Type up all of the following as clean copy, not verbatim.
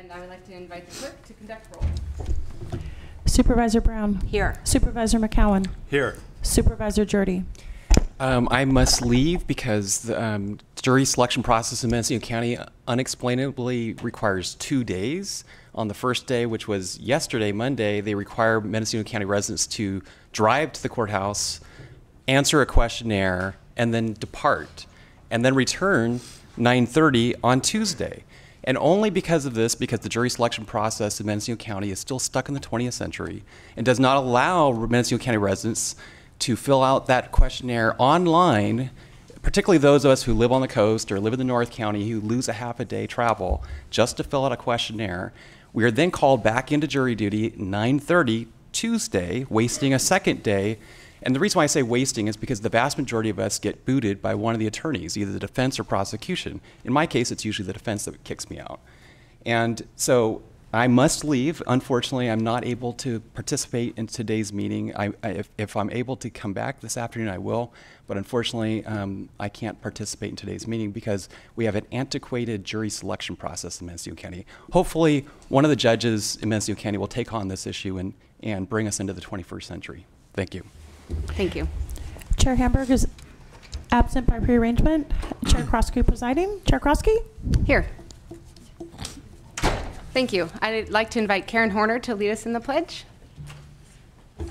And I would like to invite the clerk to conduct roll. Supervisor Brown. Here. Supervisor McCowan. Here. Supervisor Jurdy. I must leave because the jury selection process in Mendocino County unexplainably requires 2 days. On the first day, which was yesterday, Monday, they require Mendocino County residents to drive to the courthouse, answer a questionnaire, and then depart, and then return 9:30 on Tuesday. And only because of this, because the jury selection process in Mendocino County is still stuck in the 20th century and does not allow Mendocino County residents to fill out that questionnaire online, particularly those of us who live on the coast or live in the North County who lose a half a day travel just to fill out a questionnaire. We are then called back into jury duty at 9:30 Tuesday, wasting a second day. And the reason why I say wasting is because the vast majority of us get booted by one of the attorneys, either the defense or prosecution. In my case, it's usually the defense that kicks me out. And so I must leave. Unfortunately, I'm not able to participate in today's meeting. If I'm able to come back this afternoon, I will. But unfortunately, I can't participate in today's meeting because we have an antiquated jury selection process in Mendocino County. Hopefully, one of the judges in Mendocino County will take on this issue and bring us into the 21st century. Thank you. Thank you. Chair Hamburg is absent by prearrangement. Chair Krosky presiding. Chair Krosky? Here. Thank you. I'd like to invite Karen Horner to lead us in the pledge. I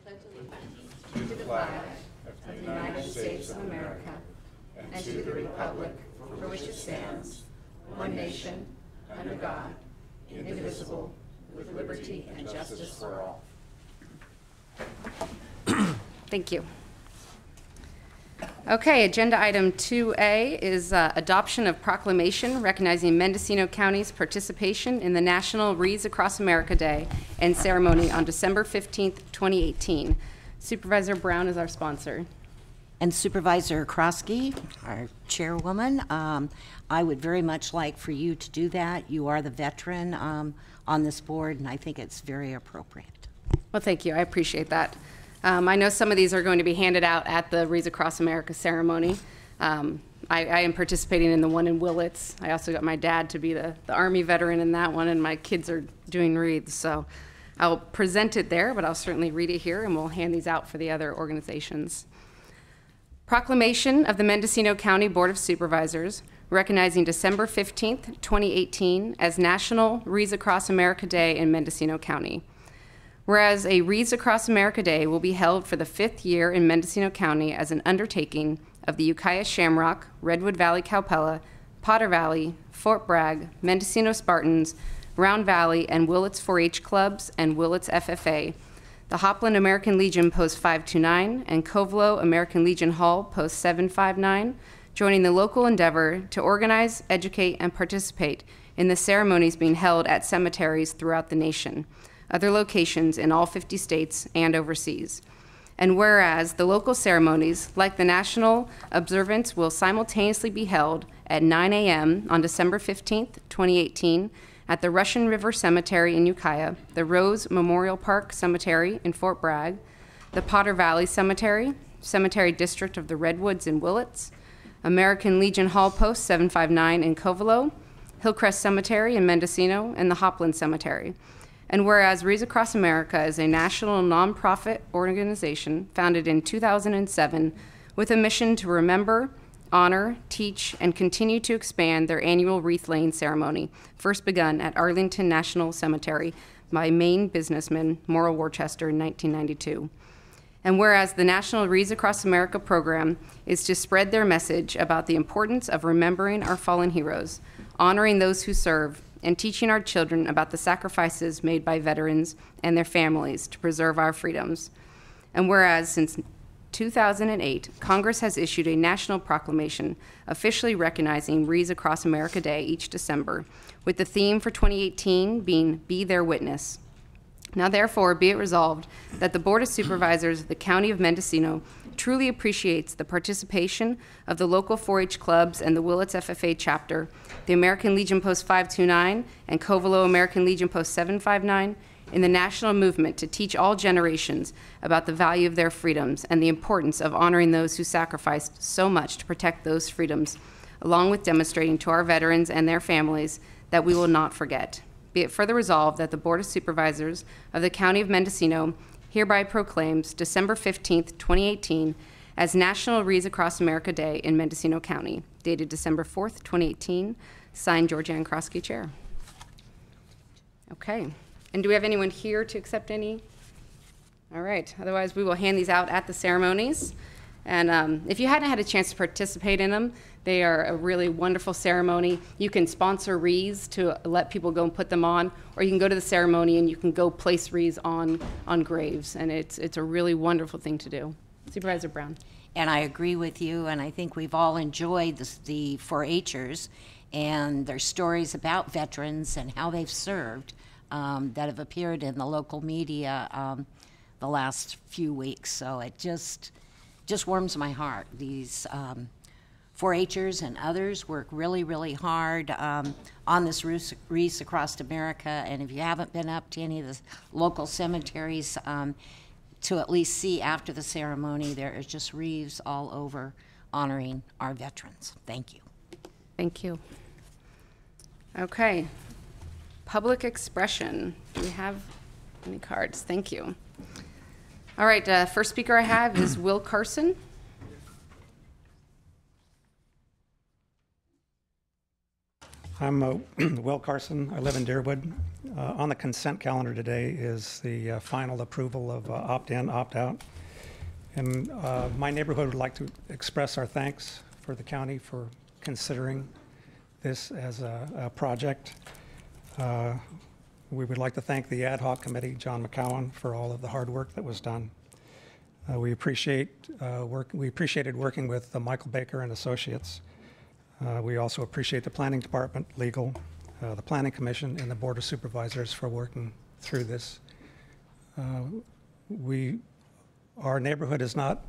pledge allegiance to the flag of the United States of America and to the republic for which it stands, one nation, under God, indivisible, with liberty and justice for all. Thank you. Okay, agenda item 2A is adoption of proclamation recognizing Mendocino County's participation in the National Wreaths Across America Day and ceremony on December 15th, 2018. Supervisor Brown is our sponsor. And Supervisor Krosky, our chairwoman, I would very much like for you to do that. You are the veteran on this board, and I think it's very appropriate. Well, thank you. I appreciate that. I know some of these are going to be handed out at the Wreaths Across America ceremony. I am participating in the one in Willett's. I also got my dad to be the Army veteran in that one, and my kids are doing wreaths. So I'll present it there, but I'll certainly read it here, and we'll hand these out for the other organizations. Proclamation of the Mendocino County Board of Supervisors recognizing December 15th, 2018 as National Wreaths Across America Day in Mendocino County. Whereas a Wreaths Across America Day will be held for the 5th year in Mendocino County as an undertaking of the Ukiah Shamrock, Redwood Valley Cowpella, Potter Valley, Fort Bragg, Mendocino Spartans, Round Valley, and Willett's 4-H clubs and Willett's FFA, the Hopland American Legion Post 529 and Covelo American Legion Hall Post 759, joining the local endeavor to organize, educate, and participate in the ceremonies being held at cemeteries throughout the nation, other locations in all 50 states and overseas. And whereas the local ceremonies, like the national observance, will simultaneously be held at 9 a.m. on December 15th, 2018, at the Russian River Cemetery in Ukiah, the Rose Memorial Park Cemetery in Fort Bragg, the Potter Valley Cemetery, Cemetery District of the Redwoods in Willett's, American Legion Hall Post 759 in Covelo, Hillcrest Cemetery in Mendocino, and the Hopland Cemetery. And whereas Wreaths Across America is a national nonprofit organization founded in 2007 with a mission to remember, honor, teach, and continue to expand their annual wreath laying ceremony, first begun at Arlington National Cemetery by Maine businessman Morrow Worcester in 1992. And whereas the National Wreaths Across America program is to spread their message about the importance of remembering our fallen heroes, honoring those who serve, and teaching our children about the sacrifices made by veterans and their families to preserve our freedoms. And whereas since 2008, Congress has issued a national proclamation officially recognizing Wreaths Across America Day each December, with the theme for 2018 being Be Their Witness. Now therefore be it resolved that the Board of Supervisors of the County of Mendocino truly appreciates the participation of the local 4-H clubs and the Willett's FFA chapter, the American Legion Post 529 and Covelo American Legion Post 759 in the national movement to teach all generations about the value of their freedoms and the importance of honoring those who sacrificed so much to protect those freedoms, along with demonstrating to our veterans and their families that we will not forget. Be it further resolved that the Board of Supervisors of the County of Mendocino hereby proclaims December 15th, 2018 as National Wreaths Across America Day in Mendocino County, dated December 4th, 2018, signed Georgianne Krosky, Chair. Okay, and do we have anyone here to accept any? All right, otherwise we will hand these out at the ceremonies. And if you hadn't had a chance to participate in them, they are a really wonderful ceremony. You can sponsor wreaths to let people go and put them on, or you can go to the ceremony and you can go place wreaths on graves, and it's a really wonderful thing to do. Supervisor Brown. And I agree with you, and I think we've all enjoyed the 4-Hers and their stories about veterans and how they've served that have appeared in the local media the last few weeks. So it just warms my heart. These 4-Hers and others work really, really hard on this Wreaths Across America, and if you haven't been up to any of the local cemeteries to at least see after the ceremony, there is just wreaths all over honoring our veterans. Thank you. Thank you. Okay, public expression. Do we have any cards? Thank you. All right, first speaker I have is Will Carson. I'm Will Carson. I live in Deerwood. On the consent calendar today is the final approval of opt-in, opt-out. And my neighborhood would like to express our thanks for the county for considering this as a project. We would like to thank the ad hoc committee, John McCowan, for all of the hard work that was done. We appreciated working with Michael Baker and Associates. We also appreciate the Planning Department, Legal, the Planning Commission, and the Board of Supervisors for working through this. Our neighborhood is not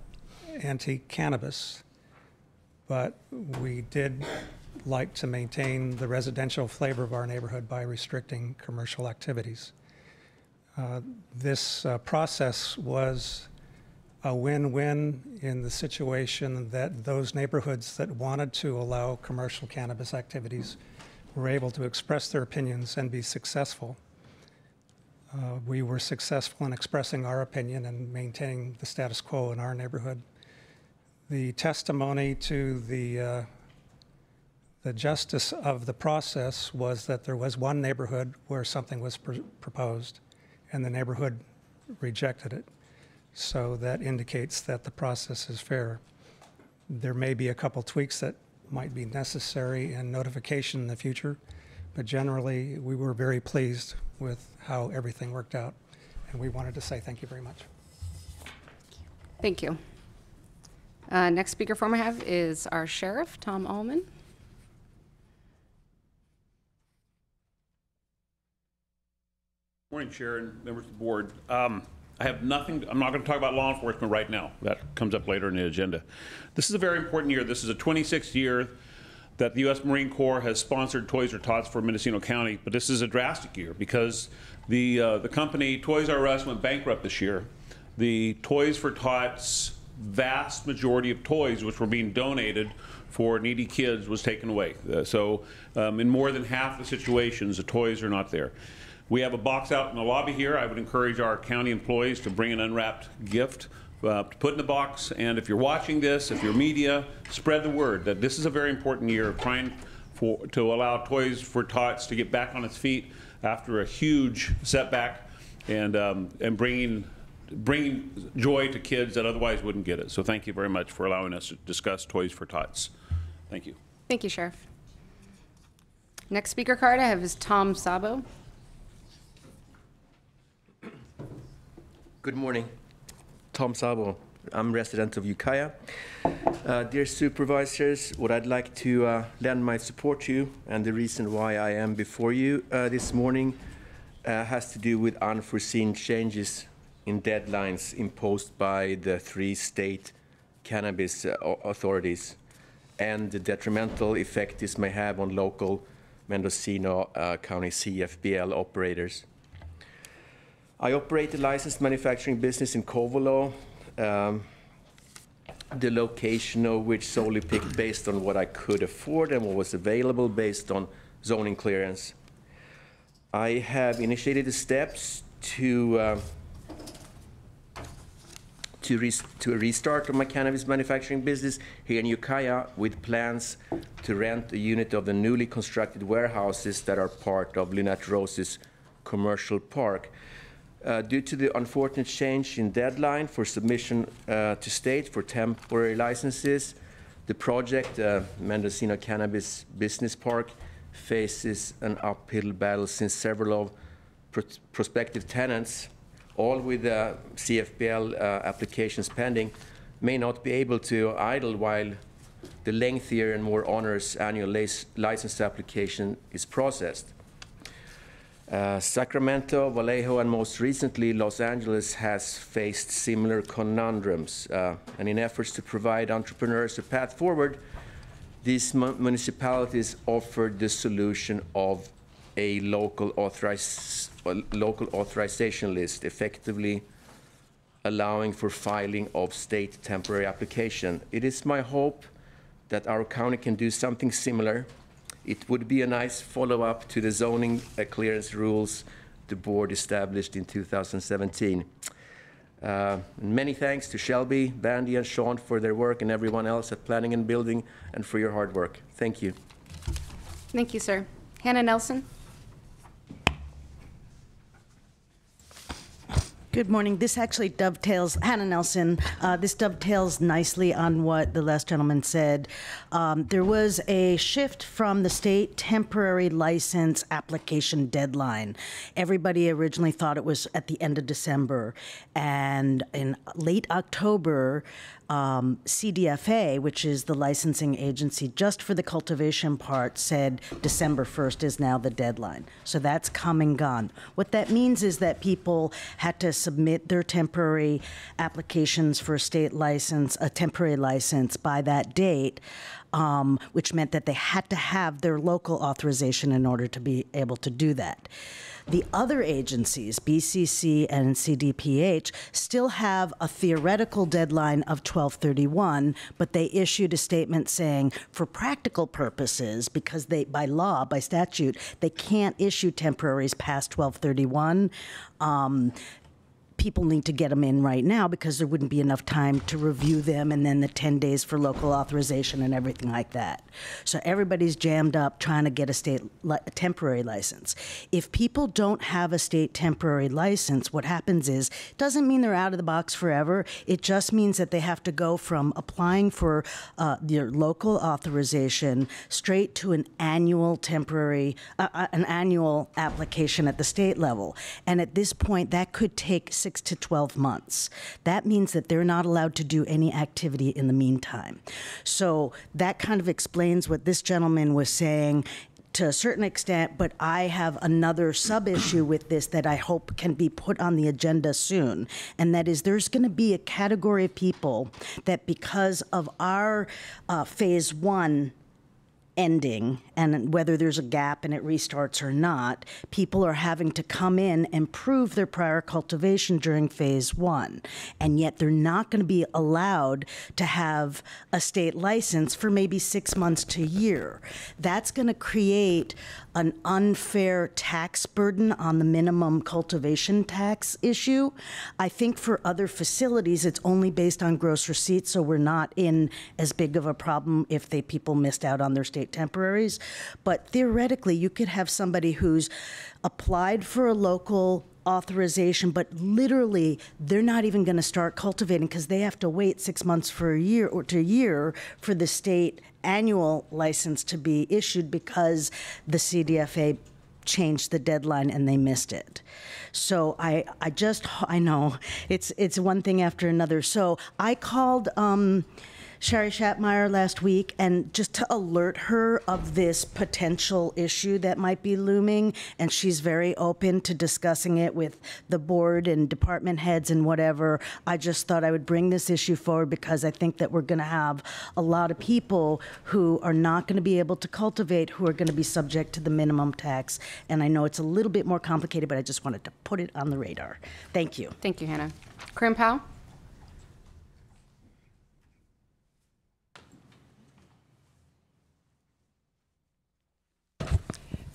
anti-cannabis, but we did like to maintain the residential flavor of our neighborhood by restricting commercial activities. This process was a win-win in the situation that those neighborhoods that wanted to allow commercial cannabis activities were able to express their opinions and be successful. We were successful in expressing our opinion and maintaining the status quo in our neighborhood. The testimony to the justice of the process was that there was one neighborhood where something was proposed and the neighborhood rejected it. So that indicates that the process is fair. There may be a couple tweaks that might be necessary in notification in the future, but generally we were very pleased with how everything worked out, and we wanted to say thank you very much. Thank you. Next speaker form I have is our sheriff, Tom Allman. Morning, Chair and members of the board. I have nothing, I'm not going to talk about law enforcement right now. That comes up later in the agenda. This is a very important year. This is a 26th year that the U.S. Marine Corps has sponsored Toys for Tots for Mendocino County, but this is a drastic year because the company Toys R Us went bankrupt this year. The Toys for Tots vast majority of toys which were being donated for needy kids was taken away. In more than half the situations, the toys are not there. We have a box out in the lobby here. I would encourage our county employees to bring an unwrapped gift to put in the box. And if you're watching this, if you're media, spread the word that this is a very important year of trying to allow Toys for Tots to get back on its feet after a huge setback and bringing joy to kids that otherwise wouldn't get it. So thank you very much for allowing us to discuss Toys for Tots. Thank you. Thank you, Sheriff. Next speaker card I have is Tom Sabo. Good morning. Tom Sabo. I'm resident of Ukiah. Dear supervisors, what I'd like to lend my support to you, and the reason why I am before you this morning has to do with unforeseen changes in deadlines imposed by the 3 state cannabis authorities and the detrimental effect this may have on local Mendocino County CFBL operators. I operate a licensed manufacturing business in Covolo, the location of which solely picked based on what I could afford and what was available based on zoning clearance. I have initiated the steps to a restart of my cannabis manufacturing business here in Ukiah, with plans to rent a unit of the newly constructed warehouses that are part of Lynette Rose's commercial park. Due to the unfortunate change in deadline for submission to state for temporary licenses, the project, Mendocino Cannabis Business Park, faces an uphill battle since several of prospective tenants, all with CFPL applications pending, may not be able to idle while the lengthier and more onerous annual license application is processed. Sacramento, Vallejo, and most recently Los Angeles has faced similar conundrums. And in efforts to provide entrepreneurs a path forward, these municipalities offered the solution of a local authorization list, effectively allowing for filing of state temporary application. It is my hope that our county can do something similar. It would be a nice follow-up to the zoning clearance rules the board established in 2017. Many thanks to Shelby, Bandy, and Sean for their work, and everyone else at Planning and Building, and for your hard work. Thank you. Thank you, sir. Hannah Nelson. Good morning. This actually dovetails, Hannah Nelson, this dovetails nicely on what the last gentleman said. There was a shift from the state temporary license application deadline. Everybody originally thought it was at the end of December. And in late October, CDFA, which is the licensing agency just for the cultivation part, said December 1st is now the deadline. So that's come and gone. What that means is that people had to submit their temporary applications for a state license, a temporary license, by that date, which meant that they had to have their local authorization in order to be able to do that. The other agencies, BCC and CDPH, still have a theoretical deadline of 12/31, but they issued a statement saying, for practical purposes, because they, by law, by statute, they can't issue temporaries past 12/31. People need to get them in right now because there wouldn't be enough time to review them, and then the 10 days for local authorization and everything like that. So everybody's jammed up trying to get a state temporary license. If people don't have a state temporary license, what happens is, it doesn't mean they're out of the box forever. It just means that they have to go from applying for their local authorization straight to an annual temporary, an annual application at the state level. And at this point, that could take 6 to 12 months. That means that they're not allowed to do any activity in the meantime. So that kind of explains what this gentleman was saying to a certain extent, but I have another sub-issue with this that I hope can be put on the agenda soon, and that is there's going to be a category of people that, because of our phase 1 ending, and whether there's a gap and it restarts or not, people are having to come in and prove their prior cultivation during phase 1, and yet they're not going to be allowed to have a state license for maybe 6 months to a year. That's going to create an unfair tax burden on the minimum cultivation tax issue. I think for other facilities, it's only based on gross receipts, so we're not in as big of a problem if people missed out on their state temporaries. But theoretically, you could have somebody who's applied for a local authorization, but literally they're not even going to start cultivating because they have to wait 6 months for a year or to a year for the state annual license to be issued because the CDFA changed the deadline and they missed it. So I know it's one thing after another. So I called Sherry Shatmeyer last week, and just to alert her of this potential issue that might be looming, and she's very open to discussing it with the board and department heads and whatever. I just thought I would bring this issue forward because I think that we're going to have a lot of people who are not going to be able to cultivate, who are going to be subject to the minimum tax. And I know it's a little bit more complicated, but I just wanted to put it on the radar. Thank you. Thank you, Hannah. Corinne Powell.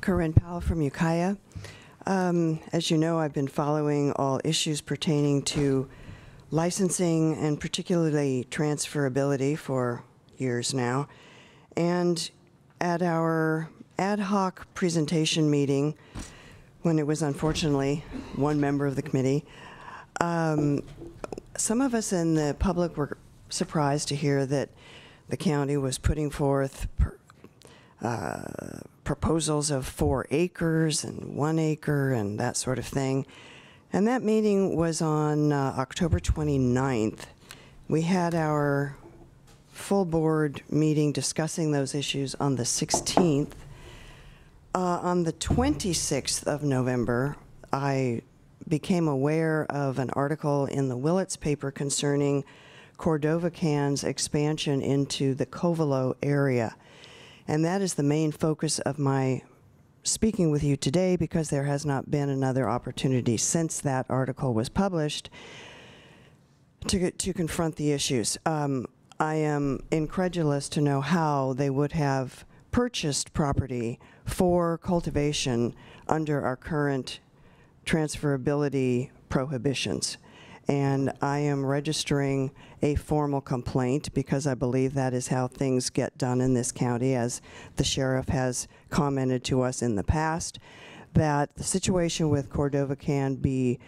Corinne Powell from Ukiah. As you know, I've been following all issues pertaining to licensing and particularly transferability for years now. And at our ad hoc presentation meeting, when it was unfortunately one member of the committee, some of us in the public were surprised to hear that the county was putting forth proposals of 4 acres and 1 acre and that sort of thing. And that meeting was on October 29th. We had our full board meeting discussing those issues on the 16th. On the 26th of November, I became aware of an article in the Wreaths paper concerning Cordovacan's expansion into the Covelo area. And that is the main focus of my speaking with you today, because there has not been another opportunity since that article was published to confront the issues. I am incredulous to know how they would have purchased property for cultivation under our current transferability prohibitions. And I am registering a formal complaint because I believe that is how things get done in this county, as the sheriff has commented to us in the past, that the situation with Cordova can be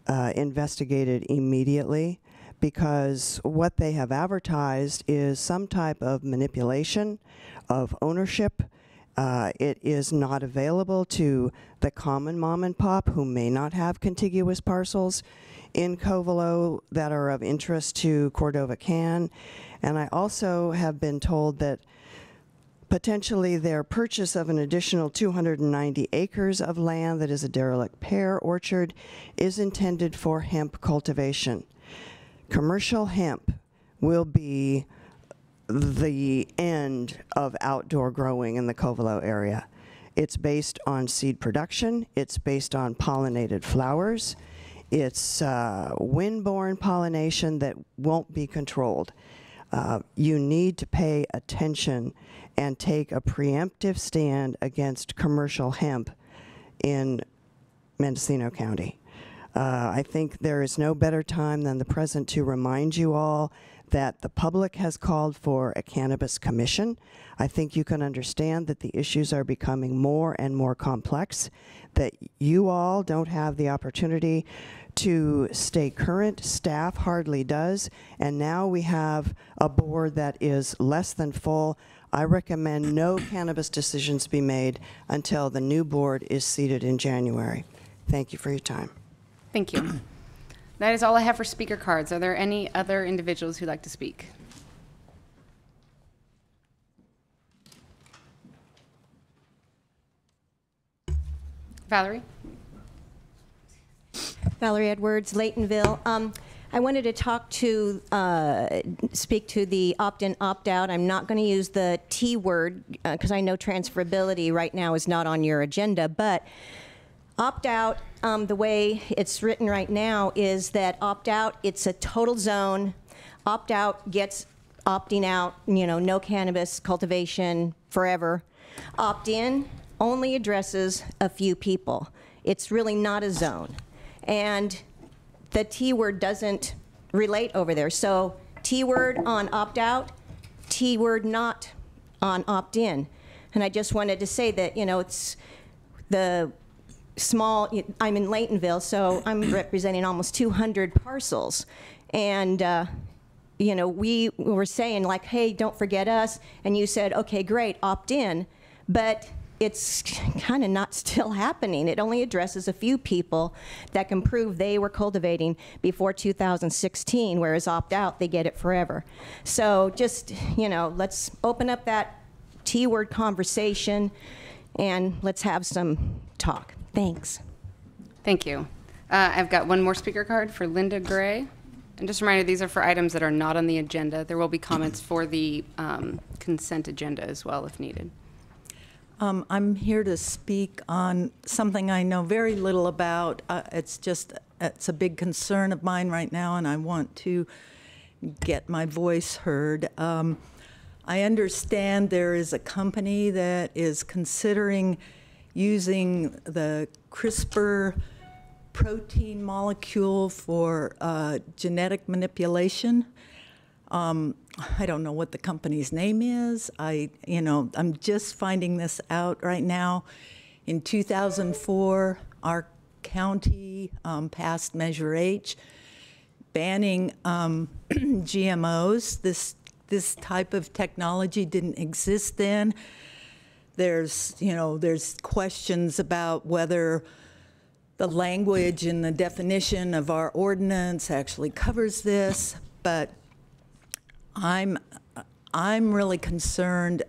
investigated immediately, because what they have advertised is some type of manipulation of ownership. It is not available to the common mom and pop who may not have contiguous parcels in Covelo that are of interest to Cordova Can. And I also have been told that potentially their purchase of an additional 290 acres of land that is a derelict pear orchard is intended for hemp cultivation. Commercial hemp will be the end of outdoor growing in the Covelo area. It's based on seed production. It's based on pollinated flowers. It's wind-borne pollination that won't be controlled. You need to pay attention and take a preemptive stand against commercial hemp in Mendocino County. I think there is no better time than the present to remind you all that the public has called for a cannabis commission. I think you can understand that the issues are becoming more and more complex, that you all don't have the opportunity to stay current. Staff hardly does, and now we have a board that is less than full. I recommend no cannabis decisions be made until the new board is seated in January. Thank you for your time. Thank you. That is all I have for speaker cards. Are there any other individuals who'd like to speak? Valerie? Valerie Edwards, Laytonville. I wanted to speak to the opt-in, opt-out. I'm not going to use the T word because I know transferability right now is not on your agenda, but opt-out, the way it's written right now is that opt-out, it's a total zone. Opt-out gets opting out, you know, no cannabis cultivation forever. Opt-in only addresses a few people. It's really not a zone. And the T word doesn't relate over there. So T word on opt-out, T word not on opt-in. And I just wanted to say that, you know, it's the small, I'm in Laytonville, so I'm representing almost 200 parcels. And, you know, we were saying like, hey, don't forget us. And you said, okay, great, opt in. But it's kind of not still happening. It only addresses a few people that can prove they were cultivating before 2016, whereas opt out, they get it forever. So just, you know, let's open up that T-word conversation and let's have some talk. Thanks. Thank you. I've got one more speaker card for Linda Gray. And just a reminder, these are for items that are not on the agenda. There will be comments for the consent agenda as well if needed. I'm here to speak on something I know very little about. It's a big concern of mine right now, and I want to get my voice heard. I understand there is a company that is considering using the CRISPR protein molecule for genetic manipulation. I don't know what the company's name is. I'm just finding this out right now. In 2004, our county passed Measure H, banning GMOs. This type of technology didn't exist then. There's questions about whether the language and the definition of our ordinance actually covers this, but I'm really concerned.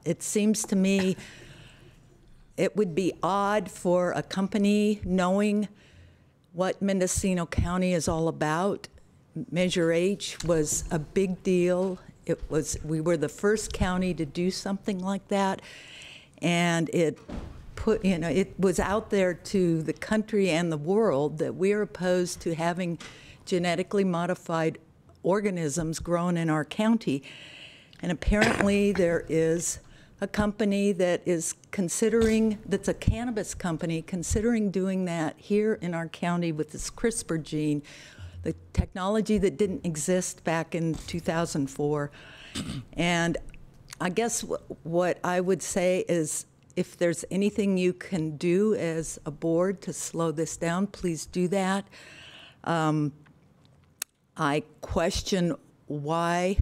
It seems to me it would be odd for a company knowing what Mendocino County is all about. Measure H was a big deal. We were the first county to do something like that, and it was out there to the country and the world that we're opposed to having genetically modified organisms grown in our county. And apparently there is a company that is that's a cannabis company, considering doing that here in our county with this CRISPR gene, the technology that didn't exist back in 2004. And I guess what I would say is, if there's anything you can do as a board to slow this down, please do that. I question why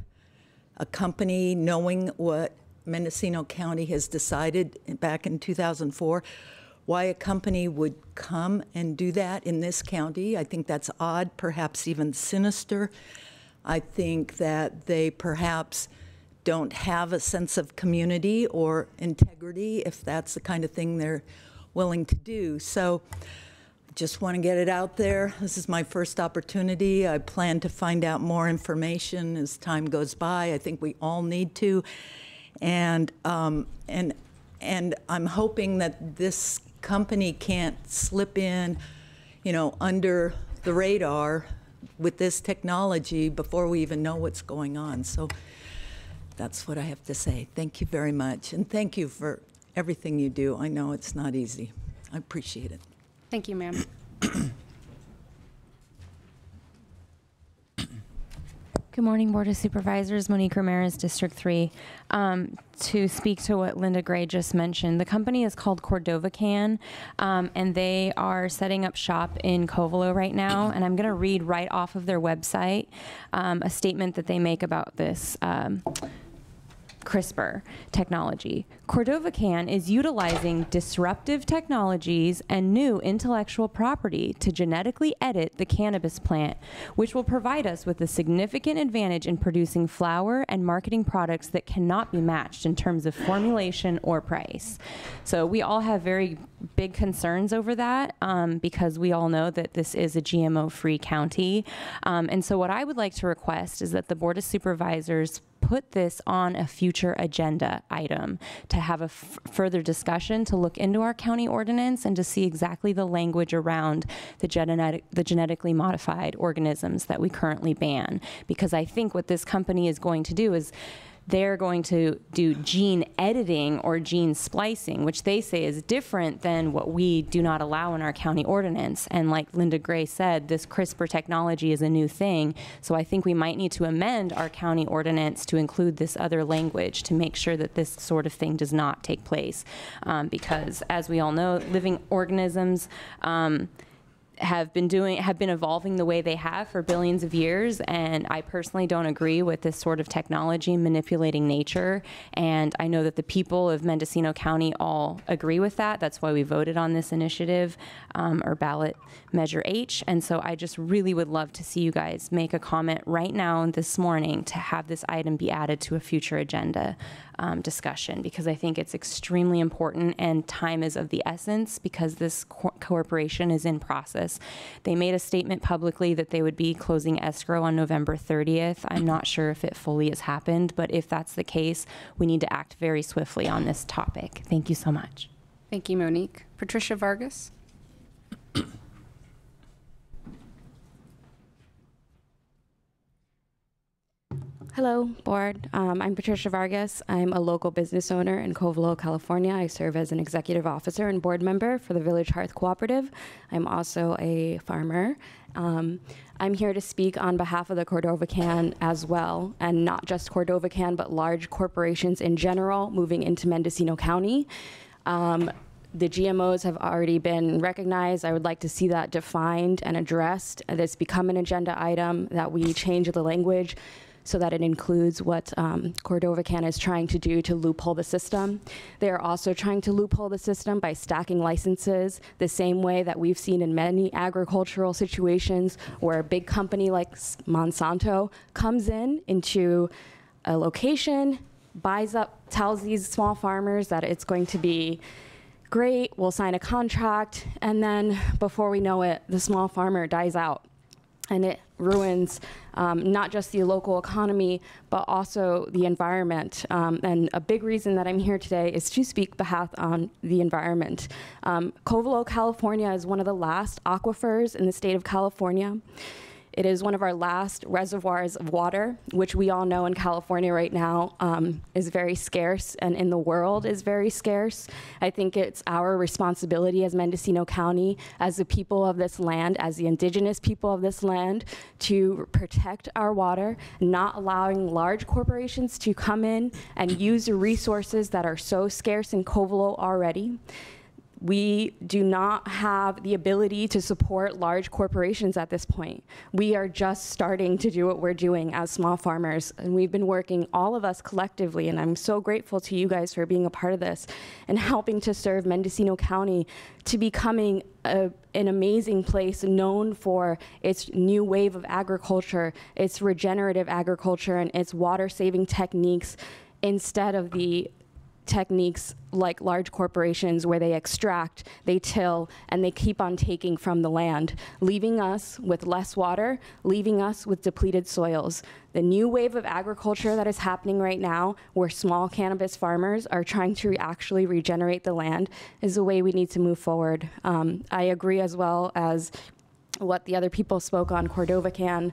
a company, knowing what Mendocino County has decided back in 2004, why a company would come and do that in this county. I think that's odd, perhaps even sinister. I think that they perhaps don't have a sense of community or integrity, if that's the kind of thing they're willing to do. So I just want to get it out there. This is my first opportunity. I plan to find out more information as time goes by. I think we all need to. And I'm hoping that this company can't slip in, under the radar with this technology before we even know what's going on. So that's what I have to say. Thank you very much. And thank you for everything you do. I know it's not easy. I appreciate it. Thank you, ma'am. Good morning, Board of Supervisors. Monique Ramirez, District 3. To speak to what Linda Gray just mentioned, the company is called Cultivation, and they are setting up shop in Covelo right now. And I'm going to read right off of their website a statement that they make about this CRISPR technology. Cultivation is utilizing disruptive technologies and new intellectual property to genetically edit the cannabis plant, which will provide us with a significant advantage in producing flower and marketing products that cannot be matched in terms of formulation or price. So we all have very big concerns over that because we all know that this is a GMO-free county. And so what I would like to request is that the Board of Supervisors put this on a future agenda item to have a further discussion, to look into our county ordinance and to see exactly the language around the genetically modified organisms that we currently ban. Because I think what this company is going to do is they're going to do gene editing or gene splicing, which they say is different than what we do not allow in our county ordinance. And like Linda Gray said, this CRISPR technology is a new thing. So I think we might need to amend our county ordinance to include this other language to make sure that this sort of thing does not take place. Because as we all know, living organisms have been evolving the way they have for billions of years, and I personally don't agree with this sort of technology manipulating nature. And I know that the people of Mendocino County all agree with that. That's why we voted on this initiative or ballot Measure H. And so I just really would love to see you guys make a comment right now and this morning to have this item be added to a future agenda discussion, because I think it's extremely important and time is of the essence because this corporation is in process. They made a statement publicly that they would be closing escrow on November 30th. I'm not sure if it fully has happened, but if that's the case, we need to act very swiftly on this topic. Thank you so much. Thank you, Monique. Patricia Vargas. Hello, board. I'm Patricia Vargas. I'm a local business owner in Covelo, California. I serve as an executive officer and board member for the Village Hearth Cooperative. I'm also a farmer. I'm here to speak on behalf of the Cordovacan as well, and not just Cordovacan, but large corporations in general moving into Mendocino County. The GMOs have already been recognized. I would like to see that defined and addressed. It's become an agenda item that we change the language so that it includes what Cordovacan is trying to do to loophole the system. They are also trying to loophole the system by stacking licenses the same way that we've seen in many agricultural situations where a big company like Monsanto comes into a location, buys up, tells these small farmers that it's going to be great, we'll sign a contract, and then before we know it, the small farmer dies out. And it ruins not just the local economy, but also the environment. And a big reason that I'm here today is to speak behalf on the environment. Covelo, California is one of the last aquifers in the state of California. It is one of our last reservoirs of water, which we all know in California right now is very scarce, and in the world is very scarce. I think it's our responsibility as Mendocino County, as the people of this land, as the indigenous people of this land, to protect our water, not allowing large corporations to come in and use the resources that are so scarce in Covelo already. We do not have the ability to support large corporations at this point. We are just starting to do what we're doing as small farmers, and we've been working, all of us collectively, and I'm so grateful to you guys for being a part of this and helping to serve Mendocino County to becoming an amazing place known for its new wave of agriculture, its regenerative agriculture, and its water-saving techniques instead of the techniques like large corporations where they extract, they till, and they keep on taking from the land, leaving us with less water, leaving us with depleted soils. The new wave of agriculture that is happening right now, where small cannabis farmers are trying to actually regenerate the land, is the way we need to move forward. I agree as well as what the other people spoke on Cordovacan.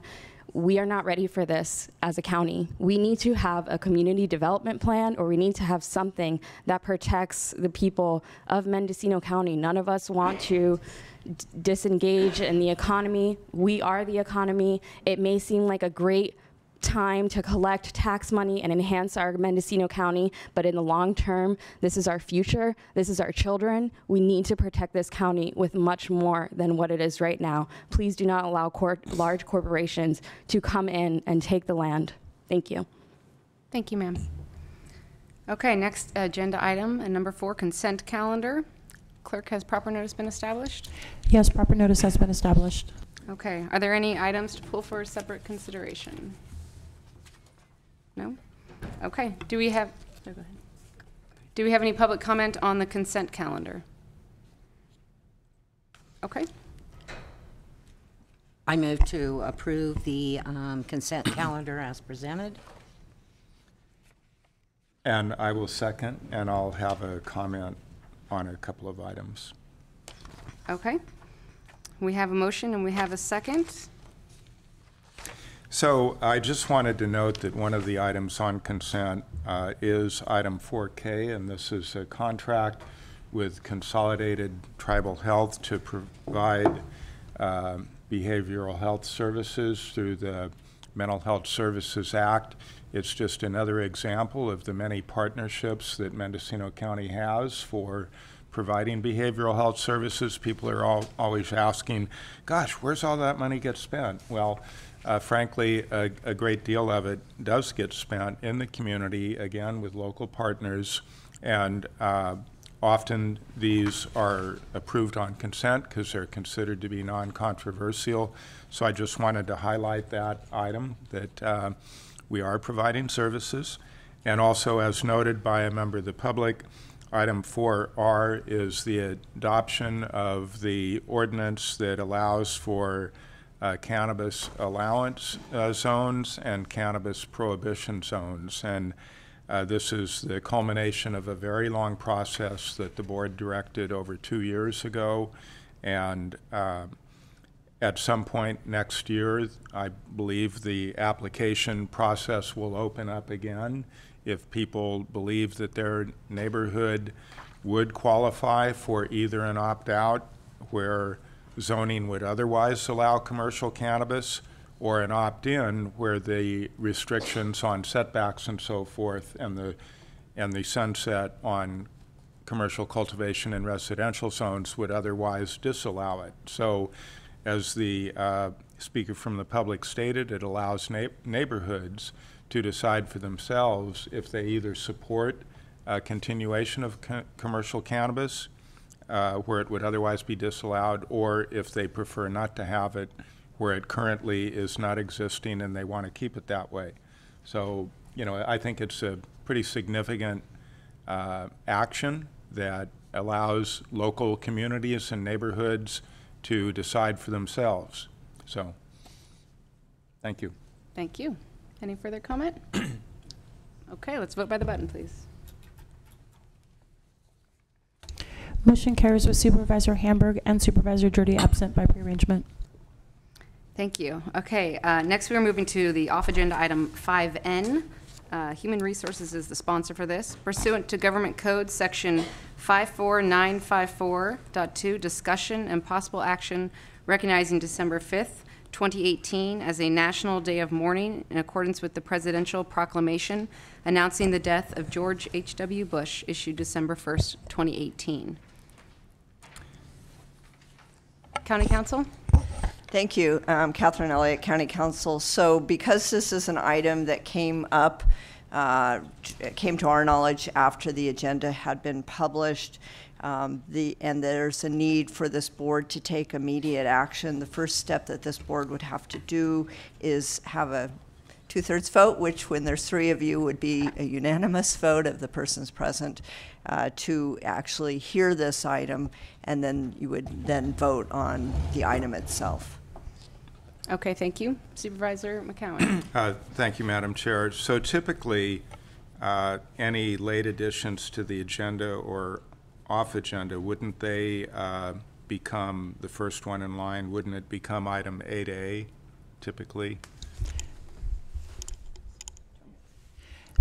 We are not ready for this as a county. We need to have a community development plan, or we need to have something that protects the people of Mendocino County. None of us want to disengage in the economy. We are the economy. It may seem like a great time to collect tax money and enhance our Mendocino County, but in the long term, this is our future, this is our children. We need to protect this county with much more than what it is right now. Please do not allow large corporations to come in and take the land. Thank you. Thank you, ma'am. Okay, next agenda item, number 4, consent calendar. Clerk, has proper notice been established? Yes, proper notice has been established. Okay, are there any items to pull for separate consideration? No? Okay, do we have any public comment on the consent calendar? Okay. I move to approve the consent calendar as presented. And I will second, and I'll have a comment on a couple of items. Okay. We have a motion and we have a second. So I just wanted to note that one of the items on consent is item 4K, and this is a contract with Consolidated Tribal Health to provide behavioral health services through the Mental Health Services Act. It's just another example of the many partnerships that Mendocino County has for providing behavioral health services. People are always asking, gosh, where's all that money get spent? Well, frankly, a great deal of it does get spent in the community, again, with local partners, and often these are approved on consent because they're considered to be non-controversial. So I just wanted to highlight that item, that we are providing services. And also, as noted by a member of the public, item 4R is the adoption of the ordinance that allows for cannabis allowance zones and cannabis prohibition zones. And this is the culmination of a very long process that the board directed over 2 years ago. And At some point next year, I believe the application process will open up again. If people believe that their neighborhood would qualify for either an opt-out where zoning would otherwise allow commercial cannabis, or an opt-in where the restrictions on setbacks and so forth and the sunset on commercial cultivation in residential zones would otherwise disallow it. So as the speaker from the public stated, it allows neighborhoods to decide for themselves if they either support a continuation of commercial cannabis where it would otherwise be disallowed, or if they prefer not to have it where it currently is not existing and they want to keep it that way. So, you know, I think it's a pretty significant action that allows local communities and neighborhoods to decide for themselves. So, thank you. Thank you. Any further comment? Okay, let's vote by the button, please. Motion carries with Supervisor Hamburg and Supervisor Jordy absent by prearrangement. Thank you. Okay, next we are moving to the off-agenda item 5N. Human Resources is the sponsor for this. Pursuant to Government Code Section 54954.2, discussion and possible action recognizing December 5th, 2018 as a National Day of Mourning in accordance with the Presidential Proclamation announcing the death of George H.W. Bush, issued December 1st, 2018. County Council? Thank you, Catherine Elliott, County Council. So because this is an item that came up, came to our knowledge after the agenda had been published, and there's a need for this board to take immediate action, the first step that this board would have to do is have a 2/3 vote, which when there's 3 of you would be a unanimous vote of the persons present, to actually hear this item, and then you would then vote on the item itself. Okay, thank you. Supervisor McCowan. Thank you, Madam Chair. So typically, any late additions to the agenda or off agenda, wouldn't they become the first one in line? Wouldn't it become item 8A typically?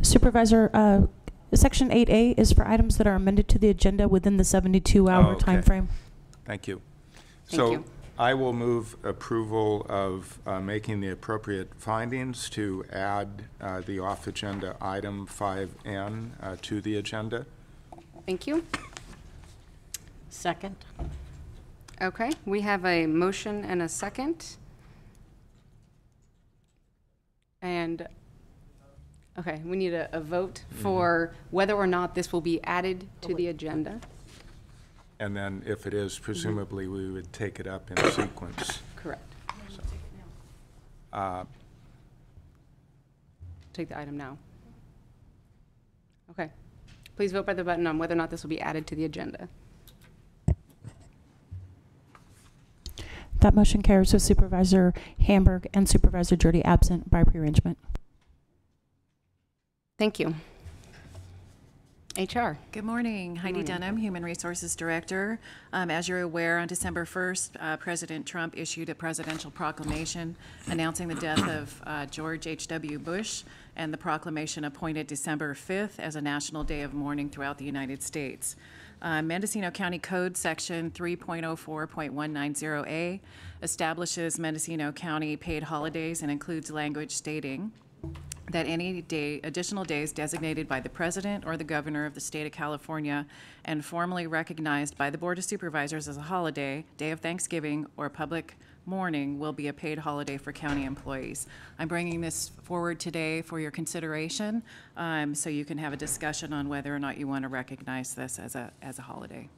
Supervisor, Section 8A is for items that are amended to the agenda within the 72-hour time frame. Thank you. Thank you. I will move approval of making the appropriate findings to add the off-agenda item 5N to the agenda. Thank you. Second. Okay, we have a motion and a second. And, okay, we need a vote for whether or not this will be added to the agenda. And then if it is, presumably we would take it up in sequence. Correct. So, take the item now. Okay. Please vote by the button on whether or not this will be added to the agenda. That motion carries with Supervisor Hamburg and Supervisor Jordy absent by prearrangement. Thank you. HR. Good morning. Heidi Dunham, Human Resources Director. As you're aware, on December 1st, President Trump issued a presidential proclamation announcing the death of George H.W. Bush, and the proclamation appointed December 5th as a national day of mourning throughout the United States. Mendocino County Code Section 3.04.190A establishes Mendocino County paid holidays and includes language stating that any additional days designated by the President or the Governor of the State of California and formally recognized by the Board of Supervisors as a holiday, day of Thanksgiving, or public mourning will be a paid holiday for county employees. I'm bringing this forward today for your consideration, so you can have a discussion on whether or not you want to recognize this as a holiday.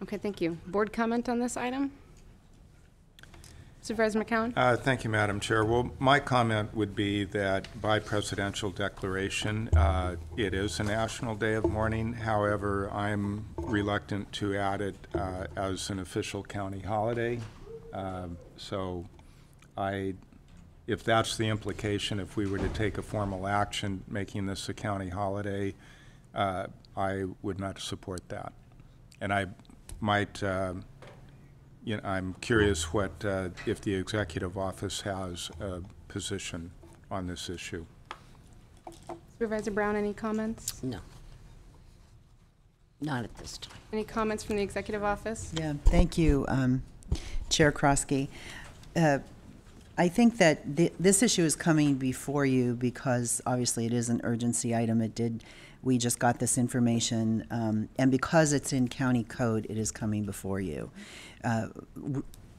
Okay, thank you. Board comment on this item? Supervisor McCowan? Thank you, Madam Chair. Well, my comment would be that by presidential declaration, it is a National Day of Mourning. However, I'm reluctant to add it as an official county holiday. If that's the implication, if we were to take a formal action making this a county holiday, I would not support that. And I might I'm curious what, if the executive office has a position on this issue. Supervisor Brown, any comments? No. Not at this time. Any comments from the executive office? Yeah, thank you, Chair Krosky. I think that this issue is coming before you because obviously it is an urgency item. We just got this information, and because it's in county code, it is coming before you.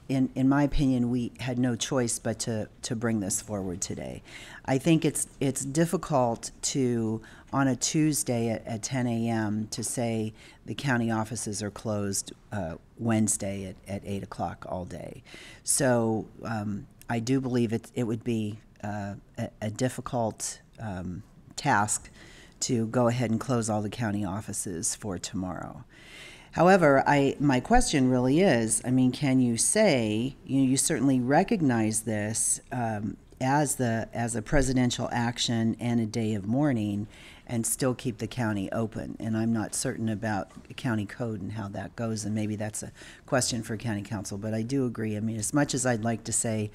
In my opinion, we had no choice but to bring this forward today. I think it's difficult to, on a Tuesday at 10 a.m., to say the county offices are closed Wednesday at 8 o'clock all day. So I do believe it would be a difficult task to go ahead and close all the county offices for tomorrow. However, my question really is, can you say, you certainly recognize this as a presidential action and a day of mourning and still keep the county open? And I'm not certain about county code and how that goes, and maybe that's a question for county council, but I do agree. As much as I'd like to say,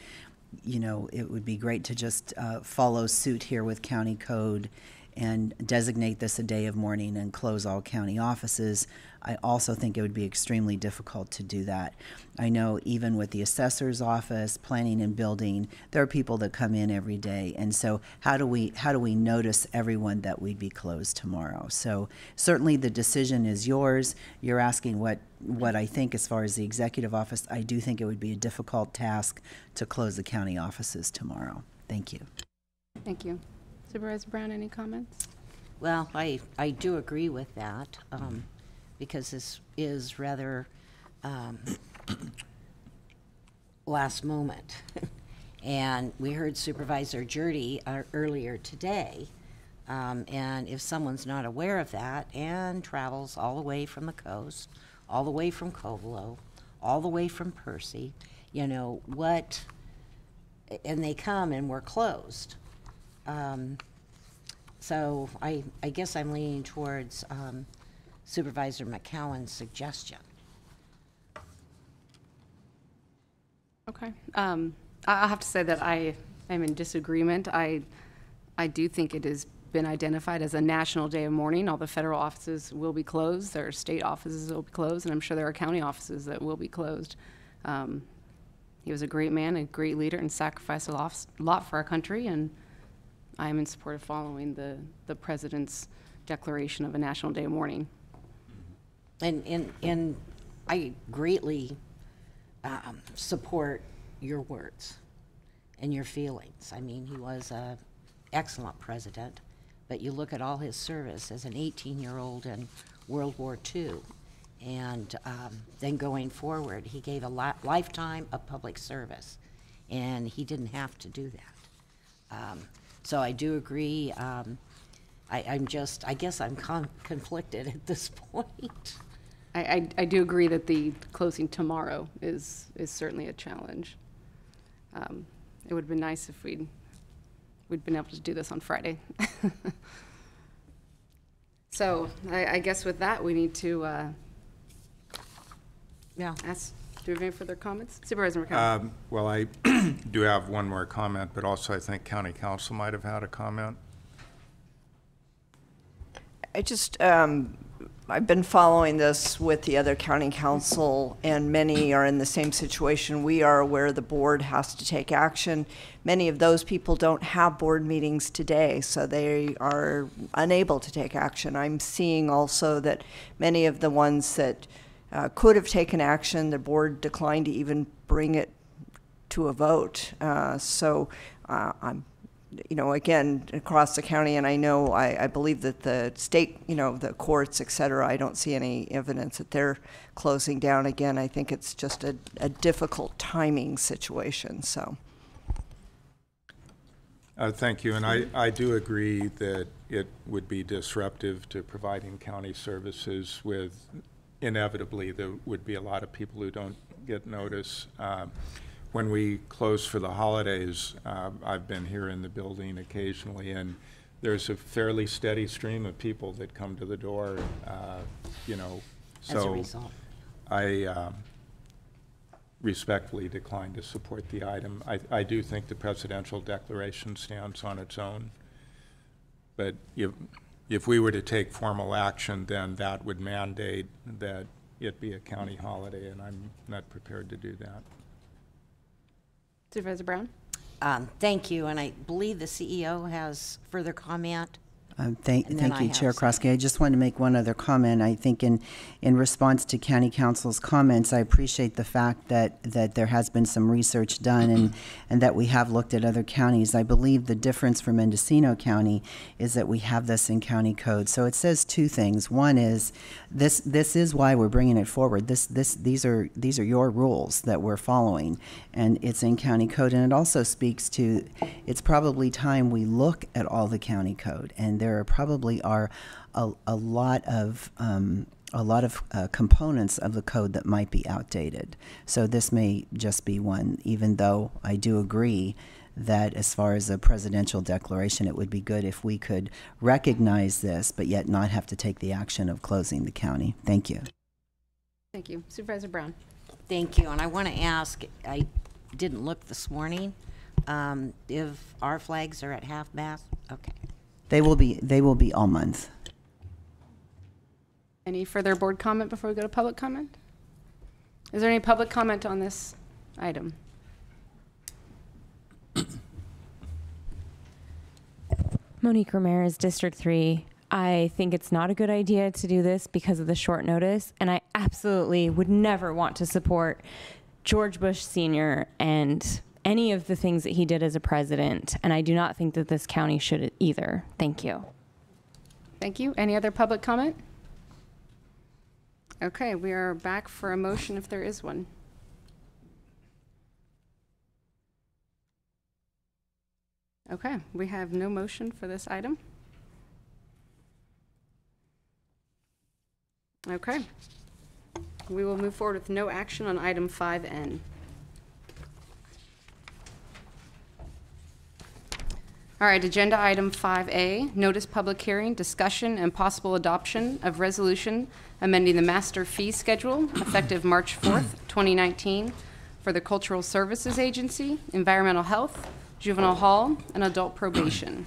it would be great to just follow suit here with county code and designate this a day of mourning and close all county offices, I also think it would be extremely difficult to do that. I know even with the assessor's office, planning and building, there are people that come in every day. And so how do we notice everyone that we'd be closed tomorrow? So certainly the decision is yours. You're asking what I think as far as the executive office. I do think it would be a difficult task to close the county offices tomorrow. Thank you. Thank you. Supervisor Brown, any comments? Well, I do agree with that, because this is rather last moment. And we heard Supervisor Jurdy earlier today, and if someone's not aware of that and travels all the way from the coast, all the way from Covelo, all the way from Percy, and they come and we're closed. So I guess I'm leaning towards Supervisor McCowan's suggestion. Okay. I'll have to say that I am in disagreement. I do think it has been identified as a national day of mourning. All the federal offices will be closed. There are state offices that will be closed, and I'm sure there are county offices that will be closed. He was a great man, a great leader, and sacrificed a lot for our country, and I am in support of following the President's declaration of a National Day of Mourning. And I greatly support your words and your feelings. He was an excellent president, but you look at all his service as an 18-year-old in World War II, and then going forward, he gave a lifetime of public service, and he didn't have to do that. So I do agree. I guess I'm conflicted at this point. I do agree that the closing tomorrow is certainly a challenge. It would have been nice if we'd been able to do this on Friday. So I guess with that, we need to ask. Do we have any further comments? Supervisor McCowan. Well, I do have one more comment, but also I think County Council might have had a comment. I've been following this with the other county council, and many are in the same situation. We are aware the board has to take action. Many of those people don't have board meetings today, so they are unable to take action. I'm seeing also that many of the ones that could have taken action, the board declined to even bring it to a vote. So I'm, again, across the county, and I believe that the state, the courts, et cetera, I don't see any evidence that they're closing down again. I think it's just a difficult timing situation, so. Thank you, and I do agree that it would be disruptive to providing county services with, inevitably, there would be a lot of people who don't get notice. When we close for the holidays, I've been here in the building occasionally, and there's a fairly steady stream of people that come to the door, so as a result. respectfully decline to support the item. I do think the presidential declaration stands on its own. But if we were to take formal action, then that would mandate that it be a county holiday, and I'm not prepared to do that. Supervisor Brown? Thank you, and I believe the CEO has further comment. Thank you, Chair Krosky. I just wanted to make one other comment. I think in response to County Council's comments, I appreciate the fact that there has been some research done and that we have looked at other counties. I believe the difference for Mendocino County is that we have this in county code. So it says two things. One is this is why we're bringing it forward. These are your rules that we're following, and it's in county code. And it also speaks to it's probably time we look at all the county code, and there probably are a lot of components of the code that might be outdated. So this may just be one, even though I do agree that as far as a presidential declaration, it would be good if we could recognize this, but yet not have to take the action of closing the county. Thank you. Thank you. Supervisor Brown? Thank you, and I want to ask, I didn't look this morning, if our flags are at half-mast? Okay. They will be all month. Any further board comment before we go to public comment? Is there any public comment on this item? Monique Ramirez, District 3. I think it's not a good idea to do this because of the short notice, and I absolutely would never want to support George Bush Sr. and any of the things that he did as a president, and I do not think that this county should either. Thank you. Thank you. Any other public comment? Okay, we are back for a motion if there is one. Okay, we have no motion for this item. Okay. We will move forward with no action on item 5N. All right, agenda item 5A, notice public hearing, discussion, and possible adoption of resolution amending the master fee schedule effective March 4th, 2019 for the Cultural Services Agency, Environmental Health, Juvenile Hall, and Adult Probation.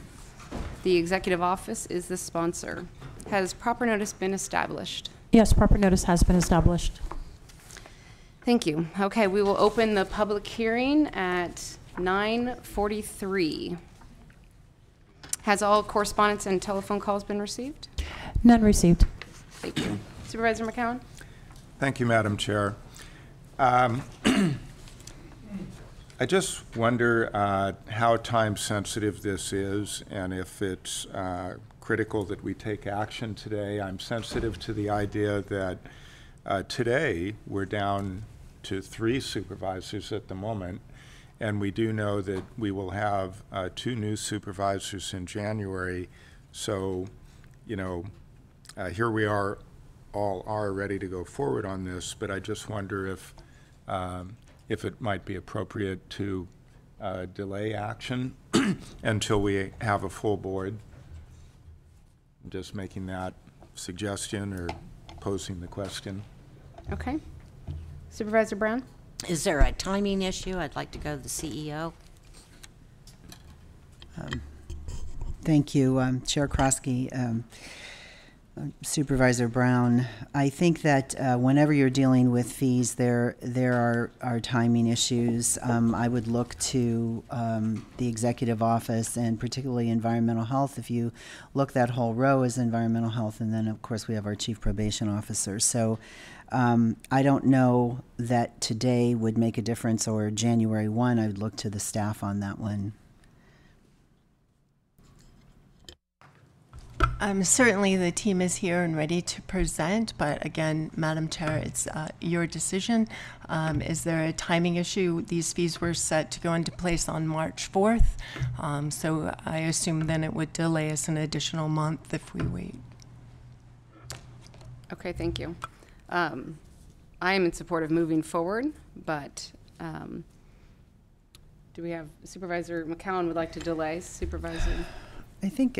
The Executive Office is the sponsor. Has proper notice been established? Yes, proper notice has been established. Thank you. Okay, we will open the public hearing at 9:43. Has all correspondence and telephone calls been received? None received. Thank you. Supervisor McCowan? Thank you, Madam Chair. I just wonder how time-sensitive this is and if it's critical that we take action today. I'm sensitive to the idea that today we're down to 3 supervisors at the moment, and we do know that we will have 2 new supervisors in January. So, you know, here we are, all are ready to go forward on this, but I just wonder if it might be appropriate to delay action until we have a full board. I'm just making that suggestion or posing the question. Okay. Supervisor Brown? Is there a timing issue? I'd like to go to the CEO. Thank you, Chair Krosky. Supervisor Brown, I think that whenever you're dealing with fees, there are timing issues. I would look to the Executive Office and particularly Environmental Health. If you look, that whole row is Environmental Health, and then of course we have our Chief Probation Officer. So I don't know that today would make a difference, or January 1. I would look to the staff on that one. Certainly the team is here and ready to present, but again, Madam Chair, it's your decision. Is there a timing issue? These fees were set to go into place on March 4th, so I assume then it would delay us an additional month if we wait. Okay, thank you. I am in support of moving forward, but do we have Supervisor McCowan would like to delay? Supervisor? I think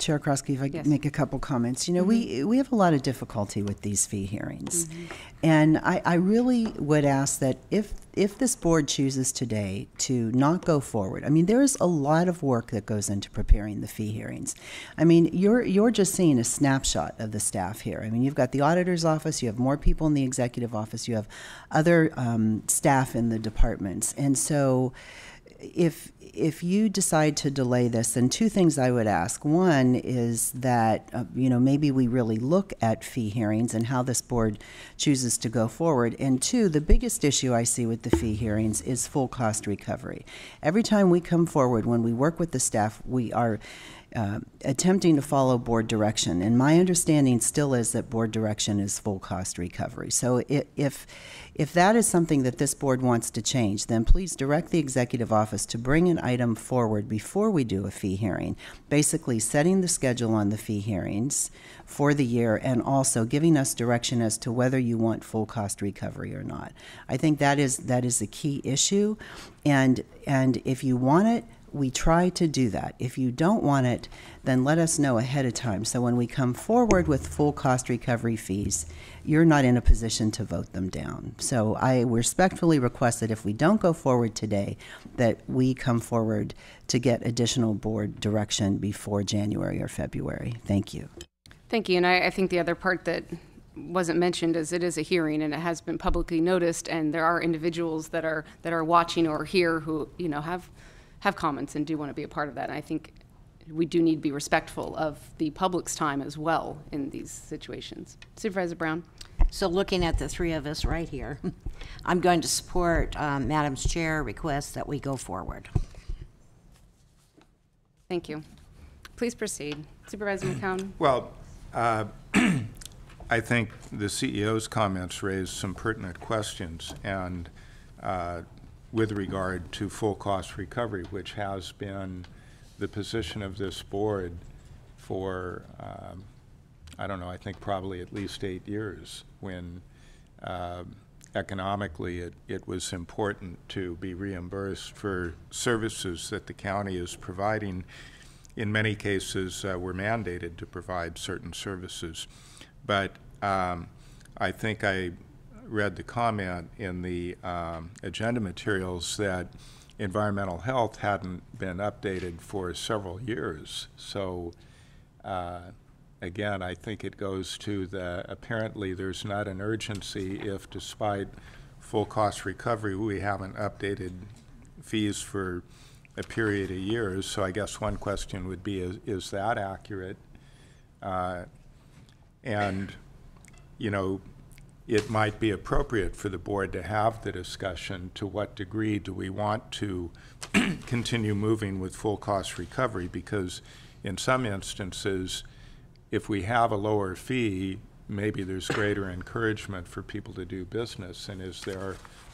Chair Krosky, if I could make a couple comments. You know, we have a lot of difficulty with these fee hearings. And I really would ask that if this board chooses today to not go forward, I mean, there is a lot of work that goes into preparing the fee hearings. I mean, you're just seeing a snapshot of the staff here. I mean, you've got the auditor's office, you have more people in the executive office, you have other staff in the departments. And so if you decide to delay this, then two things I would ask. One is that, you know, maybe we really look at fee hearings and how this board chooses to go forward. And two, the biggest issue I see with the fee hearings is full cost recovery. Every time we come forward, when we work with the staff, we are attempting to follow board direction. And my understanding still is that board direction is full cost recovery. So if that is something that this board wants to change, then please direct the executive office to bring an item forward before we do a fee hearing, basically setting the schedule on the fee hearings for the year and also giving us direction as to whether you want full cost recovery or not. I think that is a key issue. And if you want it, we try to do that. If you don't want it, then let us know ahead of time. So when we come forward with full cost recovery fees, you're not in a position to vote them down. So I respectfully request that if we don't go forward today, that we come forward to get additional board direction before January or February. Thank you. Thank you. And I think the other part that wasn't mentioned is it is a hearing and it has been publicly noticed, and there are individuals that are watching or here who, you know, have comments and do want to be a part of that. And I think we do need to be respectful of the public's time as well in these situations. Supervisor Brown. So looking at the three of us right here, I'm going to support Madam's Chair request that we go forward. Thank you. Please proceed. Supervisor McCown. Well, I think the CEO's comments raised some pertinent questions, and with regard to full cost recovery, which has been the position of this board for, I don't know, I think probably at least 8 years, when economically it was important to be reimbursed for services that the county is providing. In many cases, we're mandated to provide certain services. But I think I read the comment in the agenda materials that environmental health hadn't been updated for several years. So again, I think it goes to the, apparently there's not an urgency if, despite full cost recovery, we haven't updated fees for a period of years. So I guess one question would be, is that accurate? And, you know, it might be appropriate for the board to have the discussion to what degree do we want to continue moving with full cost recovery, because in some instances, if we have a lower fee, maybe there's greater encouragement for people to do business, and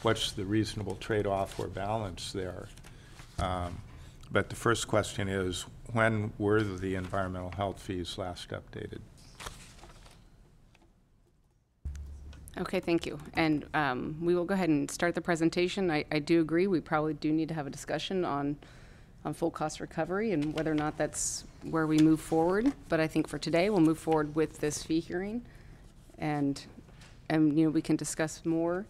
what's the reasonable trade-off or balance there? But the first question is, when were the environmental health fees last updated? Okay, thank you. And we will go ahead and start the presentation. I do agree, we probably do need to have a discussion on full cost recovery and whether or not that's where we move forward. But I think for today, we'll move forward with this fee hearing. And you know, we can discuss more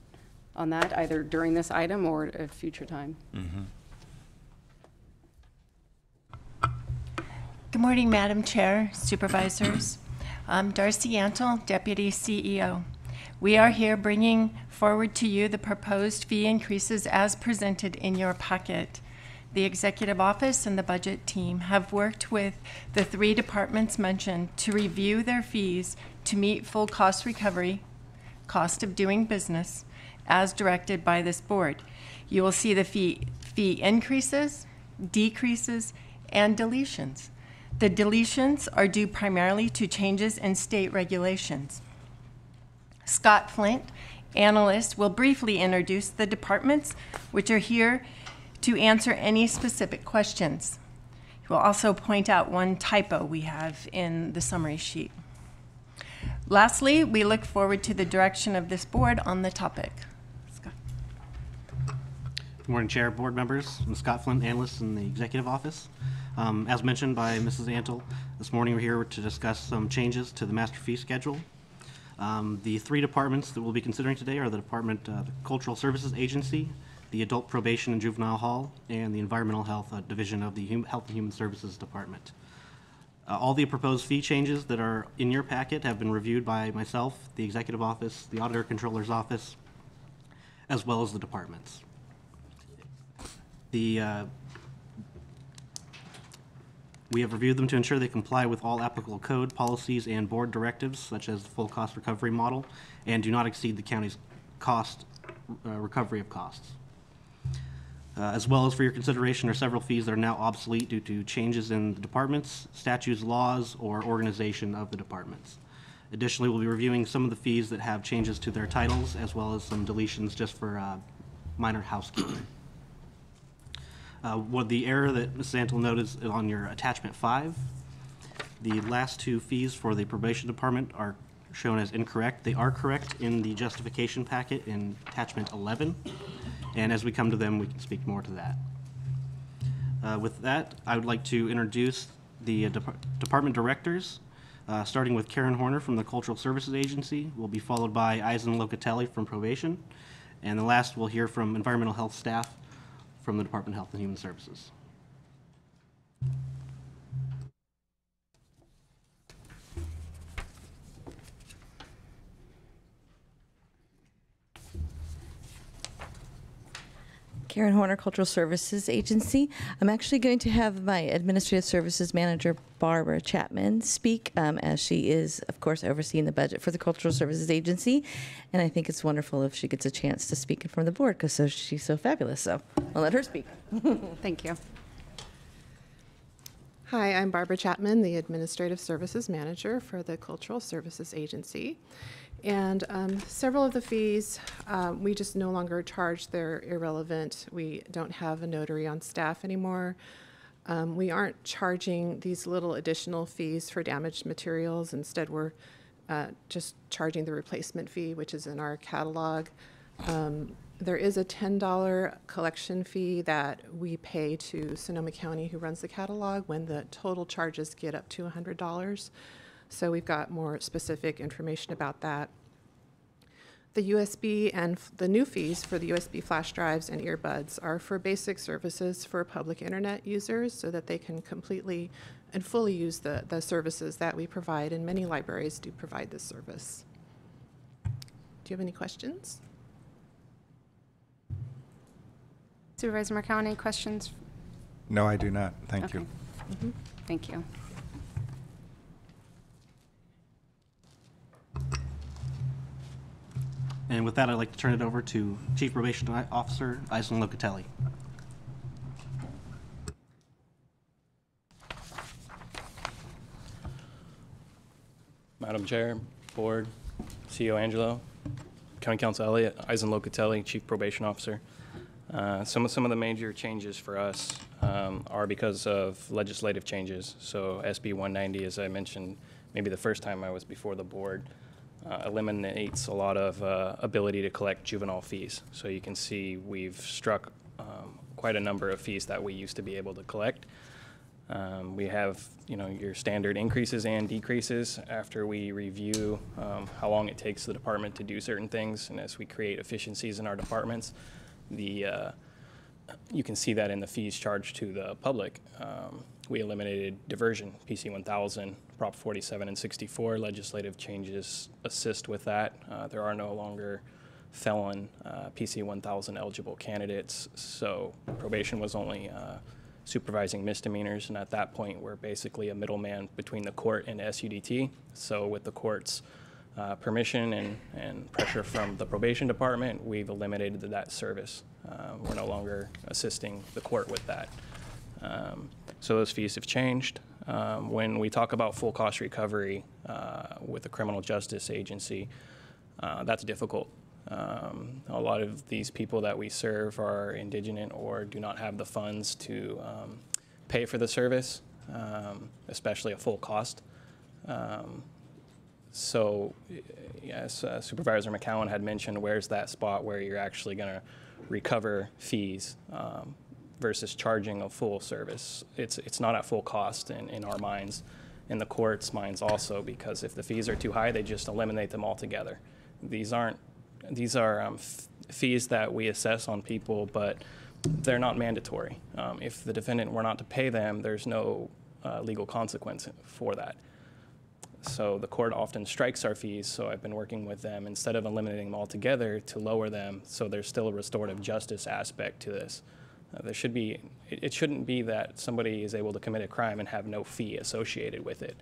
on that either during this item or at a future time. Mm-hmm. Good morning, Madam Chair, Supervisors. I'm Darcy Antle, Deputy CEO. We are here bringing forward to you the proposed fee increases as presented in your packet. The Executive Office and the Budget team have worked with the three departments mentioned to review their fees to meet full cost recovery, cost of doing business, as directed by this board. You will see the fee increases, decreases, and deletions. The deletions are due primarily to changes in state regulations. Scott Flint, analyst, will briefly introduce the departments, which are here to answer any specific questions. He will also point out one typo we have in the summary sheet. Lastly, we look forward to the direction of this board on the topic. Scott. Good morning, Chair, board members. I'm Scott Flint, analyst in the Executive Office. As mentioned by Mrs. Antle, This morning we're here to discuss some changes to the master fee schedule. The three departments that we'll be considering today are the the Cultural Services Agency, the Adult Probation and Juvenile Hall, and the Environmental Health Division of the Health and Human Services Department. All the proposed fee changes that are in your packet have been reviewed by myself, the Executive Office, the Auditor Controller's Office, as well as the departments. We have reviewed them to ensure they comply with all applicable code, policies, and board directives, such as the full cost recovery model, and do not exceed the county's recovery of costs. As well as for your consideration are several fees that are now obsolete due to changes in the departments, statutes, laws, or organization of the departments. Additionally, we'll be reviewing some of the fees that have changes to their titles, as well as some deletions just for minor housekeeping. What the error that Ms. Santel noted is on your attachment 5. The last two fees for the probation department are shown as incorrect. They are correct in the justification packet in attachment 11. And as we come to them, we can speak more to that. With that, I would like to introduce the department directors, starting with Karen Horner from the Cultural Services Agency. Will be followed by Eisen Locatelli from Probation. And the last, we'll hear from Environmental Health staff from the Department of Health and Human Services. Karen Horner, Cultural Services Agency. I'm actually going to have my Administrative Services Manager, Barbara Chapman, speak, as she is, of course, overseeing the budget for the Cultural Services Agency. And I think it's wonderful if she gets a chance to speak in front of the board, because she's so fabulous. So I'll let her speak. Thank you. Hi, I'm Barbara Chapman, the Administrative Services Manager for the Cultural Services Agency. And several of the fees, we just no longer charge. They're irrelevant. We don't have a notary on staff anymore. We aren't charging these little additional fees for damaged materials. Instead, we're just charging the replacement fee, which is in our catalog. There is a $10 collection fee that we pay to Sonoma County, who runs the catalog, when the total charges get up to $100. So we've got more specific information about that. The USB and the new fees for the USB flash drives and earbuds are for basic services for public internet users so that they can completely and fully use the services that we provide, and many libraries do provide this service. Do you have any questions? Supervisor Marcown, any questions? No, I do not. Thank you. Mm-hmm. Thank you. And with that, I'd like to turn it over to Chief Probation Officer Eisen Locatelli. Madam Chair, Board, CEO Angelo, County Counsel Elliott, Eisen Locatelli, Chief Probation Officer. Some of the major changes for us are because of legislative changes. So SB 190, as I mentioned, maybe the first time I was before the board, eliminates a lot of ability to collect juvenile fees. So you can see we've struck quite a number of fees that we used to be able to collect. We have, your standard increases and decreases after we review how long it takes the department to do certain things, and as we create efficiencies in our departments, you can see that in the fees charged to the public. We eliminated diversion, PC 1000, Prop 47 and 64. Legislative changes assist with that. There are no longer felon PC 1000 eligible candidates, so probation was only supervising misdemeanors, and at that point we're basically a middleman between the court and SUDT. So with the court's permission and pressure from the probation department, we've eliminated that service. We're no longer assisting the court with that. So those fees have changed. When we talk about full cost recovery with the criminal justice agency, that's difficult. A lot of these people that we serve are indigent or do not have the funds to pay for the service, especially a full cost. So yes, Supervisor McCowan had mentioned, where's that spot where you're actually going to recover fees versus charging a full service. It's not at full cost in our minds. in the court's minds also, because if the fees are too high, they just eliminate them altogether. These are fees that we assess on people, but they're not mandatory. If the defendant were not to pay them, there's no legal consequence for that. So the court often strikes our fees, so I've been working with them instead of eliminating them altogether to lower them, so there's still a restorative justice aspect to this. There should be, it shouldn't be that somebody is able to commit a crime and have no fee associated with it,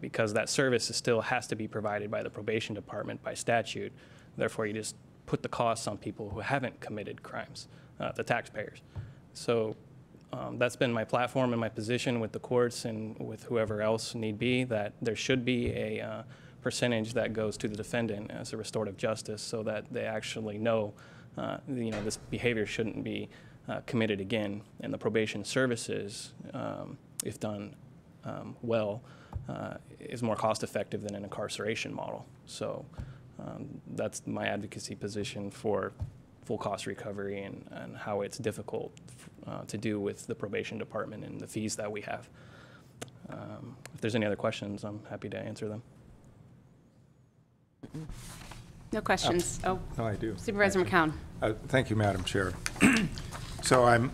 because that service still has to be provided by the probation department by statute. Therefore, you just put the costs on people who haven't committed crimes, the taxpayers. So that's been my platform and my position with the courts and with whoever else need be, that there should be a percentage that goes to the defendant as a restorative justice, so that they actually know, this behavior shouldn't be committed again. And the probation services, if done well, is more cost effective than an incarceration model. So that's my advocacy position for full cost recovery and how it's difficult to do with the probation department and the fees that we have. If there's any other questions, I'm happy to answer them. No questions. No, I do. Supervisor McCown. Thank you, Madam Chair. So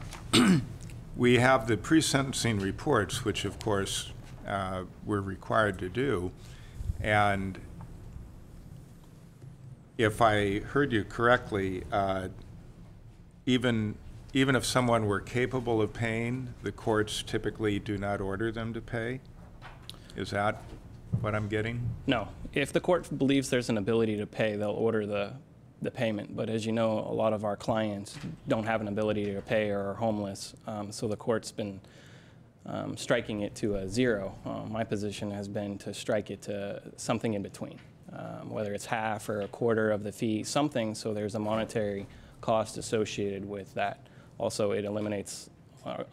we have the pre-sentencing reports, which of course we're required to do, and if I heard you correctly, even if someone were capable of paying, the courts typically do not order them to pay? Is that what I'm getting? No. If the court believes there's an ability to pay, they'll order the payment. But as you know, a lot of our clients don't have an ability to pay or are homeless. So the court's been striking it to a zero. My position has been to strike it to something in between, whether it's half or a quarter of the fee, something, so there's a monetary cost associated with that. Also, it eliminates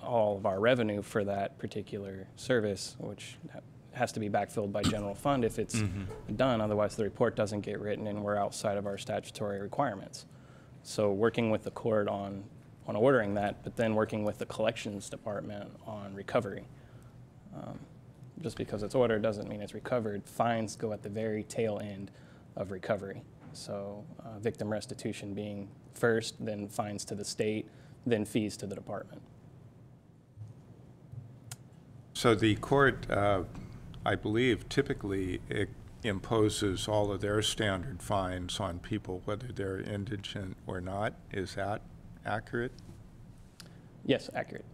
all of our revenue for that particular service, which has to be backfilled by general fund if it's done. Otherwise, the report doesn't get written and we're outside of our statutory requirements. So working with the court on ordering that, but then working with the collections department on recovery. Just because it's ordered doesn't mean it's recovered. Fines go at the very tail end of recovery. So victim restitution being first, then fines to the state, then fees to the department. So the court, I believe, typically it imposes all of their standard fines on people, whether they're indigent or not. Is that accurate? Yes, accurate.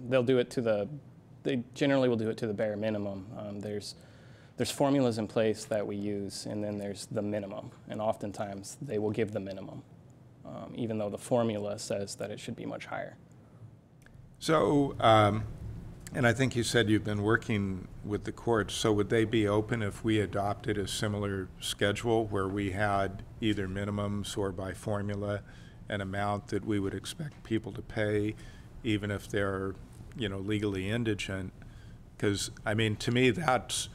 They'll do it to they generally will do it to the bare minimum. There's formulas in place that we use, and then there's the minimum, and oftentimes they will give the minimum, even though the formula says that it should be much higher. So, and I think you said you've been working with the courts, so would they be open if we adopted a similar schedule where we had either minimums or by formula an amount that we would expect people to pay, even if they're, legally indigent? Because, I mean, to me, that's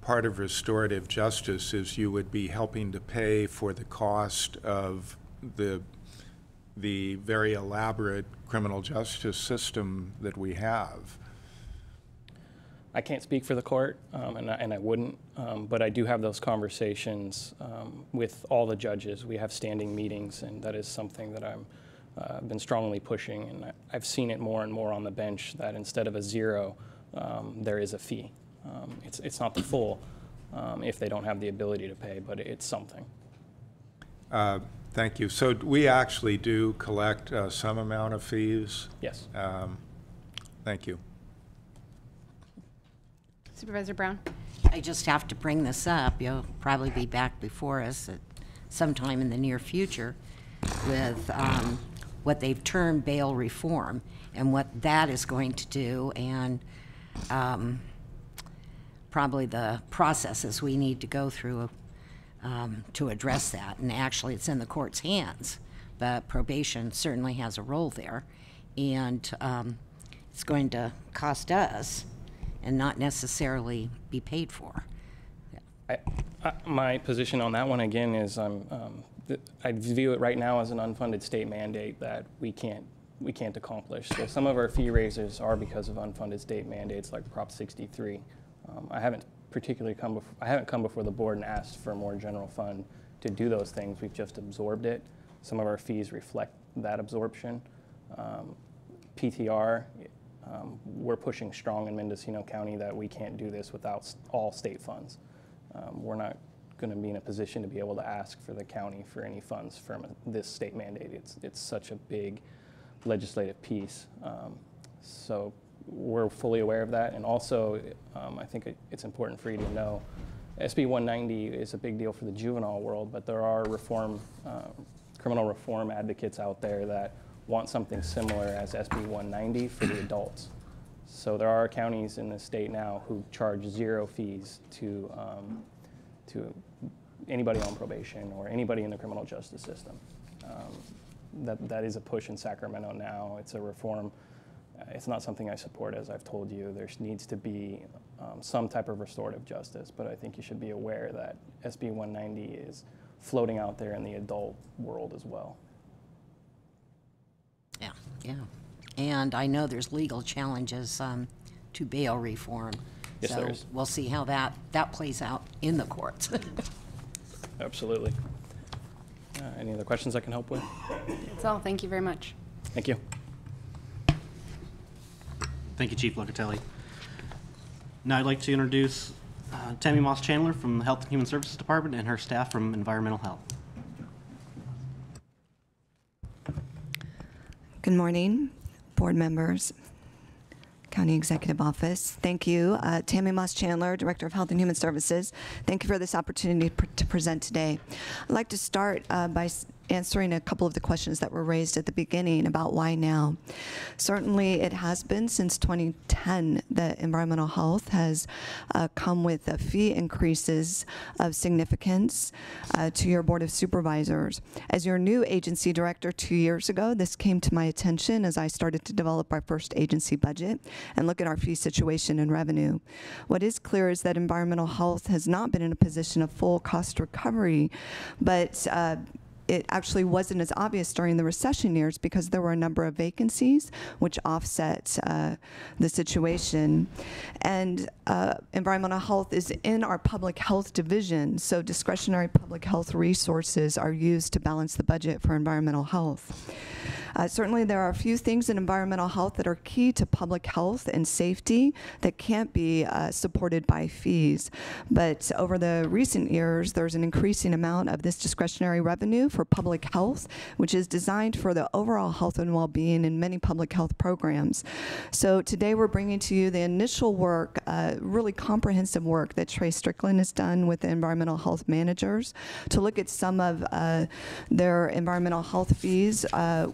part of restorative justice, is you would be helping to pay for the cost of the very elaborate criminal justice system that we have. I can't speak for the court, and I wouldn't, but I do have those conversations with all the judges. We have standing meetings, and that is something that I've been strongly pushing, and I've seen it more and more on the bench, that instead of a zero, there is a fee. It's not the full if they don't have the ability to pay, but it's something. Thank you. So we actually do collect some amount of fees? Yes. Thank you. Supervisor Brown. I just have to bring this up. You'll probably be back before us at sometime in the near future with what they've termed bail reform and what that is going to do, and probably the processes we need to go through to address that. And actually, it's in the court's hands, but probation certainly has a role there, and it's going to cost us and not necessarily be paid for. My position on that one, again, is I view it right now as an unfunded state mandate that we can't we can't accomplish. So some of our fee raises are because of unfunded state mandates like Prop 63. I haven't come before the board and asked for a more general fund to do those things. We've just absorbed it. Some of our fees reflect that absorption. PTR, we're pushing strong in Mendocino County that we can't do this without all state funds. We're not going to be in a position to be able to ask for the county for any funds from this state mandate. It's such a big legislative piece. So we're fully aware of that. And also, I think it's important for you to know, SB 190 is a big deal for the juvenile world, but there are criminal reform advocates out there that want something similar as SB 190 for the adults. So there are counties in the state now who charge 0 fees to anybody on probation or anybody in the criminal justice system. That is a push in Sacramento now. It's a reform. It's not something I support, as I've told you. There needs to be some type of restorative justice, but I think you should be aware that SB 190 is floating out there in the adult world as well. Yeah. And I know there's legal challenges to bail reform. Yes, so there is. We'll see how that plays out in the courts. Absolutely. Any other questions I can help with? That's all. Thank you very much. Thank you. Thank you, Chief Locatelli. Now I'd like to introduce Tammy Moss-Chandler from the Health and Human Services Department and her staff from Environmental Health. Good morning, board members, County Executive Office. Thank you. Tammy Moss-Chandler, Director of Health and Human Services. Thank you for this opportunity to present today. I'd like to start by answering a couple of the questions that were raised at the beginning about why now. Certainly, it has been since 2010 that environmental health has come with fee increases of significance to your Board of Supervisors. As your new agency director 2 years ago, this came to my attention as I started to develop our first agency budget and look at our fee situation and revenue. What is clear is that environmental health has not been in a position of full cost recovery, but it actually wasn't as obvious during the recession years because there were a number of vacancies which offset the situation. And environmental health is in our public health division, so discretionary public health resources are used to balance the budget for environmental health. Certainly there are a few things in environmental health that are key to public health and safety that can't be supported by fees. But over the recent years, there's an increasing amount of this discretionary revenue for public health, which is designed for the overall health and well-being in many public health programs. So today we're bringing to you the initial work, really comprehensive work that Trey Strickland has done with the environmental health managers to look at some of their environmental health fees,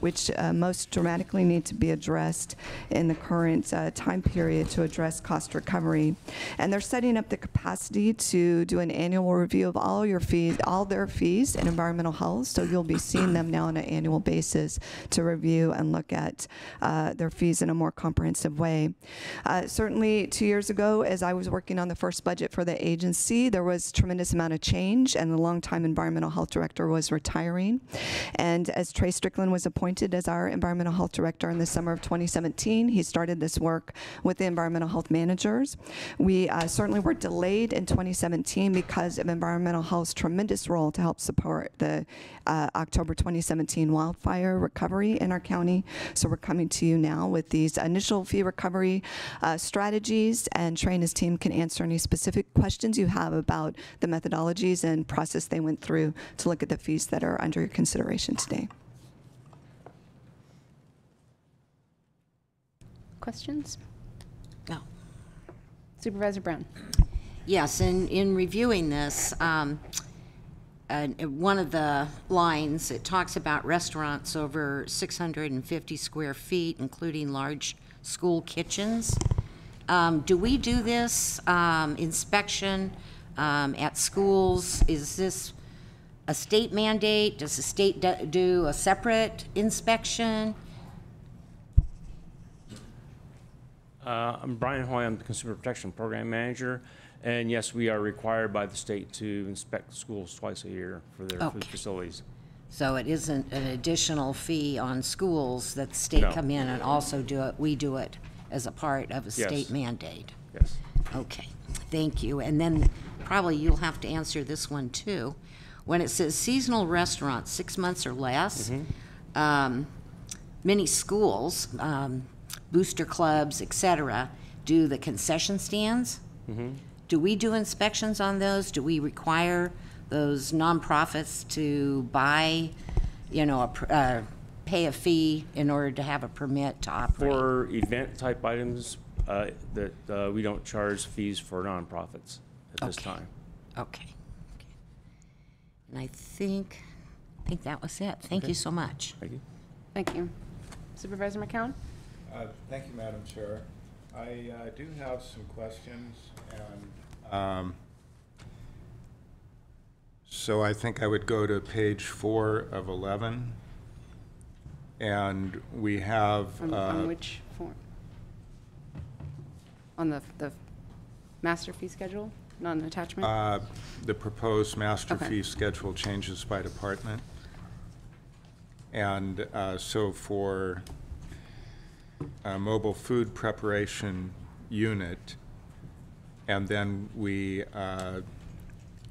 which most dramatically need to be addressed in the current time period to address cost recovery. And they're setting up the capacity to do an annual review of all your fees, all their fees in environmental health. So you'll be seeing them now on an annual basis to review and look at their fees in a more comprehensive way. Certainly 2 years ago, as I was working on the first budget for the agency, there was a tremendous amount of change, and the longtime environmental health director was retiring. And as Trey Strickland was appointed as our environmental health director in the summer of 2017, he started this work with the environmental health managers. We certainly were delayed in 2017 because of environmental health's tremendous role to help support the October 2017 wildfire recovery in our county. So we're coming to you now with these initial fee recovery strategies, and Trey and his team can answer any specific questions you have about the methodologies and process they went through to look at the fees that are under your consideration today. Questions? No. Supervisor Brown. Yes, in reviewing this, one of the lines, it talks about restaurants over 650 square feet, including large school kitchens. Do we do this inspection at schools? Is this a state mandate? Does the state do a separate inspection? I'm Brian Hoy. I'm the Consumer Protection Program Manager. And yes, we are required by the state to inspect schools twice a year for their food facilities. So it isn't an additional fee on schools that the state No. come in and also do it, we do it as a part of a Yes. state mandate? Yes. Okay, thank you. And then probably you'll have to answer this one too. When it says seasonal restaurants, 6 months or less, many schools, booster clubs, et cetera, do the concession stands. Do we do inspections on those? Do we require those nonprofits to buy, you know, pay a fee in order to have a permit to operate? For event type items, that we don't charge fees for nonprofits at this time. Okay. And I think that was it. Thank you so much. Thank you. Thank you. Supervisor McCown? Thank you, Madam Chair. I do have some questions, and so I think I would go to page 4 of 11, and we have On which form? On the master fee schedule, not an attachment? the proposed master Okay. fee schedule changes by department. And so for a mobile food preparation unit, and then we,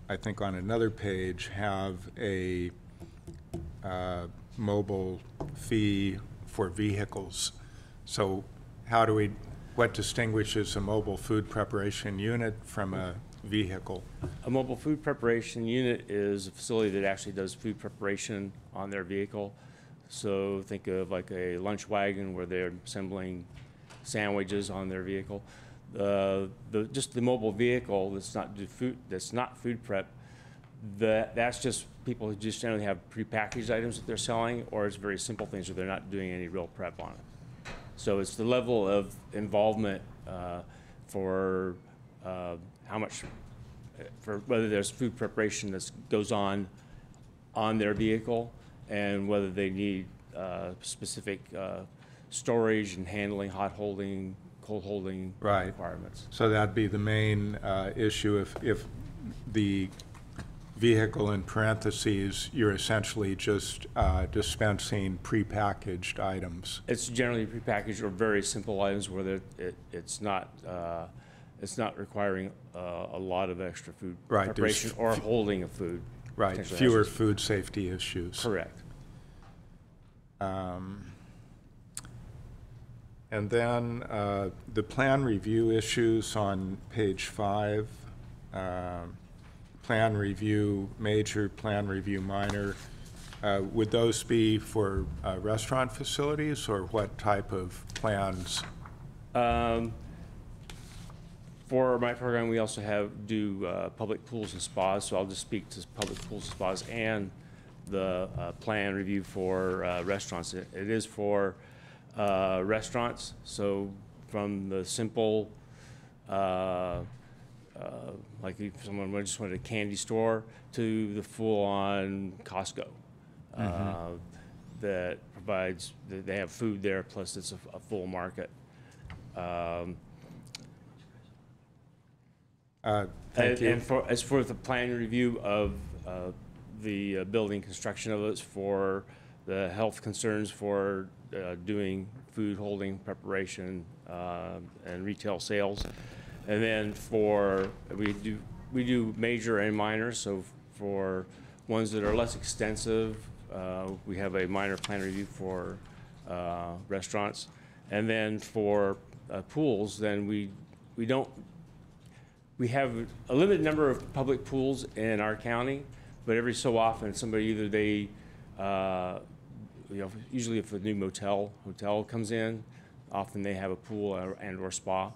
I think on another page, have a mobile fee for vehicles. So how do we, what distinguishes a mobile food preparation unit from a vehicle? A mobile food preparation unit is a facility that actually does food preparation on their vehicle. So think of like a lunch wagon where they're assembling sandwiches on their vehicle. Just the mobile vehicle that's not food prep, that's just people who just generally have prepackaged items that they're selling, or it's very simple things where they're not doing any real prep on it. So it's the level of involvement for how much, for whether there's food preparation that goes on their vehicle, and whether they need specific storage and handling, hot holding, cold holding requirements. So that'd be the main issue. If the vehicle in parentheses, you're essentially just dispensing prepackaged items. It's generally prepackaged or very simple items where it's not requiring a lot of extra food preparation or holding of food. Right, fewer food safety issues. Correct. And then the plan review issues on page 5. Plan review major, plan review minor. Would those be for restaurant facilities, or what type of plans? For my program, we also do public pools and spas, so I'll just speak to public pools and spas and the plan review for restaurants. It is for restaurants, so from the simple, like if someone just wanted a candy store, to the full-on Costco that provides, they have food there, plus it's a full market. Thank you. And as for the plan review of the building construction of it, for the health concerns for doing food holding, preparation, and retail sales. And then we do major and minor, so for ones that are less extensive, we have a minor plan review for restaurants. And then for pools, then we have a limited number of public pools in our county, but every so often somebody usually if a new hotel comes in, often they have a pool or spa.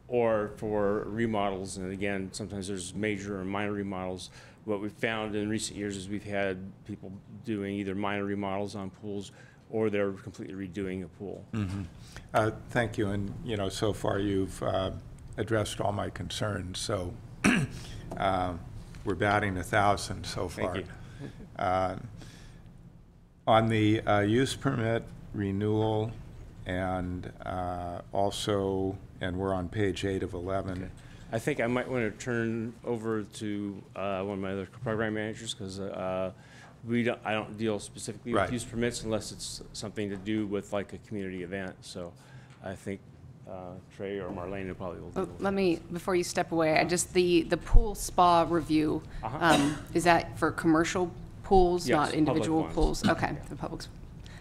Or for remodels, and again, sometimes there's major or minor remodels. What we've found in recent years is we've had people doing either minor remodels on pools, or they're completely redoing a pool. Thank you, and so far you've addressed all my concerns, so we're batting 1,000 so far. Thank you. On the use permit renewal, and also, and we're on page 8 of 11, I think I might want to turn over to one of my other program managers, because I don't deal specifically with Right. use permits unless it's something to do with like a community event. So I think Trey or Marlene probably will deal with Let me, before you step away, the pool spa review, is that for commercial pools, Yes, not individual public pools? ones. Okay, the public's.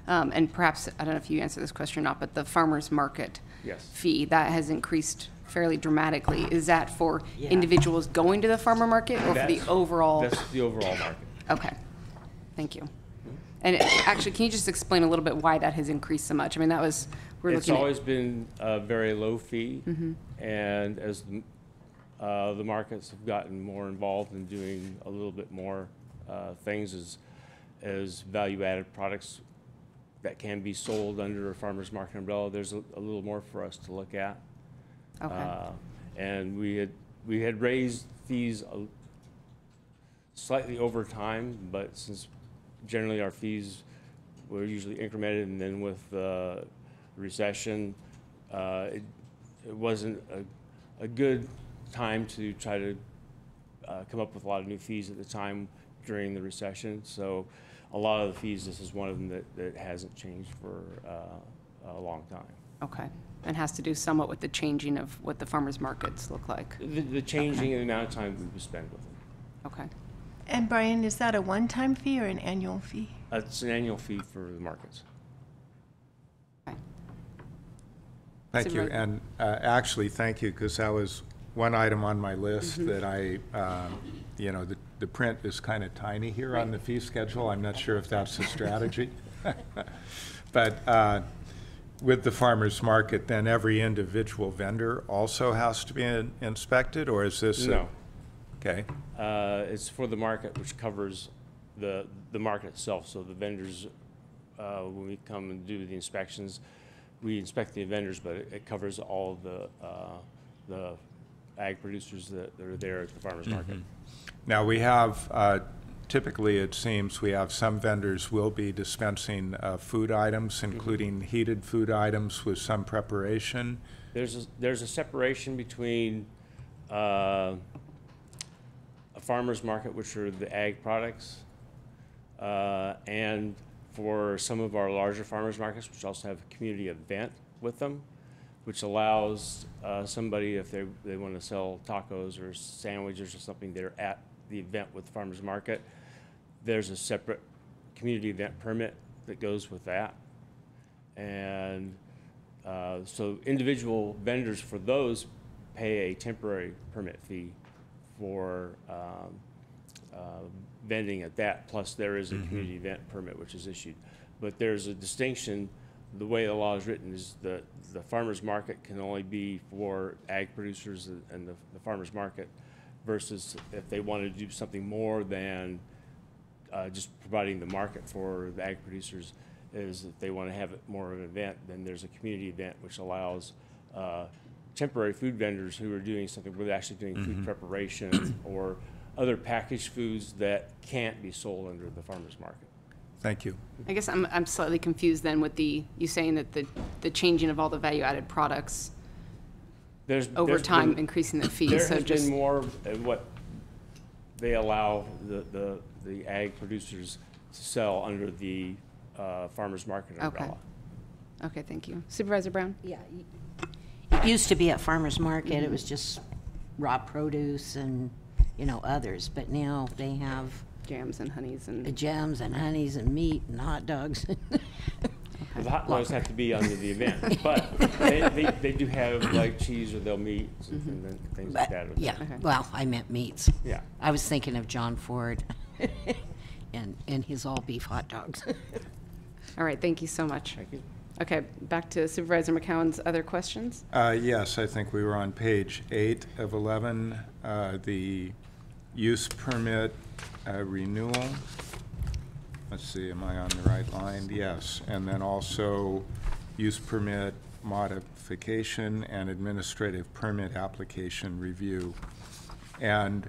And perhaps, I don't know if you answer this question or not, but the farmer's market Yes. fee, that has increased fairly dramatically. Is that for Yeah. individuals going to the farmer market or for the That's- overall? That's the overall market. Okay, thank you. And actually, can you just explain a little bit why that has increased so much? I mean, that was, we're It's looking at. always been a very low fee, Mhm. and as the markets have gotten more involved in doing a little bit more things as value-added products that can be sold under a farmer's market umbrella, there's a little more for us to look at. Okay. And we had raised fees slightly over time, but since generally our fees were usually incremented, and then with the recession, it wasn't a good time to try to come up with a lot of new fees at the time during the recession. So a lot of the fees, this is one of them that hasn't changed for a long time. Okay, and has to do somewhat with the changing of what the farmers markets look like. The changing in the amount of time we spend with them. Okay. And Brian, is that a one-time fee or an annual fee? It's an annual fee for the markets. Thank you, and actually, thank you, because that was one item on my list that I, you know, the print is kind of tiny here on the fee schedule. I'm not sure if that's a strategy. But with the farmer's market, then every individual vendor also has to be inspected, or is this? No. Okay. It's for the market, which covers the market itself. So the vendors, when we come and do the inspections, we inspect the vendors, but it covers all the ag producers that are there at the farmer's market. Now, we have, typically it seems, we have some vendors will be dispensing food items, including heated food items with some preparation. There's a separation between a farmer's market, which are the ag products, and for some of our larger farmers markets, which also have a community event with them, which allows somebody, if they want to sell tacos or sandwiches or something, they're at the event with the farmers market, there's a separate community event permit that goes with that. And so individual vendors for those pay a temporary permit fee for vending at that, plus there is a community event permit which is issued. But there's a distinction. The way the law is written is that the farmer's market can only be for ag producers and the farmer's market, versus if they want to do something more than just providing the market for the ag producers, is if they want to have it more of an event, then there's a community event which allows temporary food vendors who are doing something where they're actually doing food preparation or other packaged foods that can't be sold under the farmer's market. Thank you. I guess I'm slightly confused then with you saying that the changing of all the value-added products over time increasing the fees. There So has just been more what they allow the ag producers to sell under the farmer's market umbrella. Okay, thank you. Supervisor Brown? Yeah. It used to be at farmer's market, it was just raw produce and, you know, others, but now they have jams and honeys and jams and honeys and meat and hot dogs. Well, the hot dogs have to be under the event, but they do have like cheese or they'll meat and then things like that. Yeah, well, I meant meats. Yeah. I was thinking of John Ford and his all beef hot dogs. All right, thank you so much. Thank you. Okay, back to Supervisor McCowan's other questions. Yes, I think we were on page 8 of 11, the use permit renewal. Let's see, am I on the right line? Yes, and then also use permit modification and administrative permit application review. And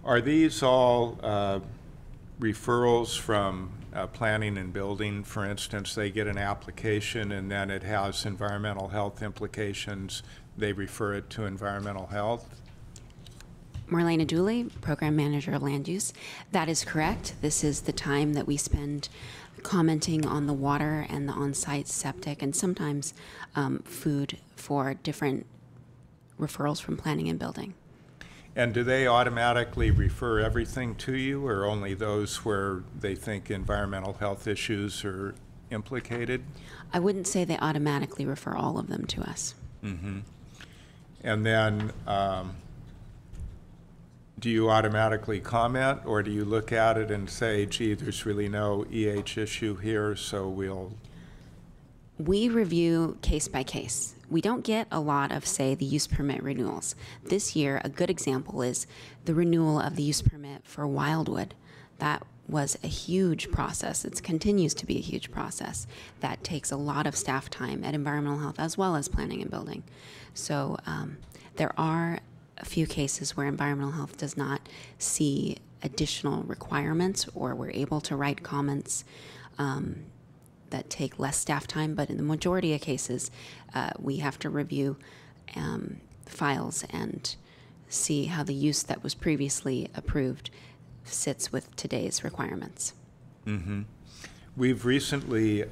are these all referrals from planning and building? For instance, they get an application and then it has environmental health implications. They refer it to environmental health? Marlena Dooley, Program Manager of Land Use. That is correct. This is the time that we spend commenting on the water and the on-site septic and sometimes food for different referrals from planning and building. And do they automatically refer everything to you, or only those where they think environmental health issues are implicated? I wouldn't say they automatically refer all of them to us. Mm-hmm. And then do you automatically comment, or do you look at it and say, gee, there's really no EH issue here, so we'll... We review case by case. We don't get a lot of, say, the use permit renewals. This year, a good example is the renewal of the use permit for Wildwood. That was a huge process. It continues to be a huge process that takes a lot of staff time at environmental health as well as planning and building. So there are a few cases where environmental health does not see additional requirements, or we're able to write comments that take less staff time, but in the majority of cases, we have to review files and see how the use that was previously approved sits with today's requirements. Mm-hmm. We've recently,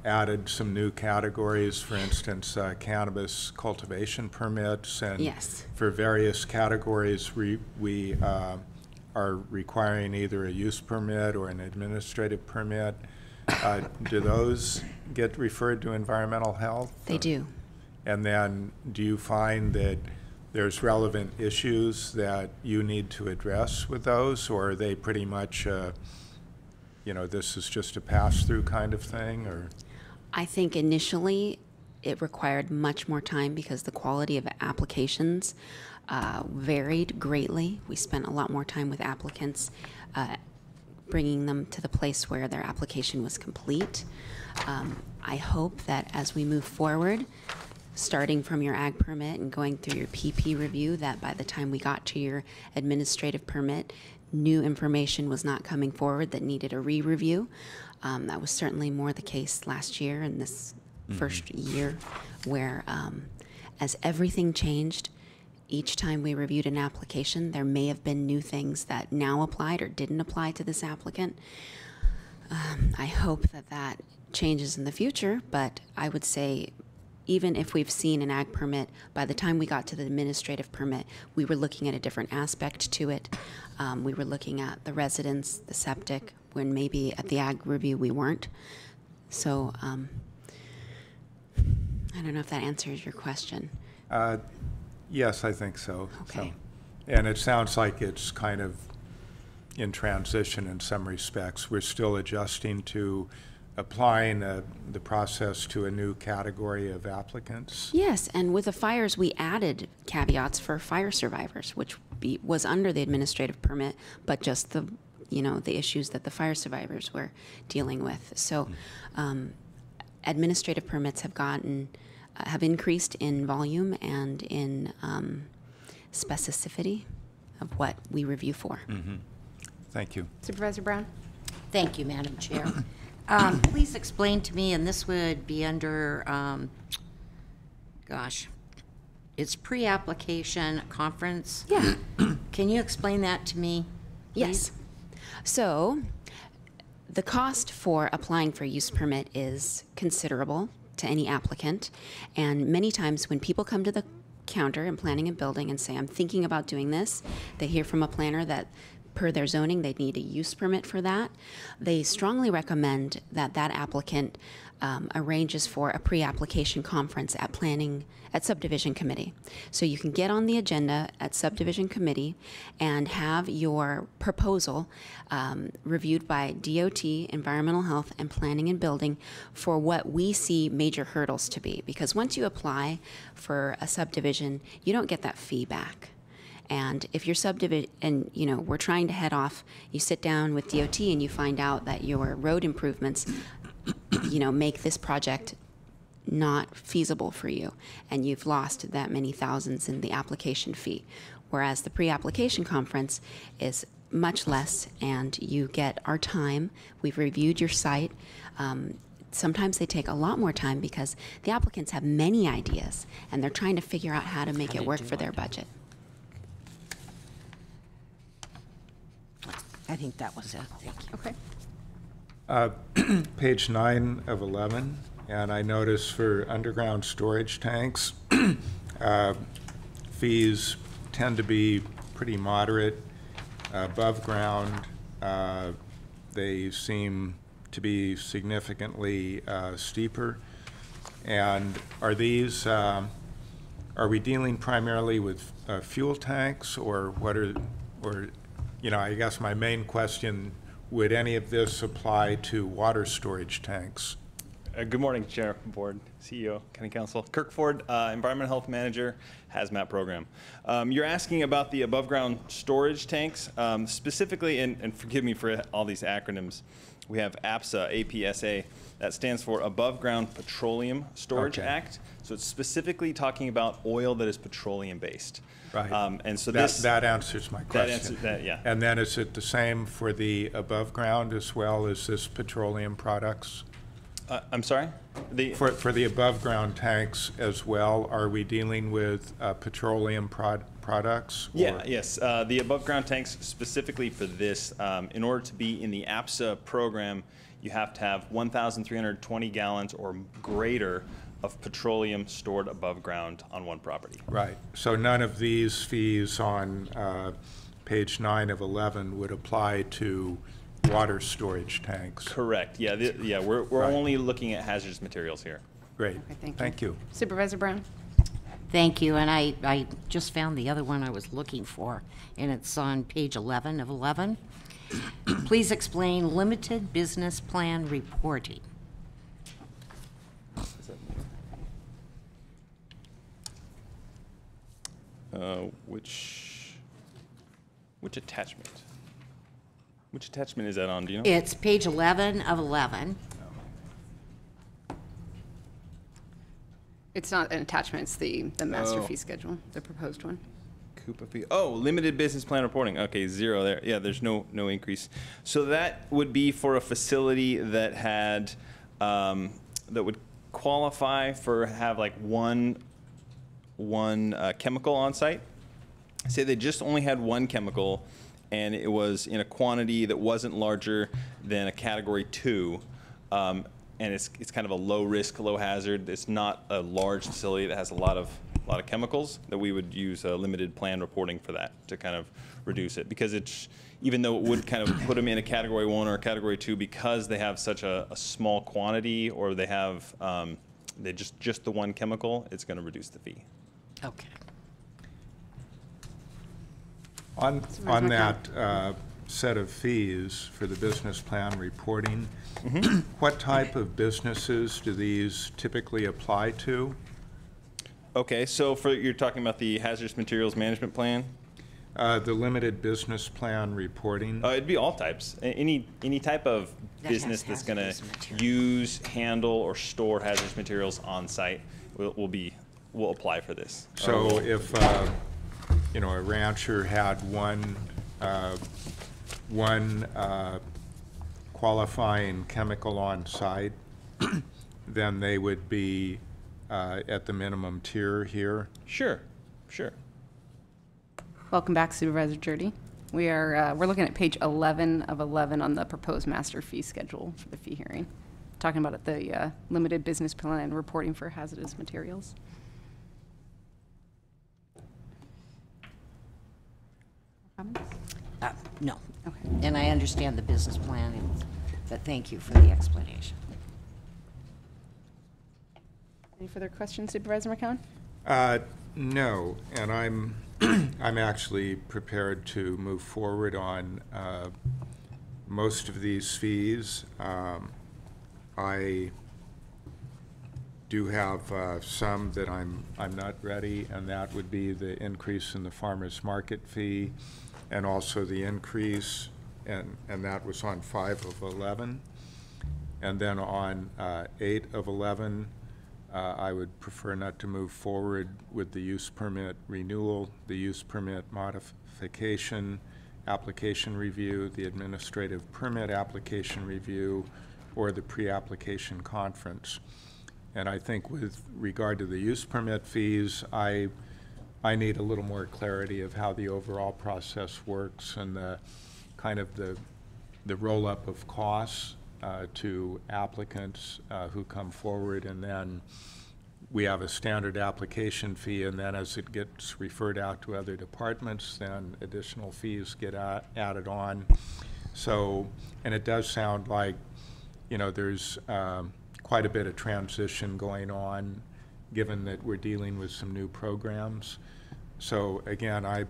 added some new categories. For instance, cannabis cultivation permits, and yes, for various categories, we are requiring either a use permit or an administrative permit. Do those get referred to environmental health? They do. And then do you find that there's relevant issues that you need to address with those, or are they pretty much, this is just a pass-through kind of thing? Or I think initially it required much more time because the quality of applications varied greatly. We spent a lot more time with applicants bringing them to the place where their application was complete. I hope that as we move forward, starting from your ag permit and going through your PP review, that by the time we got to your administrative permit, new information was not coming forward that needed a re-review. That was certainly more the case last year and this first year, where as everything changed, each time we reviewed an application, there may have been new things that now applied or didn't apply to this applicant. I hope that that changes in the future, but I would say even if we've seen an ag permit, by the time we got to the administrative permit, we were looking at a different aspect to it. We were looking at the residence, the septic, when maybe at the ag review we weren't. So I don't know if that answers your question. Yes, I think so. Okay. And it sounds like it's kind of in transition in some respects. We're still adjusting to applying the process to a new category of applicants. Yes, and with the fires, we added caveats for fire survivors, which was under the administrative permit, but just the issues that the fire survivors were dealing with. So administrative permits have increased in volume and in specificity of what we review for. Mm-hmm. Thank you. Supervisor Brown? Thank you, Madam Chair. Please explain to me, and this would be under, it's pre-application conference. Yeah. Can you explain that to me, please? Yes. So the cost for applying for a use permit is considerable to any applicant, and many times when people come to the counter in planning and building and say, I'm thinking about doing this, they hear from a planner that per their zoning they need a use permit for that. They strongly recommend that that applicant arranges for a pre-application conference at subdivision committee. So you can get on the agenda at subdivision committee and have your proposal reviewed by DOT, environmental health, and planning and building for what we see major hurdles to be. Because once you apply for a subdivision, you don't get that feedback. And if you're subdivision, and we're trying to head off, you sit down with DOT and you find out that your road improvements make this project not feasible for you, and you've lost that many thousands in the application fee. Whereas the pre-application conference is much less, and you get our time. We've reviewed your site. Sometimes they take a lot more time because the applicants have many ideas, and they're trying to figure out how to make it work for their budget. I think that was it. Thank you. Okay. Page 9 of 11, and I notice for underground storage tanks, fees tend to be pretty moderate. Above ground, they seem to be significantly steeper. And are these, are we dealing primarily with fuel tanks, or what are, or, you know, I guess my main question, would any of this apply to water storage tanks? Good morning, Chair, Board, CEO, County Council. Kirk Ford, Environmental Health Manager, Hazmat Program. You're asking about the above-ground storage tanks. Specifically, and forgive me for all these acronyms, we have APSA, APSA, that stands for Above Ground Petroleum Storage Act. So it's specifically talking about oil that is petroleum-based. Right. And so that answers my question. That answers that, yeah. And then is it the same for the above ground as well as this petroleum products? I'm sorry? For the above ground tanks as well, are we dealing with petroleum products? Yeah, yes. The above ground tanks specifically for this, in order to be in the APSA program, you have to have 1,320 gallons or greater of petroleum stored above ground on one property. Right. So none of these fees on page 9 of 11 would apply to water storage tanks. Correct. Yeah. We're Right. only looking at hazardous materials here. Great. Okay, Thank you. Supervisor Brown? Thank you, and I just found the other one I was looking for, and it's on page 11 of 11. Please explain limited business plan reporting. Which attachment? Which attachment is that on? Do you know? It's page 11 of 11. It's not an attachment, it's the master fee schedule, the proposed one. Coupa fee. Oh, limited business plan reporting. Okay, 0 there. Yeah, there's no increase. So that would be for a facility that had that would qualify for have like one chemical on site. Say they just only had one chemical, and it was in a quantity that wasn't larger than a category 2. And it's kind of a low risk, low hazard. It's not a large facility that has a lot of chemicals, that we would use limited plan reporting for that to kind of reduce it. Because it's, even though it would kind of put them in a category 1 or a category 2, because they have such a small quantity, or they have they just the one chemical, it's going to reduce the fee. Okay. On that set of fees for the business plan reporting, what type of businesses do these typically apply to? Okay, so you're talking about the hazardous materials management plan? The limited business plan reporting? It'd be all types. Any type of business that's going to use, handle, or store hazardous materials on site will apply for this. So if you know, a rancher had one qualifying chemical on site, then they would be at the minimum tier here? Sure. Welcome back, Supervisor Jurdy. We're looking at page 11 of 11 on the proposed master fee schedule for the fee hearing. Talking about the limited business plan reporting for hazardous materials. No. Okay. And I understand the business plan, but thank you for the explanation. Any further questions, Supervisor McCown? No, and I'm I'm actually prepared to move forward on most of these fees. I do have some that I'm not ready, and that would be the increase in the farmers market fee, and also the increase, and that was on 5 of 11. And then on 8 of 11, I would prefer not to move forward with the use permit renewal, the use permit modification, application review, the administrative permit application review, or the pre-application conference. And I think with regard to the use permit fees, I need a little more clarity of how the overall process works, and kind of the roll-up of costs to applicants who come forward, and then we have a standard application fee, and then as it gets referred out to other departments, then additional fees get added on. So, and it does sound like, you know, there's quite a bit of transition going on, given that we're dealing with some new programs. So again, I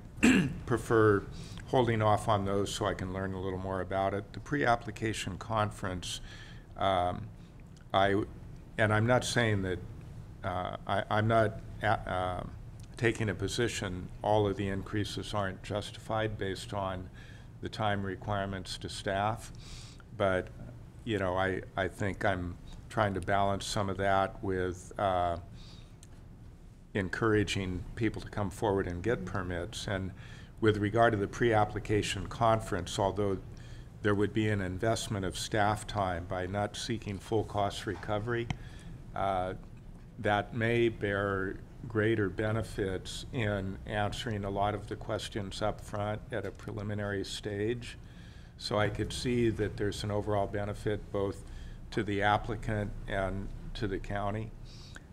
prefer holding off on those so I can learn a little more about it. The pre-application conference, and I'm not saying that I'm not taking a position all of the increases aren't justified based on the time requirements to staff, but you know, I think I'm trying to balance some of that with encouraging people to come forward and get permits. And with regard to the pre-application conference, although there would be an investment of staff time by not seeking full cost recovery, that may bear greater benefits in answering a lot of the questions up front at a preliminary stage. So I could see that there's an overall benefit both to the applicant and to the county.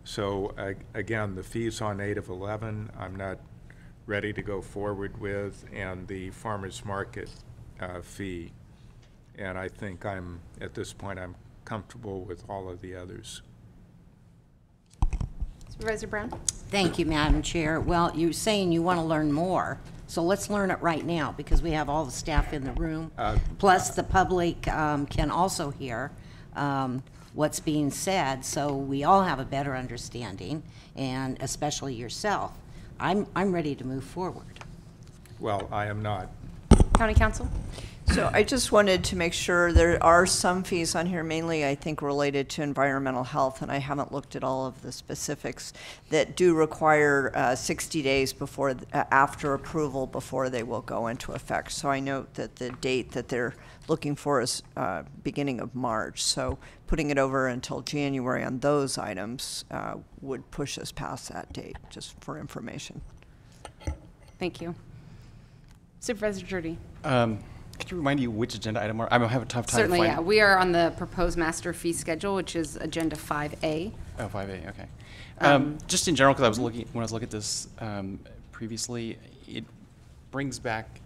So again, the fees on 8 of 11, I'm not ready to go forward with, and the farmer's market fee. And I think at this point, I'm comfortable with all of the others. Supervisor Brown? Thank you, Madam Chair. Well, you're saying you want to learn more, so let's learn it right now, because we have all the staff in the room, plus the public can also hear what's being said, so we all have a better understanding, and especially yourself. I'm ready to move forward. Well, I am not. County Council? So I just wanted to make sure there are some fees on here, mainly I think related to environmental health, and I haven't looked at all of the specifics, that do require 60 days before, after approval, before they will go into effect. So I note that the date that they're looking for is beginning of March. So putting it over until January on those items would push us past that date, just for information. Thank you. Supervisor Jordy? Could you remind me which agenda item I'm going to have a tough time Certainly, finding. yeah. We are on the proposed master fee schedule, which is agenda 5A. Oh, 5A, okay. Just in general, because when I was looking at this previously, it brings back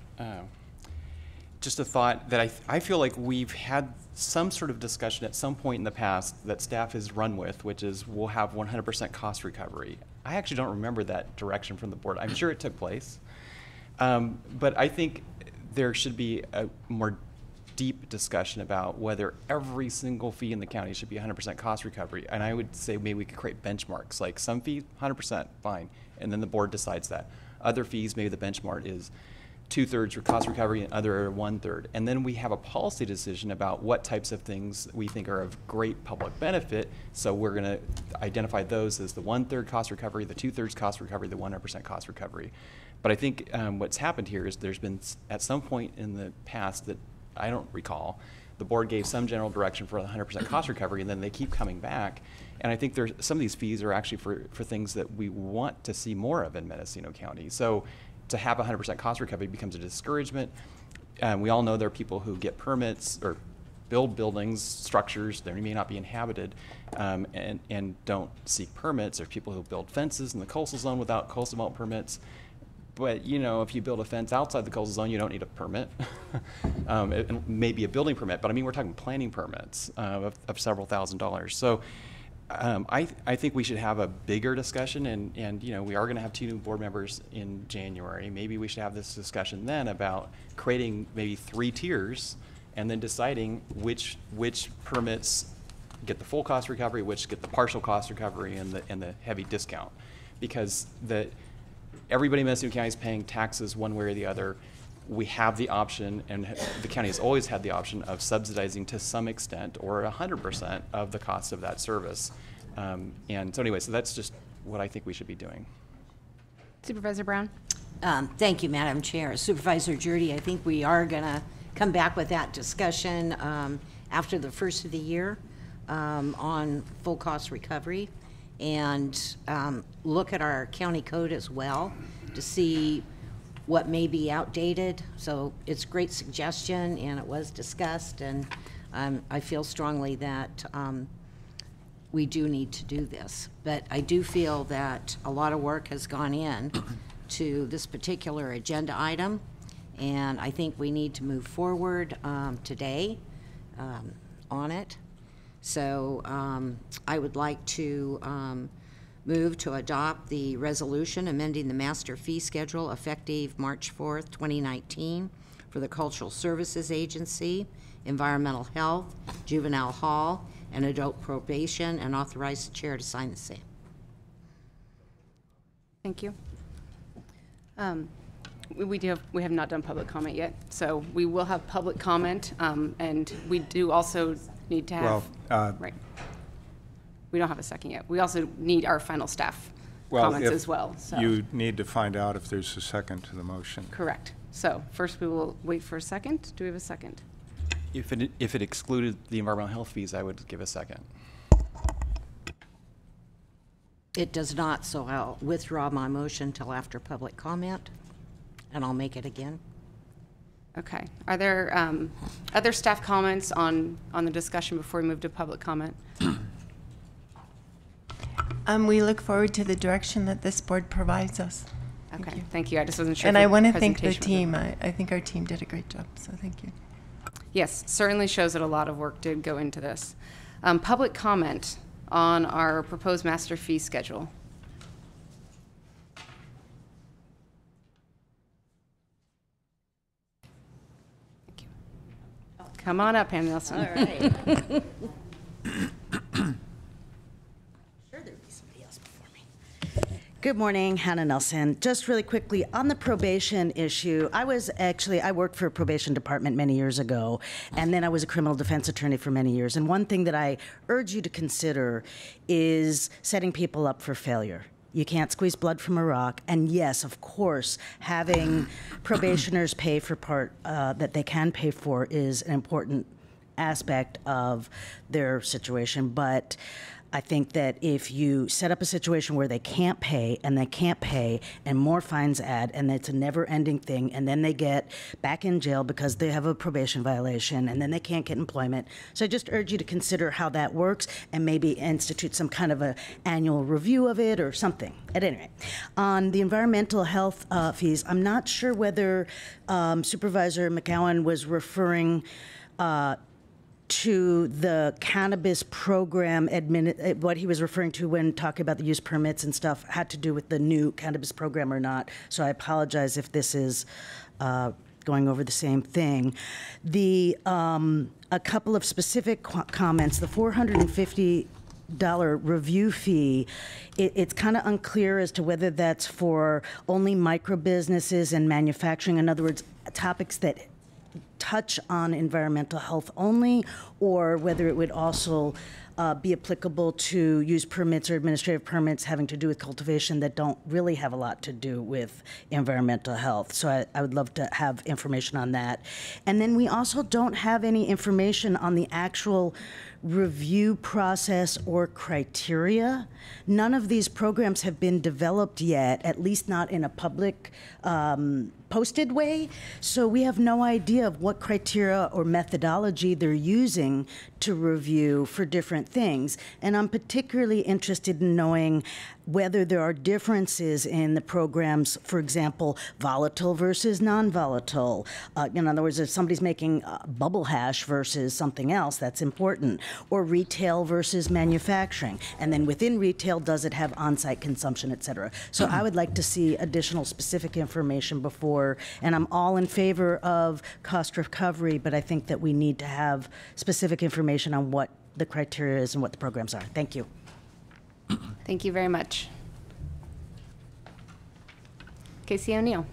just a thought that I feel like we've had some sort of discussion at some point in the past that staff has run with, which is we'll have 100% cost recovery. I actually don't remember that direction from the board. I'm sure it took place. But I think there should be a more deep discussion about whether every single fee in the county should be 100% cost recovery. And I would say maybe we could create benchmarks, like some fee, 100%, fine. And then the board decides that. Other fees, maybe the benchmark is 2/3 for cost recovery and other are 1/3. And then we have a policy decision about what types of things we think are of great public benefit. So we're going to identify those as the 1/3 cost recovery, the 2/3 cost recovery, the 100% cost recovery. But I think what's happened here is there's been, at some point in the past that I don't recall, the board gave some general direction for 100% cost recovery, and then they keep coming back. And I think some of these fees are actually for things that we want to see more of in Mendocino County. So to have 100% cost recovery becomes a discouragement. We all know there are people who get permits or build buildings, structures, they may not be inhabited, and don't seek permits. There's people who build fences in the coastal zone without coastal development permits. But, you know, if you build a fence outside the coastal zone, you don't need a permit. It may be a building permit, but I mean, we're talking planning permits of several $1,000s. So I think we should have a bigger discussion, and you know, we are going to have 2 new board members in January. Maybe we should have this discussion then about creating maybe 3 tiers and then deciding which permits get the full cost recovery, which get the partial cost recovery and the heavy discount. Because everybody in Mendocino County is paying taxes one way or the other. We have the option, and the county has always had the option of subsidizing to some extent or 100% of the cost of that service. And so anyway, so that's just what I think we should be doing. Supervisor Brown? Thank you, Madam Chair. Supervisor Jordy, I think we are going to come back with that discussion after the first of the year on full cost recovery, and look at our county code as well to see what may be outdated. So it's a great suggestion, and it was discussed, and I feel strongly that we do need to do this. But I do feel that a lot of work has gone in to this particular agenda item, and I think we need to move forward today on it. So I would like to move to adopt the resolution amending the master fee schedule effective March 4th, 2019 for the Cultural Services Agency, Environmental Health, Juvenile Hall, and Adult Probation, and authorize the chair to sign the same. Thank you. We have not done public comment yet, so we will have public comment, and we do also need to have, right. We don't have a second yet. We also need our final staff comments as well. So. You need to find out if there's a second to the motion. Correct. So first we will wait for a second. Do we have a second? If it excluded the environmental health fees, I would give a second. It does not, so I'll withdraw my motion till after public comment, and I'll make it again. Okay. Are there other staff comments on the discussion before we move to public comment? We look forward to the direction that this board provides us. Okay, thank you. I just wasn't sure. And I want to thank the team. I think our team did a great job, so thank you. Yes, certainly shows that a lot of work did go into this. Public comment on our proposed master fee schedule. Thank you. Come on up, Pam Nelson. All right. Good morning, Hannah Nelson. Just really quickly, on the probation issue, I worked for a probation department many years ago, and then I was a criminal defense attorney for many years. And one thing that I urge you to consider is setting people up for failure. You can't squeeze blood from a rock. And yes, of course, having probationers pay for part that they can pay for is an important aspect of their situation. But I think that if you set up a situation where they can't pay and more fines add, and it's a never-ending thing, and then they get back in jail because they have a probation violation, and then they can't get employment. So I just urge you to consider how that works and maybe institute some kind of an annual review of it or something. At any rate, on the environmental health fees, I'm not sure whether Supervisor McGowan was referring to the cannabis program, what he was referring to when talking about the use permits and stuff had to do with the new cannabis program or not. So I apologize if this is going over the same thing. A couple of specific comments. The $450 review fee, it's kind of unclear as to whether that's for only micro businesses and manufacturing. In other words, topics that touch on environmental health only, or whether it would also be applicable to use permits or administrative permits having to do with cultivation that don't really have a lot to do with environmental health. So I would love to have information on that. And then we also don't have any information on the actual review process or criteria. None of these programs have been developed yet, at least not in a public posted way. So we have no idea of what criteria or methodology they're using to review for different things. And I'm particularly interested in knowing whether there are differences in the programs, for example, volatile versus non-volatile. In other words, if somebody's making bubble hash versus something else, that's important. Or retail versus manufacturing. And then within retail, does it have on-site consumption, et cetera? So I would like to see additional specific information before, and I'm all in favor of cost recovery, but I think that we need to have specific information on what the criteria is and what the programs are. Thank you. Thank you very much. Casey O'Neill.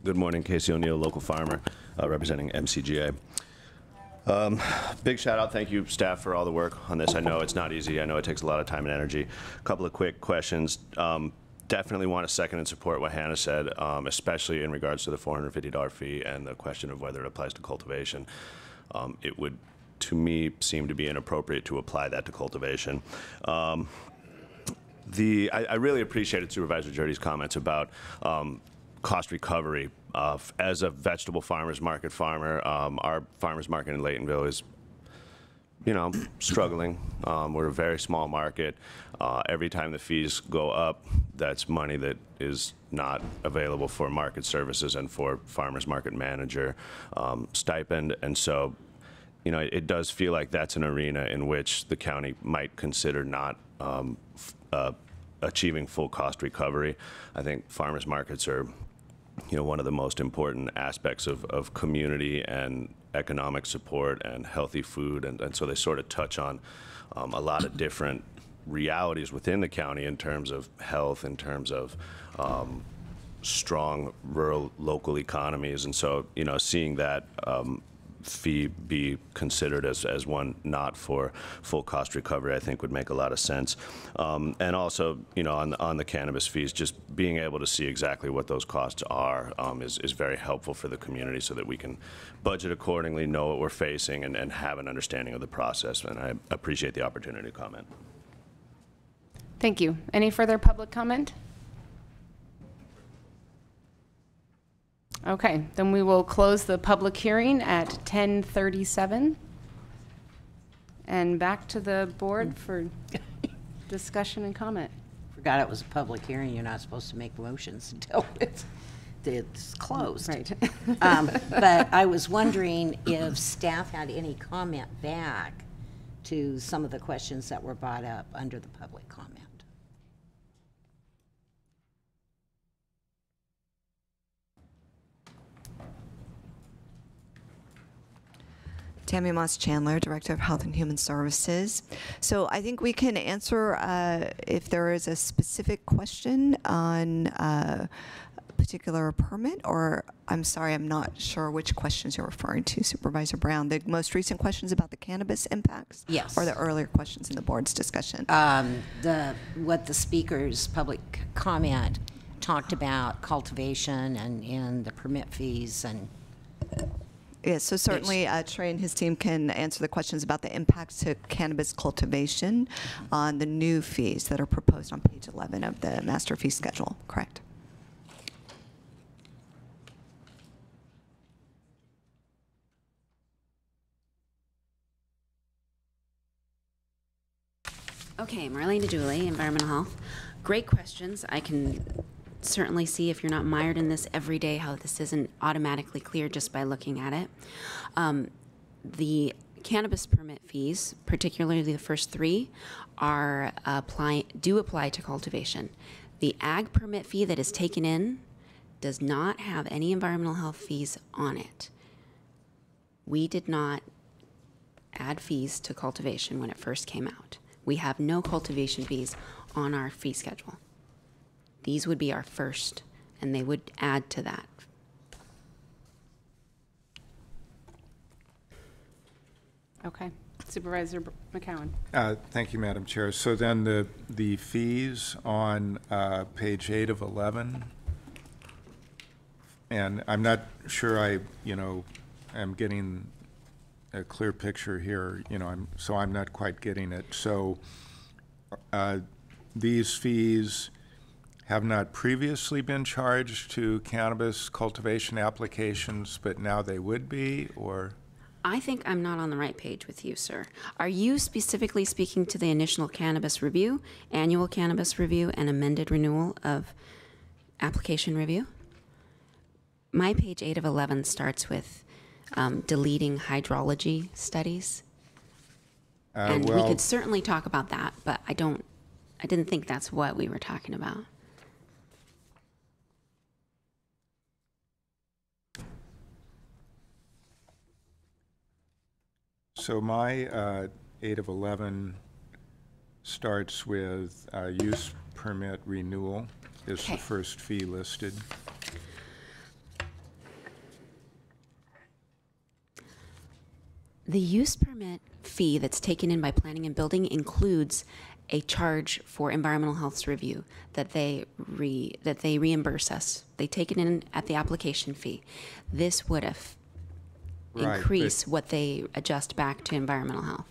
Good morning, Casey O'Neill, local farmer, representing MCGA. Big shout out, thank you staff for all the work on this. I know it's not easy. I know it takes a lot of time and energy. A couple of quick questions. Definitely want to second and support what Hannah said, especially in regards to the $450 fee and the question of whether it applies to cultivation. It would, to me, seem to be inappropriate to apply that to cultivation. I really appreciated Supervisor Jurdy's comments about cost recovery. As a vegetable farmers market farmer, our farmers market in Laytonville is, struggling. We're a very small market. Every time the fees go up, that's money that is not available for market services and for farmers market manager stipend. And so, it does feel like that's an arena in which the county might consider not achieving full cost recovery. I think farmers markets are, one of the most important aspects of community and economic support and healthy food. And so they sort of touch on a lot of different realities within the county in terms of health, in terms of strong rural local economies. And so, seeing that fee be considered as one not for full cost recovery, I think would make a lot of sense. And also, on the cannabis fees, just being able to see exactly what those costs are is very helpful for the community so that we can budget accordingly, know what we're facing, and have an understanding of the process. And I appreciate the opportunity to comment. Thank you. Any further public comment? Okay, then we will close the public hearing at 10:37. And back to the board for discussion and comment. Forgot it was a public hearing. You're not supposed to make motions until it's closed. Right. But I was wondering if staff had any comment back to some of the questions that were brought up under the public comment. Tammy Moss Chandler, Director of Health and Human Services. So I think we can answer if there is a specific question on a particular permit, or I'm sorry, I'm not sure which questions you're referring to, Supervisor Brown. The most recent questions about the cannabis impacts? Yes. Or the earlier questions in the board's discussion? What the speaker's public comment talked about, cultivation and the permit fees and... Yes, so certainly Trey and his team can answer the questions about the impacts to cannabis cultivation on the new fees that are proposed on page 11 of the master fee schedule, correct? Okay, Marlene DeJulie, Environmental Health. Great questions. I can certainly see, if you're not mired in this every day, how this isn't automatically clear just by looking at it. The cannabis permit fees, particularly the first three, do apply to cultivation. The ag permit fee that is taken in does not have any environmental health fees on it. We did not add fees to cultivation when it first came out. We have no cultivation fees on our fee schedule. These would be our first, and they would add to that. Okay. Supervisor McCowan. Thank you, Madam Chair. So then the fees on page 8 of 11, and I'm not sure I'm getting a clear picture here, I'm not quite getting it. So these fees have not previously been charged to cannabis cultivation applications, but now they would be, or? I think I'm not on the right page with you, sir. Are you specifically speaking to the initial cannabis review, annual cannabis review, and amended renewal of application review? My page 8 of 11 starts with deleting hydrology studies. And we could certainly talk about that, but I didn't think that's what we were talking about. So my 8 of 11 starts with use permit renewal is the first fee listed. The use permit fee that's taken in by planning and building includes a charge for environmental health review that they reimburse us. They take it in at the application fee. This would have increase what they adjust back to environmental health.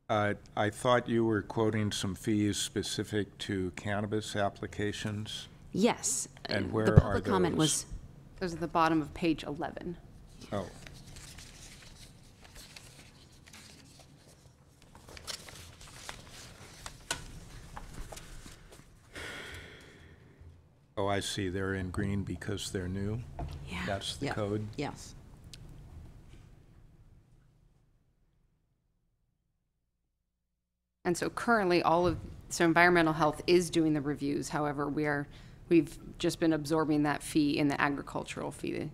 I thought you were quoting some fees specific to cannabis applications. Yes. And where the are public those? comment was Those are the bottom of page 11. Oh. Oh, I see. They're in green because they're new? Yeah. That's the Yeah. code? Yes. And so currently so environmental health is doing the reviews. However, we've just been absorbing that fee in the agricultural fee.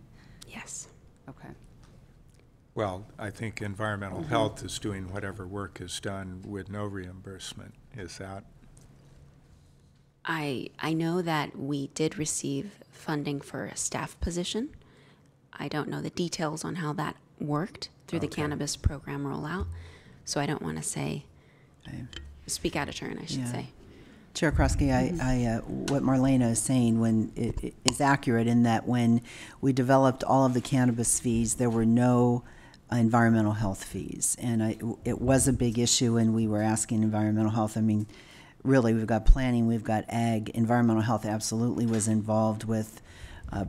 Yes. Okay. Well, I think environmental health is doing whatever work is done with no reimbursement. Is that? I know that we did receive funding for a staff position. I don't know the details on how that worked through the cannabis program rollout, so I don't want to say, speak out of turn, I should say. Chair Krosky, what Marlena is saying when it is accurate in that when we developed all of the cannabis fees, there were no environmental health fees. And it was a big issue, and we were asking environmental health. I mean, really, we've got planning, we've got ag. Environmental health absolutely was involved with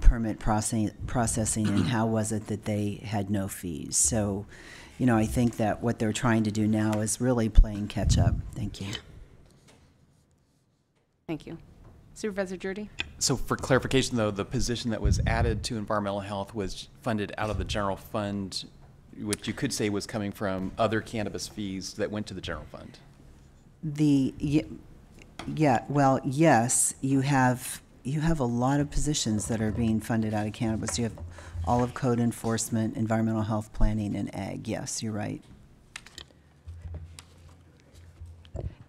permit processing, and how was it that they had no fees? So, you know, I think that what they're trying to do now is really playing catch up. Thank you. Thank you. Supervisor Jordy? So for clarification, though, the position that was added to environmental health was funded out of the general fund, which you could say was coming from other cannabis fees that went to the general fund. Well, yes, you have a lot of positions that are being funded out of cannabis. You have all of code enforcement, environmental health planning, and ag. Yes, you're right.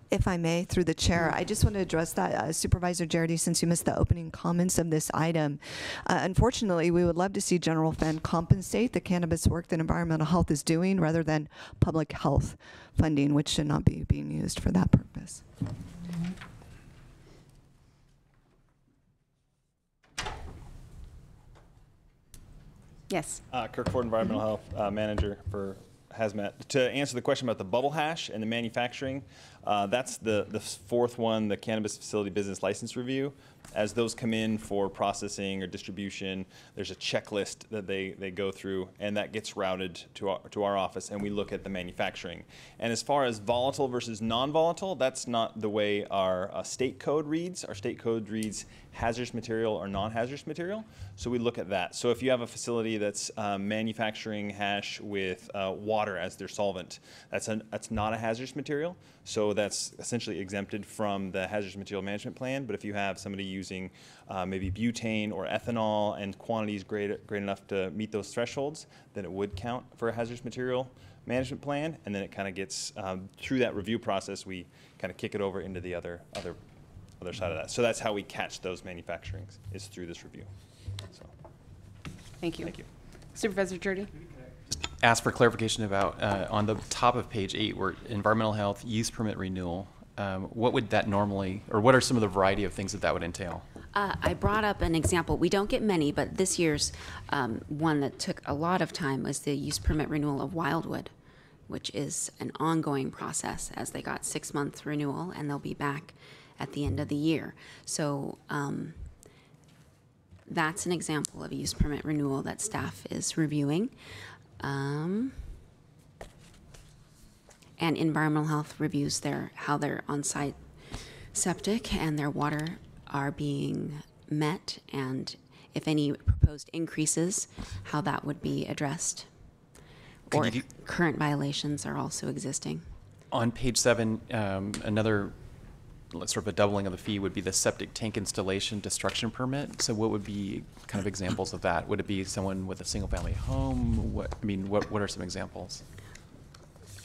If I may, through the chair, I just want to address that, Supervisor Jardy, since you missed the opening comments of this item. Unfortunately, we would love to see general fund compensate the cannabis work that environmental health is doing rather than public health funding, which should not be being used for that purpose. Yes. Kirk Ford, Environmental Health Manager for Hazmat. To answer the question about the bubble hash and the manufacturing, that's the fourth one, the Cannabis Facility Business License Review. As those come in for processing or distribution, there's a checklist that they go through, and that gets routed to our office, and we look at the manufacturing. And as far as volatile versus non-volatile, that's not the way our state code reads. Our state code reads hazardous material or non-hazardous material, so we look at that. So if you have a facility that's manufacturing hash with water as their solvent, that's not a hazardous material, so that's essentially exempted from the hazardous material management plan. But if you have somebody using maybe butane or ethanol and quantities great enough to meet those thresholds, then it would count for a hazardous material management plan. And then it kind of gets through that review process, we kind of kick it over into the other side of that. So that's how we catch those manufacturings, is through this review. So, thank you. Thank you. Supervisor Jordy? Ask for clarification about on the top of page 8, where environmental health use permit renewal. What would that normally, or what are some of the variety of things that would entail? I brought up an example. We don't get many, but this year's one that took a lot of time was the use permit renewal of Wildwood, which is an ongoing process, as they got 6-month renewal, and they'll be back at the end of the year. So that's an example of a use permit renewal that staff is reviewing. And environmental health reviews how their on-site septic and their water are being met, and if any proposed increases, how that would be addressed, or if current violations are also existing. On page 7, another sort of a doubling of the fee would be the septic tank installation destruction permit. So what would be kind of examples of that? Would it be someone with a single-family home? What are some examples?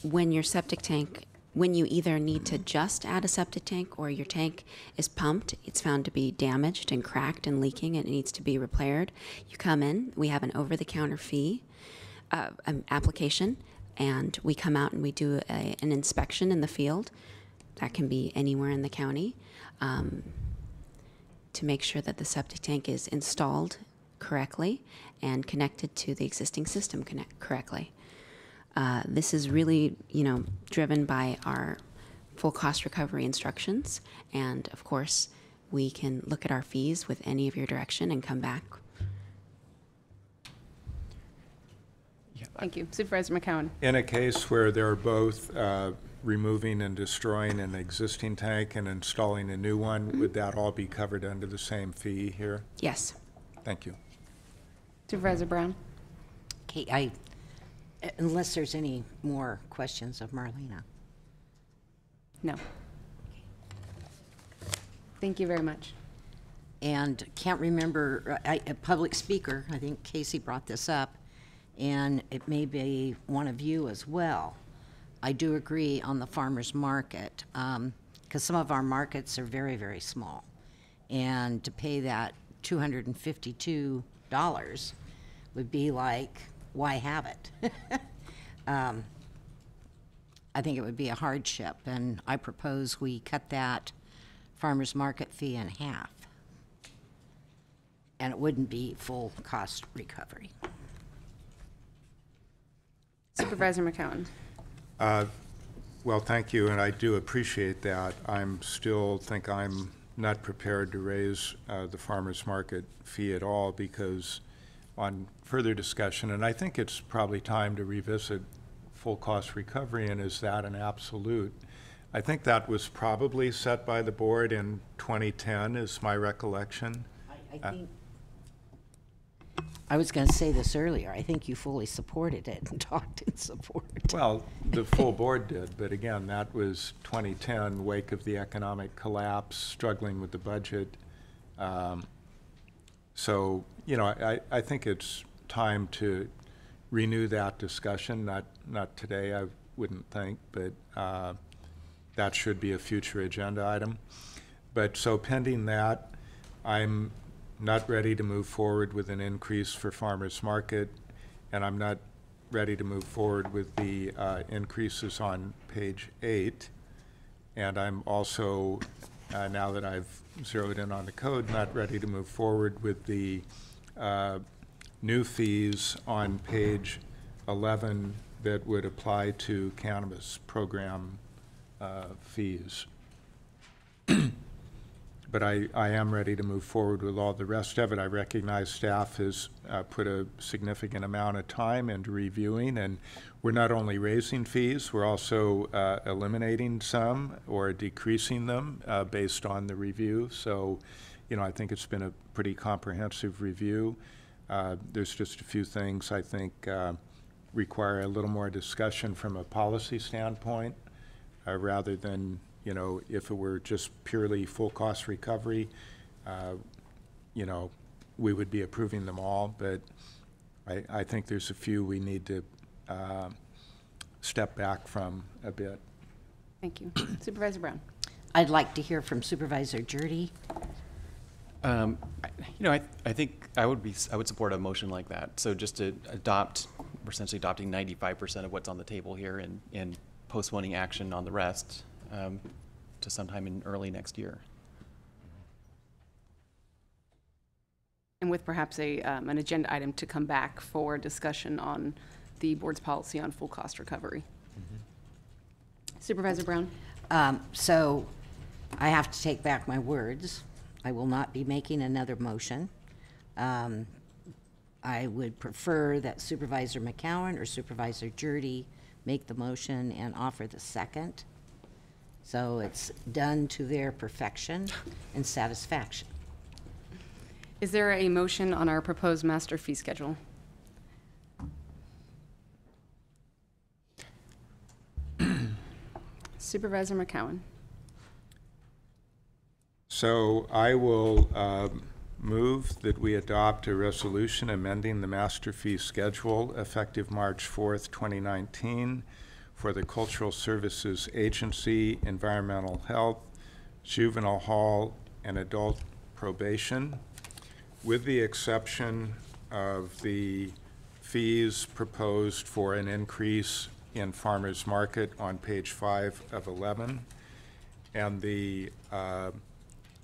When your septic tank, when you either need to just add a septic tank, or your tank is pumped, it's found to be damaged and cracked and leaking and it needs to be repaired, you come in, we have an over-the-counter fee application, and we come out and we do an inspection in the field. That can be anywhere in the county, to make sure that the septic tank is installed correctly and connected to the existing system correctly. This is really, driven by our full cost recovery instructions. And of course, we can look at our fees with any of your direction and come back. Thank you. Supervisor McCowan. In a case where they're both removing and destroying an existing tank and installing a new one, would that all be covered under the same fee here? Yes. Thank you. Supervisor Brown. Okay, unless there's any more questions of Marlena. No. Thank you very much. And can't remember, a public speaker, I think Casey brought this up, and it may be one of you as well. I do agree on the farmer's market, because some of our markets are very, very small. And to pay that $252 would be like, why have it? I think it would be a hardship, and I propose we cut that farmer's market fee in half. And it wouldn't be full cost recovery. Supervisor McCowan. Well, thank you, and I do appreciate that. I'm still think I'm not prepared to raise the farmer's market fee at all, because on further discussion, and I think it's probably time to revisit full cost recovery, and is that an absolute? I think that was probably set by the board in 2010 is my recollection. I think I was going to say this earlier. I think you fully supported it and talked in support. Well, the full board did, but again, that was 2010, wake of the economic collapse, struggling with the budget. So, I think it's time to renew that discussion. Not today, I wouldn't think, but that should be a future agenda item. But so pending that, I'm not ready to move forward with an increase for farmers market, and I'm not ready to move forward with the increases on page 8. And I'm also, now that I've zeroed in on the code, not ready to move forward with the new fees on page 11 that would apply to cannabis program fees. But I am ready to move forward with all the rest of it. I recognize staff has put a significant amount of time into reviewing, and we're not only raising fees, we're also eliminating some or decreasing them based on the review. So, I think it's been a pretty comprehensive review. There's just a few things I think require a little more discussion from a policy standpoint, rather than if it were just purely full cost recovery, we would be approving them all. But I think there's a few we need to step back from a bit. Thank you. Supervisor Brown. I'd like to hear from Supervisor Jurdy. I think I would support a motion like that. So just to we're essentially adopting 95% of what's on the table here and postponing action on the rest to sometime in early next year. And with perhaps an agenda item to come back for discussion on the board's policy on full cost recovery. Supervisor Brown. So I have to take back my words. I will not be making another motion. I would prefer that Supervisor McCowan or Supervisor Jurdy make the motion and offer the second. So it's done to their perfection and satisfaction. Is there a motion on our proposed master fee schedule? Supervisor McCowan. So I will move that we adopt a resolution amending the master fee schedule effective March 4th, 2019 for the Cultural Services Agency, Environmental Health, Juvenile Hall, and Adult Probation, with the exception of the fees proposed for an increase in farmers market on page 5 of 11, and the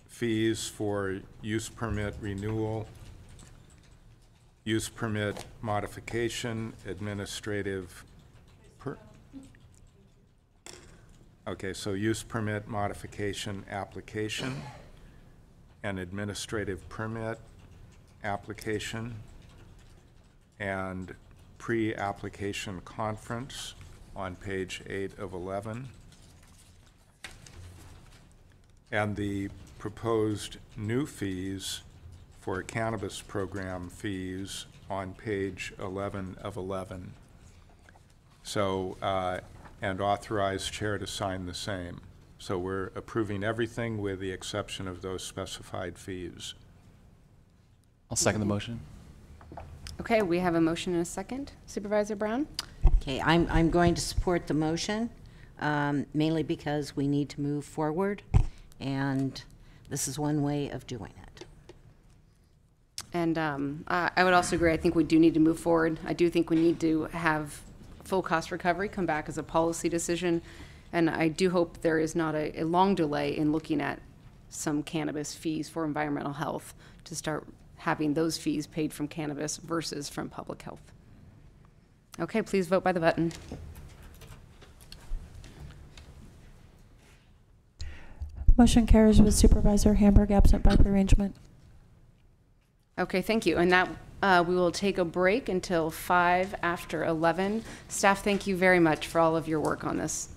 fees for use permit renewal, use permit modification, administrative Okay, so use permit modification application and administrative permit application and pre-application conference on page 8 of 11. And the proposed new fees for cannabis program fees on page 11 of 11. So, and authorize chair to sign the same. So we're approving everything with the exception of those specified fees. I'll second the motion. Okay, we have a motion and a second. Supervisor Brown? Okay, I'm going to support the motion, mainly because we need to move forward, and this is one way of doing it. And I would also agree, I think we do need to move forward. I do think we need to have full cost recovery come back as a policy decision, and I do hope there is not a long delay in looking at some cannabis fees for environmental health to start having those fees paid from cannabis versus from public health. Okay, please vote by the button. Motion carries with Supervisor Hamburg absent by prearrangement. Okay, thank you. And that we will take a break until 5 after 11. Staff, thank you very much for all of your work on this.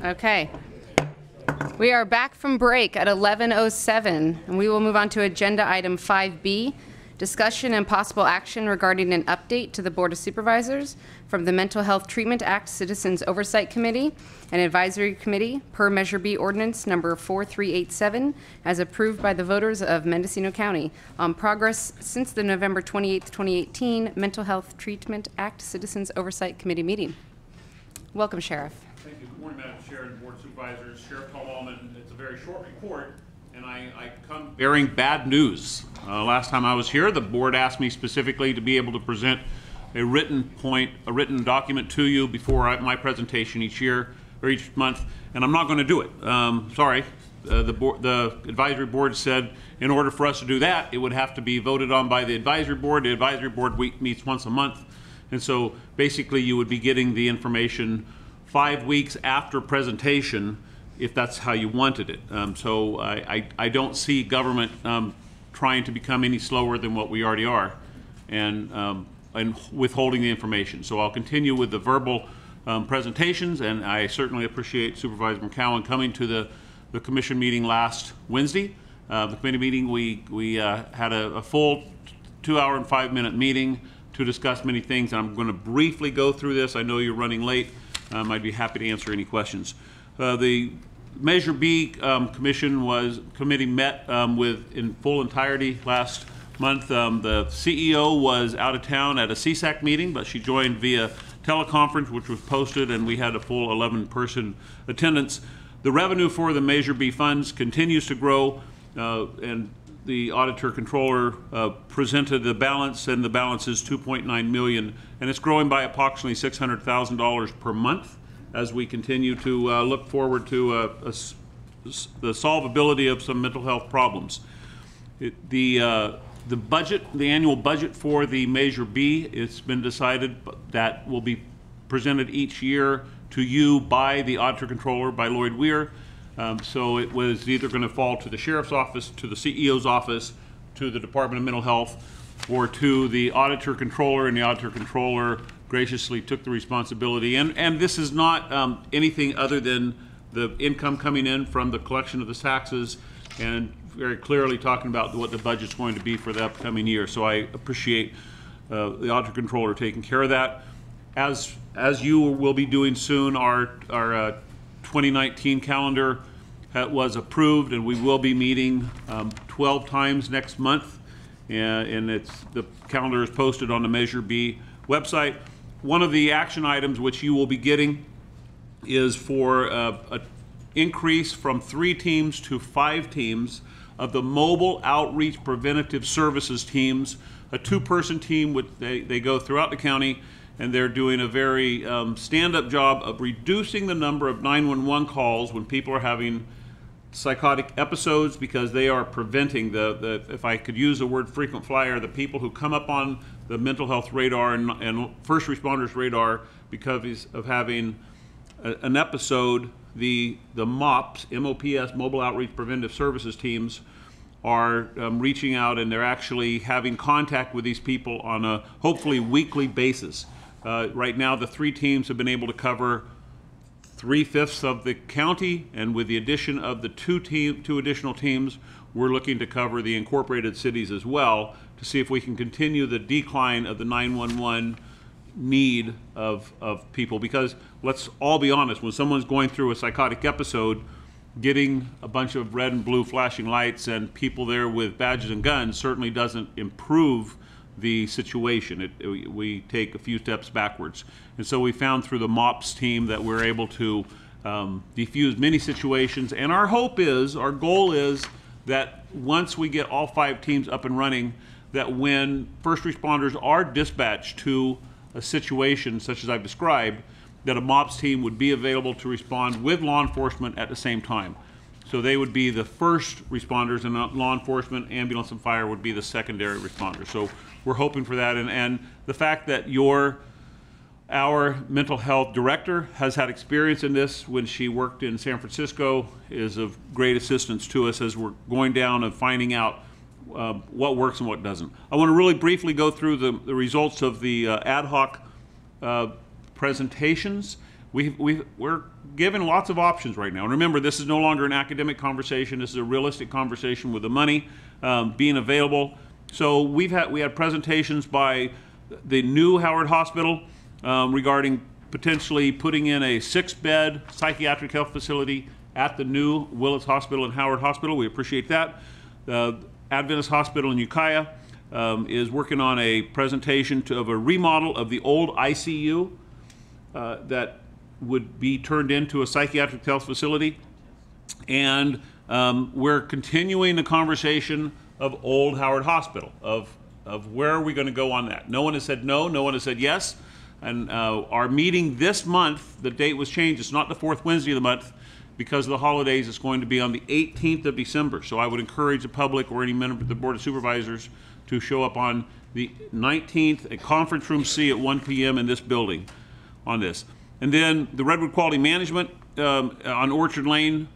Okay. We are back from break at 11:07, and we will move on to agenda item 5B, discussion and possible action regarding an update to the Board of Supervisors from the Mental Health Treatment Act Citizens Oversight Committee and Advisory Committee per Measure B Ordinance number 4387 as approved by the voters of Mendocino County on progress since the November 28, 2018 Mental Health Treatment Act Citizens Oversight Committee meeting. Welcome, Sheriff. Thank you. Good morning, Madam Chair and Board of Supervisors. Sheriff Tom Allman. It's a very short report, and I come bearing bad news. Last time I was here, the board asked me specifically to be able to present a written document to you before my presentation each year or each month, and I'm not going to do it. Sorry. The advisory board said in order for us to do that, it would have to be voted on by the advisory board. The advisory board meets once a month, and so basically you would be getting the information 5 weeks after presentation if that's how you wanted it. So I don't see government trying to become any slower than what we already are and withholding the information. So I'll continue with the verbal presentations, and I certainly appreciate Supervisor McCowan coming to the commission meeting last Wednesday. The committee meeting, we had a full 2-hour and 5-minute meeting to discuss many things. And I'm going to briefly go through this. I know you're running late. I'd be happy to answer any questions. The Measure B committee met in full entirety last month. The CEO was out of town at a CSAC meeting, but she joined via teleconference, which was posted, and we had a full 11-person attendance. The revenue for the Measure B funds continues to grow, and the auditor controller presented the balance, and the balance is $2.9 million, and it's growing by approximately $600,000 per month as we continue to look forward to the solvability of some mental health problems. The budget, the annual budget for the Measure B, it's been decided that will be presented each year to you by the auditor controller, by Lloyd Weir. So it was either going to fall to the sheriff's office, to the CEO's office, to the Department of Mental Health, or to the auditor controller, and the auditor controller graciously took the responsibility. And this is not anything other than the income coming in from the collection of the taxes, and very clearly talking about what the budget's going to be for the upcoming year. So I appreciate the auditor controller taking care of that. As you will be doing soon, our 2019 calendar was approved, and we will be meeting 12 times next month, and the calendar is posted on the Measure B website. One of the action items which you will be getting is for an increase from 3 teams to 5 teams of the mobile outreach preventative services teams, a 2-person team. They go throughout the county, and they're doing a very stand-up job of reducing the number of 911 calls when people are having psychotic episodes, because they are preventing if I could use the word frequent flyer, the people who come up on the mental health radar and first responders radar because of having an episode. The MOPS, M-O-P-S, Mobile Outreach Preventive Services teams, are reaching out, and they're actually having contact with these people on a hopefully weekly basis. Right now, the 3 teams have been able to cover 3/5 of the county, and with the addition of the 2 additional teams, we're looking to cover the incorporated cities as well to see if we can continue the decline of the 911 need of people. Because let's all be honest, when someone's going through a psychotic episode, getting a bunch of red and blue flashing lights and people there with badges and guns certainly doesn't improve the situation. We take a few steps backwards. And so we found through the MOPS team that we're able to defuse many situations. And our goal is that once we get all 5 teams up and running, that when first responders are dispatched to a situation such as I've described, that a MOPS team would be available to respond with law enforcement at the same time. So they would be the first responders, and law enforcement, ambulance, and fire would be the secondary responders. So we're hoping for that, and the fact that our mental health director has had experience in this when she worked in San Francisco is of great assistance to us as we're going down and finding out what works and what doesn't. I want to really briefly go through the results of the ad hoc presentations. we're given lots of options right now. And remember, this is no longer an academic conversation. This is a realistic conversation with the money being available. So we had presentations by the new Howard Hospital regarding potentially putting in a 6-bed psychiatric health facility at the new Willits Hospital and Howard Hospital. We appreciate that. The Adventist Hospital in Ukiah is working on a presentation of a remodel of the old ICU that would be turned into a psychiatric health facility. And we're continuing the conversation of old Howard Hospital, of where are we going to go on that. No one has said no, no one has said yes. And our meeting this month, the date was changed. It's not the 4th Wednesday of the month because of the holidays. It's going to be on the 18th of December. So I would encourage the public or any member of the Board of Supervisors to show up on the 19th at Conference Room C at 1 p.m. in this building on this. And then the Redwood Quality Management on Orchard Lane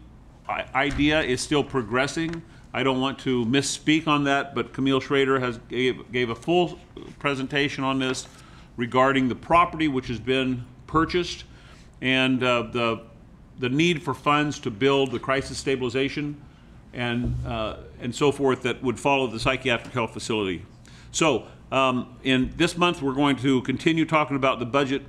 idea is still progressing. I don't want to misspeak on that, but Camille Schrader gave a full presentation on this regarding the property which has been purchased and the need for funds to build the crisis stabilization and so forth that would follow the psychiatric health facility. So in this month, we're going to continue talking about the budget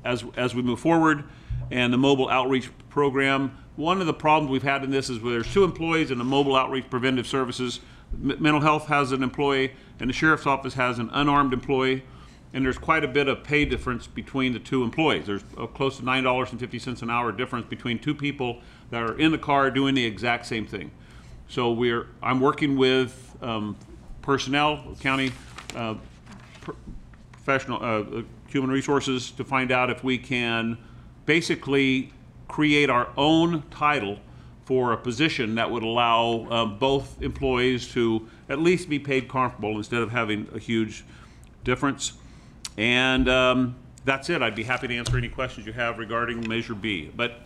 as we move forward and the mobile outreach program. One of the problems we've had in this is where there's 2 employees in the mobile outreach preventive services. Mental health has an employee and the sheriff's office has an unarmed employee. And there's quite a bit of pay difference between the 2 employees. There's close to $9.50 an hour difference between 2 people that are in the car doing the exact same thing. So I'm working with personnel, county professional, human resources to find out if we can basically create our own title for a position that would allow both employees to at least be paid comparable instead of having a huge difference. And that's it. I'd be happy to answer any questions you have regarding Measure B. But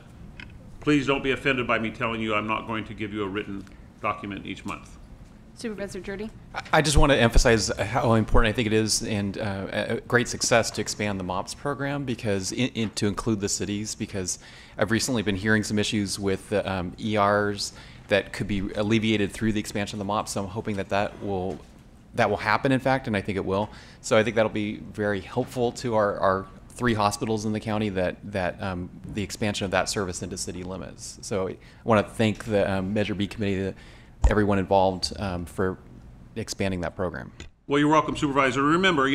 please don't be offended by me telling you I'm not going to give you a written document each month. Supervisor Jordy? I just want to emphasize how important I think it is and a great success to expand the MOPS program because to include the cities, because I've recently been hearing some issues with ERs that could be alleviated through the expansion of the MOPS. So I'm hoping that will happen, in fact, and I think it will. So I think that'll be very helpful to our 3 hospitals in the county that the expansion of that service into city limits. So I want to thank the Measure B committee, everyone involved for expanding that program. Well, you're welcome, Supervisor. Remember,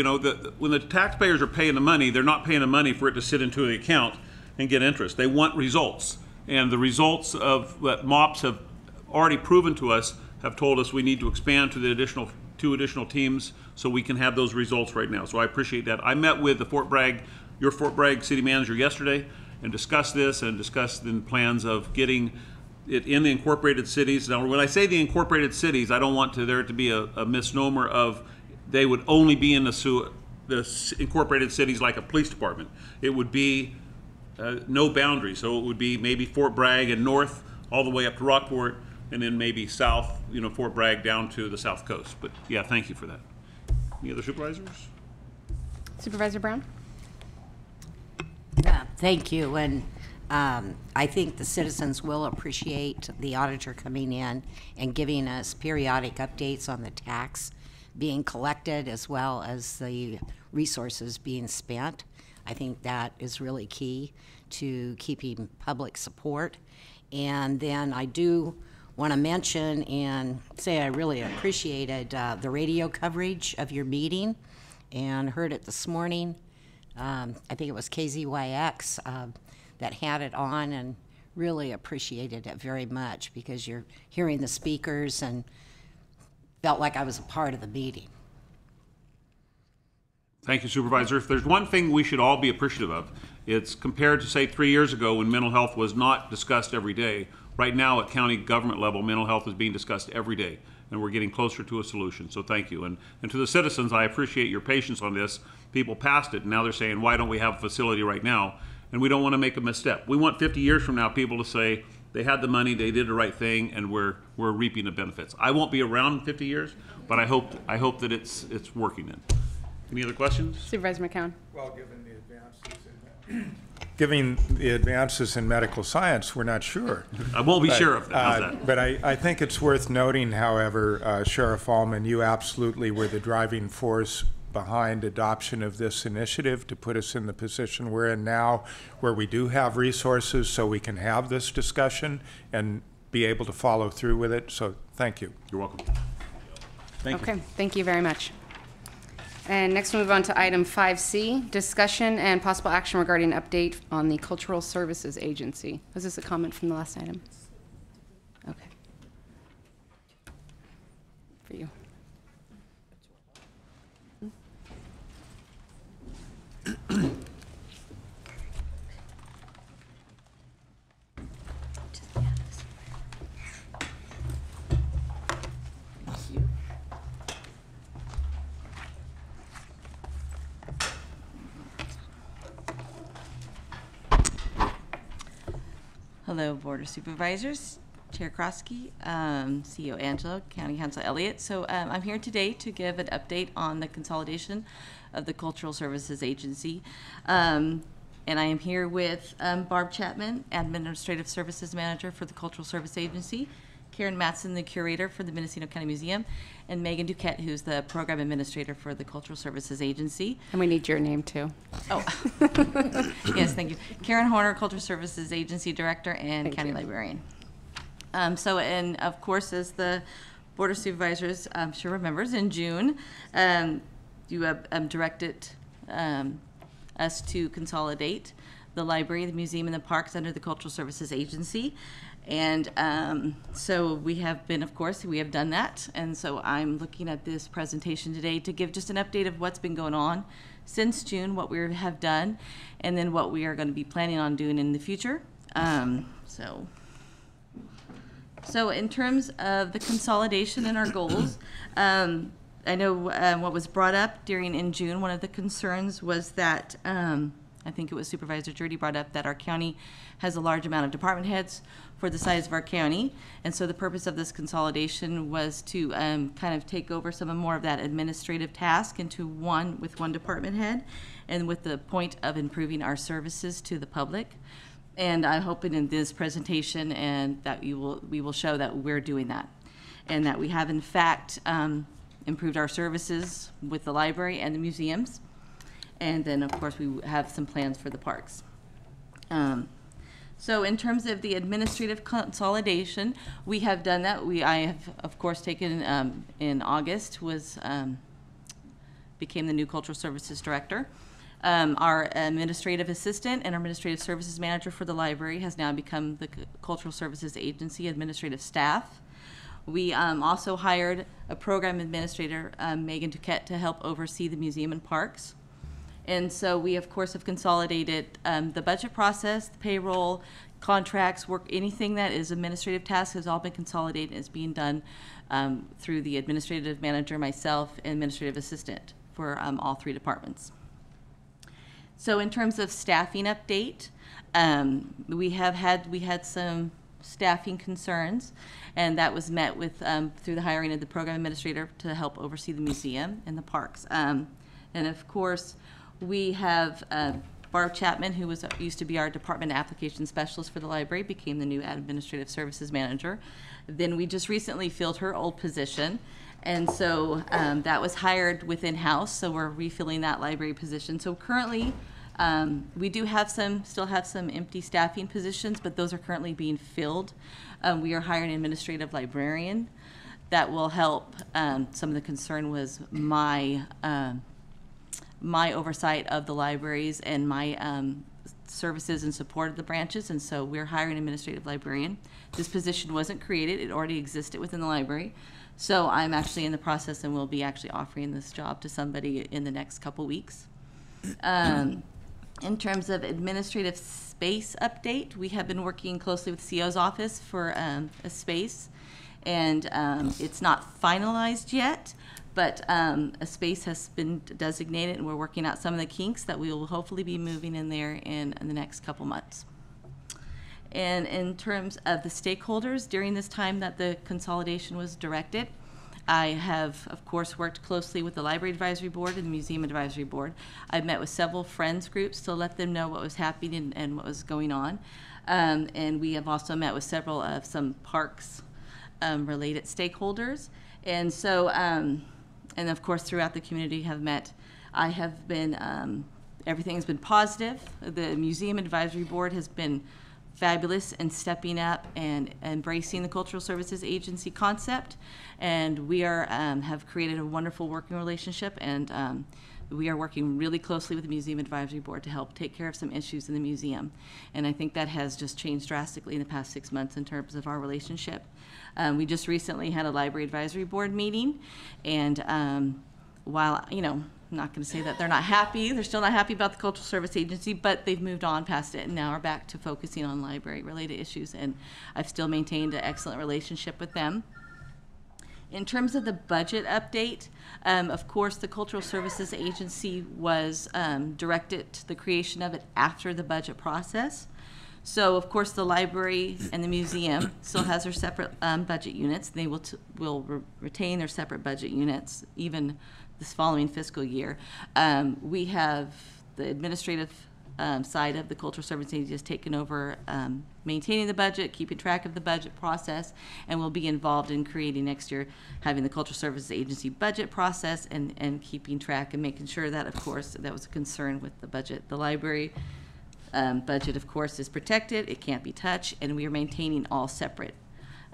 when the taxpayers are paying the money, they're not paying the money for it to sit into the account and get interest. They want results. And the results of what MOPS have already proven to us have told us we need to expand to the 2 additional teams so we can have those results right now. So I appreciate that. I met with your Fort Bragg city manager yesterday and discussed this and discussed the plans of getting it in the incorporated cities. Now, when I say the incorporated cities, I don't want there to be a misnomer of they would only be in the incorporated cities like a police department. It would be no boundaries. So it would be maybe Fort Bragg and north all the way up to Rockport, and then maybe south, Fort Bragg down to the south coast. But yeah, thank you for that. Any other supervisors? Supervisor Brown? Thank you. And I think the citizens will appreciate the auditor coming in and giving us periodic updates on the tax being collected as well as the resources being spent. I think that is really key to keeping public support. And then I do want to mention and say I really appreciated the radio coverage of your meeting and heard it this morning. I think it was KZYX that had it on, and really appreciated it very much because you're hearing the speakers and felt like I was a part of the meeting. Thank you, Supervisor. If there's one thing we should all be appreciative of, it's compared to, say, 3 years ago when mental health was not discussed every day. Right now at county government level, mental health is being discussed every day, and we're getting closer to a solution. So thank you. And to the citizens, I appreciate your patience on this. People passed it, and now they're saying, why don't we have a facility right now? And we don't want to make a misstep. We want 50 years from now people to say they had the money, they did the right thing, and we're reaping the benefits. I won't be around in 50 years, but I hope that it's working then. Any other questions? Supervisor McCown. Well, given the advances given the advances in medical science, we're not sure. I will be sure of that. How's that? But I think it's worth noting, however, Sheriff Allman, you absolutely were the driving force behind adoption of this initiative to put us in the position we're in now, where we do have resources so we can have this discussion and be able to follow through with it. So thank you. You're welcome. Thank you. Okay, thank you very much. And next we'll move on to item 5C, discussion and possible action regarding update on the Cultural Services Agency. Was this a comment from the last item? Okay. For you. Hello, Board of Supervisors, Chair Krosky, CEO Angelo, County Council Elliott. So I'm here today to give an update on the consolidation of the Cultural Services Agency. And I am here with Barb Chapman, Administrative Services Manager for the Cultural Service Agency, Karen Matson, the Curator for the Mendocino County Museum, and Megan Duquette, who's the Program Administrator for the Cultural Services Agency. And we need your name too. Oh, yes, thank you. Karen Horner, Cultural Services Agency Director and County Librarian. And of course, as the Board of Supervisors, I'm sure remembers, in June, you have directed us to consolidate the library, the museum, and the parks under the Cultural Services Agency. And so we have been, of course, we have done that. And so I'm looking at this presentation today to give just an update of what's been going on since June, what we have done, and then what we are going to be planning on doing in the future. So in terms of the consolidation and our goals, I know what was brought up in June, one of the concerns was that I think it was Supervisor Jurdy brought up that our county has a large amount of department heads for the size of our county. And so the purpose of this consolidation was to kind of take over some more of that administrative task into one department head, and with the point of improving our services to the public. And I'm hoping in this presentation and that we will show that we're doing that, and that we have in fact improved our services with the library and the museums. And then, of course, we have some plans for the parks. So in terms of the administrative consolidation, we have done that. I have, of course, taken in August, became the new Cultural Services Director. Our administrative assistant and our administrative services manager for the library has now become the Cultural Services Agency administrative staff. We also hired a program administrator, Megan Duquette, to help oversee the museum and parks. And so we, of course, have consolidated the budget process, the payroll, contracts, work, anything that is administrative tasks has all been consolidated and is being done through the administrative manager, myself, and administrative assistant for all three departments. So in terms of staffing update, we had some staffing concerns, and that was met with through the hiring of the program administrator to help oversee the museum and the parks. And of course, we have Barb Chapman, who used to be our department application specialist for the library, became the new administrative services manager. Then we just recently filled her old position, and so that was hired within house. So we're refilling that library position. So currently, we do still have some empty staffing positions, but those are currently being filled. We are hiring an administrative librarian that will help. Some of the concern was my oversight of the libraries and my services and support of the branches, and so we're hiring an administrative librarian. This position wasn't created, it already existed within the library. So I'm actually in the process and will be actually offering this job to somebody in the next couple weeks. In terms of administrative space update, we have been working closely with CO's office for a space, and it's not finalized yet, but a space has been designated, and we're working out some of the kinks that we will hopefully be moving in there in the next couple months. And in terms of the stakeholders, during this time that the consolidation was directed, I have, of course, worked closely with the Library Advisory Board and the Museum Advisory Board. I've met with several friends groups to let them know what was happening and what was going on. And we have also met with several of some parks related stakeholders. And so, and of course, throughout the community have met. I have been, everything has been positive. The Museum Advisory Board has been fabulous in stepping up and embracing the Cultural Services Agency concept. And we are, have created a wonderful working relationship, and we are working really closely with the Museum Advisory Board to help take care of some issues in the museum. And I think that has just changed drastically in the past 6 months in terms of our relationship. We just recently had a Library Advisory Board meeting, and while, you know, I'm not going to say that they're not happy. They're still not happy about the Cultural Service Agency, but they've moved on past it and now are back to focusing on library-related issues, and I've still maintained an excellent relationship with them. In terms of the budget update, of course, the Cultural Services Agency was directed to the creation of it after the budget process. So, of course, the library and the museum still has their separate budget units. They will retain their separate budget units even this following fiscal year. We have the administrative side of the Cultural Service Agency has taken over maintaining the budget, keeping track of the budget process, and will be involved in creating next year, having the Cultural Services Agency budget process and keeping track and making sure that, of course, that was a concern with the budget. The library budget, of course, is protected. It can't be touched, and we are maintaining all separate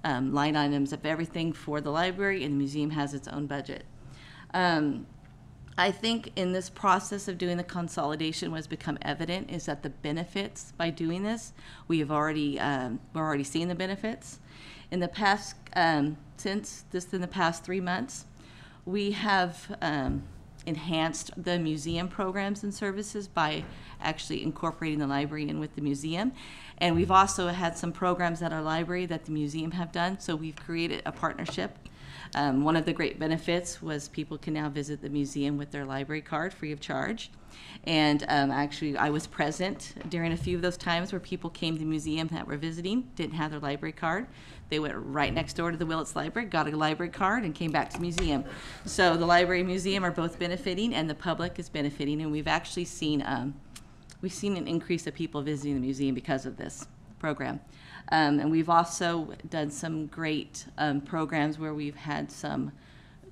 line items of everything for the library, and the museum has its own budget. I think in this process of doing the consolidation, what's become evident is that the benefits by doing this, we're already seeing the benefits. In the past, in the past 3 months, we have enhanced the museum programs and services by actually incorporating the library in with the museum. And we've also had some programs at our library that the museum have done, so we've created a partnership. One of the great benefits was people can now visit the museum with their library card free of charge. And actually, I was present during a few of those times where people came to the museum that were visiting, didn't have their library card. They went right next door to the Willett's Library, got a library card, and came back to the museum. So the library and museum are both benefiting, and the public is benefiting. And we've actually seen, an increase of people visiting the museum because of this program. And we've also done some great programs where we've had some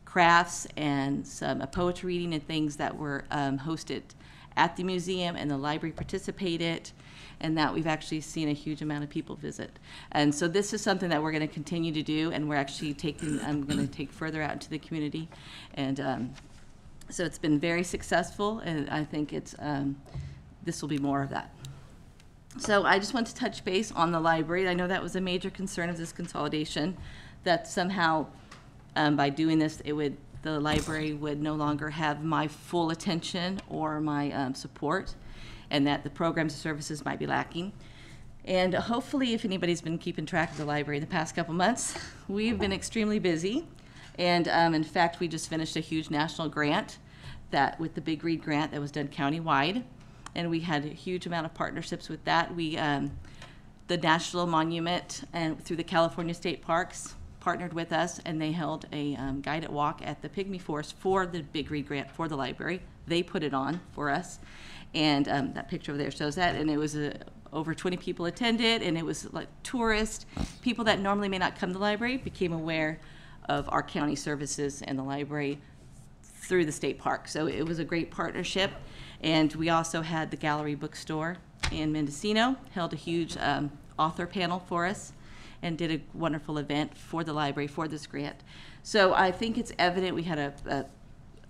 crafts and some poetry reading and things that were hosted at the museum, and the library participated, and that we've actually seen a huge amount of people visit. And so this is something that we're going to continue to do, and we're actually I'm going to take further out into the community. And so it's been very successful, and I think this will be more of that. So I just want to touch base on the library. I know that was a major concern of this consolidation, that somehow by doing this, the library would no longer have my full attention or my support, and that the programs and services might be lacking. And hopefully, if anybody's been keeping track of the library in the past couple months, we've been extremely busy. And in fact, we just finished a huge national grant with the Big Read grant that was done countywide. And we had a huge amount of partnerships with that. The National Monument and through the California State Parks partnered with us, and they held a guided walk at the Pygmy Forest for the Big Read grant for the library. They put it on for us, and that picture over there shows that. And it was over 20 people attended, and it was like tourists, people that normally may not come to the library, became aware of our county services and the library through the state park. So it was a great partnership. And we also had the Gallery Bookstore in Mendocino, held a huge author panel for us, and did a wonderful event for the library for this grant. So I think it's evident we had a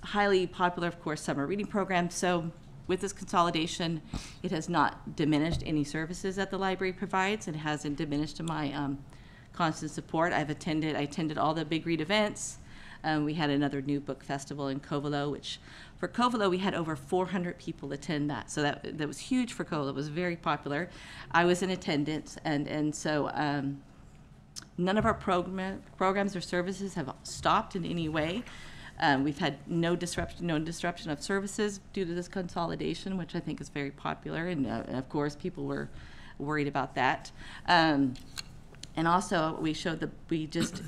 highly popular, of course, summer reading program. So with this consolidation, it has not diminished any services that the library provides. It hasn't diminished my constant support. I attended all the Big Read events. We had another new book festival in Covelo, which for Covelo, we had over 400 people attend that. So that was huge for Covelo. It was very popular. I was in attendance, and so none of our programs or services have stopped in any way. We've had no disruption of services due to this consolidation, which I think is very popular, and of course, people were worried about that. And also, we just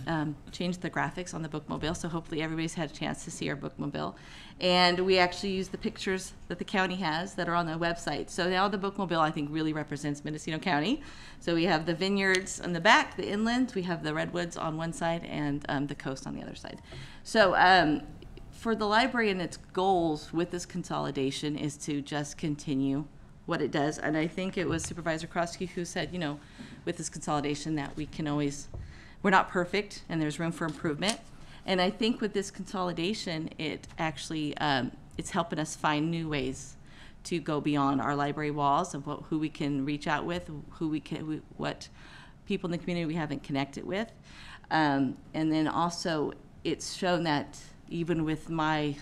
changed the graphics on the bookmobile, so hopefully everybody's had a chance to see our bookmobile. And we actually use the pictures that the county has that are on the website. So now the bookmobile, I think, really represents Mendocino County. So we have the vineyards on the back, the inland, we have the redwoods on one side, and the coast on the other side. So for the library and its goals with this consolidation is to just continue what it does. And I think it was Supervisor Krosky who said, you know, with this consolidation that we're not perfect and there's room for improvement. And I think with this consolidation, it actually, it's helping us find new ways to go beyond our library walls of who we can reach out with, what people in the community we haven't connected with. And then also it's shown that even with my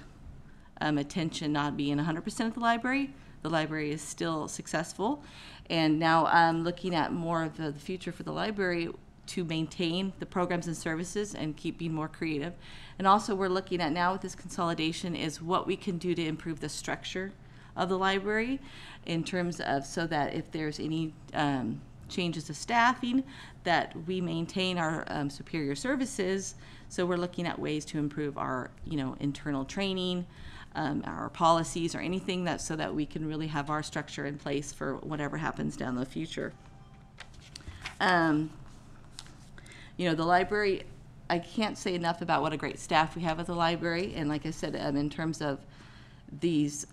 attention not being 100% of the library is still successful. And now I'm looking at more of the future for the library to maintain the programs and services and keep being more creative. And also we're looking at now with this consolidation is what we can do to improve the structure of the library in terms of so that if there's any changes to staffing, that we maintain our superior services. So we're looking at ways to improve our internal training, our policies or anything so that we can really have our structure in place for whatever happens down the future. The library, I can't say enough about what a great staff we have at the library. And like I said, in terms of these,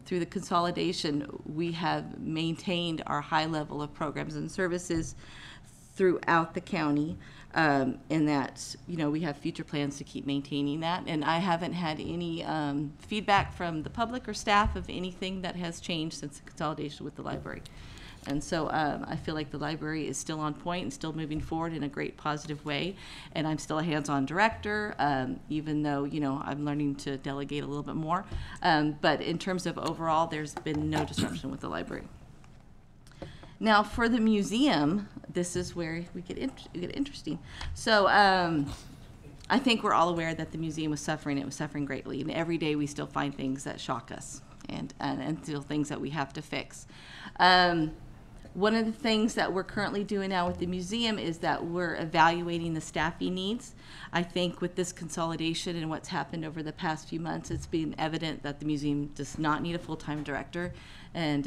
through the consolidation, we have maintained our high level of programs and services throughout the county. And that, we have future plans to keep maintaining that. And I haven't had any feedback from the public or staff of anything that has changed since the consolidation with the library. And so I feel like the library is still on point and still moving forward in a great positive way. And I'm still a hands-on director, even though, I'm learning to delegate a little bit more. But in terms of overall, there's been no disruption with the library. Now for the museum, this is where we get interesting. So I think we're all aware that the museum was suffering. It was suffering greatly. And every day we still find things that shock us and still things that we have to fix. One of the things that we're currently doing now with the museum is that we're evaluating the staffing needs. I think with this consolidation and what's happened over the past few months, it's been evident that the museum does not need a full-time director, and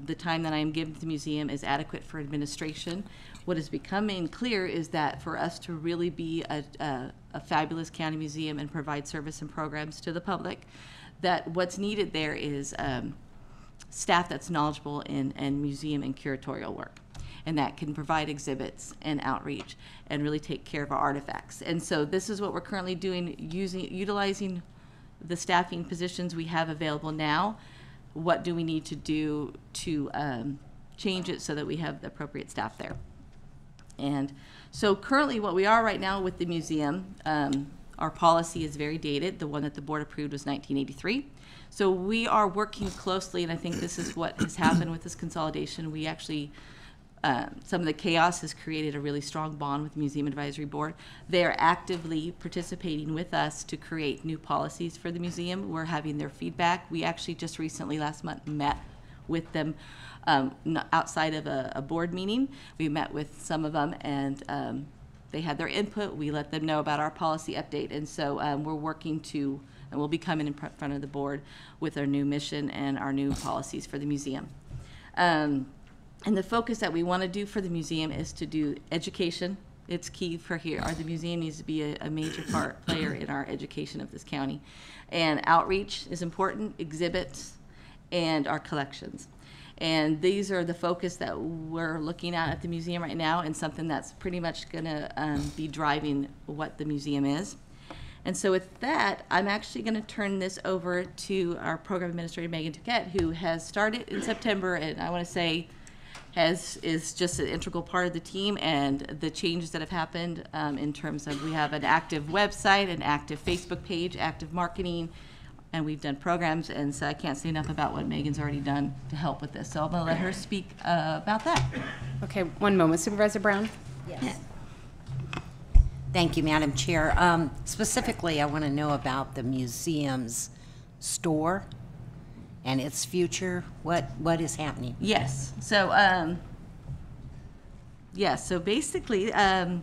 the time that I am giving to the museum is adequate for administration. What is becoming clear is that for us to really be a fabulous county museum and provide service and programs to the public, that what's needed there is staff that's knowledgeable in museum and curatorial work, and that can provide exhibits and outreach and really take care of our artifacts. And so this is what we're currently doing, utilizing the staffing positions we have available now. What do we need to do to change it so that we have the appropriate staff there? And so currently what we are right now with the museum, our policy is very dated. The one that the board approved was 1983. So we are working closely, and I think this is what has happened with this consolidation. We actually, some of the chaos has created a really strong bond with the Museum Advisory Board. They are actively participating with us to create new policies for the museum. We're having their feedback. We actually just recently, last month, met with them outside of a board meeting. We met with some of them, and they had their input. We let them know about our policy update, and so we're working to, and we'll be coming in front of the board with our new mission and our new policies for the museum. And the focus that we want to do for the museum is to do education. It's key for here. The museum needs to be a major player in our education of this county. And outreach is important, exhibits, and our collections. And these are the focus that we're looking at the museum right now, and something that's pretty much going to be driving what the museum is. And so with that, I'm actually going to turn this over to our program administrator, Megan Duquette, who has started in September, and I want to say is just an integral part of the team, and the changes that have happened in terms of we have an active website, an active Facebook page, active marketing, and we've done programs, and so I can't say enough about what Megan's already done to help with this. So I'm going to let her speak about that. Okay, one moment. Supervisor Brown? Yes. Thank you, Madam Chair. Specifically, I want to know about the museum's store and its future. What is happening? Yes. So, Yes, so basically, I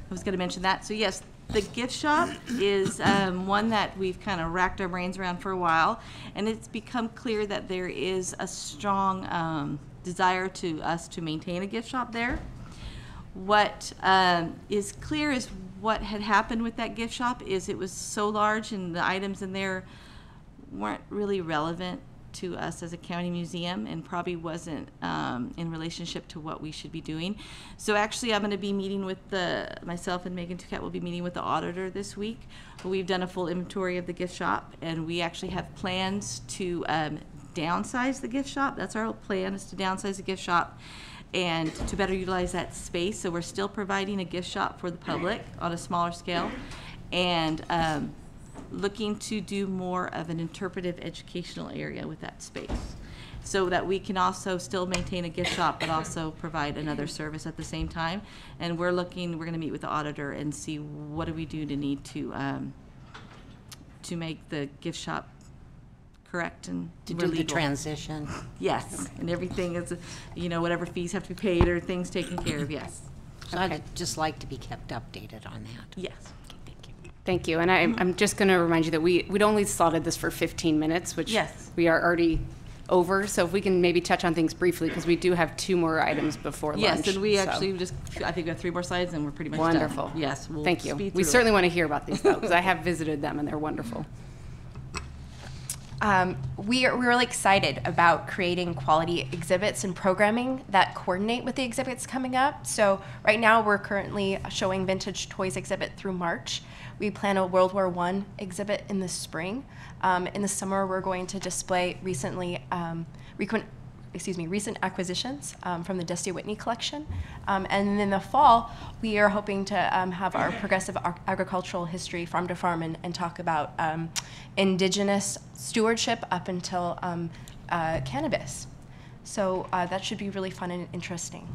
was going to mention that. So yes, the gift shop is one that we've kind of racked our brains around for a while, and it's become clear that there is a strong desire to us to maintain a gift shop there. What is clear is what had happened with that gift shop is it was so large and the items in there weren't really relevant to us as a county museum and probably wasn't in relationship to what we should be doing. So actually I'm going to be meeting with myself and Megan Tucat will be meeting with the auditor this week. We've done a full inventory of the gift shop and we actually have plans to downsize the gift shop. That's our plan, is to downsize the gift shop and to better utilize that space. So we're still providing a gift shop for the public on a smaller scale and looking to do more of an interpretive educational area with that space so that we can also still maintain a gift shop but also provide another service at the same time. And we're going to meet with the auditor and see what do we do to need to make the gift shop correct and to do the transition. Yes, and everything is, whatever fees have to be paid or things taken care of, yes. So I'd just like to be kept updated on that. Yes. Thank you. And I'm just going to remind you that we'd only slotted this for 15 minutes, which yes, we are already over. So if we can maybe touch on things briefly, because we do have 2 more items before lunch. Yes, and we actually I think we have 3 more slides and we're pretty much wonderful. Done. Yes, we'll thank you. Speed We through certainly want to hear about these, though, because I have visited them and they're wonderful. We're really excited about creating quality exhibits and programming that coordinate with the exhibits coming up. So right now we're currently showing Vintage Toys exhibit through March. We plan a World War I exhibit in the spring. In the summer we're going to display recent acquisitions from the Dusty Whitney collection. And in the fall, we are hoping to have our progressive agricultural history farm to farm and talk about indigenous stewardship up until cannabis. So that should be really fun and interesting.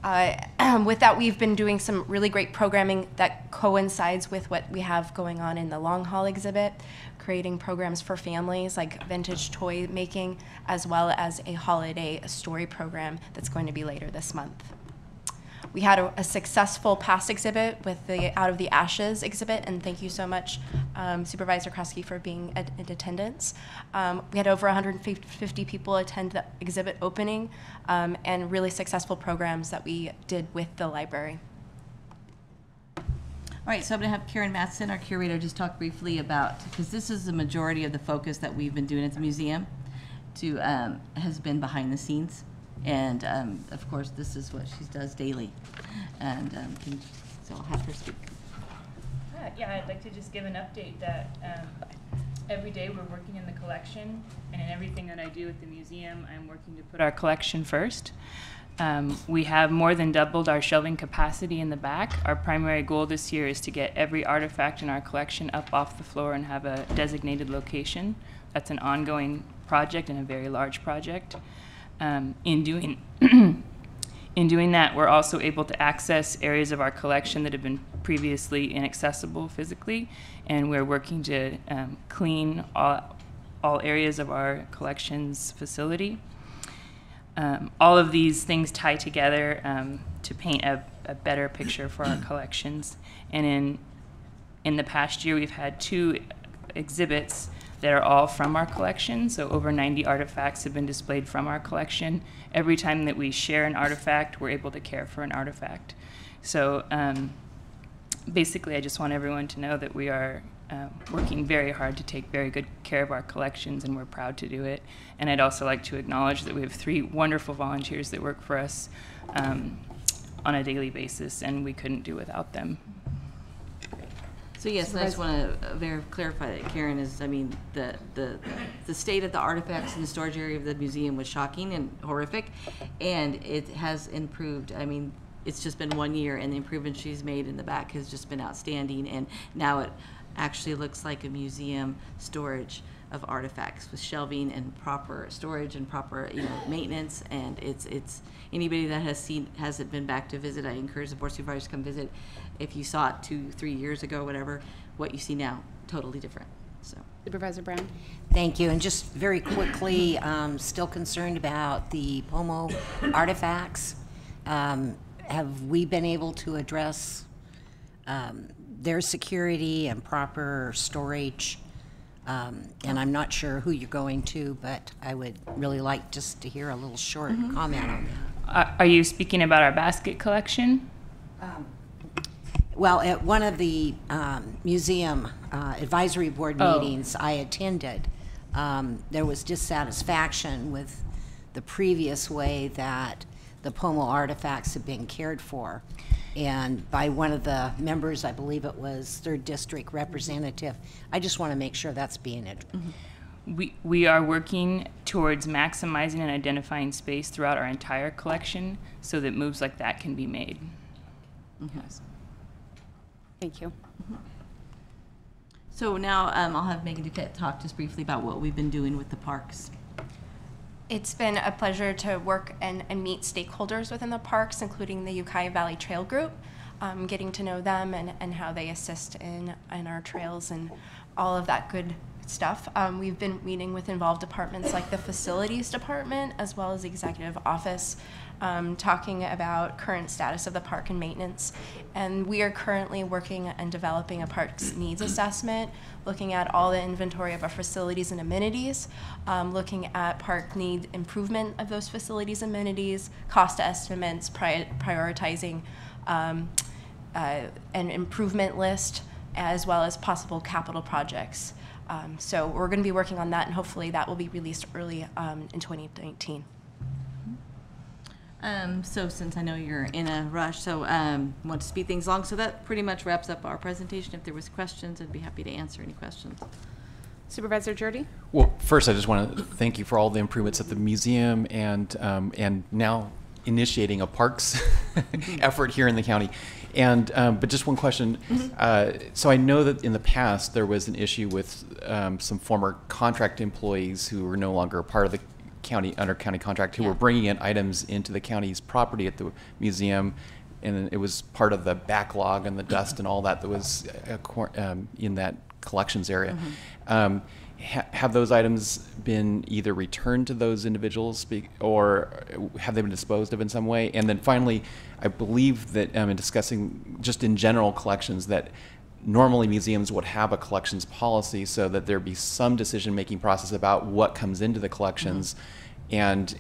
With that, we've been doing some really great programming that coincides with what we have going on in the long haul exhibit, creating programs for families like vintage toy making, as well as a holiday story program that's going to be later this month. We had a successful past exhibit with the Out of the Ashes exhibit, and thank you so much, Supervisor Krosky, for being in attendance. We had over 150 people attend the exhibit opening, and really successful programs that we did with the library. All right, so I'm going to have Karen Mattson, our curator, just talk briefly about, because this is the majority of the focus that we've been doing at the museum, has been behind the scenes. And of course, this is what she does daily. And so I'll have her speak. Yeah, I'd like to just give an update that every day we're working in the collection, and in everything that I do at the museum, I'm working to put our collection first. We have more than doubled our shelving capacity in the back. Our primary goal this year is to get every artifact in our collection up off the floor and have a designated location. That's an ongoing project and a very large project. In doing that, we're also able to access areas of our collection that have been previously inaccessible physically, and we're working to clean all areas of our collections facility. All of these things tie together to paint a better picture for our collections. And in the past year, we've had 2 exhibits that are all from our collection. So over 90 artifacts have been displayed from our collection. Every time that we share an artifact, we're able to care for an artifact. So basically, I just want everyone to know that we are working very hard to take very good care of our collections, and we're proud to do it. And I'd also like to acknowledge that we have 3 wonderful volunteers that work for us on a daily basis, and we couldn't do without them. So yes, I just want to clarify that, Karen, is, I mean, the state of the artifacts in the storage area of the museum was shocking and horrific, and it has improved. I mean, it's just been 1 year, and the improvement she's made in the back has just been outstanding, and now it actually looks like a museum storage of artifacts with shelving and proper storage and proper maintenance. And it's anybody that hasn't been back to visit, I encourage the board of supervisors to come visit. If you saw it 2-3 years ago, whatever, what you see now, totally different. So, Supervisor Brown. Thank you. And just very quickly, still concerned about the POMO artifacts. Have we been able to address their security and proper storage? And I'm not sure who you're going to, but I would really like just to hear a little short comment on that. Are you speaking about our basket collection? Well, at one of the museum advisory board meetings I attended, there was dissatisfaction with the previous way that the Pomo artifacts have been cared for. And by one of the members, I believe it was 3rd District Representative, I just want to make sure that's being We are working towards maximizing and identifying space throughout our entire collection so that moves like that can be made. Yes. Thank you. So now I'll have Megan Duquette talk just briefly about what we've been doing with the parks. It's been a pleasure to work and meet stakeholders within the parks, including the Ukiah Valley Trail Group, getting to know them and how they assist in our trails and all of that good stuff. We've been meeting with involved departments like the Facilities Department as well as the Executive Office, talking about current status of the park and maintenance. And we are currently working and developing a parks needs assessment, looking at all the inventory of our facilities and amenities, looking at park need improvement of those facilities and amenities, cost estimates, prioritizing an improvement list, as well as possible capital projects. So we're going to be working on that, and hopefully that will be released early in 2019. So since I know you're in a rush, so want to speed things along. So that pretty much wraps up our presentation. If there was questions, I'd be happy to answer any questions. Supervisor Jordy? Well, first, I just want to thank you for all the improvements at the museum and now initiating a parks effort here in the county. And but just one question. So I know that in the past there was an issue with some former contract employees who were no longer part of the county under county contract who were bringing in items into the county's property at the museum, and it was part of the backlog and the dust and all that was in that collections area. Have those items been either returned to those individuals or have they been disposed of in some way? And then finally, I believe that in discussing just in general collections that normally museums would have a collections policy so that there be some decision-making process about what comes into the collections and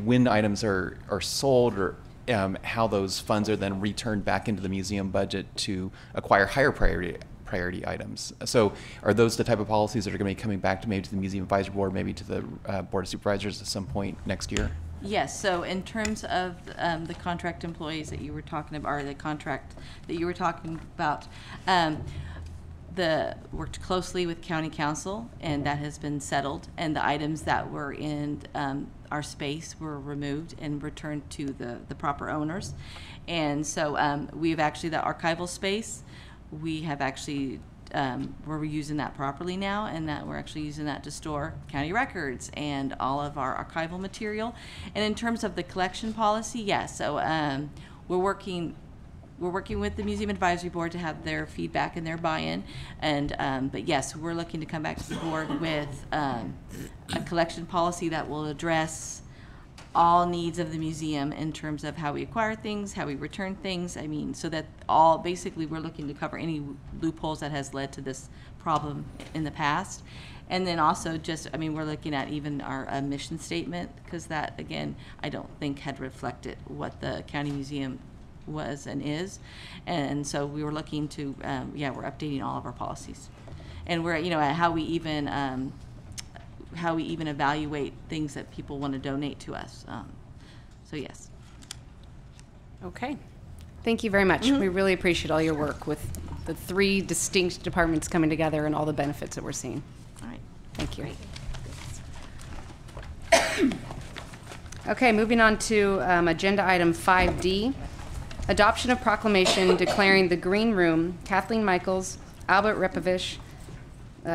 when items are sold or how those funds are then returned back into the museum budget to acquire higher priority items. So are those the type of policies that are going to be coming back to maybe to the Museum Advisory Board, maybe to the Board of Supervisors at some point next year? Yes, so in terms of the contract employees that you were talking about, or the contract that you were talking about, worked closely with County Council, and that has been settled, and the items that were in our space were removed and returned to the proper owners. And so we've actually, the archival space, we have actually we're using that properly now, and that we're actually using that to store county records and all of our archival material. And in terms of the collection policy, yes, so we're working with the Museum Advisory Board to have their feedback and their buy-in, and but yes, we're looking to come back to the board with a collection policy that will address all needs of the museum in terms of how we acquire things, how we return things. I mean, so that basically we're looking to cover any loopholes that has led to this problem in the past. And then also just, I mean, we're looking at even our mission statement, because that, again, I don't think had reflected what the county museum was and is. And so we were looking to, we're updating all of our policies. And we're, at how we even evaluate things that people want to donate to us. So yes. Okay. Thank you very much. We really appreciate all your work with the 3 distinct departments coming together and all the benefits that we're seeing. All right. Thank you. Okay, moving on to agenda item 5D, adoption of proclamation declaring the Green Room, Kathleen Michaels, Albert Repovich,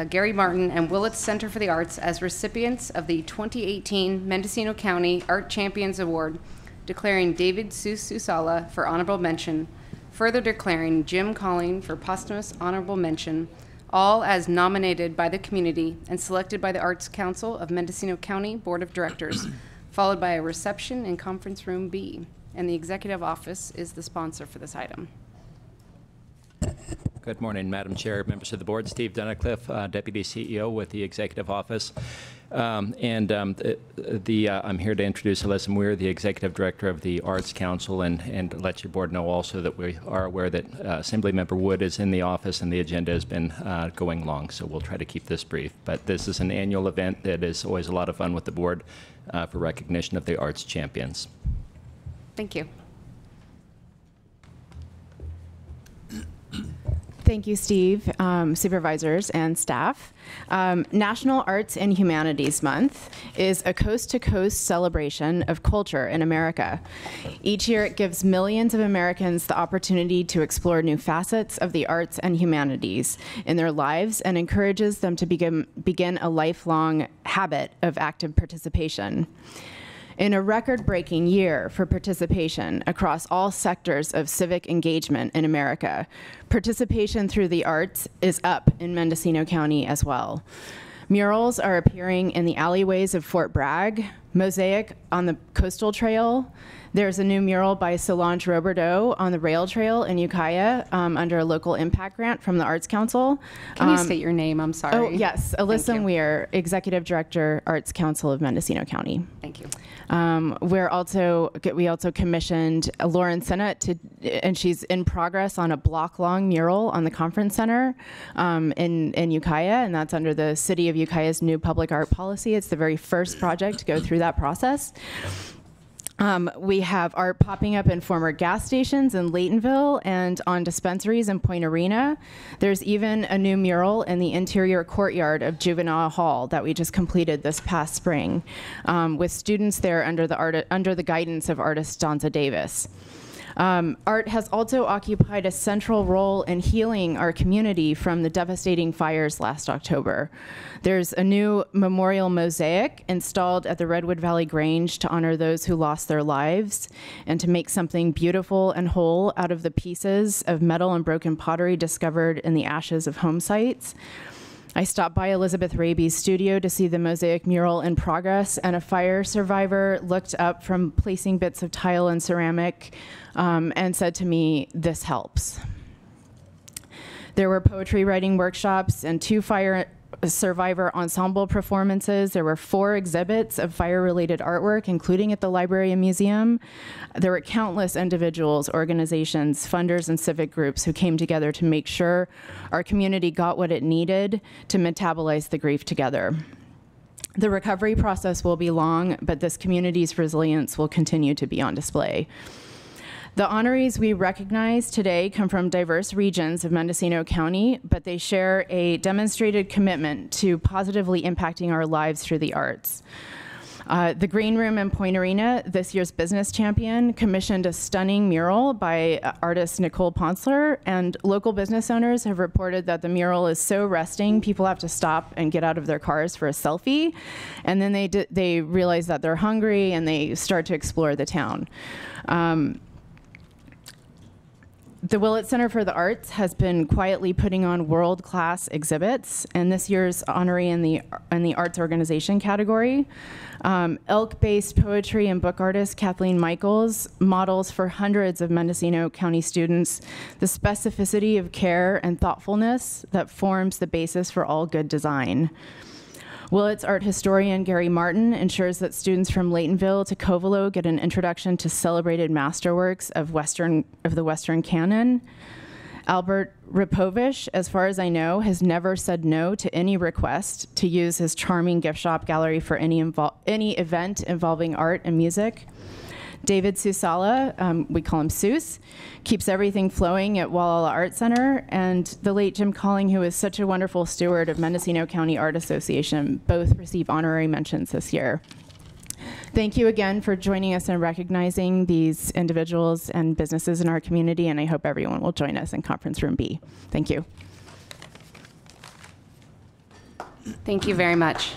Gary Martin, and Willits Center for the Arts as recipients of the 2018 Mendocino County Art Champions Award, declaring David Susala for honorable mention, further declaring Jim Colling for posthumous honorable mention, all as nominated by the community and selected by the Arts Council of Mendocino County Board of Directors, followed by a reception in Conference Room B. And the Executive Office is the sponsor for this item. Good morning, Madam Chair, members of the board. Steve Dunnicliffe, Deputy CEO with the Executive Office. I'm here to introduce Alyssa Muir, the Executive Director of the Arts Council, and let your board know also that we are aware that Assemblymember Wood is in the office and the agenda has been going long, so we'll try to keep this brief. But this is an annual event that is always a lot of fun with the board for recognition of the arts champions. Thank you. Thank you, Steve, supervisors, and staff. National Arts and Humanities Month is a coast-to-coast celebration of culture in America. Each year, it gives millions of Americans the opportunity to explore new facets of the arts and humanities in their lives and encourages them to begin a lifelong habit of active participation. In a record-breaking year for participation across all sectors of civic engagement in America, participation through the arts is up in Mendocino County as well. Murals are appearing in the alleyways of Fort Bragg, mosaic on the Coastal Trail. There's a new mural by Solange Roberdeau on the rail trail in Ukiah under a local impact grant from the Arts Council. Can you state your name? I'm sorry. Oh, yes. Alyssa Muir, Executive Director, Arts Council of Mendocino County. Thank you. We also commissioned Lauren Sennett and she's in progress on a block-long mural on the conference center in Ukiah, and that's under the City of Ukiah's new public art policy. It's the very first project to go through that process. We have art popping up in former gas stations in Laytonville and on dispensaries in Point Arena. There's even a new mural in the interior courtyard of Juvenile Hall that we just completed this past spring, with students there under the guidance of artist Donza Davis. Art has also occupied a central role in healing our community from the devastating fires last October. There's a new memorial mosaic installed at the Redwood Valley Grange to honor those who lost their lives and to make something beautiful and whole out of the pieces of metal and broken pottery discovered in the ashes of home sites. I stopped by Elizabeth Raby's studio to see the mosaic mural in progress, and a fire survivor looked up from placing bits of tile and ceramic and said to me, "This helps." There were poetry writing workshops and 2 fire survivor ensemble performances. There were 4 exhibits of fire-related artwork, including at the library and museum. There were countless individuals, organizations, funders, and civic groups who came together to make sure our community got what it needed to metabolize the grief together. The recovery process will be long, but this community's resilience will continue to be on display. The honorees we recognize today come from diverse regions of Mendocino County, but they share a demonstrated commitment to positively impacting our lives through the arts. The Green Room in Point Arena, this year's business champion, commissioned a stunning mural by artist Nicole Ponsler, and local business owners have reported that the mural is so resting, people have to stop and get out of their cars for a selfie, and then they realize that they're hungry and they start to explore the town. The Willett Center for the Arts has been quietly putting on world-class exhibits, and this year's honoree in the arts organization category. Elk-based poetry and book artist Kathleen Michaels models for hundreds of Mendocino County students the specificity of care and thoughtfulness that forms the basis for all good design. Willett's art historian Gary Martin ensures that students from Laytonville to Covelo get an introduction to celebrated masterworks of the Western canon. Albert Ripovich, as far as I know, has never said no to any request to use his charming gift shop gallery for any event involving art and music. David Susala, we call him Seuss, keeps everything flowing at Walla Art Center, and the late Jim Colling, who is such a wonderful steward of Mendocino County Art Association, both receive honorary mentions this year. Thank you again for joining us in recognizing these individuals and businesses in our community, and I hope everyone will join us in Conference Room B. Thank you. Thank you very much.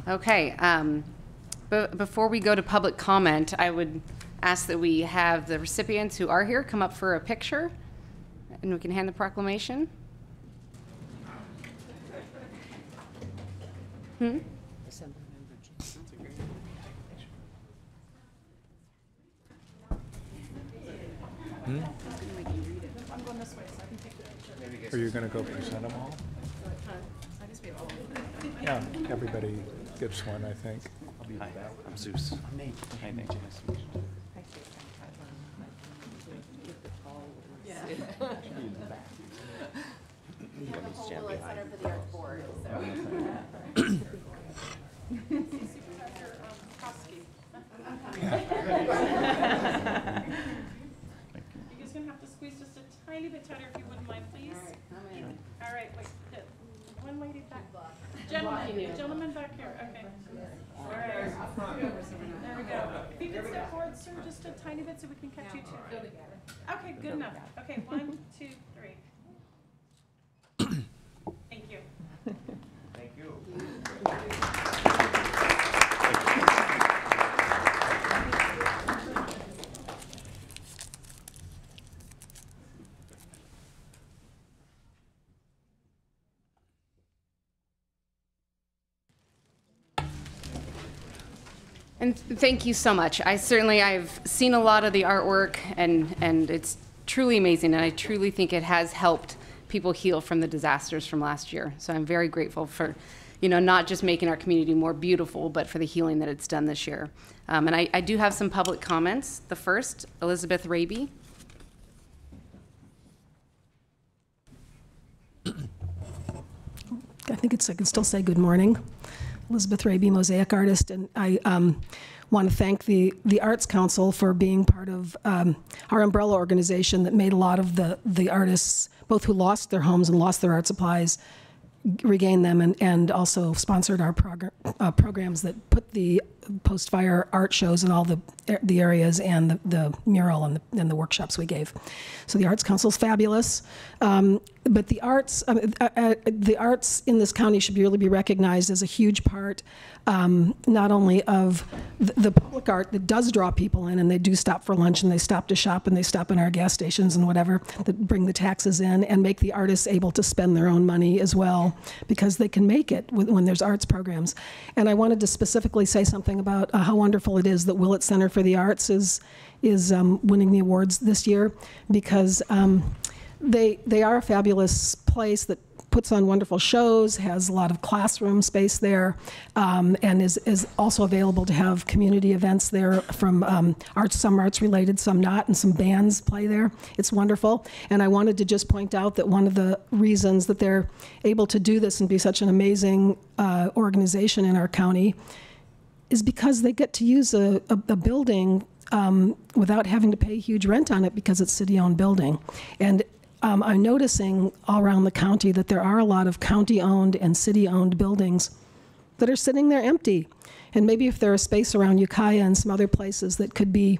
Okay, before we go to public comment, I would ask that we have the recipients who are here come up for a picture, and we can hand the proclamation. Hmm? Are you going to go present them all? Yeah, everybody gets one, I think. Hi, I'm Zeus. I'm Nate. Hi, Nate. You're just going to have to squeeze just a tiny bit tighter if you wouldn't mind, please. All right, wait. One lady back. Gentleman back here. Okay. All right. There we go. If you can step forward, sir, just a tiny bit so we can catch you too. Okay, good enough. Okay, 1, 2, 3. Thank you. Thank you. And thank you so much. I've seen a lot of the artwork, and it's truly amazing, and I truly think it has helped people heal from the disasters from last year. So I'm very grateful for, not just making our community more beautiful, but for the healing that it's done this year. And I do have some public comments. The first, Elizabeth Raby. I think I can still say good morning. Elizabeth Raby, mosaic artist, and I want to thank the Arts Council for being part of our umbrella organization that made a lot of the artists, both who lost their homes and lost their art supplies, regain them, and also sponsored our programs that put the post-fire art shows in all the areas, and the mural and the workshops we gave. So the Arts Council is fabulous, but the arts in this county should really be recognized as a huge part, not only of the public art that does draw people in, and they do stop for lunch, and they stop to shop, and they stop in our gas stations and whatever, that bring the taxes in and make the artists able to spend their own money as well, because they can make it when there's arts programs. And I wanted to specifically say something about how wonderful it is that Willett Center for the Arts is winning the awards this year, because they are a fabulous place that puts on wonderful shows, has a lot of classroom space there, and is also available to have community events there from arts, some arts related, some not, and some bands play there. It's wonderful. And I wanted to just point out that one of the reasons that they're able to do this and be such an amazing organization in our county is because they get to use a building without having to pay huge rent on it, because it's city-owned building. And I'm noticing all around the county that there are a lot of county-owned and city-owned buildings that are sitting there empty. And maybe if there is space around Ukiah and some other places that could be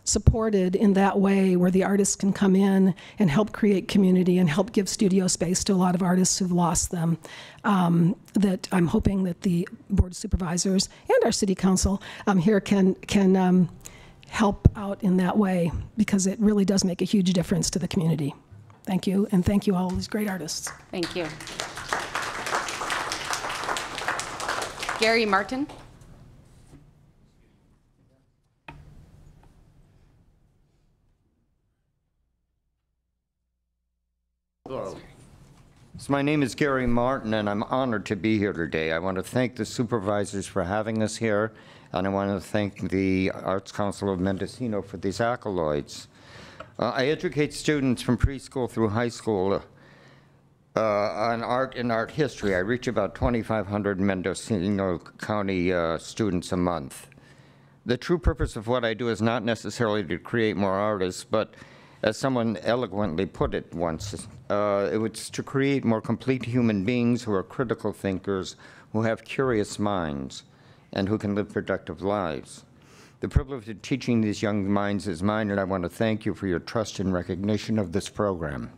supported in that way, where the artists can come in and help create community and help give studio space to a lot of artists who've lost them, that I'm hoping that the Board of Supervisors and our City Council here can help out in that way, because it really does make a huge difference to the community. Thank you, and thank you all these great artists. Thank you. Gary Martin. Hello. So my name is Gary Martin, and I'm honored to be here today. I want to thank the supervisors for having us here, and I want to thank the Arts Council of Mendocino for these accolades. I educate students from preschool through high school on art and art history. I reach about 2,500 Mendocino County students a month. The true purpose of what I do is not necessarily to create more artists, but as someone eloquently put it once, it was to create more complete human beings who are critical thinkers, who have curious minds, and who can live productive lives. The privilege of teaching these young minds is mine, and I want to thank you for your trust and recognition of this program.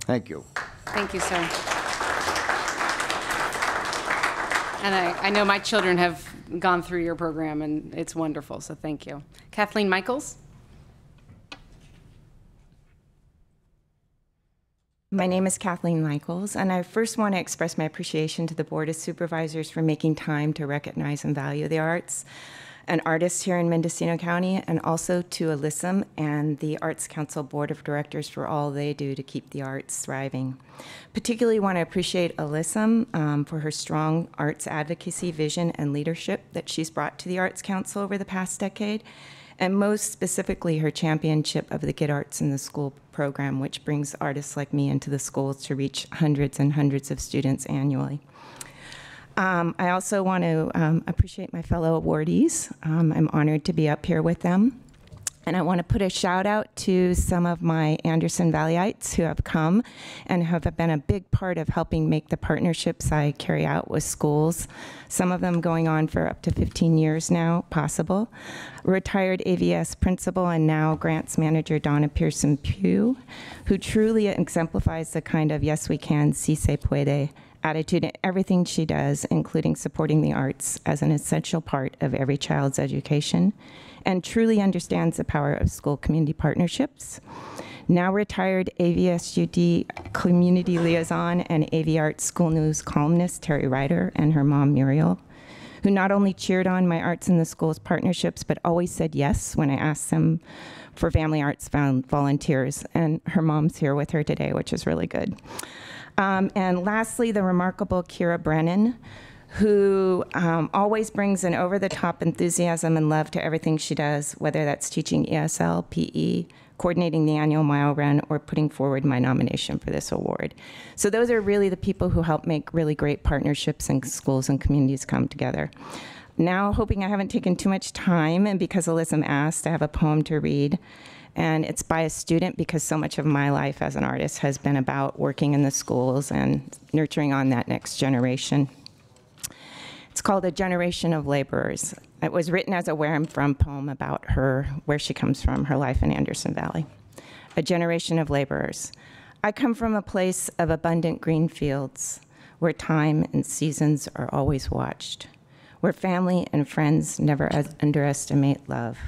Thank you. Thank you, sir. And I know my children have gone through your program, and it's wonderful, so thank you. Kathleen Michaels. My name is Kathleen Michaels, and I first want to express my appreciation to the Board of Supervisors for making time to recognize and value the arts and artists here in Mendocino County, and also to Alyssum and the Arts Council Board of Directors for all they do to keep the arts thriving. Particularly want to appreciate Alyssum for her strong arts advocacy, vision, and leadership that she's brought to the Arts Council over the past decade, and most specifically her championship of the Get Arts in the School program, which brings artists like me into the schools to reach hundreds and hundreds of students annually. I also want to appreciate my fellow awardees. I'm honored to be up here with them. And I want to put a shout out to some of my Anderson Valleyites who have come and have been a big part of helping make the partnerships I carry out with schools, some of them going on for up to 15 years now, possible. Retired AVS principal and now grants manager Donna Pearson Pugh, who truly exemplifies the kind of yes we can, si se puede attitude in everything she does, including supporting the arts as an essential part of every child's education, and truly understands the power of school community partnerships. Now retired AVSUD community liaison and AV Arts School News columnist Terry Ryder and her mom Muriel, who not only cheered on my Arts in the Schools partnerships, but always said yes when I asked them for family arts volunteers. And her mom's here with her today, which is really good. And lastly, the remarkable Kira Brennan, who always brings an over-the-top enthusiasm and love to everything she does, whether that's teaching ESL, PE, coordinating the annual mile run, or putting forward my nomination for this award. So those are really the people who help make really great partnerships and schools and communities come together. Now, hoping I haven't taken too much time, and because Alyssum asked, I have a poem to read. And it's by a student because so much of my life as an artist has been about working in the schools and nurturing on that next generation. It's called A Generation of Laborers. It was written as a Where I'm From poem about her, where she comes from, her life in Anderson Valley. A generation of laborers. I come from a place of abundant green fields, where time and seasons are always watched, where family and friends never underestimate love.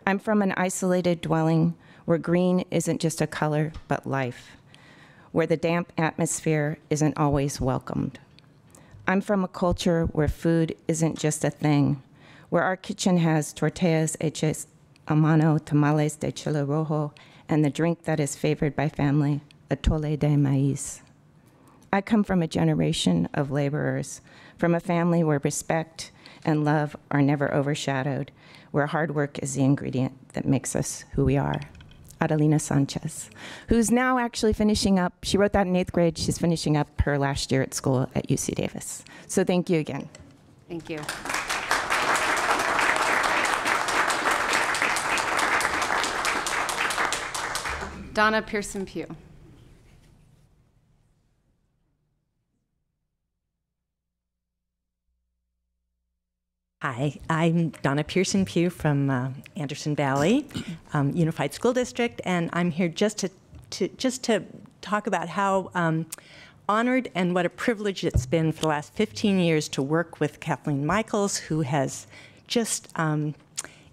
I'm from an isolated dwelling where green isn't just a color, but life, where the damp atmosphere isn't always welcomed. I'm from a culture where food isn't just a thing, where our kitchen has tortillas hechas a mano, tamales de chile rojo, and the drink that is favored by family, atole de maíz. I come from a generation of laborers, from a family where respect and love are never overshadowed, where hard work is the ingredient that makes us who we are. Adelina Sanchez, who's now actually finishing up, she wrote that in 8th grade, she's finishing up her last year at school at UC Davis. So thank you again. Thank you. Donna Pearson Pugh. Hi, I'm Donna Pearson Pugh from Anderson Valley Unified School District, and I'm here just to talk about how honored and what a privilege it's been for the last 15 years to work with Kathleen Michaels, who has just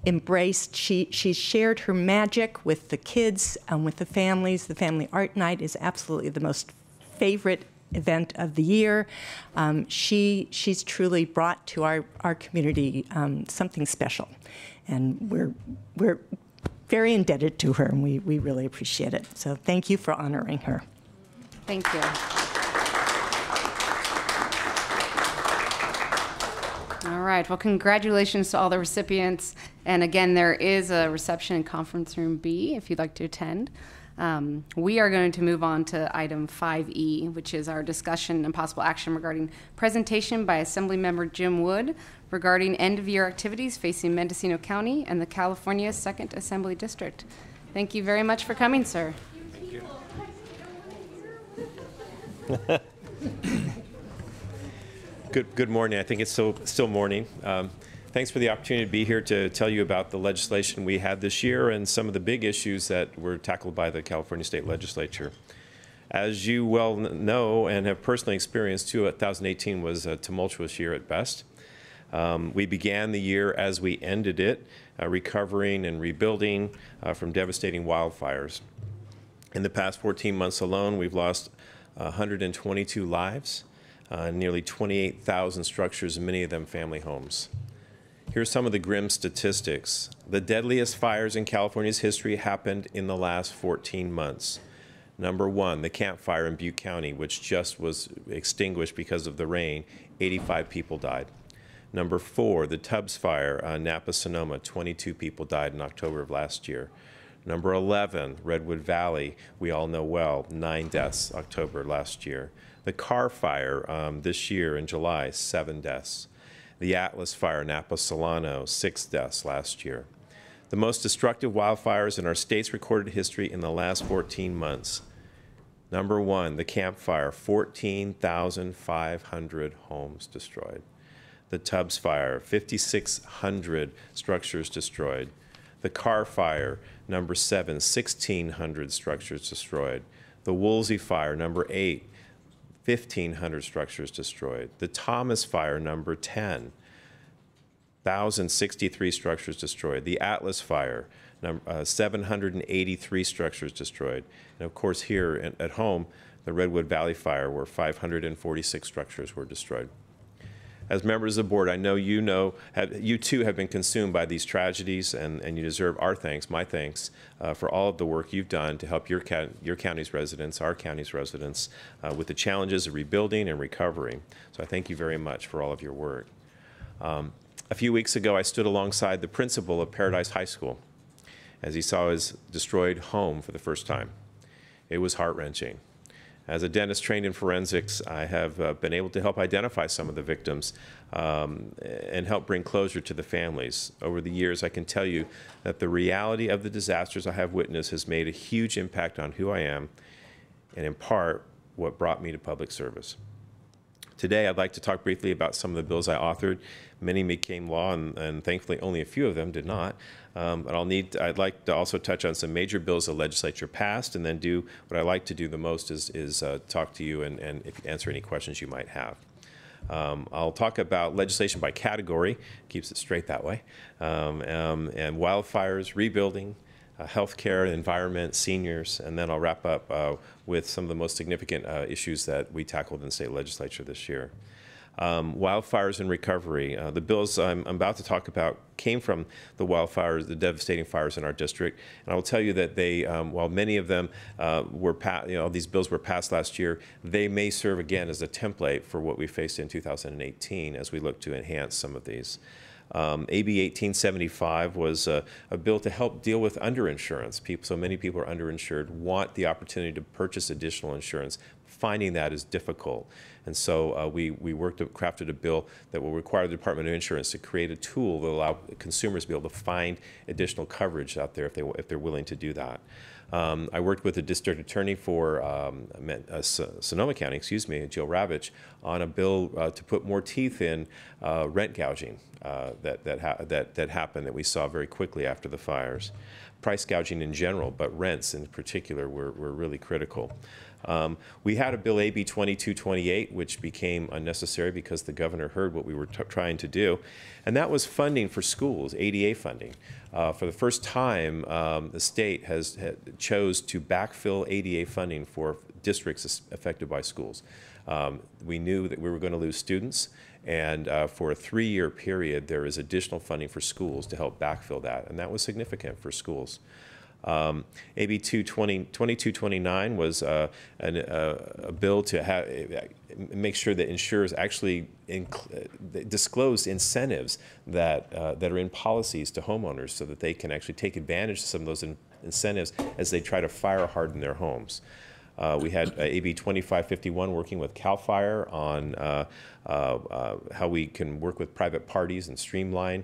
embraced. She's shared her magic with the kids and with the families. The Family Art Night is absolutely the most favorite event of the year. She's truly brought to our community something special, and we're very indebted to her, and we really appreciate it. So thank you for honoring her. Thank you. All right, well, congratulations to all the recipients. And again, there is a reception in Conference Room B if you'd like to attend. We are going to move on to item 5E, which is our discussion and possible action regarding presentation by Assemblymember Jim Wood regarding end-of-year activities facing Mendocino County and the California 2nd Assembly District. Thank you very much for coming, sir. Thank you. Good morning. I think it's still morning. Thanks for the opportunity to be here to tell you about the legislation we had this year and some of the big issues that were tackled by the California State Legislature. As you well know and have personally experienced, 2018 was a tumultuous year at best. We began the year as we ended it, recovering and rebuilding from devastating wildfires. In the past 14 months alone, we've lost 122 lives, nearly 28,000 structures, many of them family homes. Here's some of the grim statistics. The deadliest fires in California's history happened in the last 14 months. Number one, the Camp Fire in Butte County, which just was extinguished because of the rain. 85 people died. Number four, the Tubbs Fire, Napa, Sonoma. 22 people died in October of last year. Number 11, Redwood Valley, we all know well, 9 deaths October last year. The Carr Fire this year in July, 7 deaths. The Atlas Fire, Napa, Solano, 6 deaths last year. The most destructive wildfires in our state's recorded history in the last 14 months. Number one, the Camp Fire, 14,500 homes destroyed. The Tubbs Fire, 5,600 structures destroyed. The Carr Fire, number 7, 1,600 structures destroyed. The Woolsey Fire, number 8, 1,500 structures destroyed. The Thomas Fire, number 10, 1,063 structures destroyed. The Atlas Fire, 783 structures destroyed. And of course here at home, the Redwood Valley Fire, where 546 structures were destroyed. As members of the board, I know you too have been consumed by these tragedies, and you deserve our thanks, my thanks, for all of the work you've done to help your county's residents, our county's residents, with the challenges of rebuilding and recovery. So I thank you very much for all of your work. A few weeks ago, I stood alongside the principal of Paradise High School as he saw his destroyed home for the first time. It was heart-wrenching. As a dentist trained in forensics, I have been able to help identify some of the victims and help bring closure to the families. Over the years, I can tell you that the reality of the disasters I have witnessed has made a huge impact on who I am, and in part, what brought me to public service. Today, I'd like to talk briefly about some of the bills I authored. Many became law, and thankfully only a few of them did not. But I'd like to also touch on some major bills the legislature passed, and then do what I like to do the most is talk to you and answer any questions you might have. I'll talk about legislation by category, keeps it straight that way, and wildfires, rebuilding, healthcare, environment, seniors, and then I'll wrap up with some of the most significant issues that we tackled in the state legislature this year. Wildfires and recovery. The bills I'm about to talk about came from the wildfires, the devastating fires in our district. And I will tell you that they, while many of them these bills were passed last year, they may serve again as a template for what we faced in 2018 as we look to enhance some of these. AB 1875 was a bill to help deal with underinsurance. So many people are underinsured, want the opportunity to purchase additional insurance. Finding that is difficult. And so we crafted a bill that will require the Department of Insurance to create a tool that will allow consumers to be able to find additional coverage out there if they're willing to do that. I worked with the district attorney for Sonoma County, Jill Ravitch, on a bill to put more teeth in rent gouging that happened, that we saw very quickly after the fires. Price gouging in general, but rents in particular were really critical. We had a bill, AB 2228, which became unnecessary because the governor heard what we were trying to do, and that was funding for schools, ADA funding. For the first time, the state chose to backfill ADA funding for districts affected by schools. We knew that we were going to lose students, and for a 3-year period, there is additional funding for schools to help backfill that, and that was significant for schools. AB 2229 was a bill to make sure that insurers actually disclose incentives that are in policies to homeowners so that they can actually take advantage of some of those incentives as they try to fire harden their homes. We had AB 2551 working with CAL FIRE on how we can work with private parties and streamline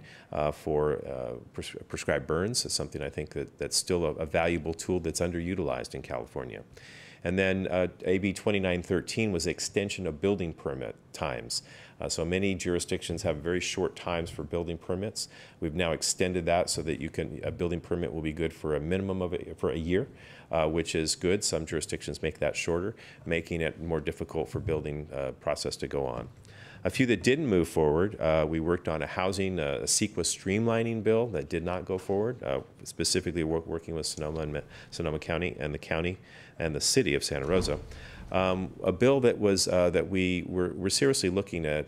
for prescribed burns. It's something I think that's still a valuable tool that's underutilized in California. And then AB 2913 was the extension of building permit times. So many jurisdictions have very short times for building permits. We've now extended that so that a building permit will be good for a minimum for a year, which is good. Some jurisdictions make that shorter, making it more difficult for building process to go on. A few that didn't move forward, we worked on a housing, a CEQA streamlining bill that did not go forward, specifically working with Sonoma County and the county and the city of Santa Rosa. A bill that was that we were seriously looking at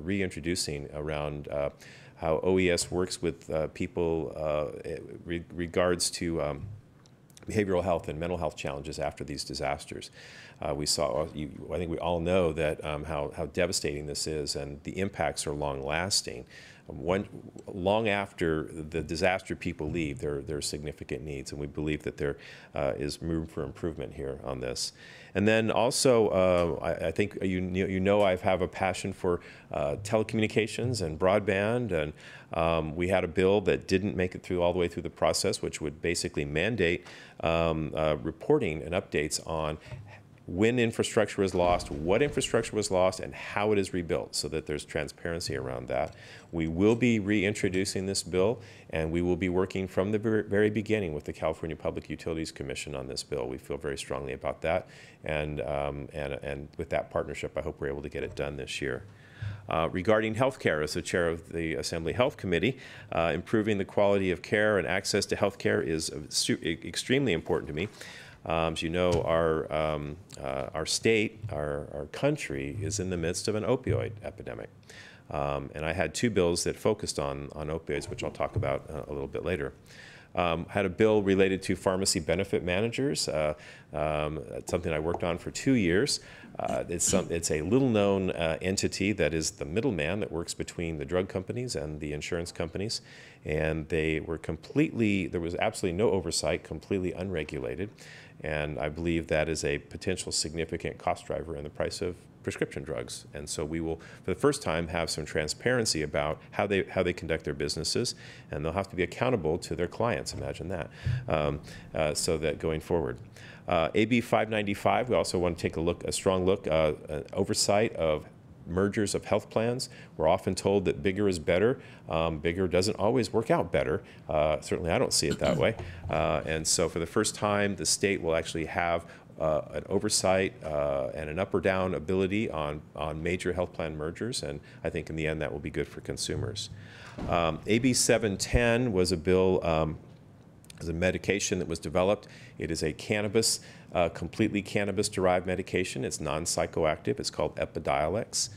reintroducing around how OES works with people regards to behavioral health and mental health challenges after these disasters. We saw, I think we all know that how devastating this is, and the impacts are long-lasting. Long after the disaster people leave, there are significant needs, and we believe that there is room for improvement here on this. And then also, I think you know I have a passion for telecommunications and broadband, and we had a bill that didn't make it through all the way through the process, which would basically mandate reporting and updates on when infrastructure was lost, what infrastructure was lost, and how it is rebuilt, so that there's transparency around that. We will be reintroducing this bill, and we will be working from the very beginning with the California Public Utilities Commission on this bill. We feel very strongly about that, and with that partnership, I hope we're able to get it done this year. Regarding health care, as the chair of the Assembly Health Committee, improving the quality of care and access to health care is extremely important to me. As you know, our state, our country is in the midst of an opioid epidemic. And I had two bills that focused on opioids, which I'll talk about a little bit later. Had a bill related to pharmacy benefit managers, something I worked on for 2 years. It's a little-known entity that is the middleman that works between the drug companies and the insurance companies, and they were there was absolutely no oversight, completely unregulated, and I believe that is a potential significant cost driver in the price of prescription drugs. And so we will, for the first time, have some transparency about how they conduct their businesses, and they'll have to be accountable to their clients. Imagine that. So that going forward. AB 595, we also want to take a strong look, oversight of mergers of health plans. We're often told that bigger is better. Bigger doesn't always work out better. Certainly I don't see it that way. And so for the first time, the state will actually have an oversight and an up or down ability on major health plan mergers, and I think in the end that will be good for consumers. AB 710 was a bill, as a medication that was developed. It is a cannabis, completely cannabis-derived medication. It's non-psychoactive. It's called Epidiolex.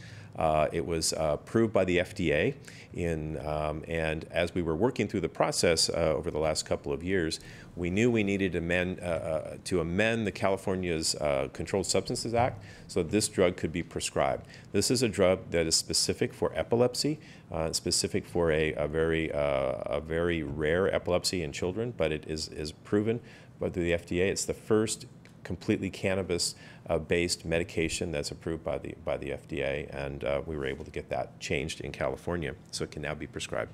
It was approved by the FDA, and as we were working through the process over the last couple of years, we knew we needed to amend the California's Controlled Substances Act so that this drug could be prescribed. This is a drug that is specific for epilepsy, specific for a very rare epilepsy in children, but it is proven by the FDA. It's the first completely cannabis-based medication that's approved by the FDA, and we were able to get that changed in California, so it can now be prescribed.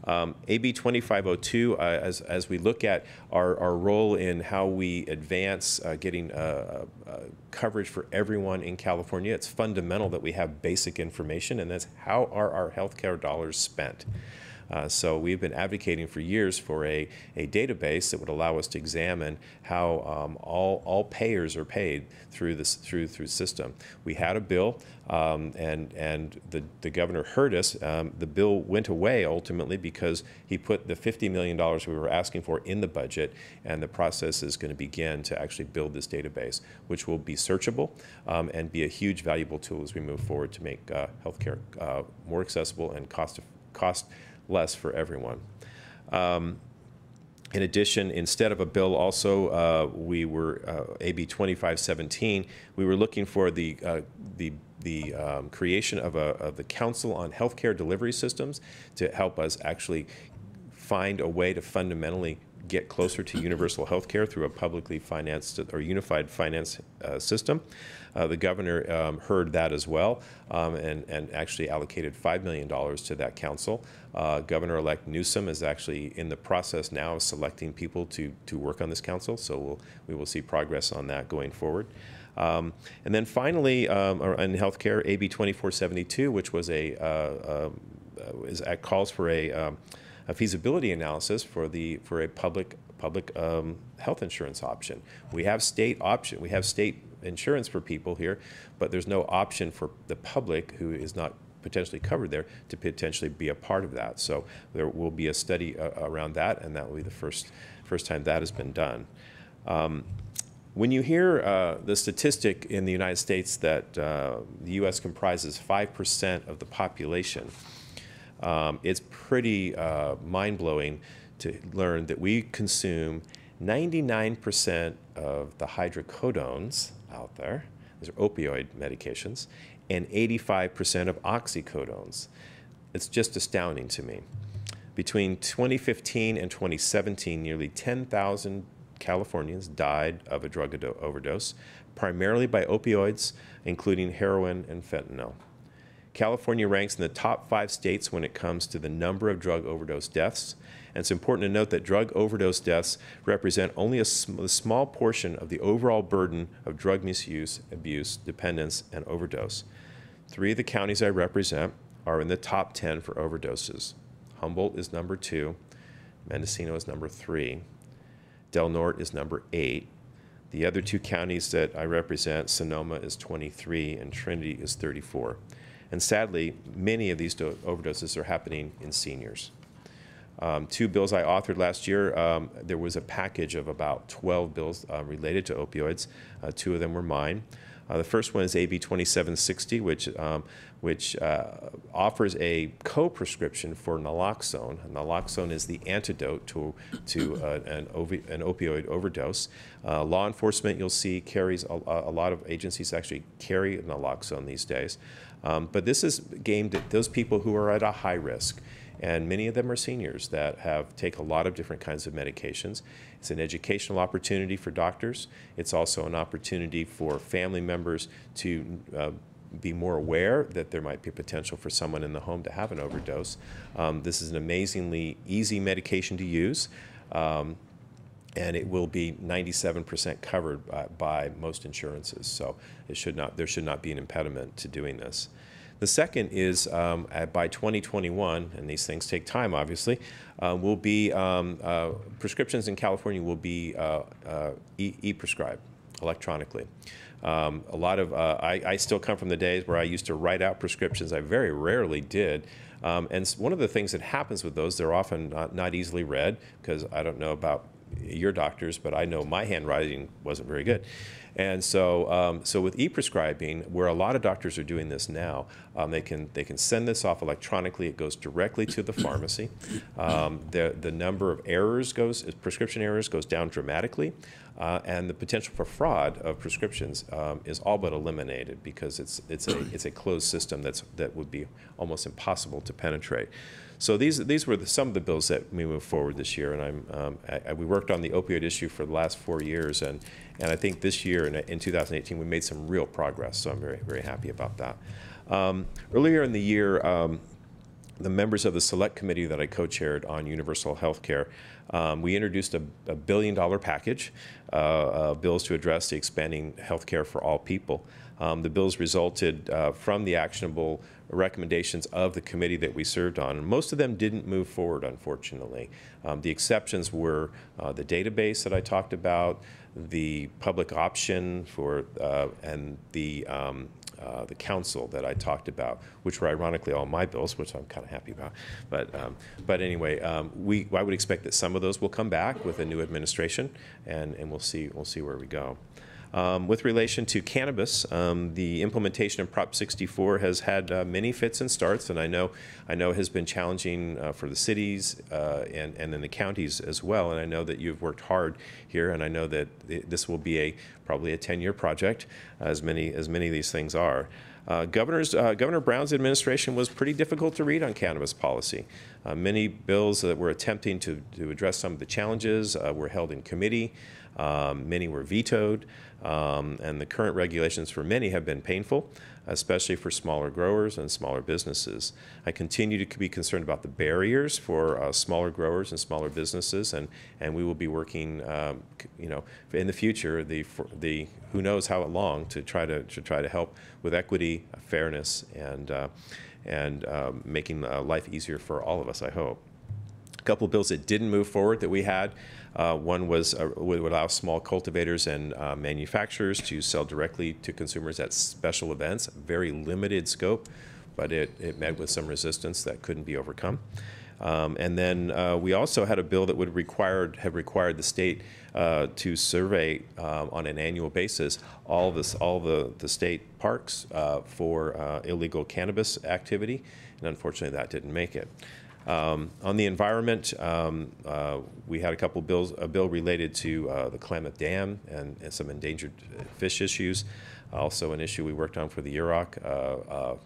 AB 2502, as we look at our role in how we advance getting coverage for everyone in California, it's fundamental that we have basic information, and that's how are our healthcare dollars spent. So we've been advocating for years for a database that would allow us to examine how all payers are paid through this through system. We had a bill, and the governor heard us. The bill went away ultimately because he put the $50 million we were asking for in the budget, and the process is going to begin to actually build this database, which will be searchable and be a huge valuable tool as we move forward to make healthcare more accessible and cost less for everyone. In addition, instead of a bill also, we were, AB 2517, we were looking for the creation of the Council on Healthcare Delivery Systems to help us actually find a way to fundamentally get closer to universal health care through a publicly financed or unified finance system. The governor heard that as well, and actually allocated $5 million to that council. Governor-elect Newsom is actually in the process now of selecting people to work on this council, so we will see progress on that going forward. And then finally, in healthcare, AB 2472, which was calls for a feasibility analysis for a public health insurance option. We have state insurance for people here, but there's no option for the public who is not potentially covered there to potentially be a part of that. So there will be a study around that, and that will be the first time that has been done. When you hear the statistic in the United States that the U.S. comprises 5% of the population, it's pretty mind-blowing to learn that we consume 99% of the hydrocodones out there, these are opioid medications, and 85% of oxycodones. It's just astounding to me. Between 2015 and 2017, nearly 10,000 Californians died of a drug overdose, primarily by opioids, including heroin and fentanyl. California ranks in the top 5 states when it comes to the number of drug overdose deaths. And it's important to note that drug overdose deaths represent only a small portion of the overall burden of drug misuse, abuse, dependence, and overdose. 3 of the counties I represent are in the top 10 for overdoses. Humboldt is number 2, Mendocino is number 3, Del Norte is number 8. The other 2 counties that I represent, Sonoma is 23 and Trinity is 34. And sadly, many of these overdoses are happening in seniors. 2 bills I authored last year, there was a package of about 12 bills related to opioids. 2 of them were mine. The first one is AB 2760, which offers a co-prescription for naloxone. Naloxone is the antidote to an opioid overdose. Law enforcement, you'll see, carries a lot of agencies actually carry naloxone these days. But this is aimed at those people who are at a high risk. And many of them are seniors that take a lot of different kinds of medications. It's an educational opportunity for doctors. It's also an opportunity for family members to be more aware that there might be potential for someone in the home to have an overdose. This is an amazingly easy medication to use, and it will be 97% covered by most insurances. So there should not be an impediment to doing this. The second is by 2021, and these things take time, obviously, will be prescriptions in California will be e-prescribed electronically. A lot of I still come from the days where I used to write out prescriptions. I very rarely did. And one of the things that happens with those, they're often not easily read, because I don't know about your doctors, but I know my handwriting wasn't very good. And so, so with e-prescribing, where a lot of doctors are doing this now, they can send this off electronically. It goes directly to the pharmacy. The number of prescription errors goes down dramatically, and the potential for fraud of prescriptions is all but eliminated, because it's a closed system that would be almost impossible to penetrate. So these were some of the bills that we moved forward this year, and we worked on the opioid issue for the last 4 years, and I think this year in 2018 we made some real progress. So I'm very, very happy about that. Earlier in the year, the members of the select committee that I co-chaired on universal health care, we introduced a $1 billion package of bills to address the expanding health care for all people. The bills resulted from the actionable recommendations of the committee that we served on. And most of them didn't move forward, unfortunately. The exceptions were the database that I talked about, the public option for, and the council that I talked about, which were ironically all my bills, which I'm kind of happy about. But anyway, I would expect that some of those will come back with a new administration, and we'll see where we go. With relation to cannabis, the implementation of Prop 64 has had many fits and starts, and I know has been challenging for the cities and then the counties as well. And I know that you've worked hard here, and I know that this will be probably a 10-year project, as many of these things are. Governor Brown's administration was pretty difficult to read on cannabis policy. Many bills that were attempting to address some of the challenges were held in committee. Many were vetoed, and the current regulations for many have been painful, especially for smaller growers and smaller businesses. I continue to be concerned about the barriers for smaller growers and smaller businesses, and we will be working, in the future, who knows how long, to try to help with equity, fairness, and making life easier for all of us, I hope. A couple of bills that didn't move forward that we had. One was would allow small cultivators and manufacturers to sell directly to consumers at special events, very limited scope, but it met with some resistance that couldn't be overcome. And then we also had a bill that would have required the state to survey on an annual basis all the state parks for illegal cannabis activity, and unfortunately that didn't make it. On the environment, we had a couple bills, a bill related to the Klamath Dam and some endangered fish issues. Also an issue we worked on for the Yurok,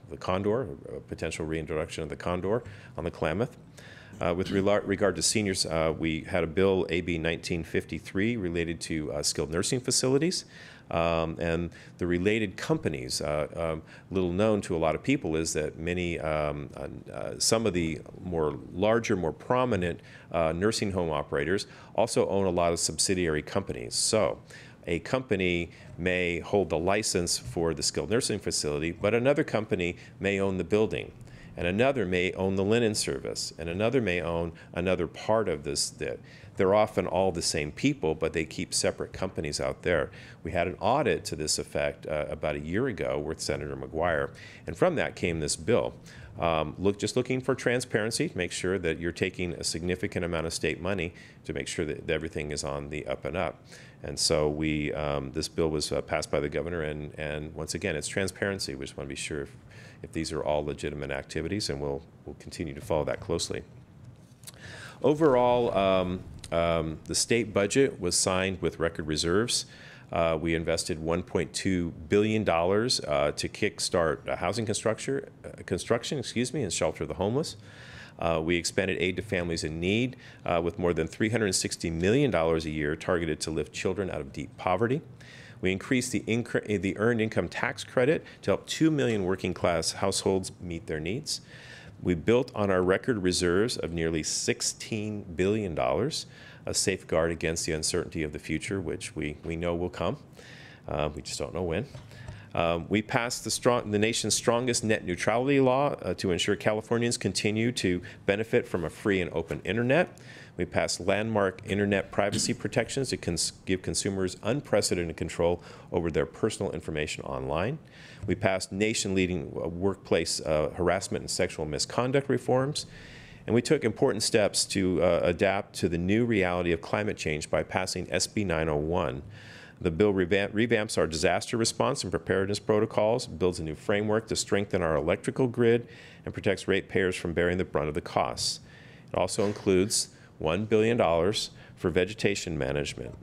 the condor, potential reintroduction of the condor on the Klamath. With regard to seniors, we had a bill, AB 1953, related to skilled nursing facilities. And the related companies, little known to a lot of people, is that many, some of the larger, more prominent nursing home operators also own a lot of subsidiary companies. So a company may hold the license for the skilled nursing facility, but another company may own the building, and another may own the linen service, and another may own another part of this. They're often all the same people, but they keep separate companies out there. We had an audit to this effect about a year ago with Senator McGuire, and from that came this bill. Just looking for transparency, make sure that you're taking a significant amount of state money to make sure that everything is on the up and up. And so this bill was passed by the governor, and once again, it's transparency. We just want to be sure if these are all legitimate activities, and we'll continue to follow that closely. Overall, the state budget was signed with record reserves. We invested $1.2 billion to kickstart housing construction, and shelter the homeless. We expanded aid to families in need with more than $360 million a year targeted to lift children out of deep poverty. We increased the earned income tax credit to help 2 million working class households meet their needs. We built on our record reserves of nearly $16 billion, a safeguard against the uncertainty of the future, which we know will come. We just don't know when. We passed the nation's strongest net neutrality law to ensure Californians continue to benefit from a free and open internet. We passed landmark internet privacy protections to give consumers unprecedented control over their personal information online. We passed nation-leading workplace harassment and sexual misconduct reforms. And we took important steps to adapt to the new reality of climate change by passing SB 901. The bill revamps our disaster response and preparedness protocols, builds a new framework to strengthen our electrical grid, and protects ratepayers from bearing the brunt of the costs. It also includes $1 billion for vegetation management.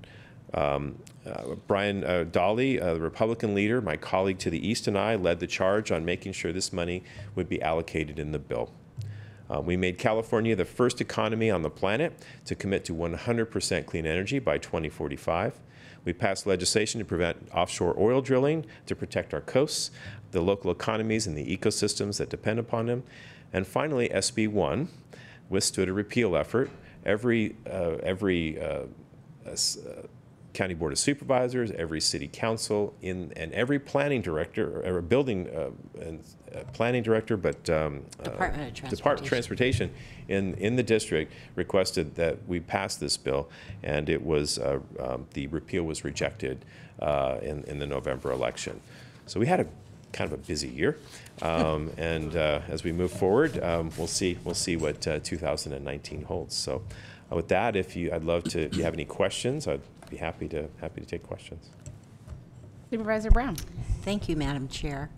Brian Dahle, the Republican leader, my colleague to the east, and I led the charge on making sure this money would be allocated in the bill. We made California the first economy on the planet to commit to 100% clean energy by 2045. We passed legislation to prevent offshore oil drilling, to protect our coasts, the local economies, and the ecosystems that depend upon them. And finally, SB 1 withstood a repeal effort. Every County Board of Supervisors, every City Council, and every planning director, or building planning director, but Department of Transportation in the district requested that we pass this bill, and it was the repeal was rejected in the November election. So we had a kind of a busy year, and as we move forward, we'll see what 2019 holds. So with that, if you have any questions, I'd be happy to take questions. Supervisor Brown. Thank you, Madam Chair.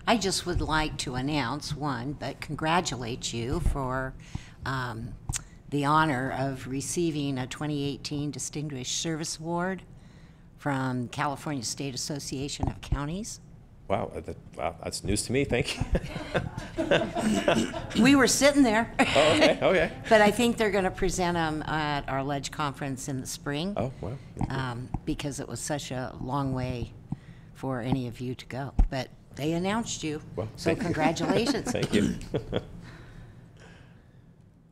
I just would like to announce but congratulate you for the honor of receiving a 2018 Distinguished Service Award from California State Association of Counties. Wow, that's news to me. Thank you. We were sitting there. Oh, okay, okay. But I think they're going to present them at our Ledge Conference in the spring. Oh, wow. Because it was such a long way for any of you to go. But they announced you, well, so congratulations. Thank you.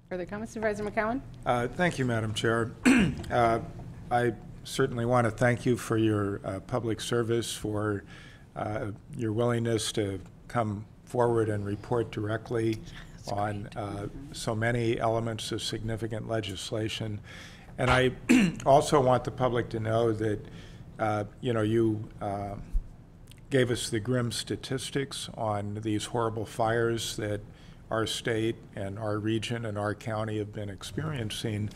Further comments, Supervisor McCowan? Thank you, Madam Chair. I certainly want to thank you for your public service, for your willingness to come forward and report directly on so many elements of significant legislation. And I also want the public to know that, you gave us the grim statistics on these horrible fires that our state and our region and our county have been experiencing.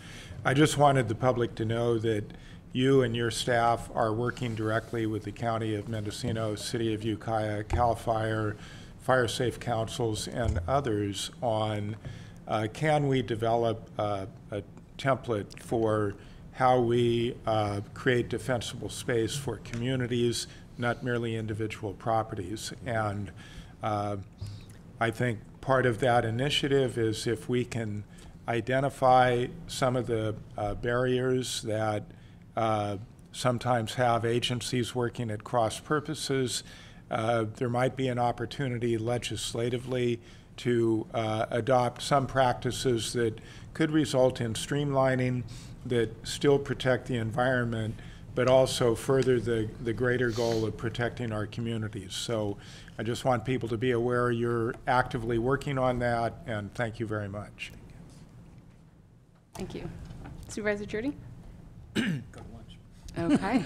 I just wanted the public to know that you and your staff are working directly with the County of Mendocino, City of Ukiah, CAL FIRE, Fire Safe Councils, and others on can we develop a template for how we create defensible space for communities, not merely individual properties. And I think part of that initiative is if we can identify some of the barriers that sometimes have agencies working at cross purposes, there might be an opportunity legislatively to adopt some practices that could result in streamlining that still protect the environment, but also further the greater goal of protecting our communities. So I just want people to be aware you're actively working on that, and thank you very much. Thank you. Supervisor Jordy? Go to lunch. Okay.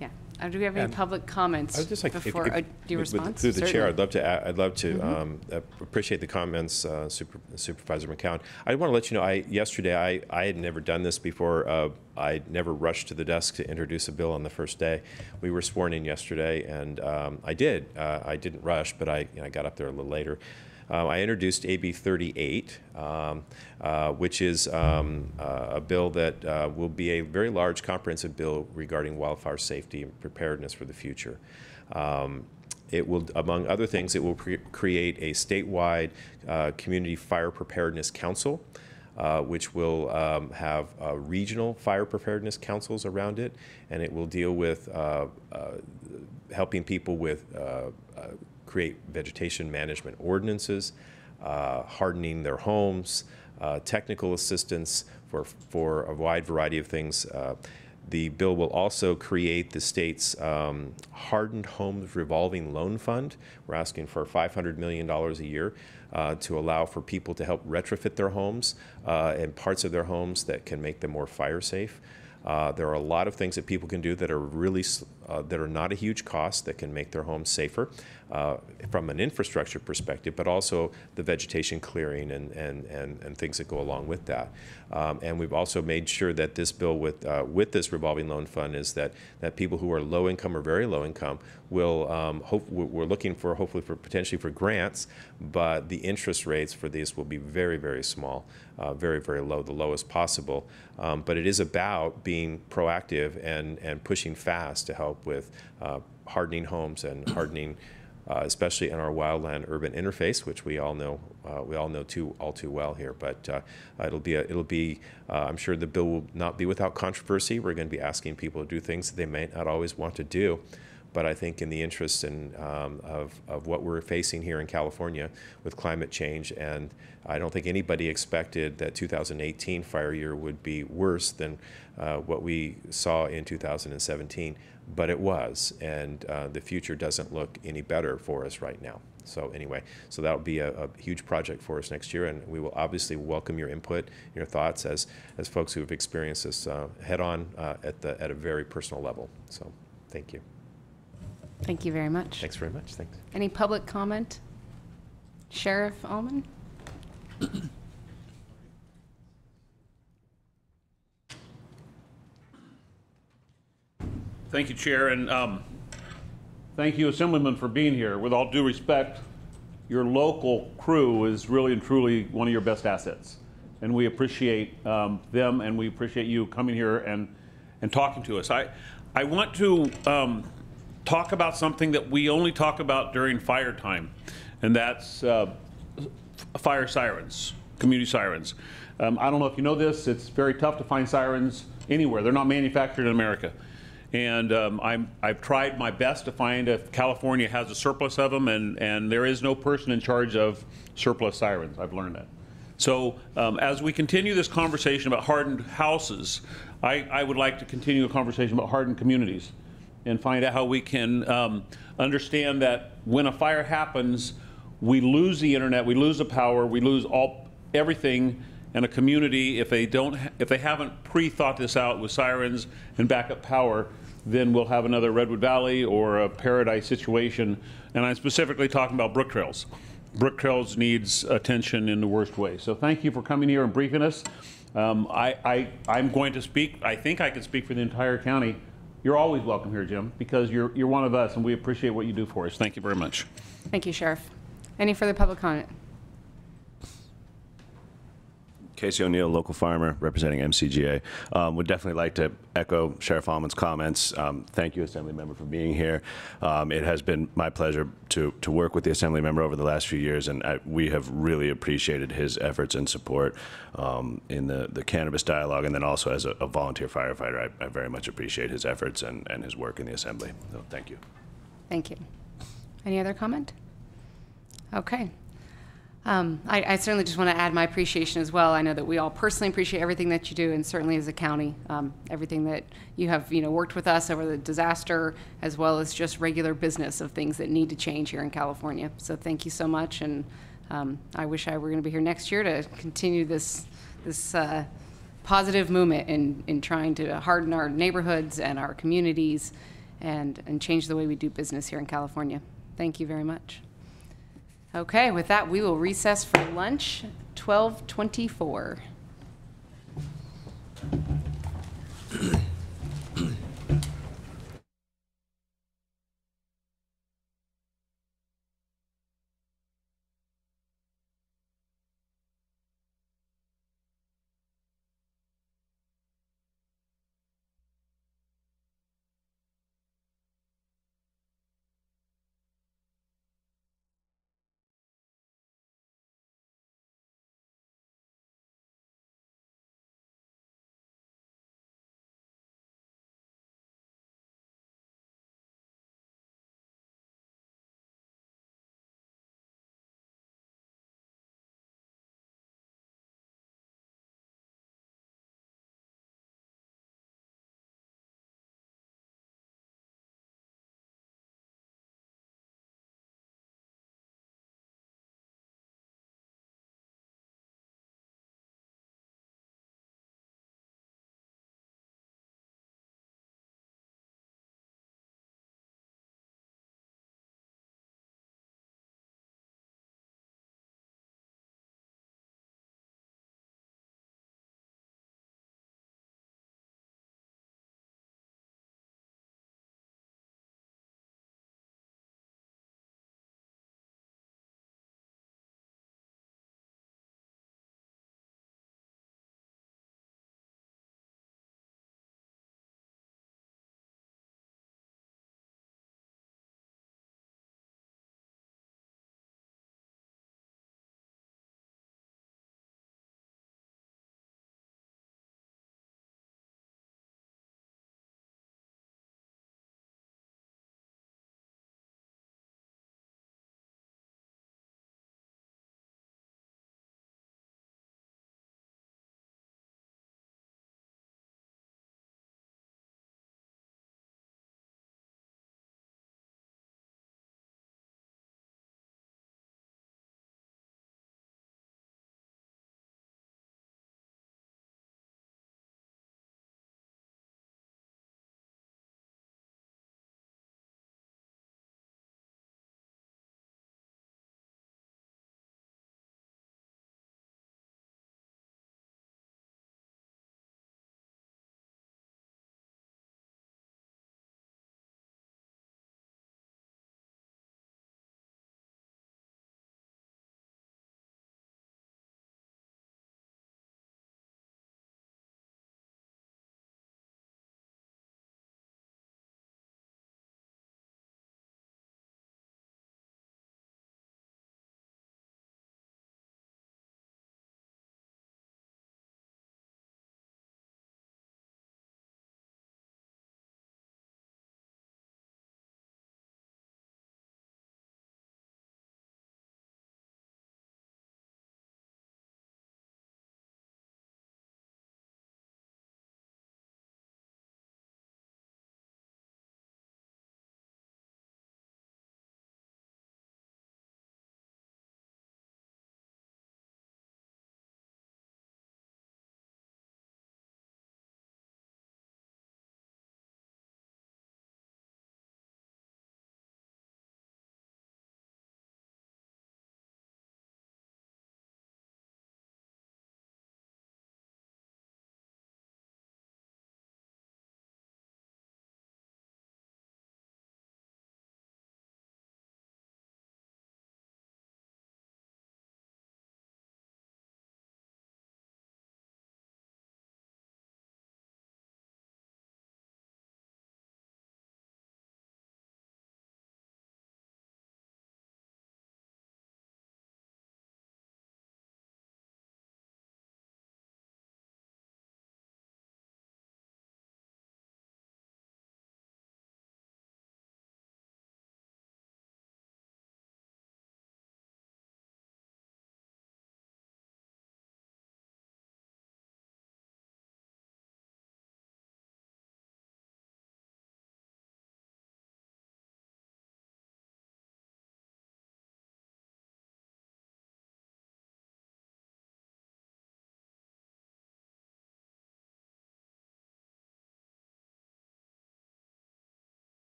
Yeah. Do we have any public comments? I would just like, before your response? Through the chair, Certainly. I'd love to appreciate the comments, Supervisor McCown. I want to let you know, yesterday I had never done this before. I never rushed to the desk to introduce a bill on the first day. We were sworn in yesterday, and I did. I didn't rush, but I got up there a little later. I introduced AB 38, which is a bill that will be a very large comprehensive bill regarding wildfire safety and preparedness for the future. It will, among other things, it will create a statewide community fire preparedness council, which will have regional fire preparedness councils around it, and it will deal with helping people with create vegetation management ordinances, hardening their homes, technical assistance for a wide variety of things. The bill will also create the state's Hardened Homes Revolving Loan Fund. We're asking for $500 million a year to allow for people to help retrofit their homes and parts of their homes that can make them more fire safe. There are a lot of things that people can do that are really that are not a huge cost that can make their homes safer from an infrastructure perspective, but also the vegetation clearing and things that go along with that. And we've also made sure that this bill with this revolving loan fund is that people who are low income or very low income will we're looking for hopefully for potentially for grants, but the interest rates for these will be very, very small, very, very low, the lowest possible. But it is about being proactive and pushing fast to help with hardening homes and hardening, especially in our wildland urban interface, which we all know all too well here. But it'll be I'm sure the bill will not be without controversy. We're going to be asking people to do things that they may not always want to do. But I think in the interest of what we're facing here in California with climate change, and I don't think anybody expected that 2018 fire year would be worse than what we saw in 2017, but it was, and the future doesn't look any better for us right now. So anyway, so that will be a huge project for us next year, and we will obviously welcome your input, your thoughts as folks who have experienced this head on at a very personal level. So thank you. Thank you very much. Thanks very much. Thanks. Any public comment? Sheriff Ullman? Thank you, Chair, and thank you, Assemblyman, for being here. With all due respect, your local crew is really and truly one of your best assets, and we appreciate them, and we appreciate you coming here and talking to us. I want to talk about something that we only talk about during fire time, and that's fire sirens, community sirens. I don't know if you know this, it's very tough to find sirens anywhere. They're not manufactured in America. And I've tried my best to find if California has a surplus of them, and there is no person in charge of surplus sirens. I've learned that. So as we continue this conversation about hardened houses, I would like to continue a conversation about hardened communities and find out how we can understand that when a fire happens, we lose the internet, we lose the power, we lose everything. And a community, if they haven't pre-thought this out with sirens and backup power, then we'll have another Redwood Valley or a Paradise situation. And I'm specifically talking about Brook Trails. Brook Trails needs attention in the worst way. So thank you for coming here and briefing us. I'm going to speak. I think I can speak for the entire county. You're always welcome here, Jim, because you're one of us, and we appreciate what you do for us. Thank you very much. Thank you, Sheriff. Any further public comment? Casey O'Neill, local farmer representing MCGA. Would definitely like to echo Sheriff Allman's comments. Thank you, Assembly Member, for being here. It has been my pleasure to work with the Assembly Member over the last few years, and we have really appreciated his efforts and support in the cannabis dialogue, and then also as a volunteer firefighter, I very much appreciate his efforts and his work in the Assembly. So thank you. Thank you. Any other comment? Okay. I certainly just want to add my appreciation as well. I know that we all personally appreciate everything that you do, and certainly as a county, everything that you have, worked with us over the disaster, as well as just regular business of things that need to change here in California. So thank you so much, and I wish I were going to be here next year to continue this positive movement in trying to harden our neighborhoods and our communities, and change the way we do business here in California. Thank you very much. Okay, with that, we will recess for lunch, 12:24.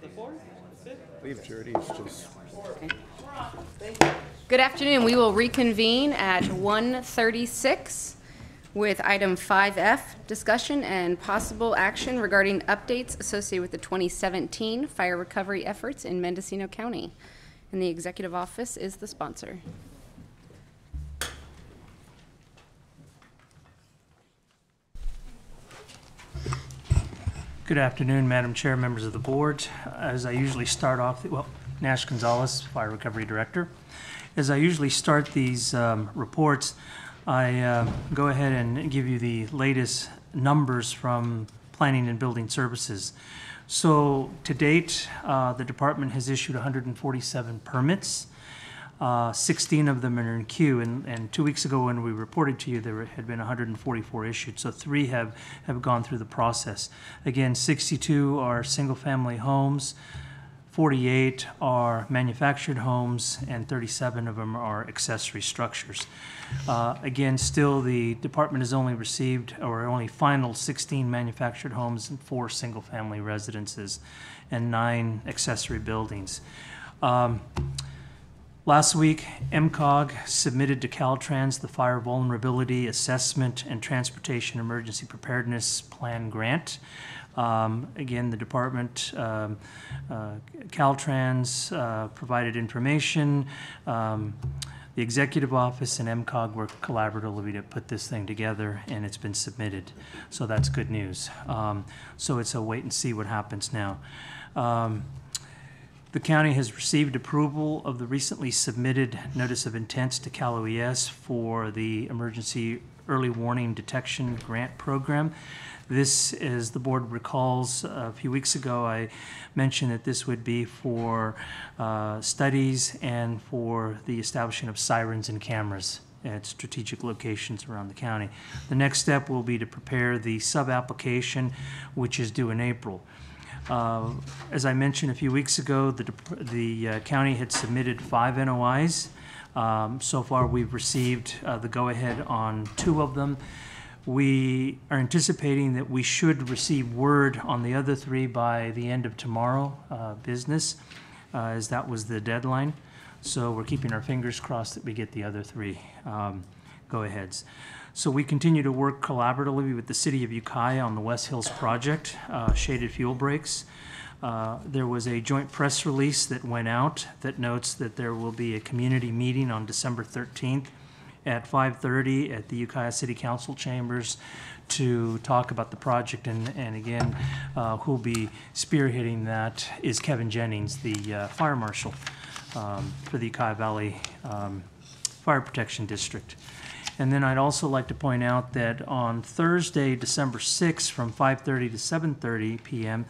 The fourth, the fifth? Leave Judy's just. Good afternoon. We will reconvene at 1:36 with item 5F, discussion and possible action regarding updates associated with the 2017 fire recovery efforts in Mendocino County. And the executive office is the sponsor. Good afternoon, Madam Chair, members of the board. As I usually start off, well, Nash Gonzalez, Fire Recovery Director. As I usually start these reports, I go ahead and give you the latest numbers from Planning and Building Services. So to date, the department has issued 147 permits. 16 of them are in queue, and 2 weeks ago when we reported to you, there had been 144 issued, so 3 have gone through the process. Again, 62 are single-family homes, 48 are manufactured homes, and 37 of them are accessory structures. Again, still the department has only received, or only finalized 16 manufactured homes and 4 single-family residences and 9 accessory buildings. Last week, MCOG submitted to Caltrans the Fire Vulnerability Assessment and Transportation Emergency Preparedness Plan grant. Again, the department, Caltrans provided information. The executive office and MCOG worked collaboratively to put this thing together, and it's been submitted. So that's good news. So it's a wait and see what happens now. The county has received approval of the recently submitted notice of intent to Cal OES for the Emergency Early Warning Detection Grant Program. This, as the board recalls, a few weeks ago I mentioned that this would be for studies and for the establishing of sirens and cameras at strategic locations around the county. The next step will be to prepare the sub-application, which is due in April. As I mentioned a few weeks ago, the county had submitted 5 NOIs. So far, we've received the go-ahead on 2 of them. We are anticipating that we should receive word on the other 3 by the end of tomorrow business, as that was the deadline. So we're keeping our fingers crossed that we get the other 3 go-aheads. So we continue to work collaboratively with the City of Ukiah on the West Hills project, shaded fuel breaks. There was a joint press release that went out that notes that there will be a community meeting on December 13th at 5:30 at the Ukiah City Council chambers to talk about the project. And again, who'll be spearheading that is Kevin Jennings, the fire marshal for the Ukiah Valley Fire Protection District. And then I'd also like to point out that on Thursday, December 6th, from 5:30 to 7:30 p.m.,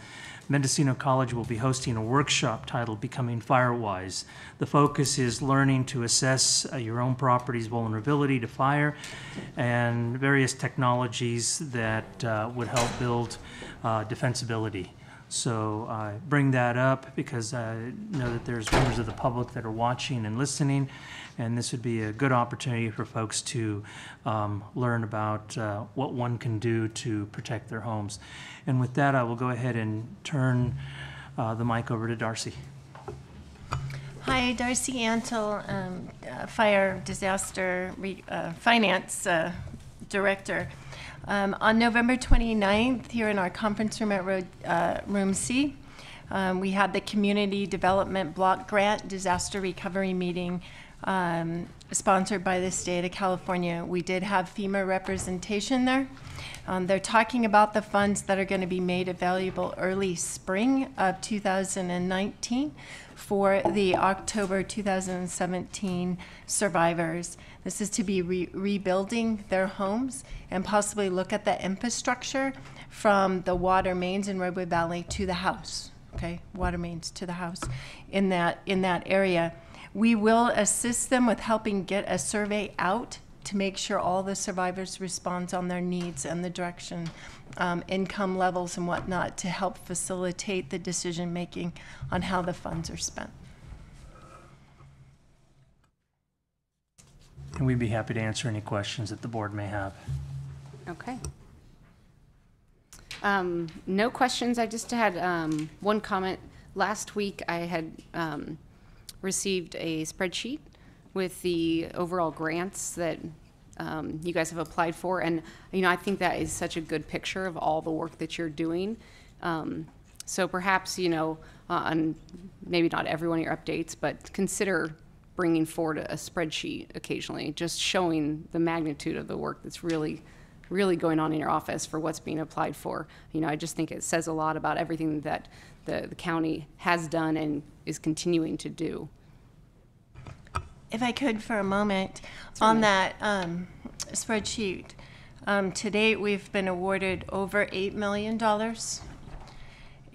Mendocino College will be hosting a workshop titled Becoming Firewise. The focus is learning to assess your own property's vulnerability to fire and various technologies that would help build defensibility. So I bring that up because I know that there's members of the public that are watching and listening, and this would be a good opportunity for folks to learn about what one can do to protect their homes. And with that, I will go ahead and turn the mic over to Darcy. Hi, Darcy Antle, Fire Disaster Finance Director. On November 29th, here in our conference room at Room C, we had the Community Development Block Grant Disaster Recovery Meeting sponsored by the state of California. We did have FEMA representation there. They're talking about the funds that are going to be made available early spring of 2019 for the October 2017 survivors. This is to be rebuilding their homes and possibly look at the infrastructure from the water mains in Redwood Valley to the house. Okay, water mains to the house in that area. We will assist them with helping get a survey out to make sure all the survivors respond on their needs and the direction, income levels and whatnot, to help facilitate the decision making on how the funds are spent. And we'd be happy to answer any questions that the board may have. Okay. No questions. I just had one comment. last week I had received a spreadsheet with the overall grants that you guys have applied for, and I think that is such a good picture of all the work that you're doing. So perhaps on maybe not every one of your updates, but consider bringing forward a spreadsheet occasionally, just showing the magnitude of the work that's really going on in your office for what's being applied for. I just think it says a lot about everything that the county has done and is continuing to do. If I could for a moment, on that spreadsheet, to date we've been awarded over $8 million.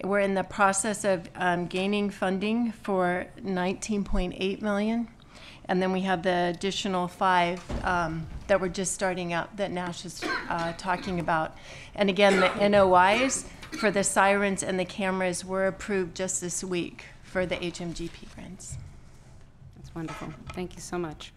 We're in the process of gaining funding for $19.8 million. And then we have the additional 5 that we're just starting out that Nash is talking about. And again, the NOIs for the sirens and the cameras were approved just this week for the HMGP grants. That's wonderful. Thank you so much.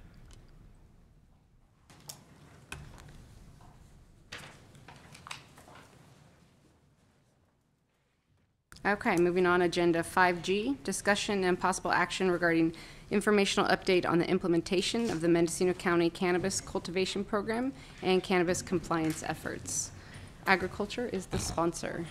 Okay, moving on, agenda 5G, discussion and possible action regarding informational update on the implementation of the Mendocino County Cannabis Cultivation Program and cannabis compliance efforts. Agriculture is the sponsor.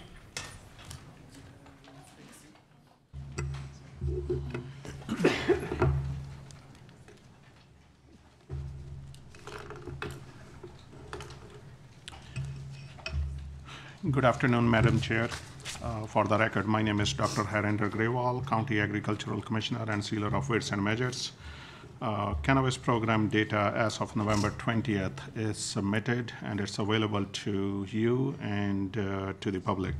Good afternoon, Madam Chair. For the record, my name is Dr. Harinder Grewal, County Agricultural Commissioner and Sealer of Weights and Measures. Cannabis program data as of November 20th is submitted, and it's available to you and to the public.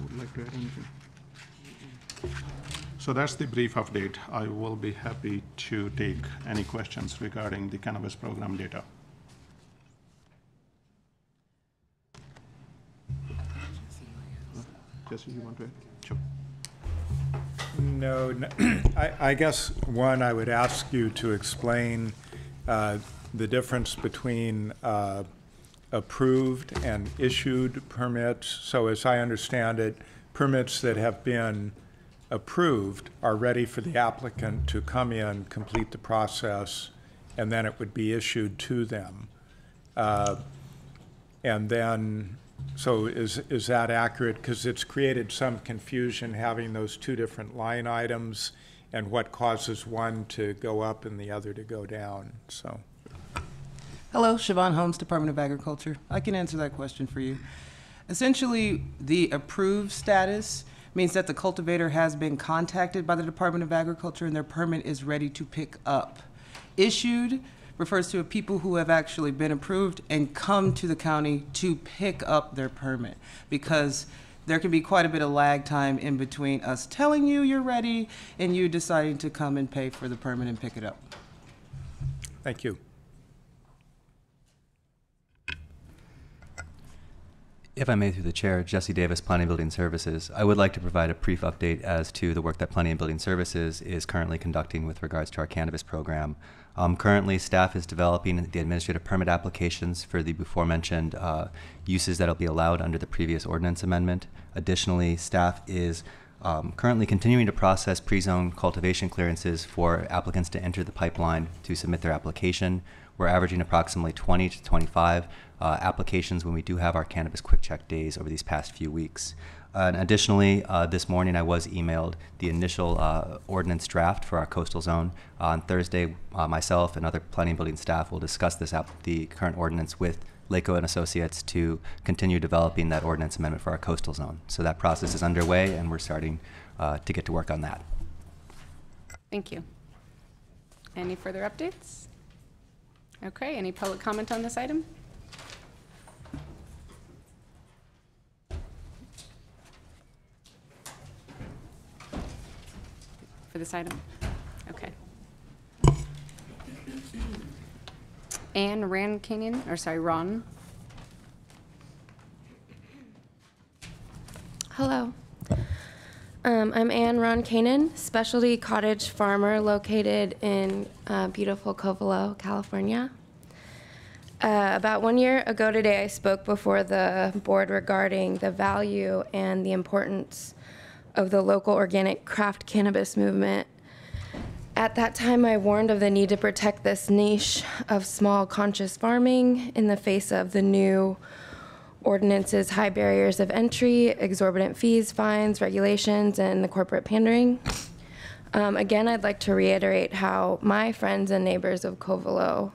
Would like to add anything? So that's the brief update. I will be happy to take any questions regarding the cannabis program data. Jesse, you want to add? Sure. No, I guess, one, I would ask you to explain the difference between approved and issued permits. So as I understand it, permits that have been approved are ready for the applicant to come in, complete the process, and then it would be issued to them. And then, so is that accurate? Because it's created some confusion having those two different line items and what causes one to go up and the other to go down. So. Hello, Siobhan Holmes, Department of Agriculture. I can answer that question for you. Essentially, the approved status means that the cultivator has been contacted by the Department of Agriculture and their permit is ready to pick up. Issued refers to people who have actually been approved and come to the county to pick up their permit, because there can be quite a bit of lag time in between us telling you you're ready and you deciding to come and pay for the permit and pick it up. Thank you. If I may, through the chair, Jesse Davis, Planning and Building Services. I would like to provide a brief update as to the work that Planning and Building Services is currently conducting with regards to our cannabis program. Currently, staff is developing the administrative permit applications for the before-mentioned uses that will be allowed under the previous ordinance amendment. Additionally, staff is currently continuing to process pre-zone cultivation clearances for applicants to enter the pipeline to submit their application. We're averaging approximately 20 to 25 applications when we do have our cannabis quick check days over these past few weeks. And additionally, this morning I was emailed the initial ordinance draft for our coastal zone. On Thursday, myself and other planning and building staff will discuss the current ordinance with Laco and Associates to continue developing that ordinance amendment for our coastal zone. So that process is underway, and we're starting to get to work on that. Thank you. Any further updates? Okay, any public comment on this item? For this item? Okay. Anne Ron. Hello. I'm Anne Ron-Kanan, specialty cottage farmer located in beautiful Covelo, California. About 1 year ago today, I spoke before the board regarding the value and the importance of the local organic craft cannabis movement. At that time, I warned of the need to protect this niche of small conscious farming in the face of the new ordinances, high barriers of entry, exorbitant fees, fines, regulations, and the corporate pandering. Again, I'd like to reiterate how my friends and neighbors of Covelo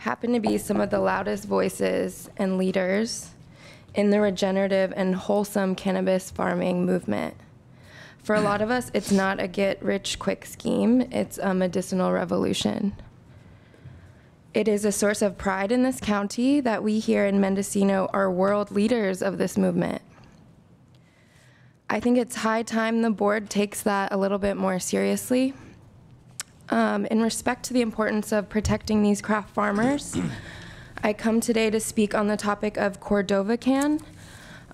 happen to be some of the loudest voices and leaders in the regenerative and wholesome cannabis farming movement. For a lot of us, it's not a get-rich-quick scheme, it's a medicinal revolution. It is a source of pride in this county that we here in Mendocino are world leaders of this movement. I think it's high time the board takes that a little bit more seriously. In respect to the importance of protecting these craft farmers, I come today to speak on the topic of Cordova Can,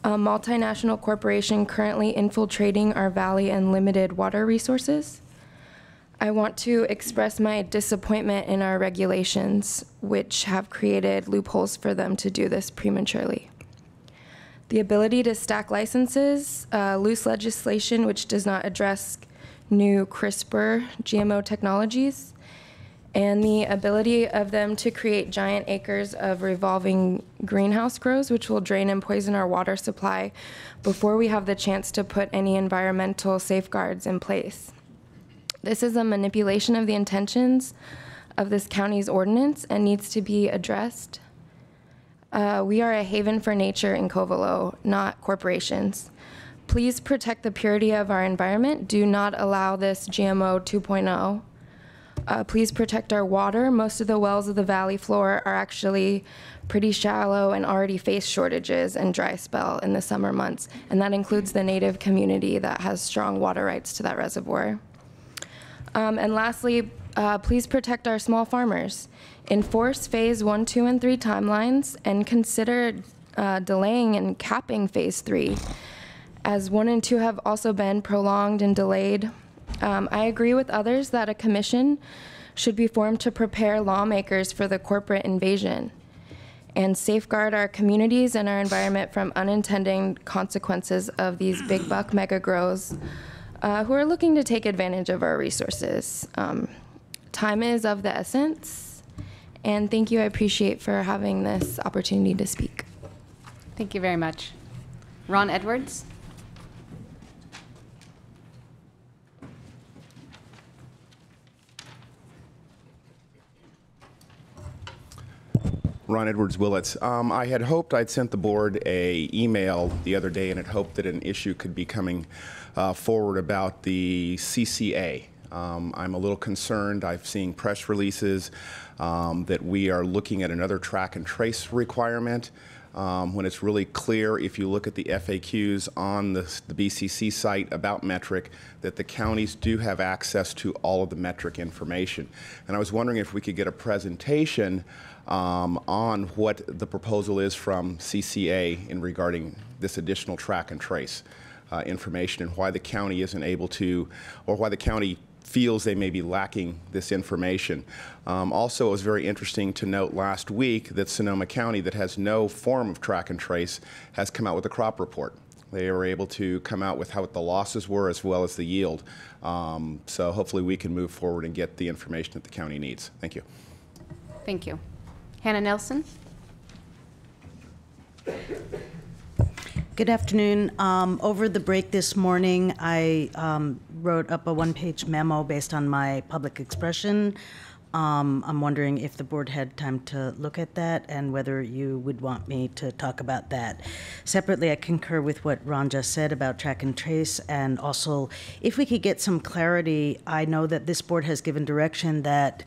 a multinational corporation currently infiltrating our valley and limited water resources. I want to express my disappointment in our regulations, which have created loopholes for them to do this prematurely. The ability to stack licenses, loose legislation which does not address new CRISPR GMO technologies, and the ability of them to create giant acres of revolving greenhouse grows, which will drain and poison our water supply before we have the chance to put any environmental safeguards in place. This is a manipulation of the intentions of this county's ordinance and needs to be addressed. We are a haven for nature in Covelo, not corporations. Please protect the purity of our environment. Do not allow this GMO 2.0. Please protect our water. Most of the wells of the valley floor are actually pretty shallow and already face shortages and dry spell in the summer months. And that includes the native community that has strong water rights to that reservoir. And lastly, please protect our small farmers. Enforce phase 1, 2, and 3 timelines and consider delaying and capping phase 3, as 1 and 2 have also been prolonged and delayed. I agree with others that a commission should be formed to prepare lawmakers for the corporate invasion and safeguard our communities and our environment from unintended consequences of these big buck mega grows who are looking to take advantage of our resources. Time is of the essence, and thank you. I appreciate for having this opportunity to speak. Thank you very much. Ron Edwards. Ron Edwards Willits. I had hoped I'd sent the board a email the other day and had hoped that an issue could be coming forward about the CCA. I'm a little concerned. I've seen press releases that we are looking at another track and trace requirement when it's really clear, if you look at the FAQs on the BCC site about metric, that the counties do have access to all of the metric information. And I was wondering if we could get a presentation on what the proposal is from CCA in regarding this additional track and trace information, and why the county isn't able to, or why the county feels they may be lacking this information. Also, it was very interesting to note last week that Sonoma County, that has no form of track and trace, has come out with a crop report. They were able to come out with how the losses were as well as the yield. So hopefully we can move forward and get the information that the county needs. Thank you. Thank you. Hannah Nelson. Good afternoon. Over the break this morning, I wrote up a one-page memo based on my public expression. I'm wondering if the board had time to look at that and whether you would want me to talk about that. Separately, I concur with what Ron just said about track and trace, and also if we could get some clarity. I know that this board has given direction that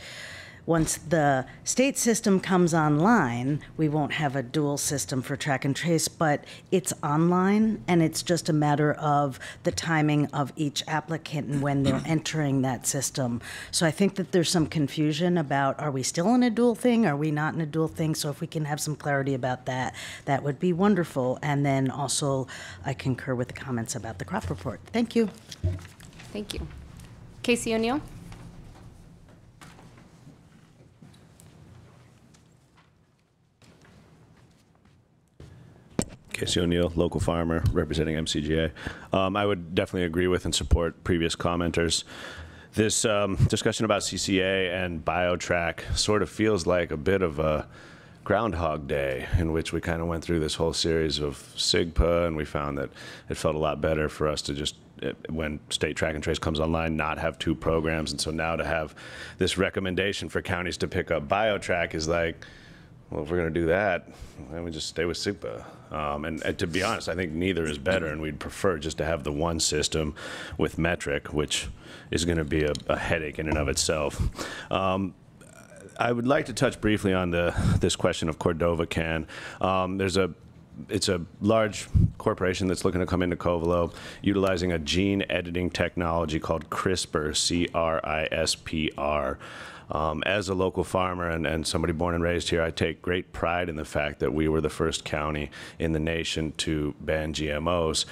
once the state system comes online, we won't have a dual system for track and trace, but it's online, and it's just a matter of the timing of each applicant and when they're entering that system. So I think that there's some confusion about, are we still in a dual thing? Are we not in a dual thing? So if we can have some clarity about that, that would be wonderful. And then also, I concur with the comments about the crop report. Thank you. Thank you. Casey O'Neill. Casey O'Neill, local farmer representing MCGA. I would definitely agree with and support previous commenters. This discussion about CCA and BioTrack sort of feels like a bit of a Groundhog Day, in which we kind of went through this whole series of SIGPA, and we found that it felt a lot better for us to just, when state track and trace comes online, not have two programs. And so now to have this recommendation for counties to pick up BioTrack is like, well, if we're going to do that, why don't we just stay with SIGPA? And to be honest, I think neither is better, and we'd prefer just to have the one system with metric, which is going to be a headache in and of itself. I would like to touch briefly on this question of Cordova Can. It's a large corporation that's looking to come into Covelo, utilizing a gene editing technology called CRISPR, C-R-I-S-P-R. As a local farmer and somebody born and raised here, I take great pride in the fact that we were the first county in the nation to ban GMOs.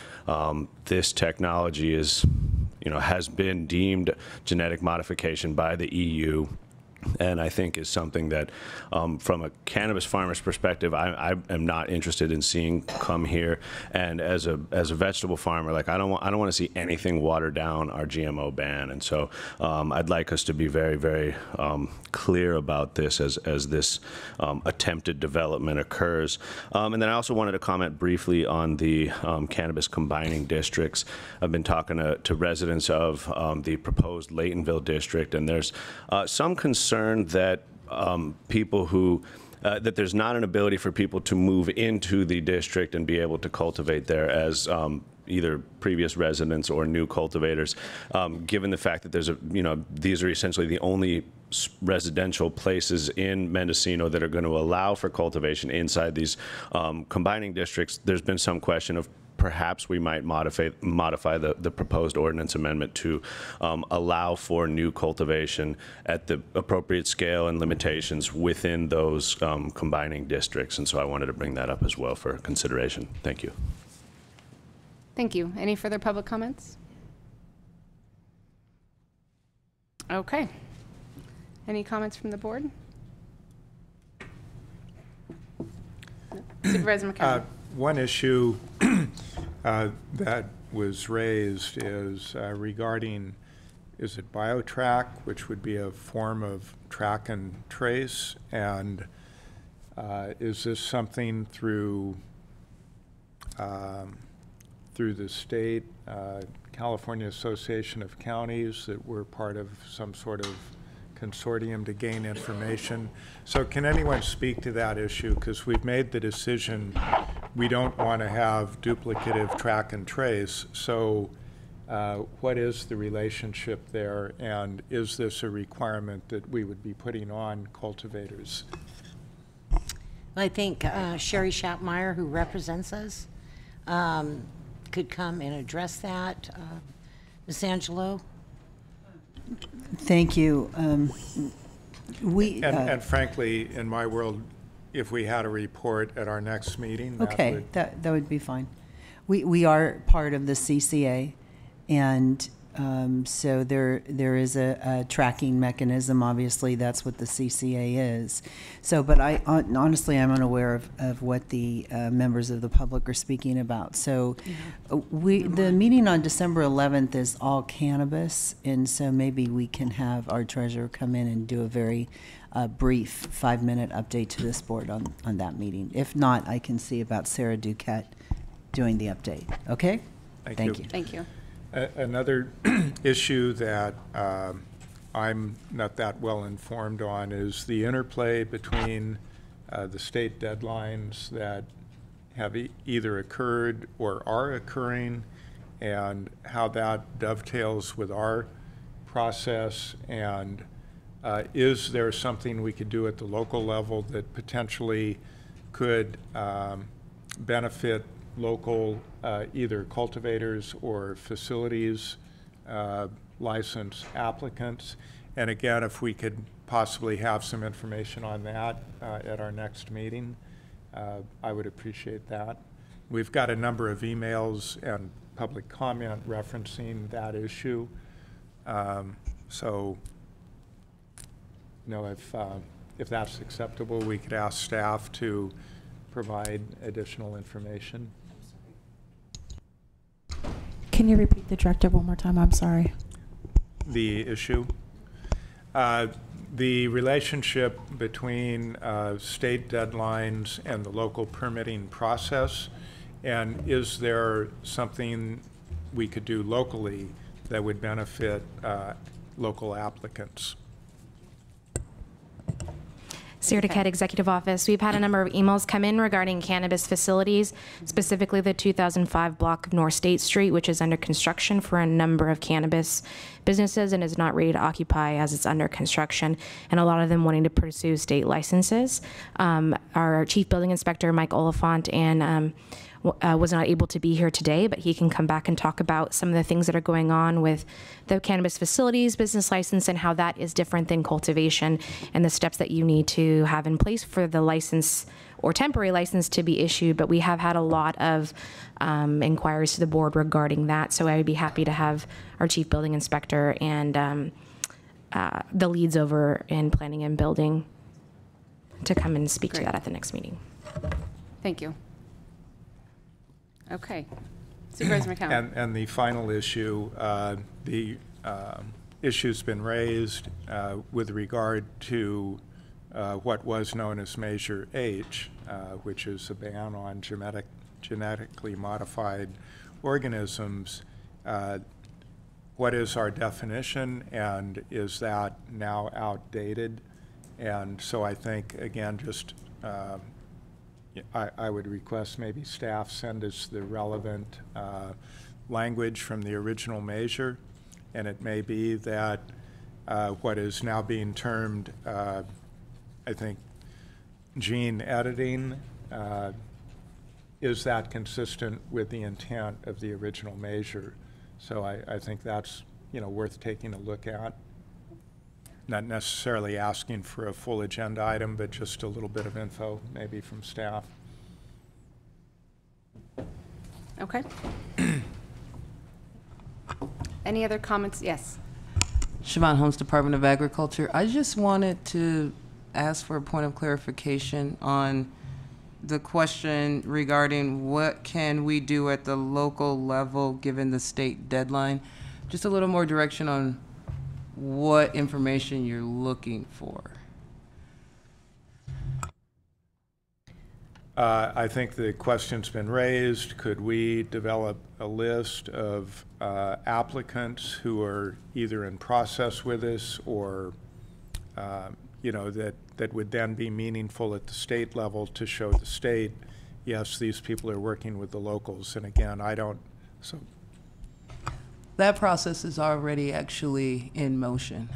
This technology has been deemed genetic modification by the EU, and I think is something that, from a cannabis farmer's perspective, I am not interested in seeing come here. And as a vegetable farmer, like I don't want to see anything water down our GMO ban. And so I'd like us to be very, very clear about this as this attempted development occurs. And then I also wanted to comment briefly on the cannabis combining districts. I've been talking to residents of the proposed Laytonville district, and there's some concern that people who that there's not an ability for people to move into the district and be able to cultivate there as either previous residents or new cultivators, given the fact that there's these are essentially the only residential places in Mendocino that are going to allow for cultivation inside these combining districts. There's been some question of perhaps we might modify the proposed ordinance amendment to allow for new cultivation at the appropriate scale and limitations within those combining districts. And so I wanted to bring that up as well for consideration. Thank you. Thank you. Any further public comments? Okay. Any comments from the board? No. Supervisor McCown. One issue that was raised is regarding, is it BioTrack, which would be a form of track and trace, and is this something through the state, California Association of Counties, that we're part of some sort of consortium to gain information? So can anyone speak to that issue? Because we've made the decision we don't want to have duplicative track and trace. So what is the relationship there, and is this a requirement that we would be putting on cultivators? I think Sherry Schappmeyer, who represents us, could come and address that. Ms. Angelo? Thank you. And frankly, in my world, if we had a report at our next meeting, that would be fine. We are part of the CCA, and so there is a tracking mechanism. Obviously, that's what the CCA is. So, but honestly, I'm unaware of what the members of the public are speaking about. So, the meeting on December 11th is all cannabis, and so maybe we can have our treasurer come in and do a very brief 5-minute update to this board on that meeting. If not, I can see about Sarah Duquette doing the update. Okay? Thank you. Thank you. Another issue that I'm not that well informed on is the interplay between the state deadlines that have either occurred or are occurring, and how that dovetails with our process, and is there something we could do at the local level that potentially could benefit local either cultivators or facilities, license applicants? And again, if we could possibly have some information on that at our next meeting, I would appreciate that. We've got a number of emails and public comment referencing that issue. So, you know, if that's acceptable, we could ask staff to provide additional information. Can you repeat the directive one more time? I'm sorry. The issue? The relationship between state deadlines and the local permitting process, and is there something we could do locally that would benefit local applicants? Sarah Duquette, Executive Office. We've had a number of emails come in regarding cannabis facilities, specifically the 2005 block of North State Street, which is under construction for a number of cannabis businesses and is not ready to occupy as it's under construction, and a lot of them wanting to pursue state licenses. Our Chief Building Inspector, Mike Oliphant, and was not able to be here today, but he can come back and talk about some of the things that are going on with the cannabis facilities business license and how that is different than cultivation and the steps that you need to have in place for the license or temporary license to be issued. But we have had a lot of inquiries to the board regarding that, so I would be happy to have our Chief Building Inspector and the leads over in planning and building to come and speak to that at the next meeting. Thank you. Okay. Supervisor McCown. And the final issue, the issue's been raised with regard to what was known as Measure H, which is a ban on genetically modified organisms. What is our definition, and is that now outdated? And so I think, again, just I would request maybe staff send us the relevant language from the original measure, and it may be that what is now being termed, I think, gene editing, is that consistent with the intent of the original measure? So I think that's, worth taking a look at. Not necessarily asking for a full agenda item, but just a little bit of info, maybe from staff. Okay. Any other comments? Yes. Siobhan Holmes, Department of Agriculture. I just wanted to ask for a point of clarification on the question regarding what can we do at the local level given the state deadline. Just a little more direction on what information you're looking for. I think the question's been raised. Could we develop a list of applicants who are either in process with us or, that would then be meaningful at the state level to show the state, yes, these people are working with the locals. And again, That process is already actually in motion.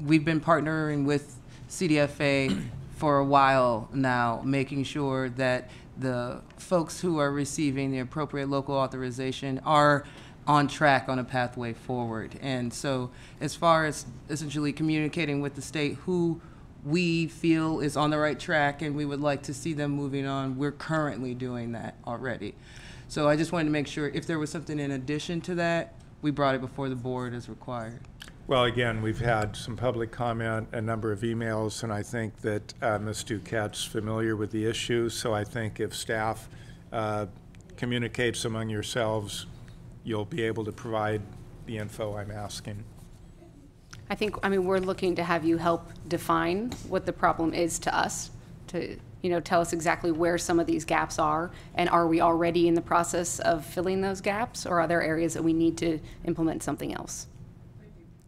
We've been partnering with CDFA for a while now, making sure that the folks who are receiving the appropriate local authorization are on track on a pathway forward. And so as far as essentially communicating with the state who we feel is on the right track and we would like to see them moving on, we're currently doing that already. So I just wanted to make sure if there was something in addition to that, we brought it before the board as required. Well, again, we've had some public comment, a number of emails, and I think that Ms. Duquette's familiar with the issue. So I think if staff communicates among yourselves, you'll be able to provide the info I'm asking. I mean, we're looking to have you help define what the problem is to us, to tell us exactly where some of these gaps are, and are we already in the process of filling those gaps, or are there areas that we need to implement something else?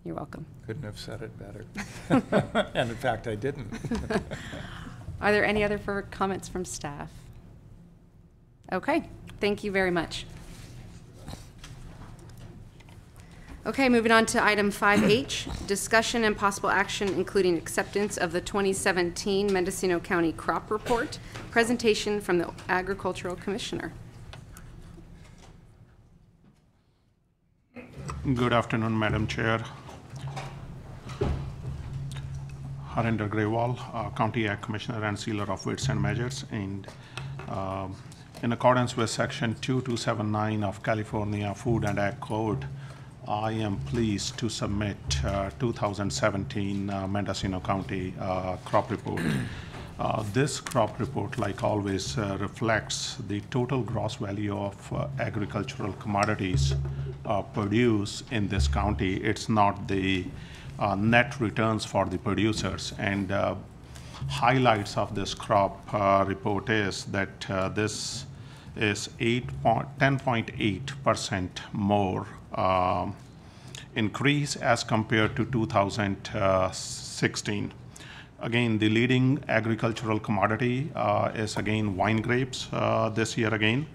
You're welcome. Couldn't have said it better. And in fact, I didn't. Are there any other comments from staff? Okay, thank you very much. Okay, moving on to item 5H, discussion and possible action including acceptance of the 2017 Mendocino County Crop Report, presentation from the Agricultural Commissioner. Good afternoon, Madam Chair. Harinder Grewal, County Ag Commissioner and Sealer of Weights and Measures, and in accordance with Section 2279 of California Food and Ag Code, I am pleased to submit 2017 Mendocino County Crop Report. This crop report, like always, reflects the total gross value of agricultural commodities produced in this county. It's not the net returns for the producers. And highlights of this crop report is that this is 10.8% more increase as compared to 2016. Again, the leading agricultural commodity is again wine grapes this year again.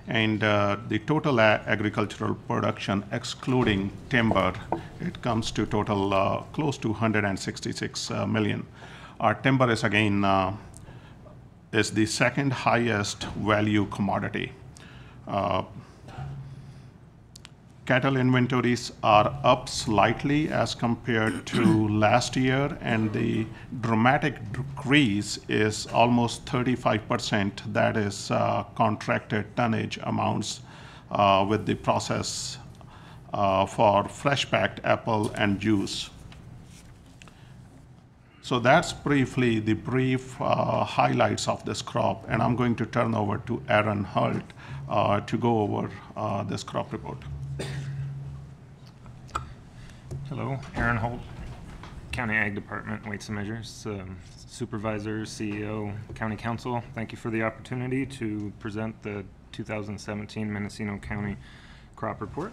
And the total agricultural production, excluding timber, it comes to total close to 166 million. Our timber is again is the second highest value commodity. Cattle inventories are up slightly as compared to last year, and the dramatic decrease is almost 35%. That is contracted tonnage amounts with the process for fresh packed apple and juice. So that's briefly the brief highlights of this crop, and I'm going to turn over to Aaron Holt to go over this crop report. Hello, Aaron Holt, County Ag Department, Weights and Measures, Supervisors, CEO, County Council. Thank you for the opportunity to present the 2017 Mendocino County Crop Report.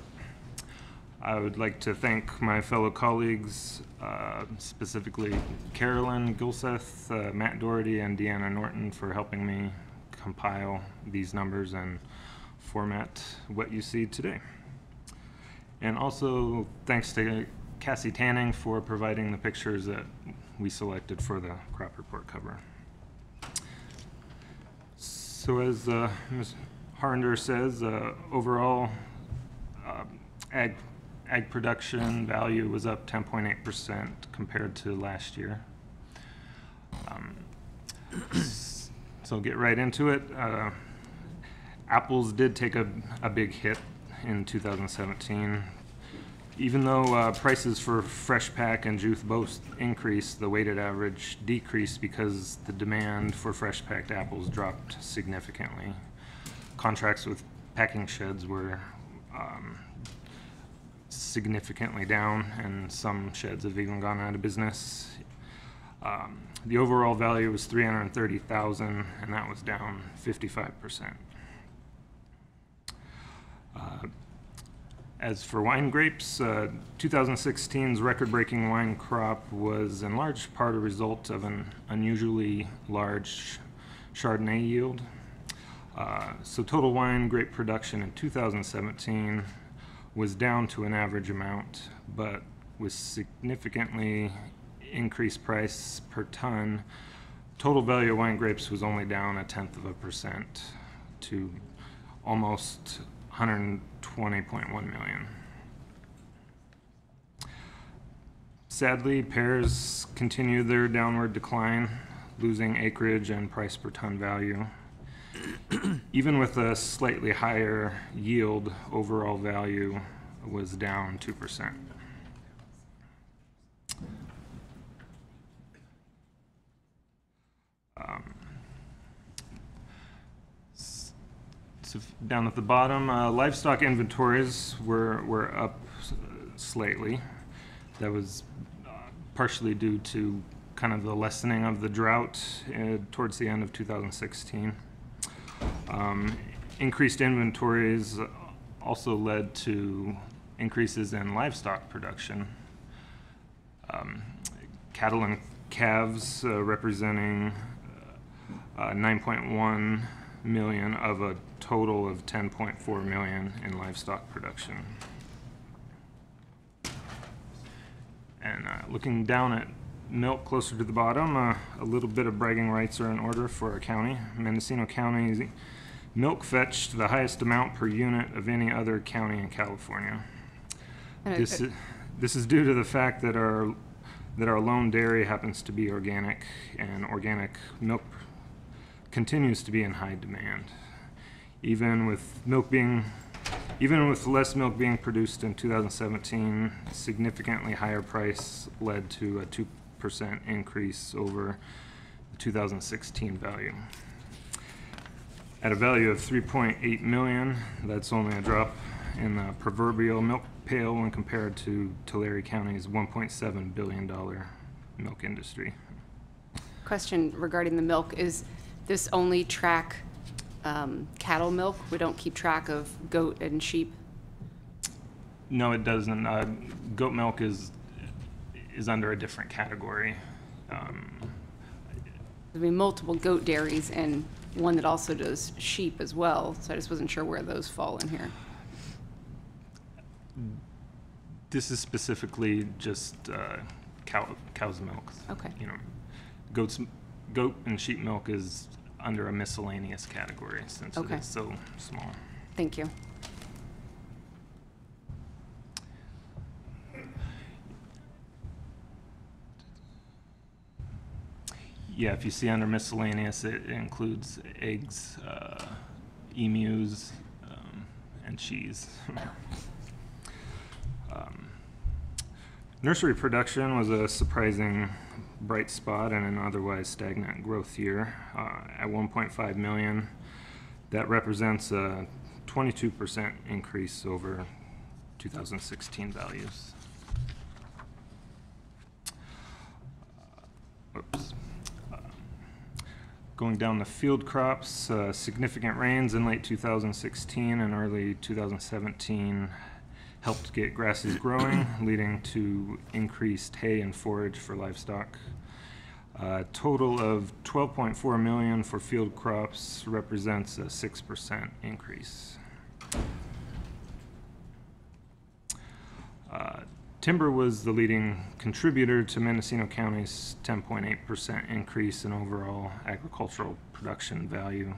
I would like to thank my fellow colleagues, specifically Carolyn Gilseth, Matt Doherty, and Deanna Norton for helping me compile these numbers and format what you see today. And also thanks to Cassie Tanning for providing the pictures that we selected for the crop report cover. So as Ms. Harnder says, overall ag production value was up 10.8% compared to last year. So get right into it. Apples did take a big hit in 2017. Even though prices for fresh pack and juice both increased, the weighted average decreased because the demand for fresh packed apples dropped significantly. Contracts with packing sheds were significantly down, and some sheds have even gone out of business. The overall value was $330,000, and that was down 55%. As for wine grapes, 2016's record-breaking wine crop was in large part a result of an unusually large Chardonnay yield. So total wine grape production in 2017 was down to an average amount, but with significantly increased price per ton, total value of wine grapes was only down 0.1% to almost 120.1 million. Sadly, pears continue their downward decline, losing acreage and price per ton value. Even with a slightly higher yield, overall value was down 2%. So down at the bottom, livestock inventories were up slightly. That was partially due to kind of the lessening of the drought towards the end of 2016. Increased inventories also led to increases in livestock production. Cattle and calves representing 9.1 million of a total of 10.4 million in livestock production. And looking down at milk closer to the bottom, a little bit of bragging rights are in order for our county. Mendocino County milk fetched the highest amount per unit of any other county in California. This is due to the fact that our lone dairy happens to be organic, and organic milk continues to be in high demand. Even with less milk being produced in 2017, significantly higher price led to a 2% increase over the 2016 value. At a value of $3.8 million, that's only a drop in the proverbial milk pail when compared to Tulare County's $1.7 billion milk industry. Question regarding the milk, is this only track cattle milk? We don't keep track of goat and sheep? No, it doesn't. Goat milk is under a different category. There'll be multiple goat dairies and one that also does sheep as well, so I just wasn't sure where those fall in here. This is specifically just cow's milk. Okay. You know, goat and sheep milk is under a miscellaneous category since it is so small. Thank you. Yeah, if you see under miscellaneous, it includes eggs, emus, and cheese. Nursery production was a surprising bright spot in an otherwise stagnant growth year at 1.5 million. That represents a 22% increase over 2016 values. Going down the field crops, significant rains in late 2016 and early 2017 helped get grasses growing, leading to increased hay and forage for livestock. A total of $12.4 million for field crops represents a 6% increase. Timber was the leading contributor to Mendocino County's 10.8% increase in overall agricultural production value.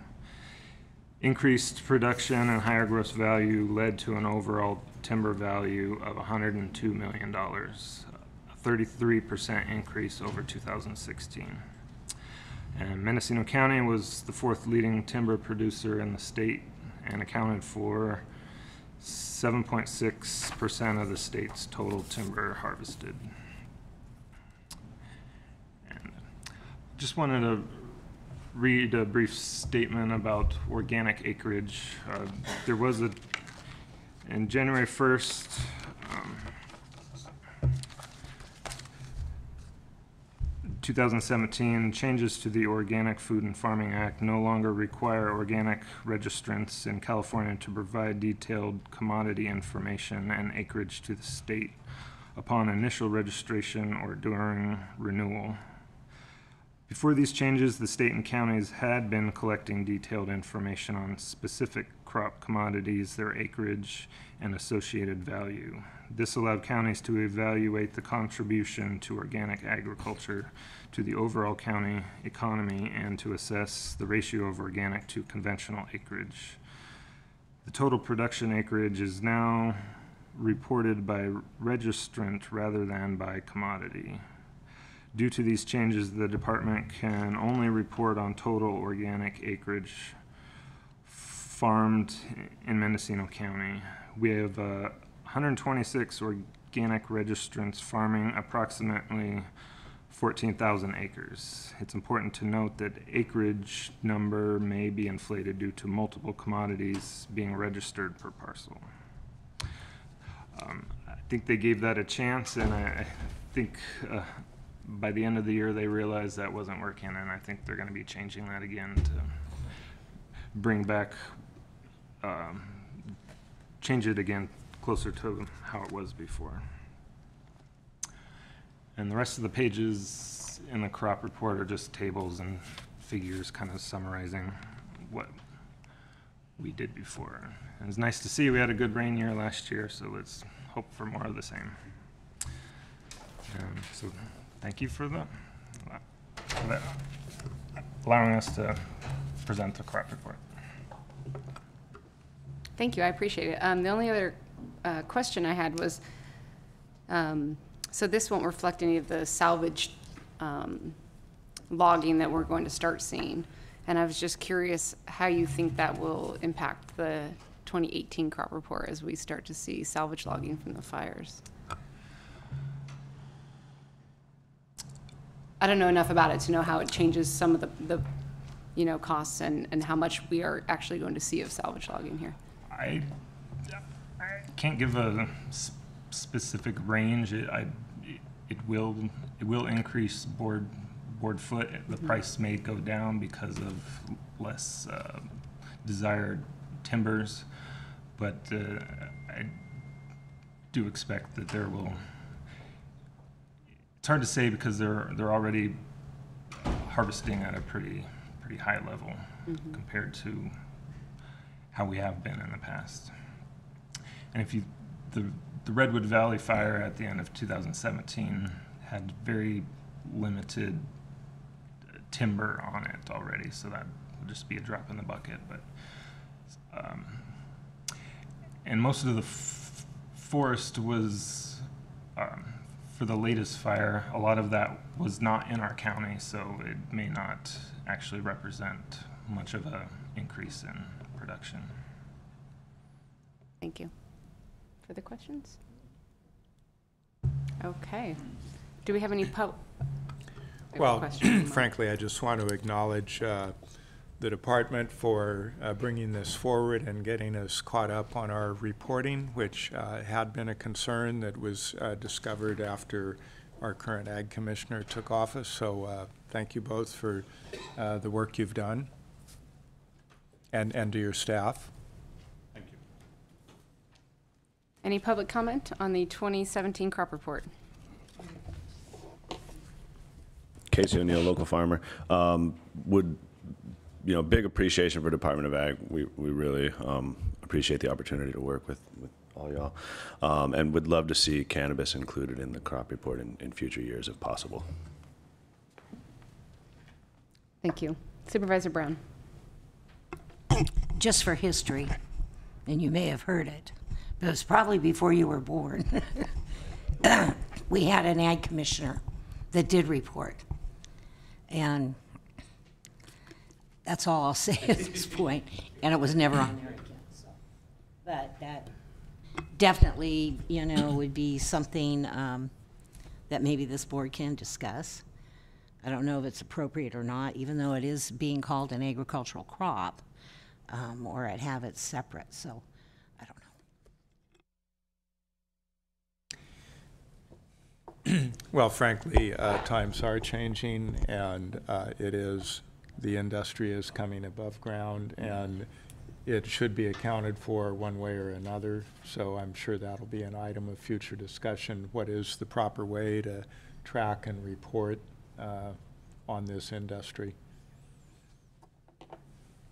Increased production and higher gross value led to an overall timber value of $102 million, a 33% increase over 2016. And Mendocino County was the fourth leading timber producer in the state and accounted for 7.6% of the state's total timber harvested. And just wanted to read a brief statement about organic acreage. There was in January 1st, 2017, changes to the Organic Food and Farming Act no longer require organic registrants in California to provide detailed commodity information and acreage to the state upon initial registration or during renewal. Before these changes, the state and counties had been collecting detailed information on specific crop commodities, their acreage, and associated value. This allowed counties to evaluate the contribution to organic agriculture to the overall county economy and to assess the ratio of organic to conventional acreage. The total production acreage is now reported by registrant rather than by commodity. Due to these changes, the department can only report on total organic acreage farmed in Mendocino County. We have 126 organic registrants farming approximately 14,000 acres. It's important to note that acreage number may be inflated due to multiple commodities being registered per parcel. I think they gave that a chance, and I think by the end of the year they realized that wasn't working, and I think they're going to be changing that again to bring back, change it again closer to how it was before. And the rest of the pages in the crop report are just tables and figures kind of summarizing what we did before. And it's nice to see we had a good rain year last year, so let's hope for more of the same. So thank you for allowing us to present the crop report. Thank you, I appreciate it. The only other question I had was, so this won't reflect any of the salvage logging that we're going to start seeing. And I was just curious how you think that will impact the 2018 crop report as we start to see salvage logging from the fires. I don't know enough about it to know how it changes some of the costs and how much we are actually going to see of salvage logging here. I can't give a specific range. It will increase board foot. The price may go down because of less desired timbers, but I do expect that there will. It's hard to say because they're already harvesting at a pretty high level compared to how we have been in the past. And if the Redwood Valley fire at the end of 2017 had very limited timber on it already, so that would just be a drop in the bucket. But and most of the forest was for the latest fire. A lot of that was not in our county, so it may not actually represent much of an increase in production. Thank you. Further questions? Okay. Do we have any Well, questions? frankly, I just want to acknowledge the department for bringing this forward and getting us caught up on our reporting, which had been a concern that was discovered after our current Ag Commissioner took office. So thank you both for the work you've done, and to your staff. Thank you. Any public comment on the 2017 crop report? Casey O'Neill, local farmer. Big appreciation for Department of Ag. We really appreciate the opportunity to work with all y'all, and would love to see cannabis included in the crop report in future years if possible. Thank you. Supervisor Brown. Just for history, and you may have heard it, but it was probably before you were born. We had an Ag Commissioner that did report. And that's all I'll say at this point. And it was never on there again. So. But that definitely, would be something that maybe this board can discuss. I don't know if it's appropriate or not, even though it is being called an agricultural crop, or I'd have it separate. So I don't know. Well, frankly, times are changing, and the industry is coming above ground, and it should be accounted for one way or another. So I'm sure that'll be an item of future discussion. What is the proper way to track and report on this industry?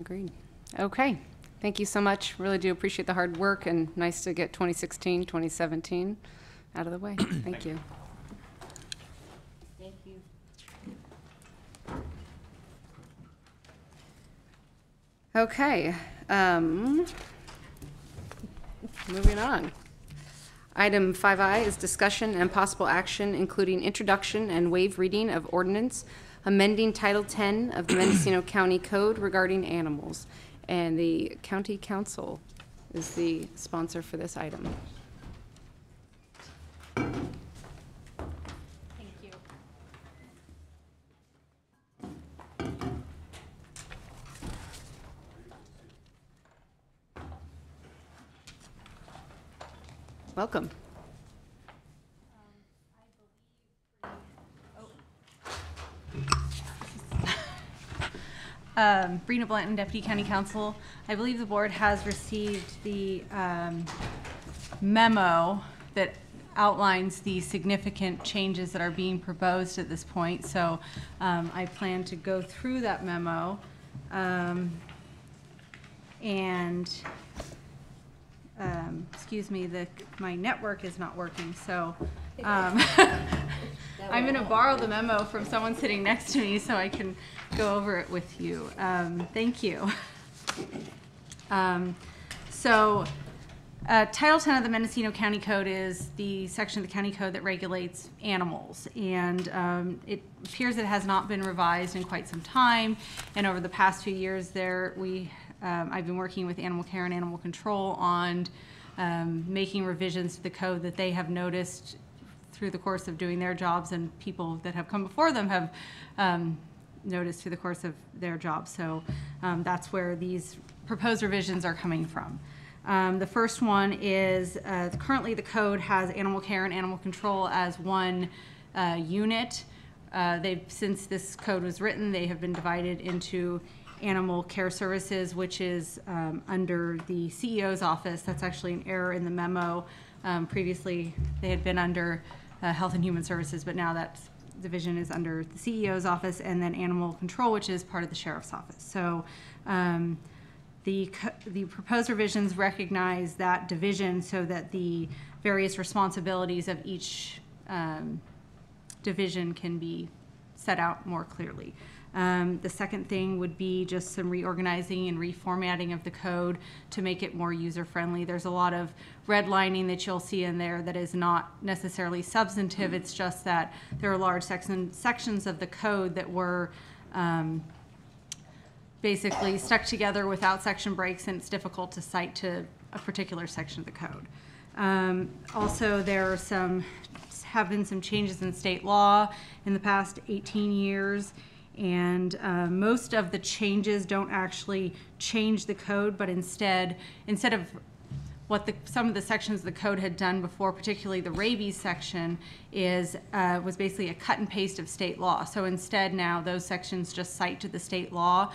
Agreed. Okay. Thank you so much. Really do appreciate the hard work, and nice to get 2016, 2017 out of the way. Thank you. Thank you. Okay. Moving on. Item 5I is discussion and possible action, including introduction and waive reading of ordinance amending Title 10 of the Mendocino County Code regarding animals. And the County Council is the sponsor for this item. Welcome. Brina Blanton, Deputy County Counsel. I believe the board has received the memo that outlines the significant changes that are being proposed at this point. So I plan to go through that memo excuse me, my network is not working, so I'm going to borrow the memo from someone sitting next to me so I can go over it with you. Thank you. Title 10 of the Mendocino County Code is the section of the county code that regulates animals, and it appears it has not been revised in quite some time. And over the past few years, I've been working with Animal Care and Animal Control on making revisions to the code that they have noticed through the course of doing their jobs, and people that have come before them have noticed through the course of their jobs. So that's where these proposed revisions are coming from. The first one is currently the code has animal care and animal control as one unit. Since this code was written, they have been divided into animal care services, which is under the CEO's office. That's actually an error in the memo. Previously, they had been under Health and Human Services, but now that division is under the CEO's office, and then animal control, which is part of the sheriff's office. So the proposed revisions recognize that division so that the various responsibilities of each division can be set out more clearly. The second thing would be just some reorganizing and reformatting of the code to make it more user-friendly. There's a lot of redlining that you'll see in there that is not necessarily substantive. It's just that there are large sections of the code that were basically stuck together without section breaks, and it's difficult to cite to a particular section of the code. Also, there are have been some changes in state law in the past 18 years, and most of the changes don't actually change the code, but instead of what some of the sections of the code had done before, particularly the rabies section, was basically a cut and paste of state law. So instead now those sections just cite to the state law,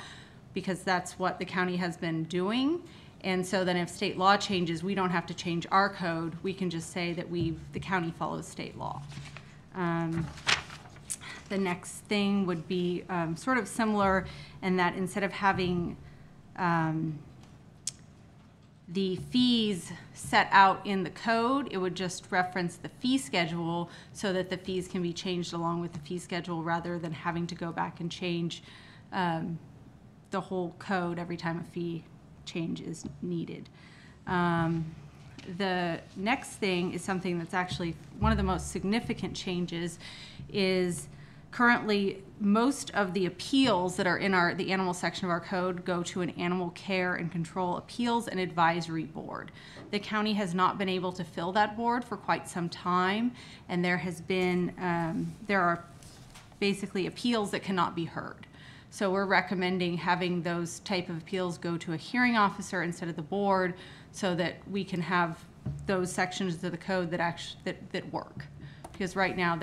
because that's what the county has been doing. And so then if state law changes, we don't have to change our code. We can just say that the county follows state law. The next thing would be sort of similar in that instead of having the fees set out in the code, it would just reference the fee schedule so that the fees can be changed along with the fee schedule rather than having to go back and change the whole code every time a fee change is needed. The next thing is something that's actually one of the most significant changes. Is currently most of the appeals that are in the animal section of our code go to an animal care and control appeals and advisory board. The county has not been able to fill that board for quite some time, and there are basically appeals that cannot be heard. So we're recommending having those type of appeals go to a hearing officer instead of the board, so that we can have those sections of the code that work. Because right now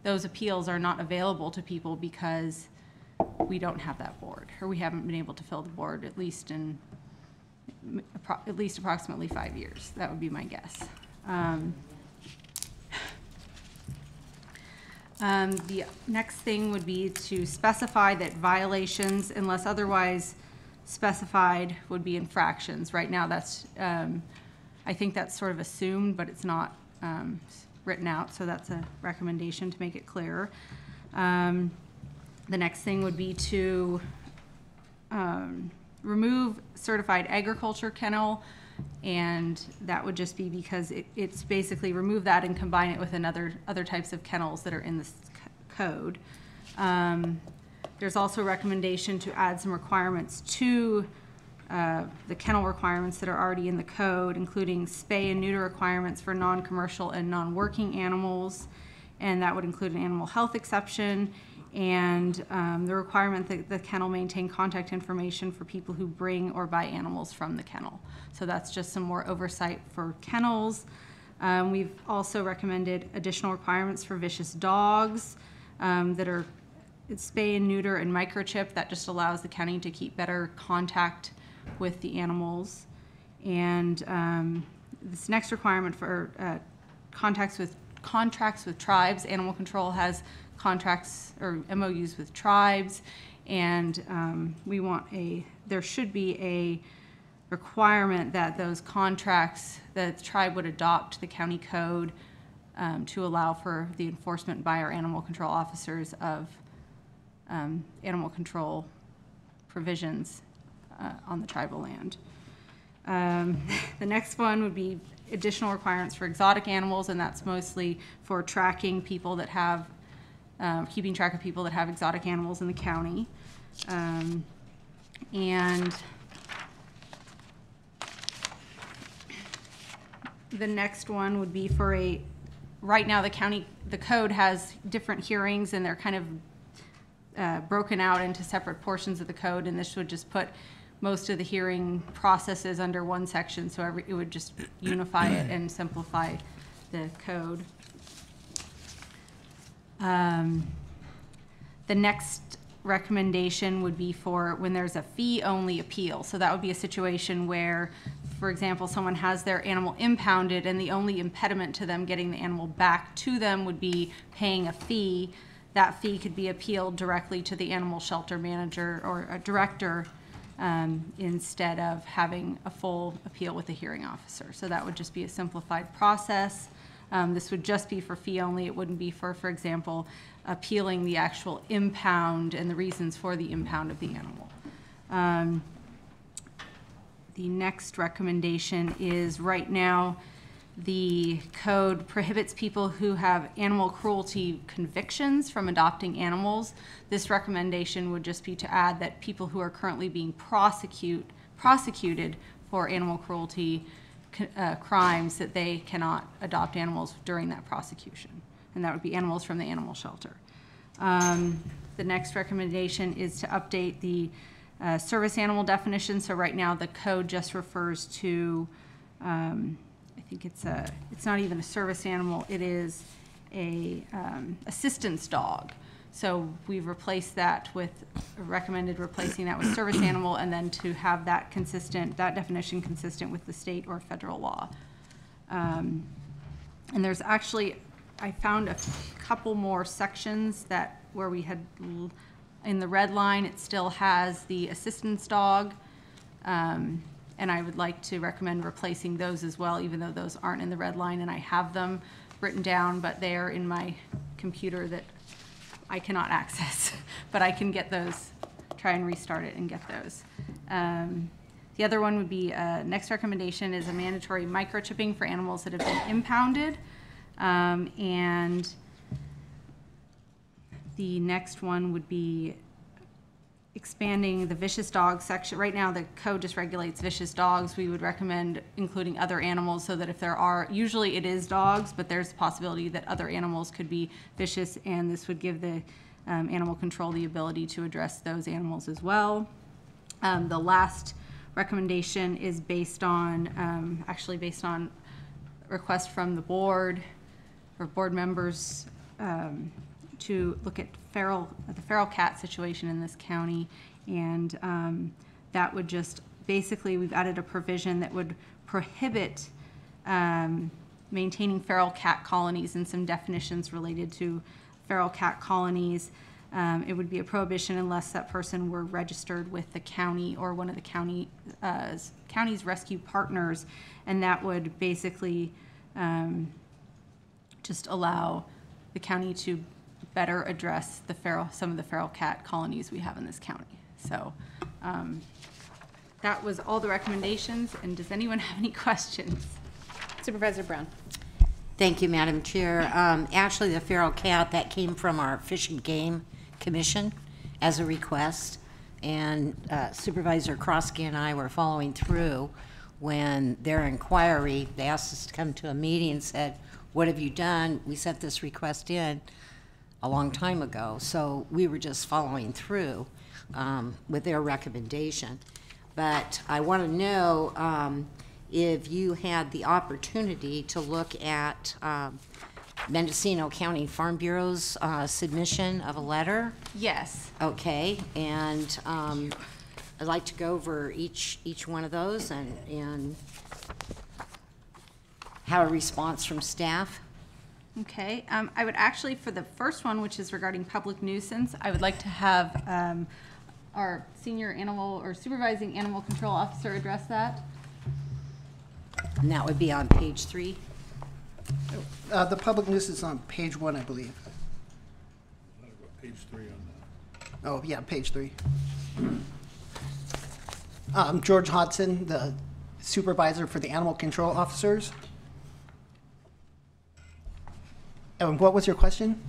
those appeals are not available to people because we don't have that board, or we haven't been able to fill the board at least approximately 5 years. That would be my guess. The next thing would be to specify that violations, unless otherwise specified, would be infractions. Right now, that's I think that's sort of assumed, but it's not written out, so that's a recommendation to make it clearer. The next thing would be to remove certified agriculture kennel, and that would just be because it's basically remove that and combine it with other types of kennels that are in this code. There's also a recommendation to add some requirements to the kennel requirements that are already in the code, including spay and neuter requirements for non-commercial and non-working animals, and that would include an animal health exception, and the requirement that the kennel maintain contact information for people who bring or buy animals from the kennel. So that's just some more oversight for kennels. We've also recommended additional requirements for vicious dogs that are spay and neuter and microchip. That just allows the county to keep better contact with the animals. And this next requirement for contracts with tribes, animal control has contracts or MOUs with tribes, and there should be a requirement that those contracts, that the tribe would adopt the county code to allow for the enforcement by our animal control officers of animal control provisions on the tribal land. The next one would be additional requirements for exotic animals, and that's mostly for tracking people that have, keeping track of people that have exotic animals in the county. And the next one would be for a right now the code has different hearings, and they're kind of broken out into separate portions of the code, and this would just put most of the hearing processes under one section, so it would just unify it and simplify the code. The next recommendation would be for when there's a fee-only appeal. So that would be a situation where, for example, someone has their animal impounded and the only impediment to them getting the animal back to them would be paying a fee. That fee could be appealed directly to the animal shelter manager or a director instead of having a full appeal with the hearing officer. So that would just be a simplified process. This would just be for fee only. It wouldn't be for example, appealing the actual impound and the reasons for the impound of the animal. The next recommendation is right now the code prohibits people who have animal cruelty convictions from adopting animals. This recommendation would just be to add that people who are currently being prosecuted for animal cruelty crimes, that they cannot adopt animals during that prosecution. And that would be animals from the animal shelter. The next recommendation is to update the service animal definition. So right now the code just refers to, I think it's not even a service animal, it is a assistance dog. So we've replaced that with, recommended replacing that with service animal, and then to have that definition consistent with the state or federal law. And there's actually, I found a couple more sections where we had, in the red line, it still has the assistance dog. And I would like to recommend replacing those as well, even though those aren't in the red line and I have them written down, but they are in my computer that I cannot access. But I can get those, try and restart it and get those. The other one would be, next recommendation is a mandatory microchipping for animals that have been impounded. And the next one would be expanding the vicious dog section. Right now the code just regulates vicious dogs. We would recommend including other animals so that if there are, usually it is dogs, but there's a possibility that other animals could be vicious, and this would give the animal control the ability to address those animals as well. The last recommendation is based on, actually based on request from the board or board members to look at the feral cat situation in this county, and that would just basically, we've added a provision that would prohibit maintaining feral cat colonies and some definitions related to feral cat colonies. It would be a prohibition unless that person were registered with the county or one of the county's rescue partners, and that would basically just allow the county to better address some of the feral cat colonies we have in this county. So that was all the recommendations, and does anyone have any questions? Supervisor Brown. Thank you, Madam Chair. Actually, the feral cat, that came from our Fish and Game Commission as a request, and Supervisor Krosky and I were following through when their inquiry, they asked us to come to a meeting and said, what have you done? We sent this request in a long time ago, so we were just following through with their recommendation. But I want to know if you had the opportunity to look at Mendocino County Farm Bureau's submission of a letter. Yes. Okay, and I'd like to go over each one of those and have a response from staff. Okay, I would actually, for the first one, which is regarding public nuisance, I would like to have our senior animal or supervising animal control officer address that. And that would be on page 3. The public nuisance on page 1, I believe. Page 3 on that. Oh, yeah, page 3. George Hodson, the supervisor for the animal control officers. And what was your question?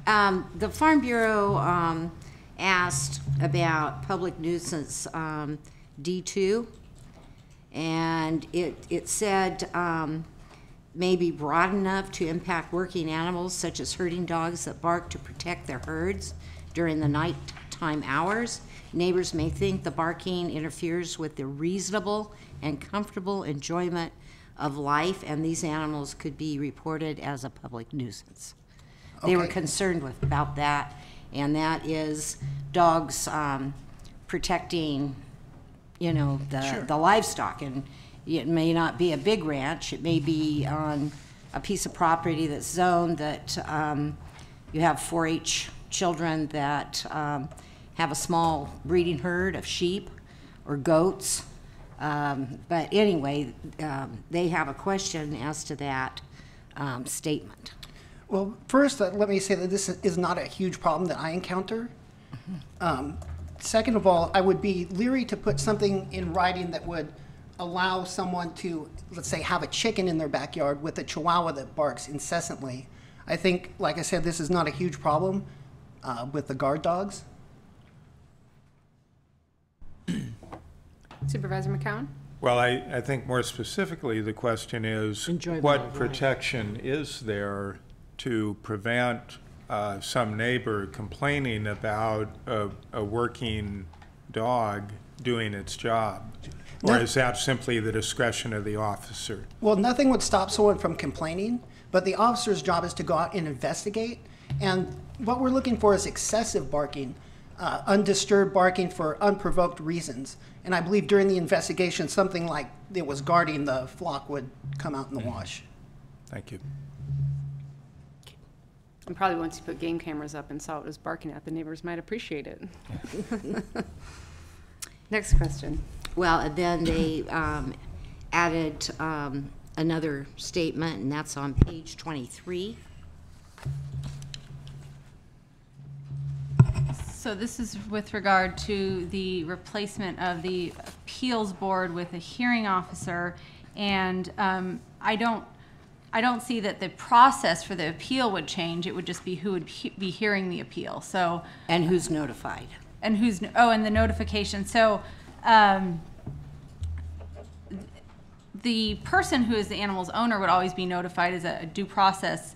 The Farm Bureau asked about public nuisance D2, and it said may be broad enough to impact working animals, such as herding dogs that bark to protect their herds during the nighttime hours. Neighbors may think the barking interferes with the reasonable and comfortable enjoyment of life, and these animals could be reported as a public nuisance. They were Okay. concerned about that, and that is dogs protecting, you know, the livestock. And it may not be a big ranch. It may be on a piece of property that's zoned that you have 4-H children that have a small breeding herd of sheep or goats. But anyway, they have a question as to that statement. Well, first, let me say that this is not a huge problem that I encounter. Second of all, I would be leery to put something in writing that would allow someone to, let's say, have a chicken in their backyard with a chihuahua that barks incessantly. I think, like I said, this is not a huge problem with the guard dogs. Supervisor McCowan? Well, I think more specifically, the question is, what protection is there to prevent some neighbor complaining about a working dog doing its job? Or is that simply the discretion of the officer? Well, nothing would stop someone from complaining, but the officer's job is to go out and investigate. And what we're looking for is excessive barking, undisturbed barking for unprovoked reasons. And I believe during the investigation, something like it was guarding the flock would come out in the wash. Thank you. And probably once you put game cameras up and saw it was barking at, the neighbors might appreciate it. Next question. Well, and then they added another statement, and that's on page 23. So this is with regard to the replacement of the appeals board with a hearing officer, and I don't see that the process for the appeal would change. It would just be who would be hearing the appeal. So and who's notified. And who's and the notification. So the person who is the animal's owner would always be notified as a due process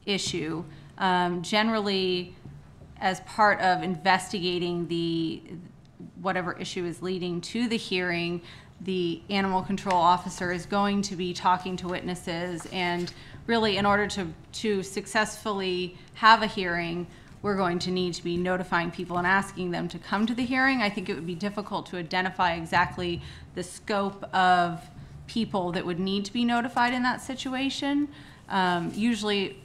issue. Generally, as part of investigating whatever issue is leading to the hearing, the animal control officer is going to be talking to witnesses, and really in order to successfully have a hearing, we're going to need to be notifying people and asking them to come to the hearing. I think it would be difficult to identify exactly the scope of people that would need to be notified in that situation. Usually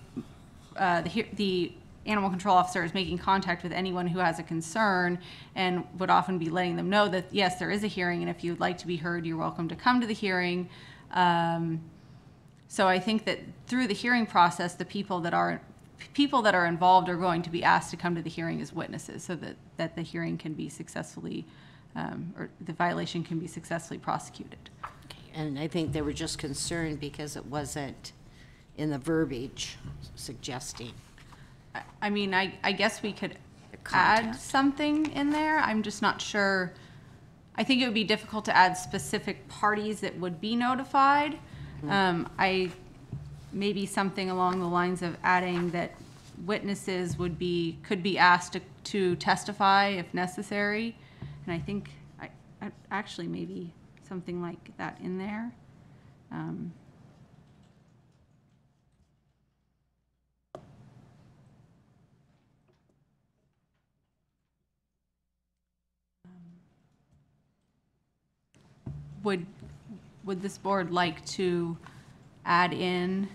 the animal control officer is making contact with anyone who has a concern and would often be letting them know that, yes, there is a hearing, and if you'd like to be heard, you're welcome to come to the hearing. So I think that through the hearing process, the people that are involved are going to be asked to come to the hearing as witnesses, so that the hearing can be successfully, or the violation can be successfully prosecuted. And I think they were just concerned because it wasn't in the verbiage suggesting. I mean, I guess we could add something in there. I'm just not sure. I think it would be difficult to add specific parties that would be notified. Maybe something along the lines of adding that witnesses could be asked to testify if necessary. And I think I actually maybe something like that in there. Would this board like to add in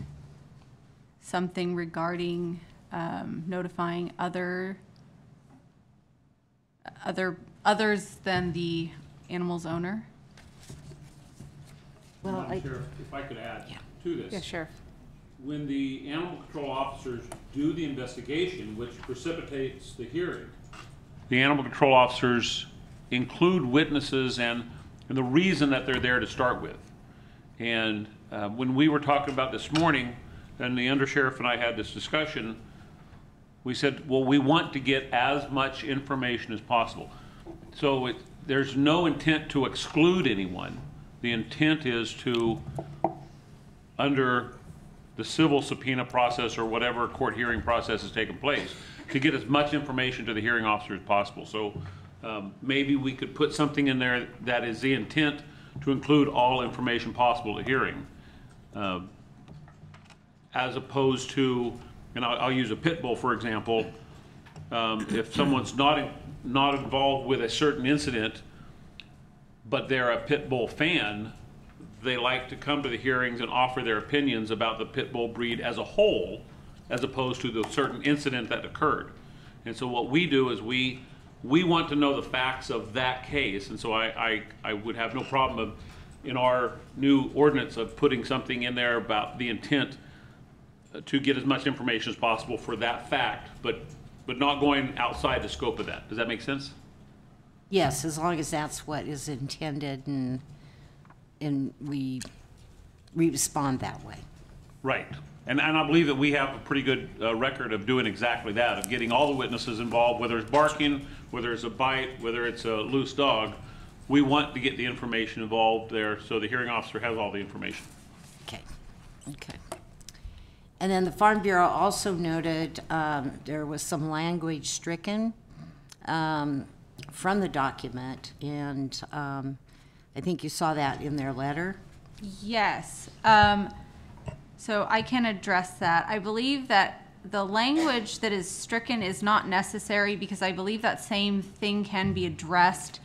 something regarding notifying others than the animal's owner? Well, Sheriff, if I could add to this. Yeah, sure. When the animal control officers do the investigation, which precipitates the hearing, the animal control officers include witnesses and the reason that they're there to start with. And when we were talking about this morning, and the undersheriff and I had this discussion, we said, well, we want to get as much information as possible. So there's no intent to exclude anyone. The intent is to under the civil subpoena process or whatever court hearing process has taken place, to get as much information to the hearing officer as possible. So maybe we could put something in there that is the intent to include all information possible at hearing, as opposed to, and I'll use a pit bull for example. If someone's not involved with a certain incident, but they're a pit bull fan, they like to come to the hearings and offer their opinions about the pit bull breed as a whole, as opposed to the certain incident that occurred. And so what we do is we want to know the facts of that case. And so I would have no problem of, in our new ordinance, of putting something in there about the intent to get as much information as possible for that fact, but not going outside the scope of that. Does that make sense? Yes, as long as that's what is intended and we respond that way. Right. And I believe that we have a pretty good record of doing exactly that, of getting all the witnesses involved, whether it's barking, whether it's a bite, whether it's a loose dog. We want to get the information involved there so the hearing officer has all the information. Okay. Okay. And then the Farm Bureau also noted there was some language stricken from the document, and I think you saw that in their letter. Yes. So I can address that. I believe that the language that is stricken is not necessary because I believe that same thing can be addressed.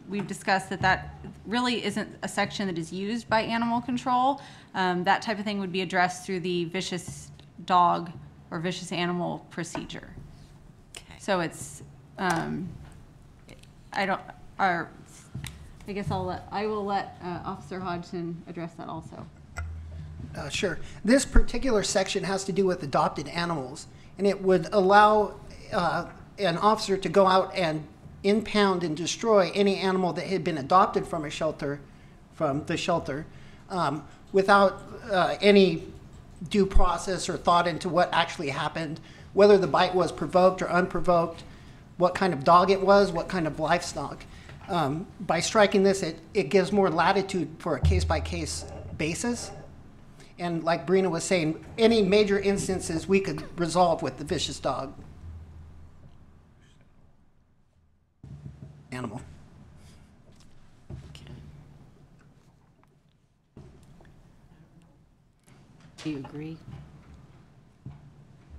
We've discussed that really isn't a section that is used by animal control. That type of thing would be addressed through the vicious dog or vicious animal procedure. Okay. So it's, I guess I will let Officer Hodgson address that also. Sure. This particular section has to do with adopted animals, and it would allow an officer to go out and impound and destroy any animal that had been adopted from the shelter, without any due process or thought into what actually happened, whether the bite was provoked or unprovoked, what kind of dog it was, what kind of livestock. By striking this, it gives more latitude for a case-by-case basis. And like Brina was saying, any major instances we could resolve with the vicious dog animal. Okay. Do you agree?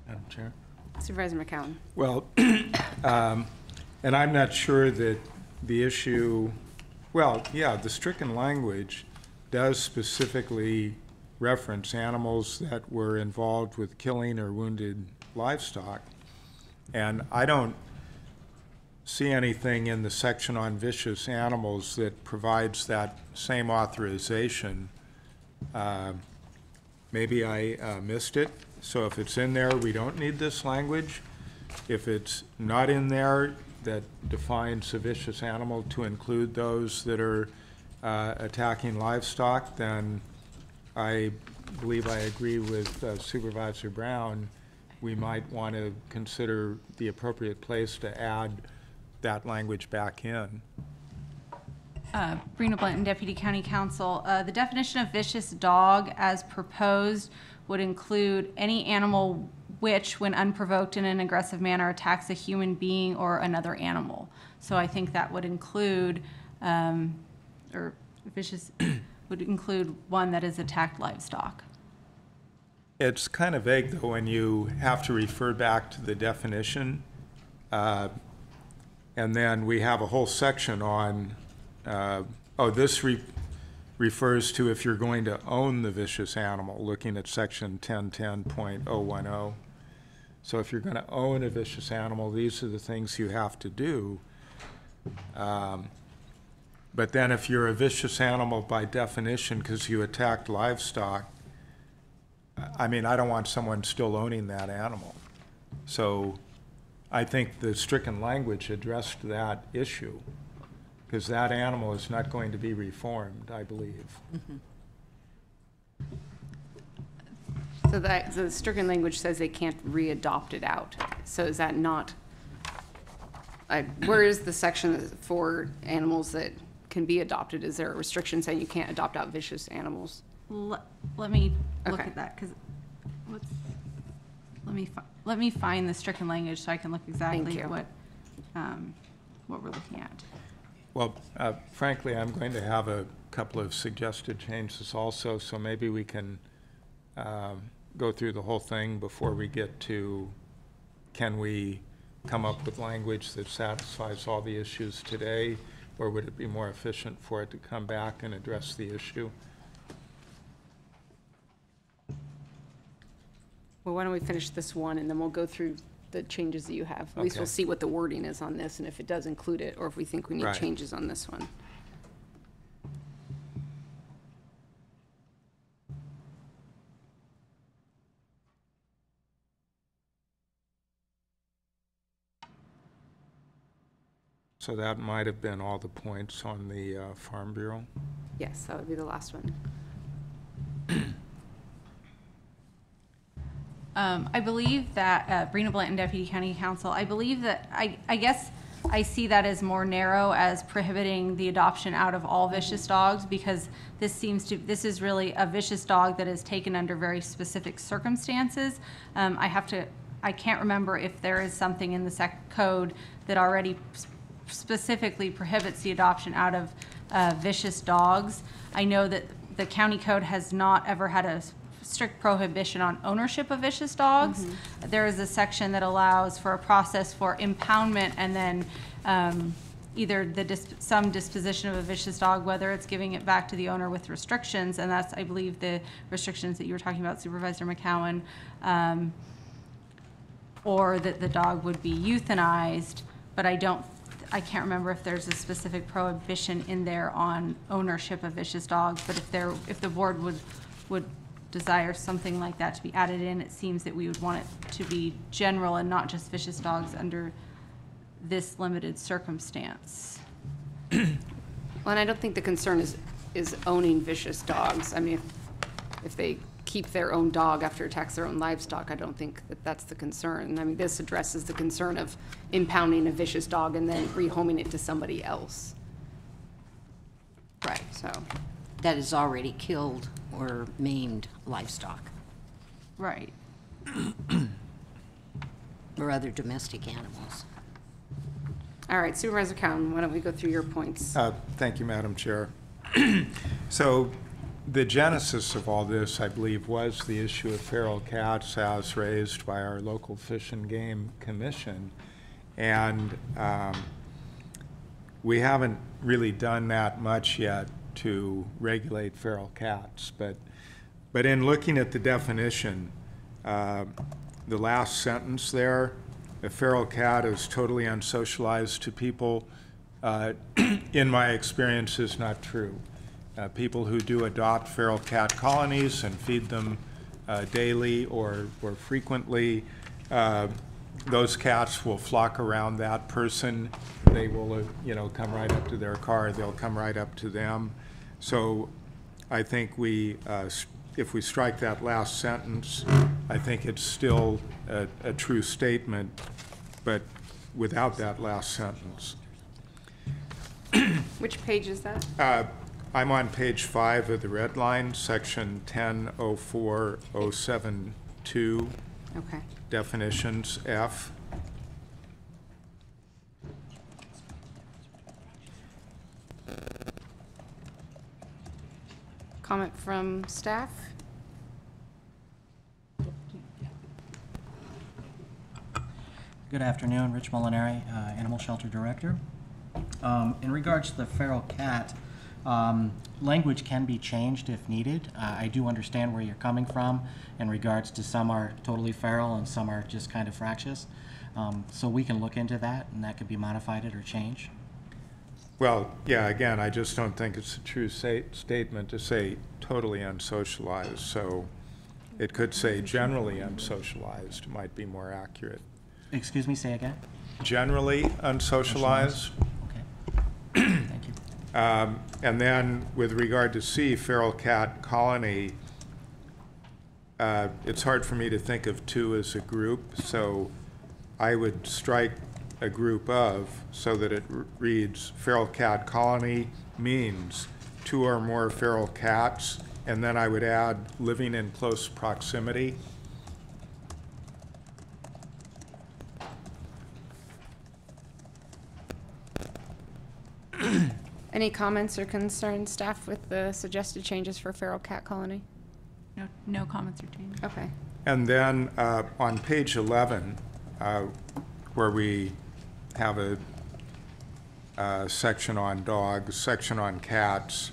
Madam Chair? Supervisor McCowan. Well, and I'm not sure that the issue, well, yeah, the stricken language does specifically reference animals that were involved with killing or wounded livestock. And I don't see anything in the section on vicious animals that provides that same authorization. Maybe I missed it. So if it's in there, we don't need this language. If it's not in there, that defines a vicious animal to include those that are attacking livestock, then I believe I agree with Supervisor Brown. We might want to consider the appropriate place to add that language back in. Brina Blanton, Deputy County Counsel. The definition of vicious dog as proposed would include any animal which, when unprovoked in an aggressive manner, attacks a human being or another animal. So I think that would include, or vicious would include one that has attacked livestock. It's kind of vague, though, when you have to refer back to the definition. And then we have a whole section on, this refers to if you're going to own the vicious animal, looking at section 1010.010. So if you're going to own a vicious animal, these are the things you have to do. But then if you're a vicious animal by definition because you attacked livestock, I mean, I don't want someone still owning that animal. So I think the stricken language addressed that issue because that animal is not going to be reformed, I believe. Mm-hmm. So the stricken language says they can't re-adopt it out. So is that not, where is the section for animals that can be adopted? Is there a restriction saying you can't adopt out vicious animals? let me look Okay. at that, because let me find the stricken language so I can look exactly you. what we're looking at. Well, frankly, I'm going to have a couple of suggested changes also, so maybe we can go through the whole thing before we get to, can we come up with language that satisfies all the issues today, or would it be more efficient for it to come back and address the issue? Well, why don't we finish this one, and then we'll go through the changes that you have. At least Okay. we'll see what the wording is on this, and if it does include it, or if we think we need Right. changes on this one. So that might have been all the points on the Farm Bureau. Yes, that would be the last one. I believe that Brina Blanton, Deputy County Counsel, I believe that, I guess I see that as more narrow as prohibiting the adoption out of all vicious dogs, because this is really a vicious dog that is taken under very specific circumstances. I can't remember if there is something in the code that already specifically prohibits the adoption out of vicious dogs. I know that the county code has not ever had a strict prohibition on ownership of vicious dogs. There is a section that allows for a process for impoundment, and then either some disposition of a vicious dog, whether it's giving it back to the owner with restrictions, and that's, I believe, the restrictions that you were talking about, Supervisor McCowan, or that the dog would be euthanized, but I can't remember if there's a specific prohibition in there on ownership of vicious dogs. But if the board would desire something like that to be added in, it seems that we would want it to be general and not just vicious dogs under this limited circumstance. Well, and I don't think the concern is owning vicious dogs. I mean, if they keep their own dog after it attacks their own livestock, I don't think that that's the concern. I mean, this addresses the concern of impounding a vicious dog and then rehoming it to somebody else. Right, so. That is already killed or maimed livestock. Right. Or other domestic animals. All right, Supervisor Cowan, why don't we go through your points? Thank you, Madam Chair. So the genesis of all this, I believe, was the issue of feral cats as raised by our local Fish and Game Commission. And we haven't really done that much yet to regulate feral cats. But in looking at the definition, the last sentence there, a feral cat is totally unsocialized to people, in my experience is not true. People who do adopt feral cat colonies and feed them daily or frequently, those cats will flock around that person. They will, come right up to their car. They'll come right up to them. So I think if we strike that last sentence, I think it's still a true statement, but without that last sentence. Which page is that? I'm on page 5 of the red line, section 10.04.072. Okay. Definitions, F. Comment from staff? Good afternoon, Rich Molinari, Animal Shelter Director. In regards to the feral cat, language can be changed if needed. I do understand where you're coming from in regards to some are totally feral and some are just kind of fractious. So we can look into that, and that could be modified or changed. Well, yeah, again, I just don't think it's a true statement to say totally unsocialized. So it could say generally unsocialized might be more accurate. Excuse me, say again? Generally unsocialized. Okay. Thank you. And then with regard to C, feral cat colony, it's hard for me to think of two as a group, so I would strike a group of so that it reads feral cat colony means two or more feral cats And then I would add living in close proximity. Any comments or concerns, staff, with the suggested changes for feral cat colony? No comments or changes. Okay. And then on page 11, where we have a section on dogs, section on cats,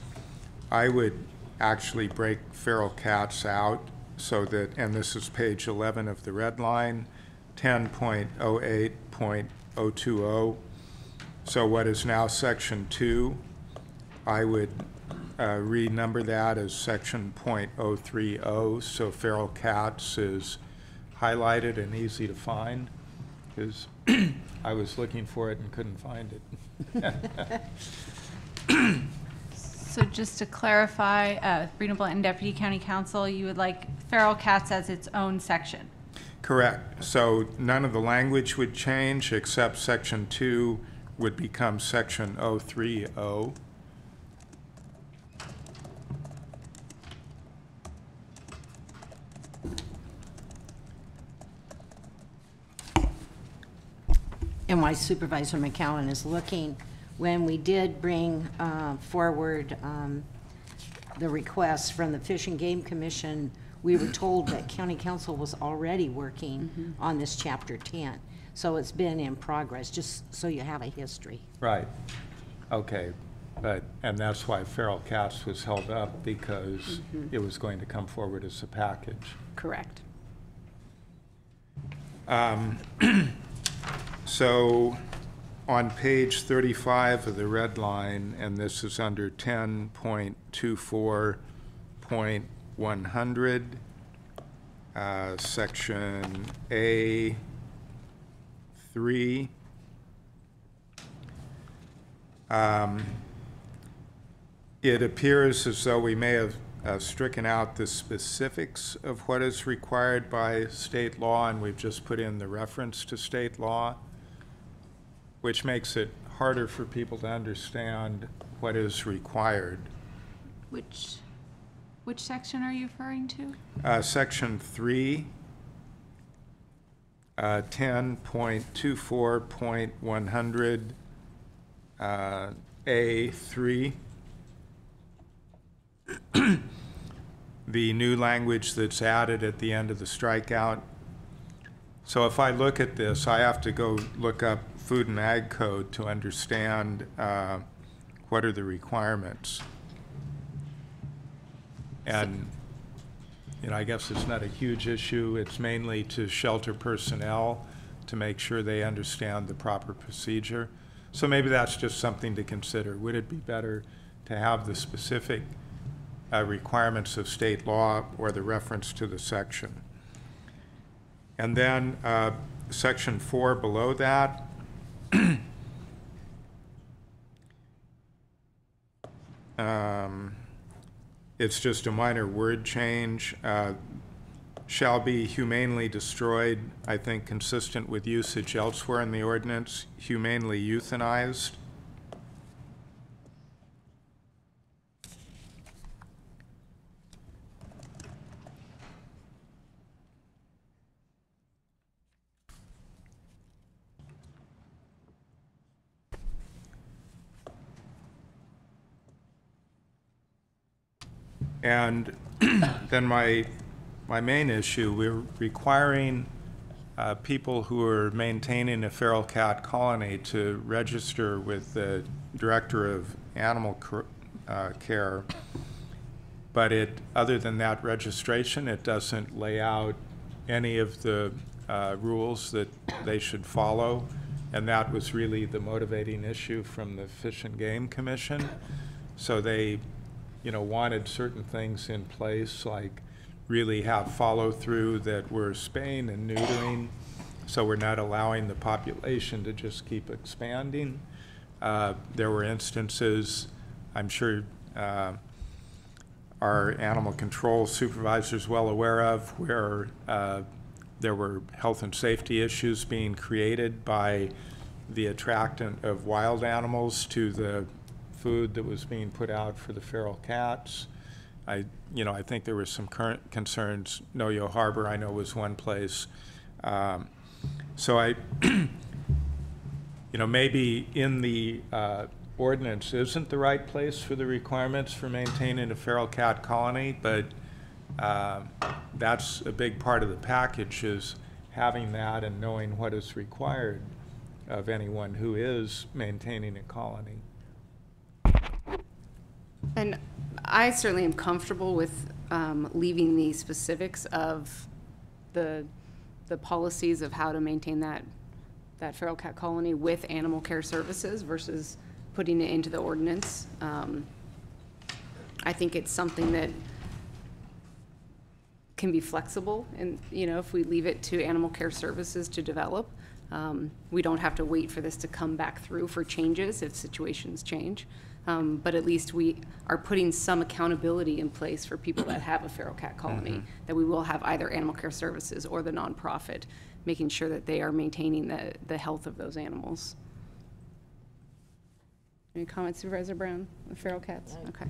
I would actually break feral cats out so that, and this is page 11 of the red line, 10.08.020. So what is now section 2, I would renumber that as section .030, so feral cats is highlighted and easy to find, because I was looking for it and couldn't find it. So just to clarify, Rena Blanton, Deputy County Counsel, you would like feral cats as its own section? Correct. So none of the language would change except section 2 would become section 030. And why Supervisor McCowan is looking, when we did bring forward the request from the Fish and Game Commission, we were told that County Council was already working on this Chapter 10. So it's been in progress, just so you have a history. Right. Okay. And that's why feral cats was held up, because it was going to come forward as a package. Correct. So on page 35 of the red line, and this is under 10.24.100, section A3, it appears as though we may have stricken out the specifics of what is required by state law, and we've just put in the reference to state law, which makes it harder for people to understand what is required. Which section are you referring to? Section 3, 10.24.100, A3. The new language that's added at the end of the strikeout. So if I look at this, I have to go look up Food and Ag Code to understand what are the requirements. And I guess it's not a huge issue. It's mainly to shelter personnel to make sure they understand the proper procedure. So maybe that's just something to consider. Would it be better to have the specific requirements of state law or the reference to the section? And then section 4 below that, it's just a minor word change. Shall be humanely destroyed, I think consistent with usage elsewhere in the ordinance, humanely euthanized. And then my main issue, we're requiring people who are maintaining a feral cat colony to register with the Director of Animal Care. But other than that registration, it doesn't lay out any of the rules that they should follow. And that was really the motivating issue from the Fish and Game Commission. So they wanted certain things in place, like really have follow-through that we're spaying and neutering, so we're not allowing the population to just keep expanding. There were instances, I'm sure our animal control supervisors well aware of, where there were health and safety issues being created by the attractant of wild animals to the food that was being put out for the feral cats. I think there were some current concerns. Noyo Harbor, I know, was one place. So I, maybe in the ordinance isn't the right place for the requirements for maintaining a feral cat colony, but that's a big part of the package, is having that and knowing what is required of anyone who is maintaining a colony. And I certainly am comfortable with leaving the specifics of the policies of how to maintain that feral cat colony with animal care services versus putting it into the ordinance. I think it's something that can be flexible, and if we leave it to animal care services to develop, we don't have to wait for this to come back through for changes if situations change. But at least we are putting some accountability in place for people that have a feral cat colony, that we will have either animal care services or the nonprofit making sure that they are maintaining the health of those animals. Any comments, Supervisor Brown, on feral cats? Okay.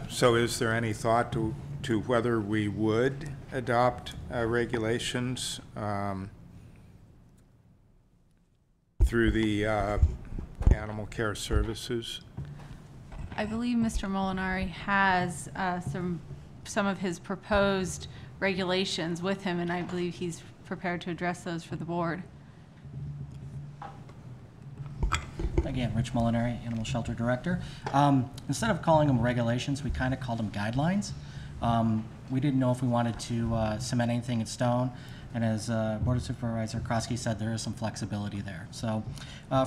So is there any thought to whether we would adopt regulations through the animal care services? I believe Mr. Molinari has some of his proposed regulations with him, and I believe he's prepared to address those for the board. Again, Rich Molinari, Animal Shelter Director. Instead of calling them regulations, we kind of called them guidelines. We didn't know if we wanted to cement anything in stone, and as Board of Supervisor Krosky said, there is some flexibility there. So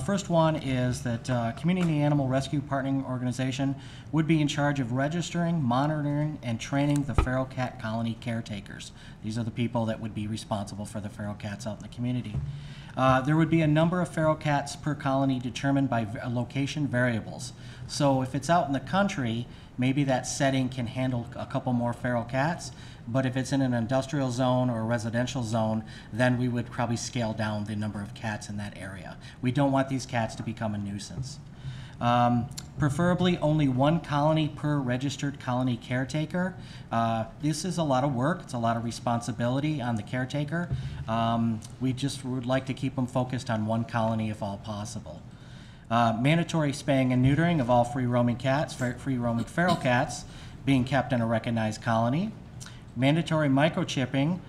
first one is that Community Animal Rescue Partnering Organization would be in charge of registering, monitoring, and training the feral cat colony caretakers. These are the people that would be responsible for the feral cats out in the community. There would be a number of feral cats per colony determined by location variables. So if it's out in the country, maybe that setting can handle a couple more feral cats, but if it's in an industrial zone or a residential zone, then we would probably scale down the number of cats in that area. We don't want these cats to become a nuisance. Preferably only one colony per registered colony caretaker. This is a lot of work. It's a lot of responsibility on the caretaker. We just would like to keep them focused on one colony if all possible. Mandatory spaying and neutering of all free-roaming cats, free-roaming feral cats being kept in a recognized colony. Mandatory microchipping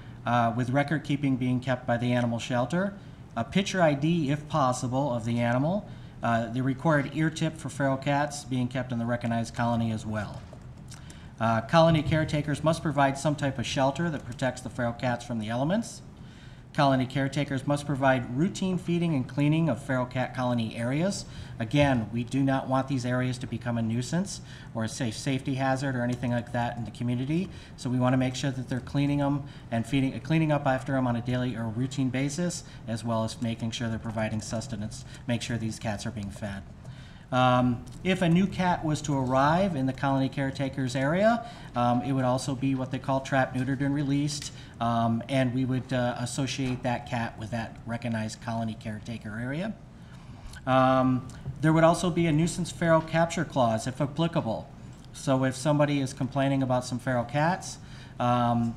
with record keeping being kept by the animal shelter. A picture ID, if possible, of the animal. The required ear tip for feral cats being kept in the recognized colony as well. Colony caretakers must provide some type of shelter that protects the feral cats from the elements. Colony caretakers must provide routine feeding and cleaning of feral cat colony areas. Again, we do not want these areas to become a nuisance or a safety hazard or anything like that in the community. So we want to make sure that they're cleaning them and cleaning up after them on a daily or routine basis, as well as making sure they're providing sustenance, make sure these cats are being fed. If a new cat was to arrive in the colony caretaker's area, it would also be what they call trapped, neutered, and released, and we would associate that cat with that recognized colony caretaker area. There would also be a nuisance feral capture clause, if applicable. So if somebody is complaining about some feral cats,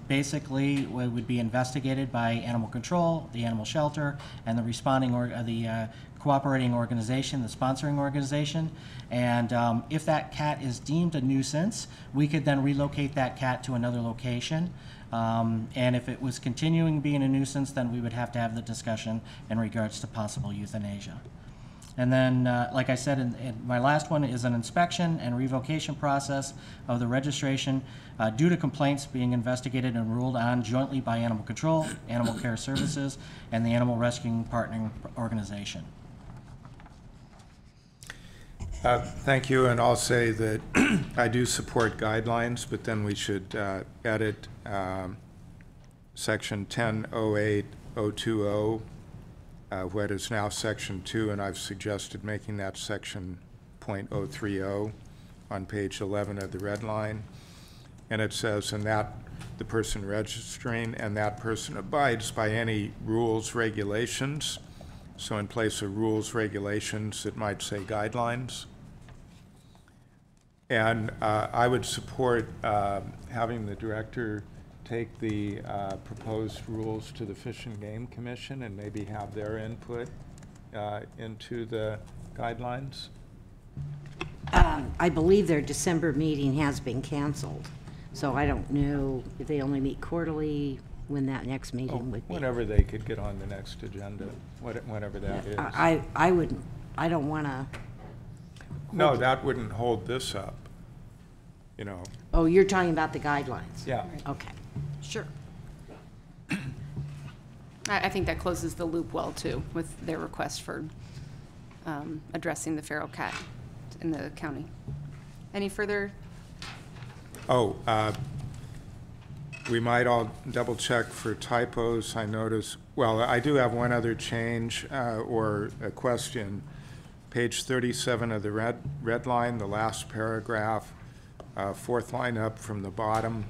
basically it would be investigated by animal control, the animal shelter, and the responding or the cooperating organization, the sponsoring organization, and if that cat is deemed a nuisance, we could then relocate that cat to another location. And if it was continuing being a nuisance, then we would have to have the discussion in regards to possible euthanasia. And then, like I said, in my last one is an inspection and revocation process of the registration due to complaints being investigated and ruled on jointly by Animal Control, Animal Care Services, and the Animal Rescue Partnering Organization. Thank you, and I'll say that I do support guidelines, but then we should edit section 10.08.020, what is now section 2, and I've suggested making that section .030 on page 11 of the red line. And it says, and that the person registering and that person abides by any rules, regulations. So in place of rules, regulations, it might say guidelines. And I would support having the director take the proposed rules to the Fish and Game Commission and maybe have their input into the guidelines. I believe their December meeting has been canceled, so I don't know if they only meet quarterly, when that next meeting would be. Whenever they could get on the next agenda, whenever that is. I don't want to. No, that wouldn't hold this up, you know. Oh, you're talking about the guidelines? Yeah. Okay, sure. I think that closes the loop well, too, with their request for addressing the feral cat in the county. Any further? Oh, we might all double check for typos. I notice, well, I do have one other change or a question. Page 37 of the red line, the last paragraph, fourth line up from the bottom.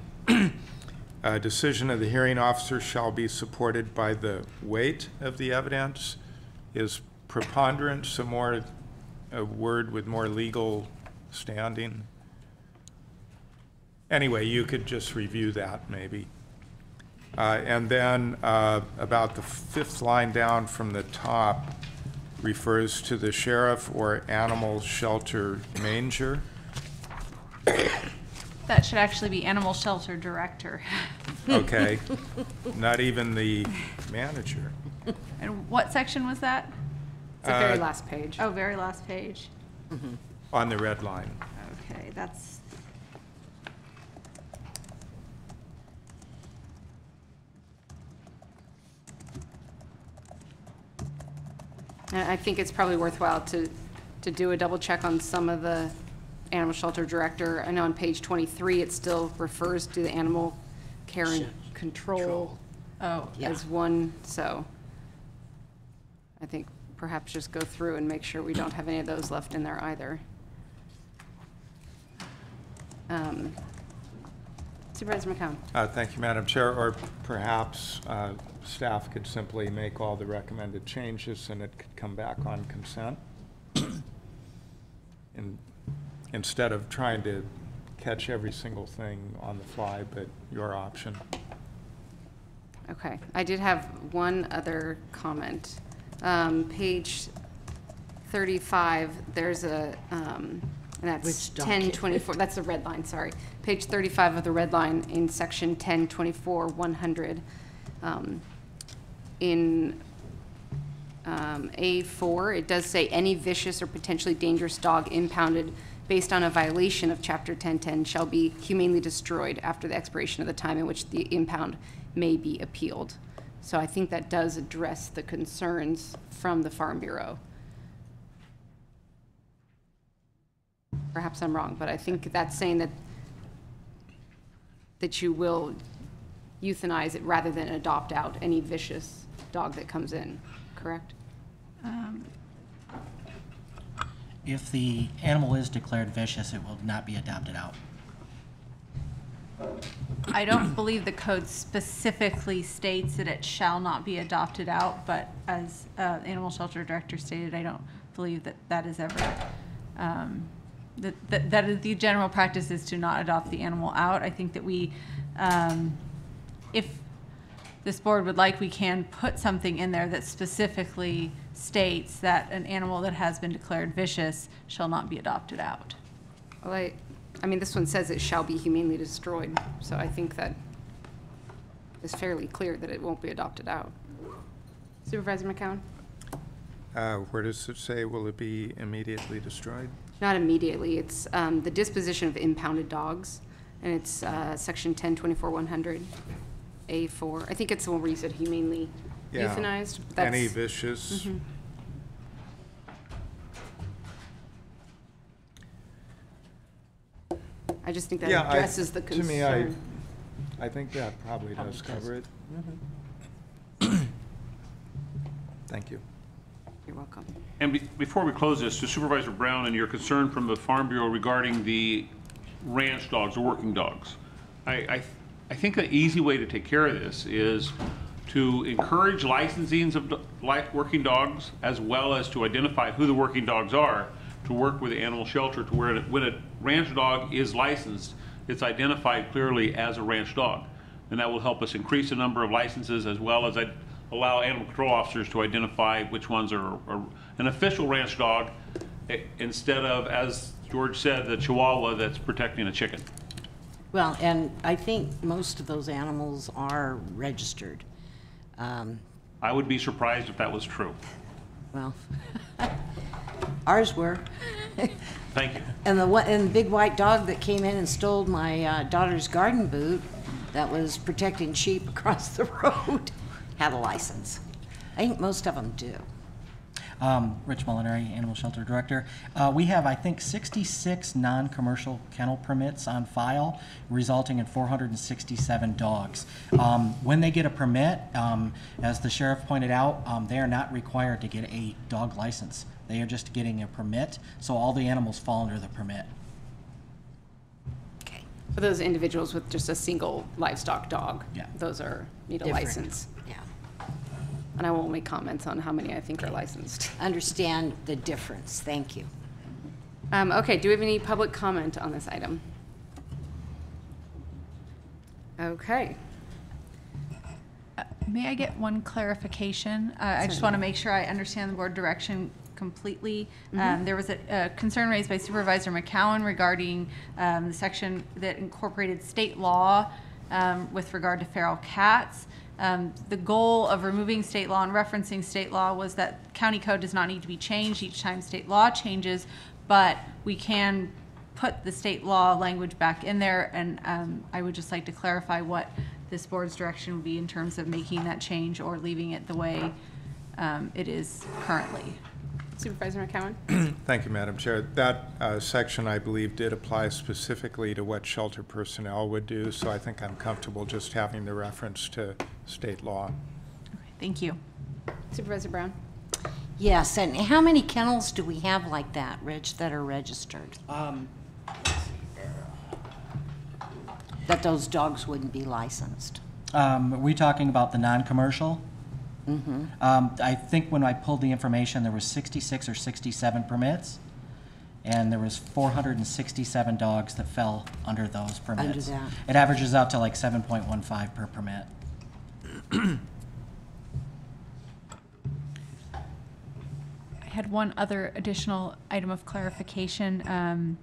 Decision of the hearing officer shall be supported by the weight of the evidence. Is preponderance a word with more legal standing? Anyway, you could just review that maybe. And then about the fifth line down from the top refers to the sheriff or animal shelter manger. That should actually be animal shelter director. Okay, not even the manager. And what section was that? It's the very last page. Oh, very last page. On the red line. Okay, that's. I think it's probably worthwhile to do a double check on some of the animal shelter director. I know on page 23 it still refers to the animal care and control as one, so I think perhaps just go through and make sure we don't have any of those left in there either. Supervisor McCown. Thank you, Madam Chair. Or perhaps staff could simply make all the recommended changes and it could come back on consent. And instead of trying to catch every single thing on the fly, but your option. Okay, I did have one other comment. Page 35, there's a, and that's 1024, that's the red line, sorry. Page 35 of the red line in section 1024-100. In A4, it does say any vicious or potentially dangerous dog impounded based on a violation of Chapter 1010 shall be humanely destroyed after the expiration of the time in which the impound may be appealed. So I think that does address the concerns from the Farm Bureau. Perhaps I'm wrong, but I think that's saying that you will euthanize it rather than adopt out any vicious dog that comes in, correct? If the animal is declared vicious, it will not be adopted out. I don't believe the code specifically states that it shall not be adopted out, but as animal shelter director stated, I don't believe that that is ever, that is the general practice is to not adopt the animal out. I think that we, if this board would like, we can put something in there that specifically states that an animal that has been declared vicious shall not be adopted out. Well, I mean, this one says it shall be humanely destroyed, so I think that is fairly clear that it won't be adopted out. Supervisor McCown? Where does it say, will it be immediately destroyed? Not immediately. It's the disposition of impounded dogs, and it's section 1024-100, A4. I think it's the one where you said humanely euthanized. Any vicious. Mm-hmm. I just think that addresses the concern. To me, I think that probably does cover it. Thank you. You're welcome. And before we close this, to Supervisor Brown and your concern from the Farm Bureau regarding the ranch dogs or working dogs, I think the easy way to take care of this is to encourage licensings of working dogs, as well as to identify who the working dogs are, to work with the animal shelter to where when a ranch dog is licensed, it's identified clearly as a ranch dog. And that will help us increase the number of licenses, as well as allow animal control officers to identify which ones are an official ranch dog instead of, as George said, the Chihuahua that's protecting a chicken. Well, and I think most of those animals are registered. I would be surprised if that was true. Well, ours were. Thank you. And the big white dog that came in and stole my daughter's garden boot that was protecting sheep across the road had a license. I think most of them do. Rich Molinari, Animal Shelter Director. We have, I think, 66 non-commercial kennel permits on file, resulting in 467 dogs. When they get a permit, as the sheriff pointed out, they are not required to get a dog license. They are just getting a permit, so all the animals fall under the permit. Okay. For those individuals with just a single livestock dog, yeah, those need a Different. license. Yeah. And I won't make comments on how many I think are licensed. Understand the difference. Thank you. Okay, do we have any public comment on this item? Okay. May I get one clarification? I just want to make sure I understand the board direction completely. There was a concern raised by Supervisor McCowan regarding the section that incorporated state law with regard to feral cats. The goal of removing state law and referencing state law was that county code does not need to be changed each time state law changes, but we can put the state law language back in there, and I would just like to clarify what this board's direction would be in terms of making that change or leaving it the way it is currently. Supervisor McCowan? Thank you, Madam Chair. That section, I believe, did apply specifically to what shelter personnel would do, so I think I'm comfortable just having the reference to state law. Okay, thank you. Supervisor Brown? Yes, and how many kennels do we have like that, Rich, that are registered? That those dogs wouldn't be licensed? Are we talking about the non-commercial? I think when I pulled the information, there was 66 or 67 permits, and there was 467 dogs that fell under those permits. Under that. It averages out to like 7.15 per permit. I had one other additional item of clarification.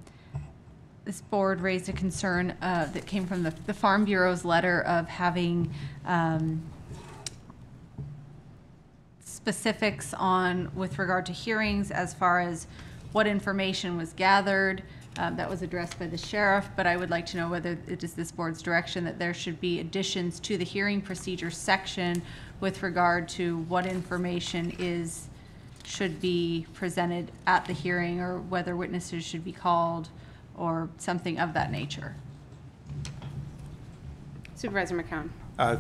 This board raised a concern that came from the Farm Bureau's letter of having specifics on with regard to hearings as far as what information was gathered. That was addressed by the sheriff, but I would like to know whether it is this board's direction that there should be additions to the hearing procedure section with regard to what information should be presented at the hearing, or whether witnesses should be called or something of that nature. Supervisor McCowan?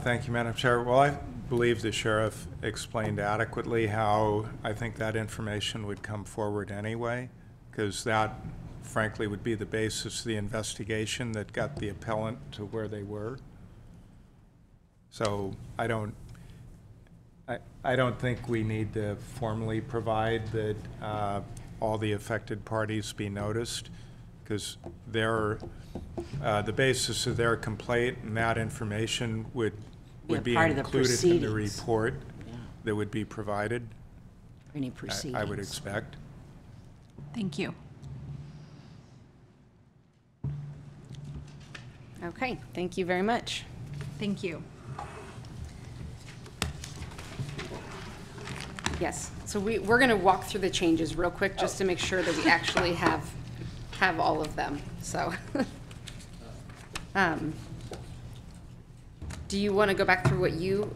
Thank you, Madam Chair. Well, I believe the sheriff explained adequately how I think that information would come forward anyway, because that, frankly, would be the basis of the investigation that got the appellant to where they were. So I don't think we need to formally provide that all the affected parties be noticed, because the basis of their complaint and that information would be included in the report that would be provided. Any proceedings. I would expect. Thank you. Okay, thank you very much. Thank you. Yes, so we're going to walk through the changes real quick just to make sure that we actually have all of them. So, do you want to go back through what you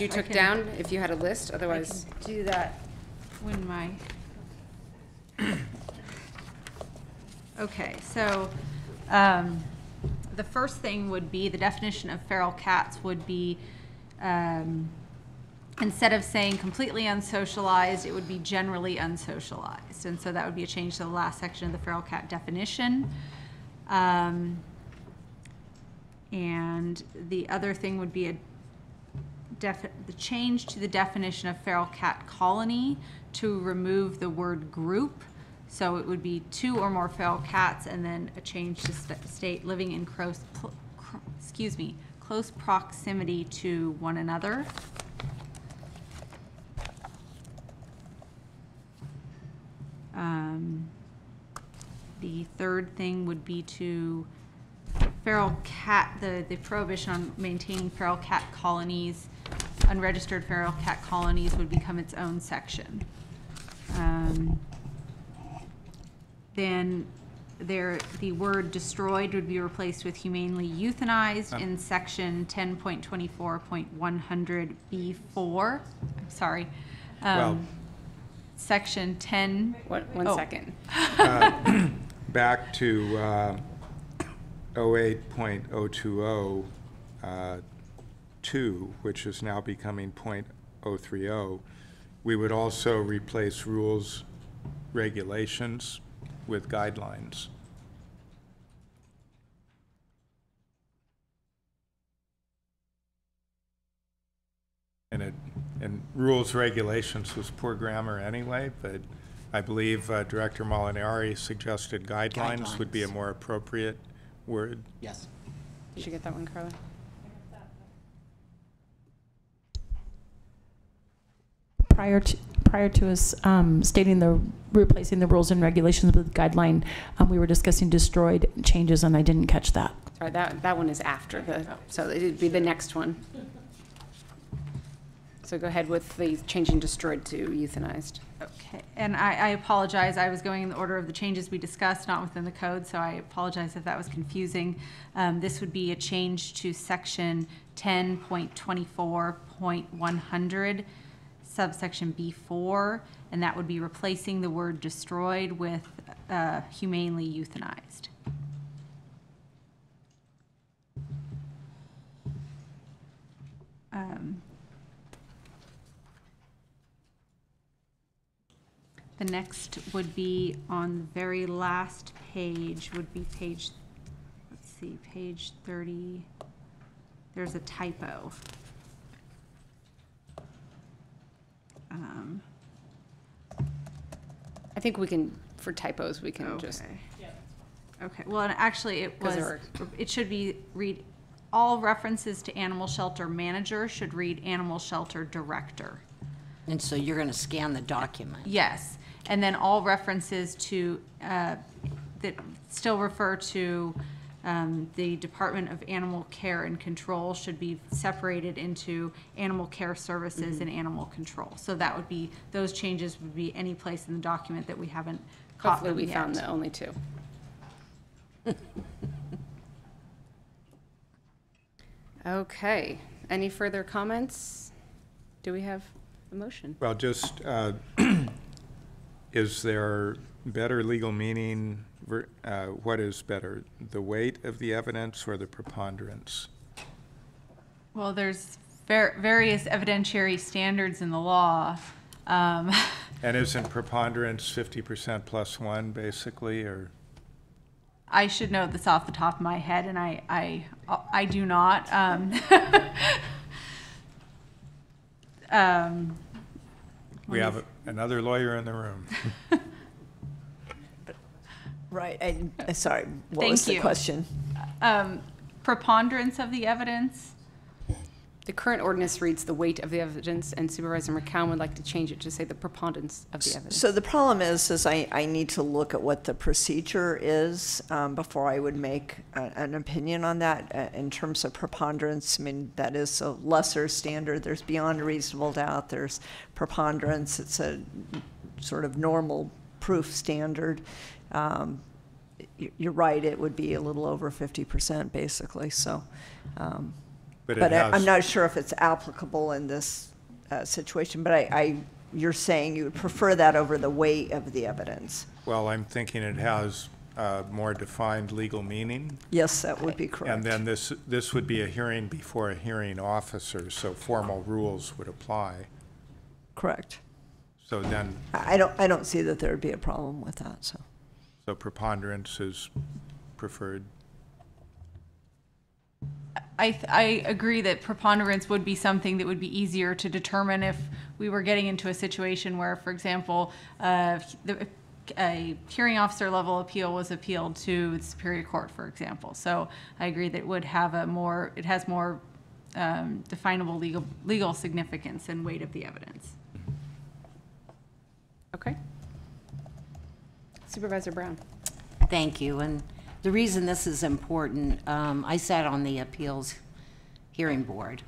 took down, if you had a list? Otherwise, I can do that when my. Okay, so the first thing would be the definition of feral cats would be, instead of saying completely unsocialized, it would be generally unsocialized. And so that would be a change to the last section of the feral cat definition. And the other thing would be the change to the definition of feral cat colony to remove the word group. So it would be 2 or more feral cats, and then a change to state living in close proximity to one another. The third thing would be to feral cat, the prohibition on maintaining feral cat colonies, unregistered feral cat colonies would become its own section. Then the word destroyed would be replaced with humanely euthanized in section 10.24.100B4. I'm sorry. Section 10. One second. Back to 08.020 2, which is now becoming .030, we would also replace rules, regulations with guidelines. And rules, regulations was poor grammar anyway, but I believe Director Molinari suggested guidelines would be a more appropriate word. Yes. Did you get that one, Carla? Prior to us stating replacing the rules and regulations with guideline, we were discussing destroyed changes, and I didn't catch that. Sorry, that one is after so it'd be the next one. So go ahead with the changing destroyed to euthanized. Okay, and I apologize. I was going in the order of the changes we discussed, not within the code, so I apologize if that was confusing. This would be a change to section 10.24.100, subsection B4, and that would be replacing the word destroyed with humanely euthanized. The next would be on the very last page, would be page, let's see, page 30. There's a typo. I think we can, for typos, we can just. Okay, well, and actually it should read, all references to animal shelter manager should read animal shelter director. And so you're going to scan the document? Yes. And then all references to, that still refer to the Department of Animal Care and Control should be separated into animal care services and animal control. So that would be, those changes would be any place in the document that we haven't caught them yet. Hopefully we found the only two. Okay, any further comments? Do we have a motion? Well, just, is there better legal meaning? What is better, the weight of the evidence or the preponderance? Well, there's various evidentiary standards in the law. And isn't preponderance 50% plus 1, basically, or? I should know this off the top of my head, and I do not. We have another lawyer in the room. Right. Sorry, what was the question? Preponderance of the evidence. The current ordinance reads the weight of the evidence, and Supervisor McCown would like to change it to say the preponderance of the evidence. So the problem is I need to look at what the procedure is before I would make an opinion on that. In terms of preponderance, I mean, that is a lesser standard. There's beyond a reasonable doubt. There's preponderance. It's a sort of normal proof standard. You're right, it would be a little over 50% basically. So, but I'm not sure if it's applicable in this situation, but you're saying you would prefer that over the weight of the evidence. Well, I'm thinking it has more defined legal meaning. Yes, that would be correct. And then this would be a hearing before a hearing officer, so formal rules would apply. Correct. So then I don't see that there would be a problem with that. So preponderance is preferred. I agree that preponderance would be something that would be easier to determine if we were getting into a situation where, for example, a hearing officer level appeal was appealed to the Superior Court, for example. So I agree that it would have it has more definable legal significance and weight of the evidence. Okay. Supervisor Brown. Thank you. And the reason this is important, I sat on the appeals hearing board,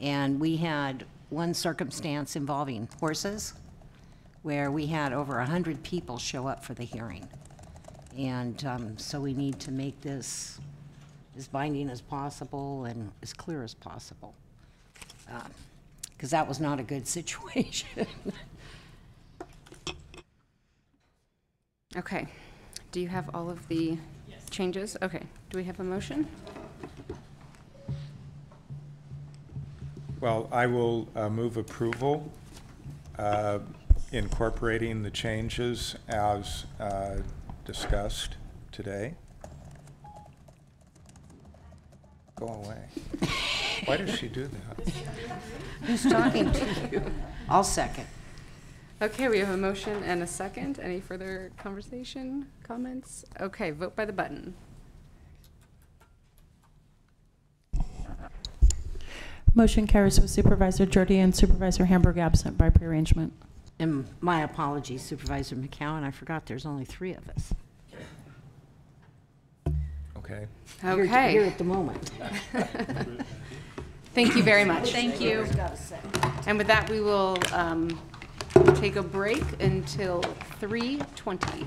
and we had one circumstance involving horses where we had over 100 people show up for the hearing. And so we need to make this as binding as possible and as clear as possible, because that was not a good situation. Okay. Do you have all of the changes? Okay. Do we have a motion? Well, I will move approval, incorporating the changes as discussed today. Go away. Why does she do that? Who's talking to you? I'll second. Okay, we have a motion and a second. Any further conversation, comments? Okay, vote by the button. Motion carries with Supervisor Jordy and Supervisor Hamburg absent by prearrangement. And my apologies, Supervisor McCowan. I forgot there's only 3 of us. Okay. Okay. Here at the moment. Thank you very much. Thank you. And with that, we will take a break until 3:20.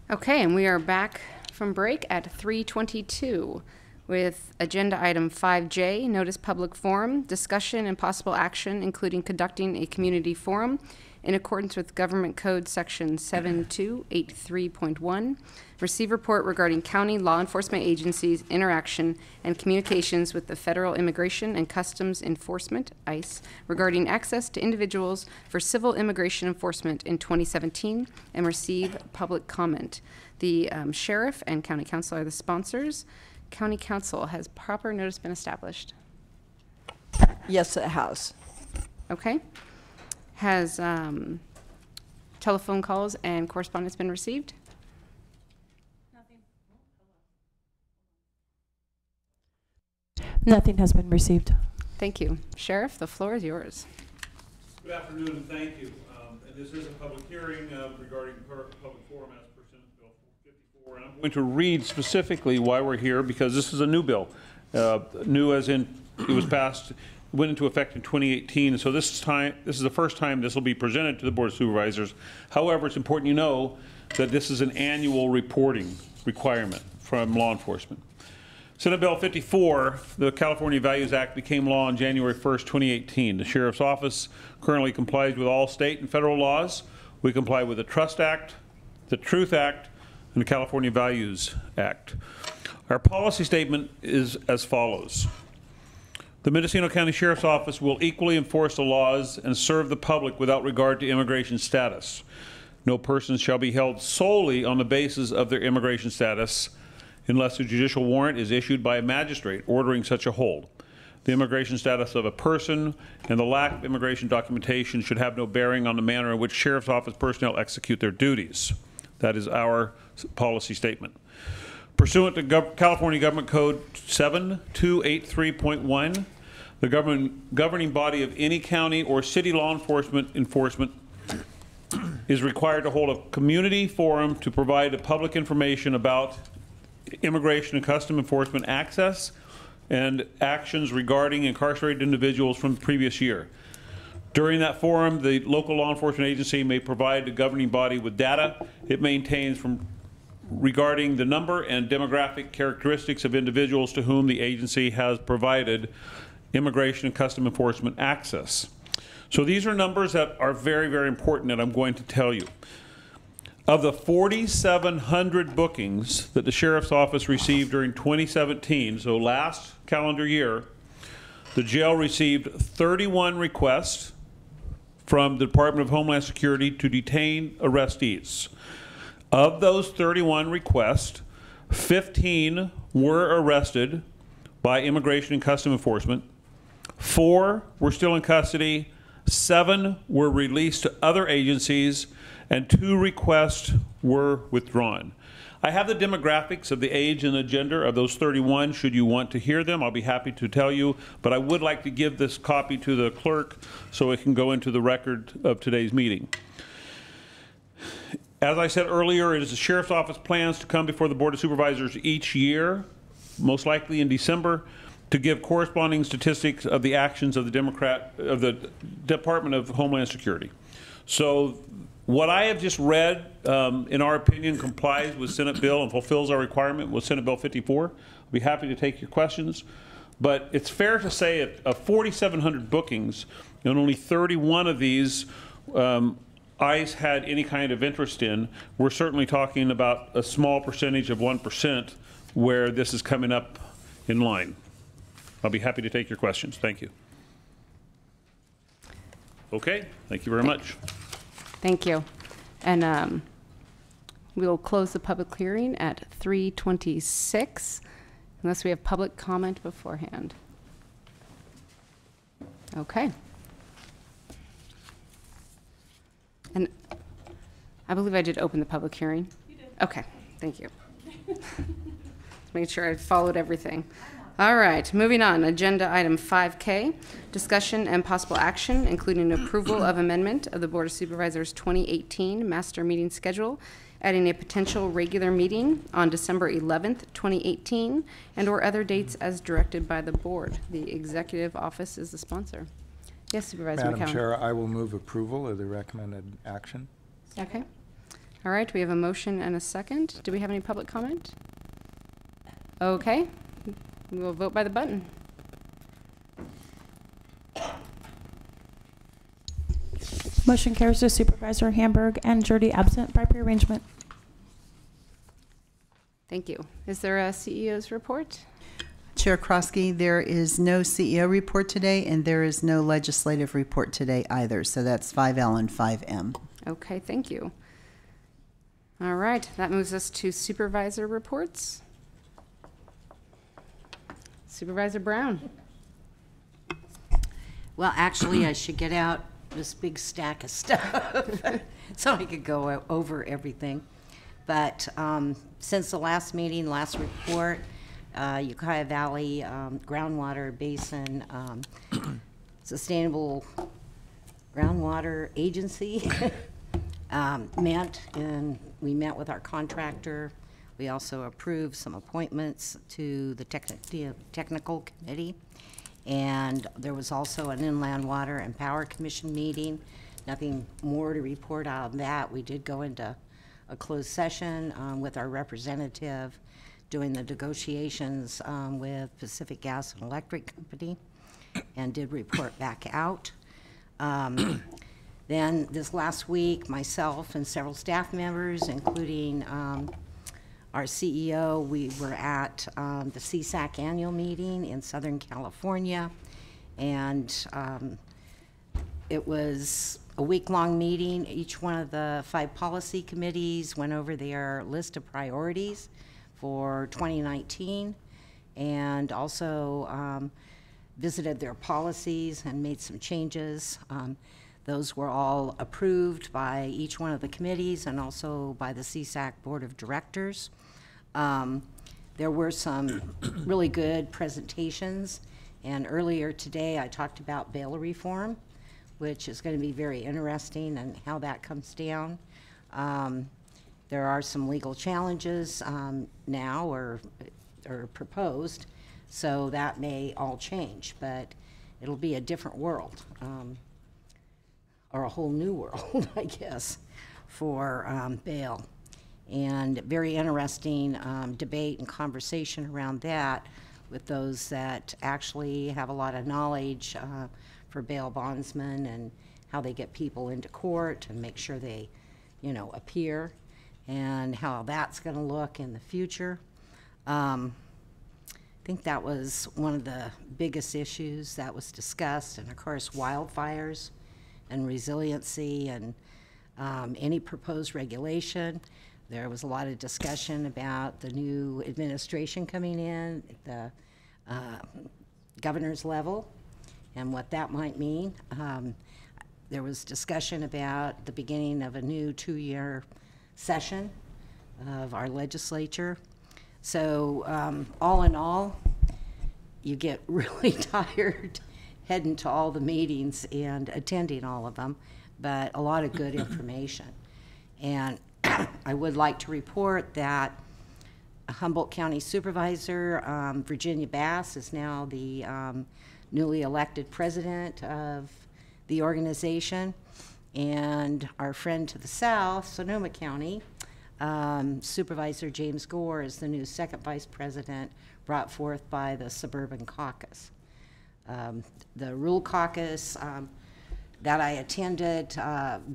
Okay, and we are back from break at 3:22 with agenda item 5J, notice public forum, discussion and possible action, including conducting a community forum in accordance with Government Code Section 7283.1, receive report regarding county law enforcement agencies' interaction and communications with the Federal Immigration and Customs Enforcement, ICE, regarding access to individuals for civil immigration enforcement in 2017, and receive public comment. The sheriff and county council are the sponsors. County council, has proper notice been established? Yes, it has. Okay. Has telephone calls and correspondence been received? Nothing has been received. Thank you. Sheriff, the floor is yours. Good afternoon and thank you. And this is a public hearing regarding public forum as per Senate Bill 54. And I'm going to read specifically why we're here, because this is a new bill. New as in it was passed, went into effect in 2018. So this is the first time this will be presented to the Board of Supervisors. However, it's important you know that this is an annual reporting requirement from law enforcement. Senate Bill 54, the California Values Act, became law on January 1st, 2018. The Sheriff's Office currently complies with all state and federal laws. We comply with the Trust Act, the Truth Act, and the California Values Act. Our policy statement is as follows. The Mendocino County Sheriff's Office will equally enforce the laws and serve the public without regard to immigration status. No person shall be held solely on the basis of their immigration status unless a judicial warrant is issued by a magistrate ordering such a hold. The immigration status of a person and the lack of immigration documentation should have no bearing on the manner in which Sheriff's Office personnel execute their duties. That is our policy statement. Pursuant to California Government Code 7283.1, the governing body of any county or city law enforcement is required to hold a community forum to provide the public information about immigration and custom enforcement access and actions regarding incarcerated individuals from the previous year. During that forum, the local law enforcement agency may provide the governing body with data it maintains regarding the number and demographic characteristics of individuals to whom the agency has provided immigration and custom enforcement access. So these are numbers that are very, very important that I'm going to tell you. Of the 4,700 bookings that the Sheriff's Office received during 2017, so last calendar year, the jail received 31 requests from the Department of Homeland Security to detain arrestees. Of those 31 requests, 15 were arrested by Immigration and Custom Enforcement, 4 were still in custody, 7 were released to other agencies, and 2 requests were withdrawn. I have the demographics of the age and the gender of those 31. Should you want to hear them, I'll be happy to tell you, but I would like to give this copy to the clerk so it can go into the record of today's meeting. As I said earlier, it is the Sheriff's Office plans to come before the Board of Supervisors each year, most likely in December, to give corresponding statistics of the actions of the Department of Homeland Security. So what I have just read, in our opinion, complies with Senate Bill and fulfills our requirement with Senate Bill 54. I'll be happy to take your questions. But it's fair to say of 4,700 bookings, and only 31 of these ICE had any kind of interest in. We're certainly talking about a small percentage of 1% where this is coming up in line. I'll be happy to take your questions. Thank you. Okay, thank you very much. Thank you. And we'll close the public hearing at 3:26, unless we have public comment beforehand. Okay. And I believe I did open the public hearing. You did. Okay, thank you. Just making sure I followed everything. All right, moving on. Agenda item 5K, discussion and possible action, including approval of amendment of the Board of Supervisors 2018 master meeting schedule, adding a potential regular meeting on December 11th, 2018, and or other dates as directed by the board. The executive office is the sponsor. Yes, Supervisor McCown. Madam Chair, I will move approval of the recommended action. Okay. All right, we have a motion and a second. Do we have any public comment? Okay, we will vote by the button. Motion carries with Supervisor Hamburg and Jurdy absent by prearrangement. Thank you. Is there a CEO's report? Chair Krosky, there is no CEO report today, and there is no legislative report today either. So that's 5L and 5M. Okay, thank you. All right, that moves us to supervisor reports. Supervisor Brown. Well, actually, I should get out this big stack of stuff so I could go over everything. But since the last meeting, last report, Ukiah Valley Groundwater Basin Sustainable Groundwater Agency we met with our contractor. We also approved some appointments to the technical committee. And there was also an Inland Water and Power Commission meeting. Nothing more to report out of that. We did go into a closed session with our representative doing the negotiations with Pacific Gas and Electric Company, and did report back out. Then this last week, myself and several staff members, including our CEO, we were at the CSAC annual meeting in Southern California, and it was a week-long meeting. Each one of the 5 policy committees went over their list of priorities for 2019, and also visited their policies and made some changes. Those were all approved by each one of the committees and also by the CSAC Board of Directors. There were some really good presentations, and earlier today I talked about bail reform, which is going to be very interesting and how that comes down. There are some legal challenges now or proposed, so that may all change, but it'll be a different world, or a whole new world, I guess, for bail. And very interesting debate and conversation around that with those that actually have a lot of knowledge for bail bondsmen and how they get people into court and make sure they, appear, and how that's going to look in the future. I think that was one of the biggest issues that was discussed, and of course wildfires and resiliency and any proposed regulation. There was a lot of discussion about the new administration coming in at the governor's level and what that might mean. There was discussion about the beginning of a new 2-year session of our legislature. So all in all, you get really tired heading to all the meetings and attending all of them, but a lot of good information. And I would like to report that Humboldt County Supervisor Virginia Bass is now the newly elected president of the organization, and our friend to the south, Sonoma County, Supervisor James Gore, is the new second vice president brought forth by the Suburban Caucus. The Rural Caucus that I attended,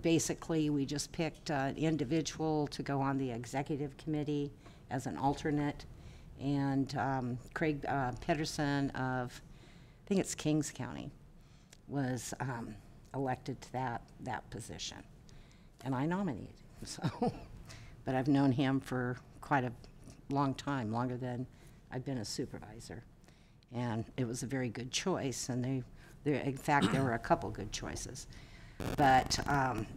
basically we just picked an individual to go on the executive committee as an alternate, and Craig Pedersen of, I think it's Kings County, was elected to that position, and I nominated him. So, but I've known him for quite a long time, longer than I've been a supervisor, and it was a very good choice. And in fact, there were a couple good choices. But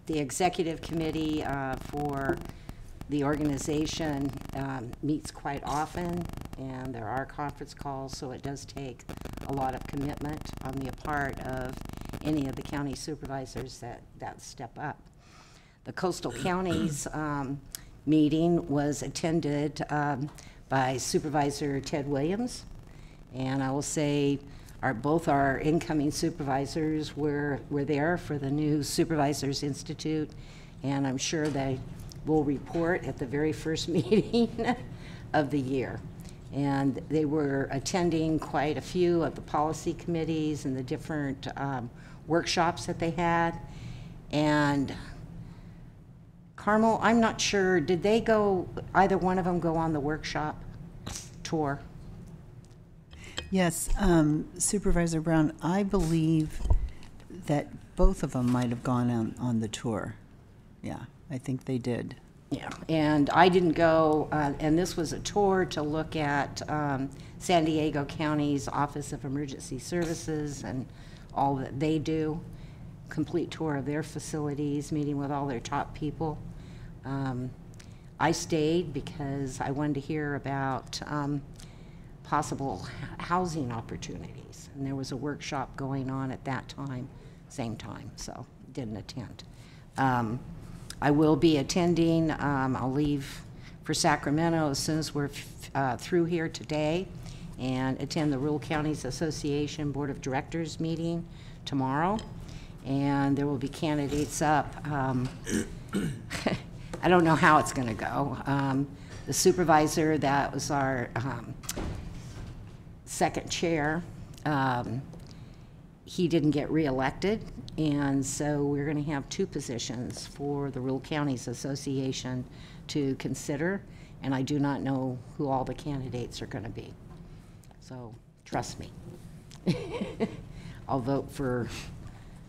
the executive committee for the organization meets quite often, and there are conference calls, so it does take a lot of commitment on the part of any of the county supervisors that step up. The Coastal Counties meeting was attended by Supervisor Ted Williams, and I will say both our incoming supervisors were there for the new Supervisors Institute, and I'm sure they will report at the very first meeting of the year. And they were attending quite a few of the policy committees and the different workshops that they had. And Carmel, I'm not sure, did they go, either one of them go on the workshop tour? Yes, Supervisor Brown, I believe that both of them might have gone on the tour. Yeah, I think they did. Yeah, and I didn't go, and this was a tour to look at San Diego County's Office of Emergency Services and all that they do. Complete tour of their facilities, meeting with all their top people. I stayed because I wanted to hear about possible housing opportunities. And there was a workshop going on at that time, same time, so didn't attend. I will be attending, I'll leave for Sacramento as soon as we're through here today and attend the Rural Counties Association Board of Directors meeting tomorrow. And there will be candidates up. I don't know how it's going to go. The supervisor that was our second chair, he didn't get reelected, and so we're going to have two positions for the Rural Counties Association to consider, and I do not know who all the candidates are going to be. So trust me. I'll vote for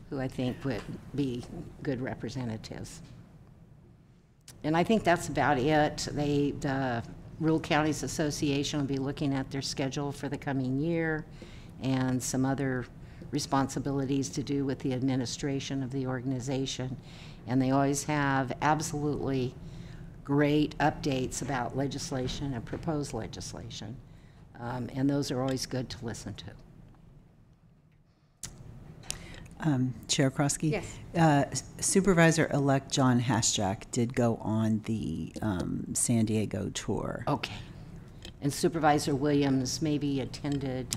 who I think would be good representatives. And I think that's about it. The Rural Counties Association will be looking at their schedule for the coming year and some other responsibilities to do with the administration of the organization. And they always have absolutely great updates about legislation and proposed legislation. And those are always good to listen to. Chair Krosky? Yes. Supervisor-elect John Haschak did go on the San Diego tour. Okay. And Supervisor Williams maybe attended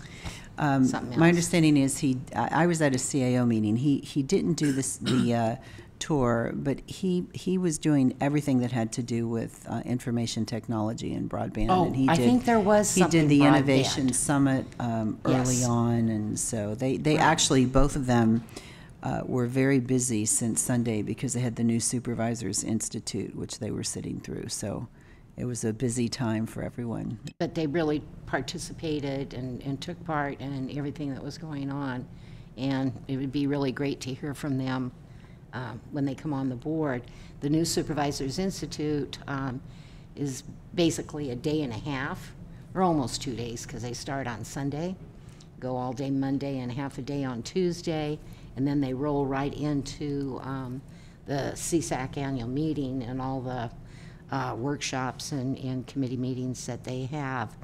something else. My understanding is I was at a CAO meeting. He didn't do the tour, but he was doing everything that had to do with information technology and broadband. Oh, and I think there was something He did the broadband. Innovation Summit early Yes. on, and so they actually, both of them, were very busy since Sunday because they had the new Supervisors Institute, which they were sitting through. So it was a busy time for everyone. But they really participated and took part in everything that was going on. And it would be really great to hear from them when they come on the board. The new Supervisors Institute is basically a day and a half, or almost 2 days, because they start on Sunday, go all day Monday and half a day on Tuesday, and then they roll right into the CSAC annual meeting and all the workshops and committee meetings that they have.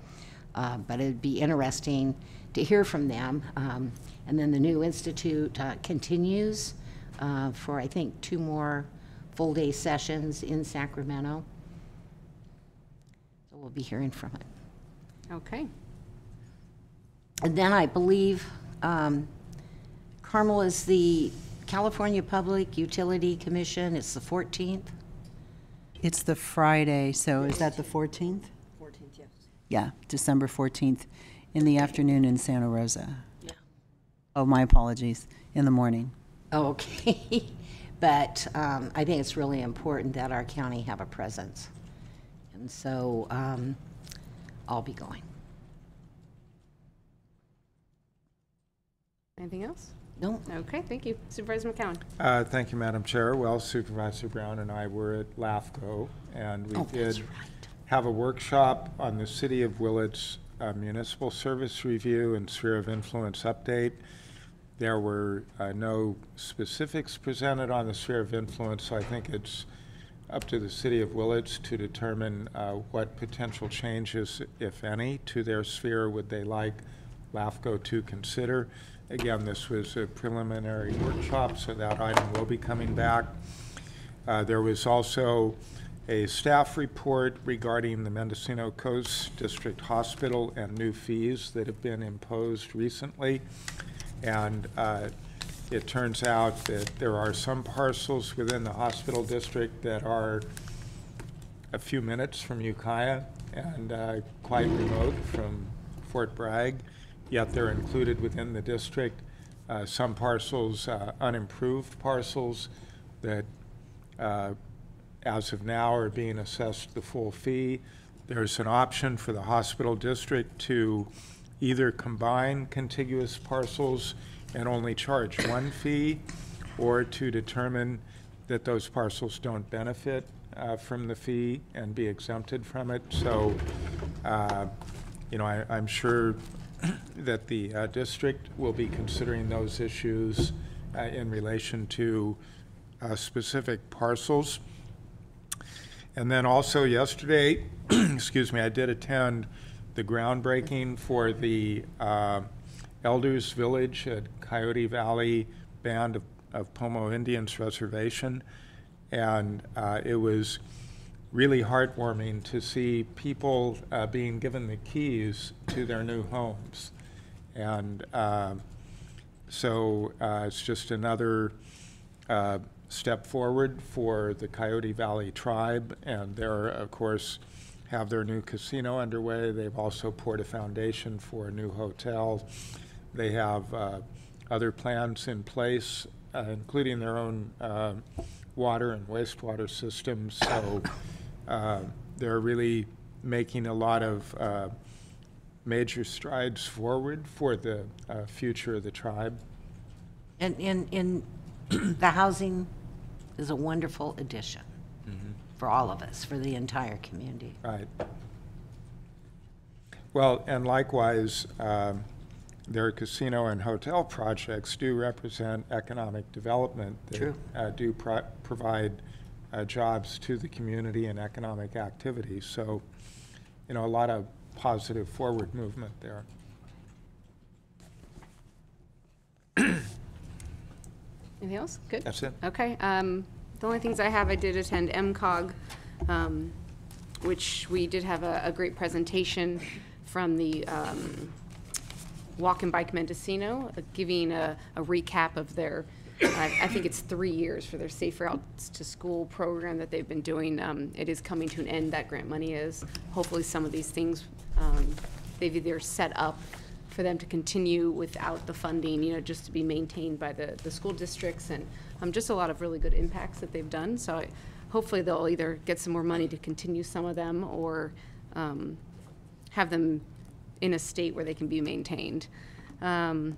But it'd be interesting to hear from them. And then the new institute continues for, I think, 2 more full-day sessions in Sacramento. So we'll be hearing from it. Okay. And then I believe Carmel is the California Public Utility Commission. It's the 14th. It's the Friday, so is that the 14th? 14th, yes. Yeah, December 14th in the afternoon in Santa Rosa. Yeah. Oh, my apologies, in the morning. Oh, okay. But I think it's really important that our county have a presence. And so I'll be going. Anything else? No. Okay, thank you. Supervisor McCowan. Thank you, Madam Chair. Well, Supervisor Brown and I were at LAFCO, and we did have a workshop on the City of Willett's municipal service review and sphere of influence update. There were no specifics presented on the sphere of influence, so I think it's up to the City of Willett's to determine what potential changes, if any, to their sphere would they like LAFCO to consider. Again, this was a preliminary workshop, so that item will be coming back. There was also a staff report regarding the Mendocino Coast District Hospital and new fees that have been imposed recently. And it turns out that there are some parcels within the hospital district that are a few minutes from Ukiah and quite remote from Fort Bragg, yet they're included within the district. Some parcels, unimproved parcels that as of now are being assessed the full fee. There's an option for the hospital district to either combine contiguous parcels and only charge one fee, or to determine that those parcels don't benefit from the fee and be exempted from it. So, you know, I'm sure that the district will be considering those issues in relation to specific parcels. And then also yesterday, excuse me, I did attend the groundbreaking for the Elders Village at Coyote Valley Band of Pomo Indians Reservation. And it was really heartwarming to see people being given the keys to their new homes. And so it's just another step forward for the Coyote Valley tribe, and they're, of course, have their new casino underway. They've also poured a foundation for a new hotel. They have other plans in place, including their own water and wastewater systems. So they're really making a lot of major strides forward for the future of the tribe. And the housing is a wonderful addition for all of us, for the entire community. Right. Well, and likewise, their casino and hotel projects do represent economic development that True. Do provide jobs to the community and economic activity. So, you know, a lot of positive forward movement there. Anything else? Good? That's it. Okay. The only things I have, I did attend MCOG, which we did have a great presentation from the Walk and Bike Mendocino, giving a recap of their, I think it's 3 years for their Safe Routes to School program that they've been doing. It is coming to an end, that grant money is. Hopefully some of these things, they've either set up for them to continue without the funding, you know, just to be maintained by the school districts, and just a lot of really good impacts that they've done. So hopefully they'll either get some more money to continue some of them, or have them in a state where they can be maintained. And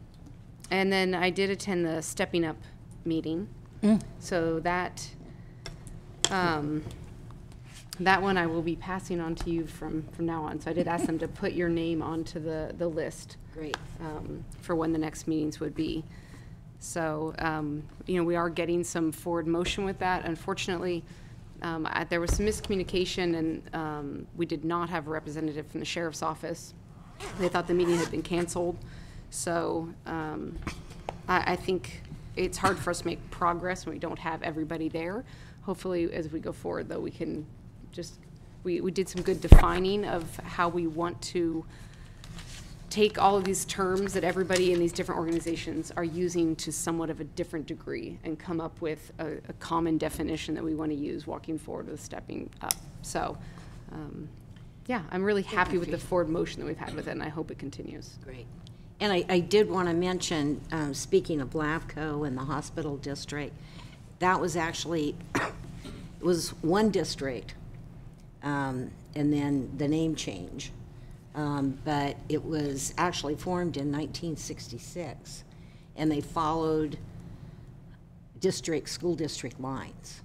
then I did attend the Stepping Up meeting. So that that one I will be passing on to you from now on. So I did ask them to put your name onto the list. Great. For when the next meetings would be. So, you know, we are getting some forward motion with that. Unfortunately, there was some miscommunication, and we did not have a representative from the sheriff's office. They thought the meeting had been canceled. So I think it's hard for us to make progress when we don't have everybody there. Hopefully, as we go forward, though, we can just, we did some good defining of how we want to take all of these terms that everybody in these different organizations are using to somewhat of a different degree, and come up with a common definition that we want to use walking forward with Stepping Up. So, yeah, I'm really happy with the forward motion that we've had with it, and I hope it continues. Great. And I did want to mention, speaking of LAFCO and the hospital district, that was actually, it was one district, and then the name change. But it was actually formed in 1966, and they followed school district lines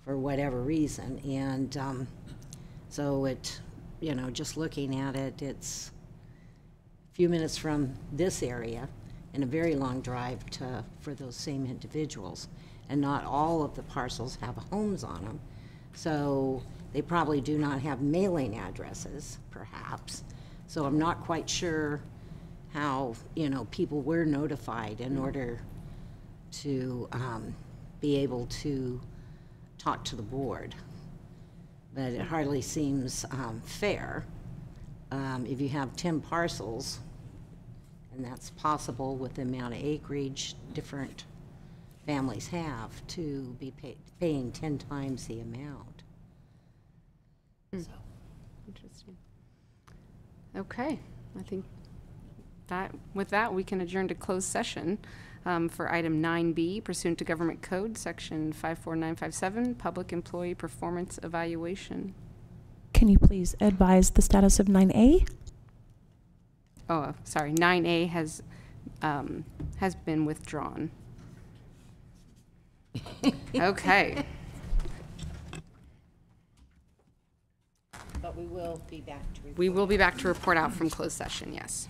for whatever reason. And so it, you know, just looking at it, it's a few minutes from this area and a very long drive for those same individuals. And not all of the parcels have homes on them. So they probably do not have mailing addresses, perhaps. So I'm not quite sure how, you know, people were notified in order to be able to talk to the board. But it hardly seems fair. If you have 10 parcels, and that's possible with the amount of acreage different families have, to be paying 10 times the amount. listing. Okay, I think with that, we can adjourn to closed session for item 9B, pursuant to Government Code, Section 54957, Public Employee Performance Evaluation. Can you please advise the status of 9A? Oh, sorry, 9A has been withdrawn. Okay. But we will be back to report. We will be back to report out from closed session, yes.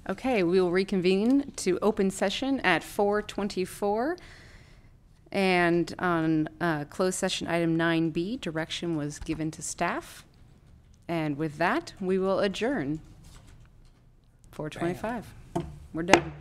Okay, we will reconvene to open session at 4:24. And on closed session item 9B, direction was given to staff. And with that, we will adjourn. 4:25. We're done.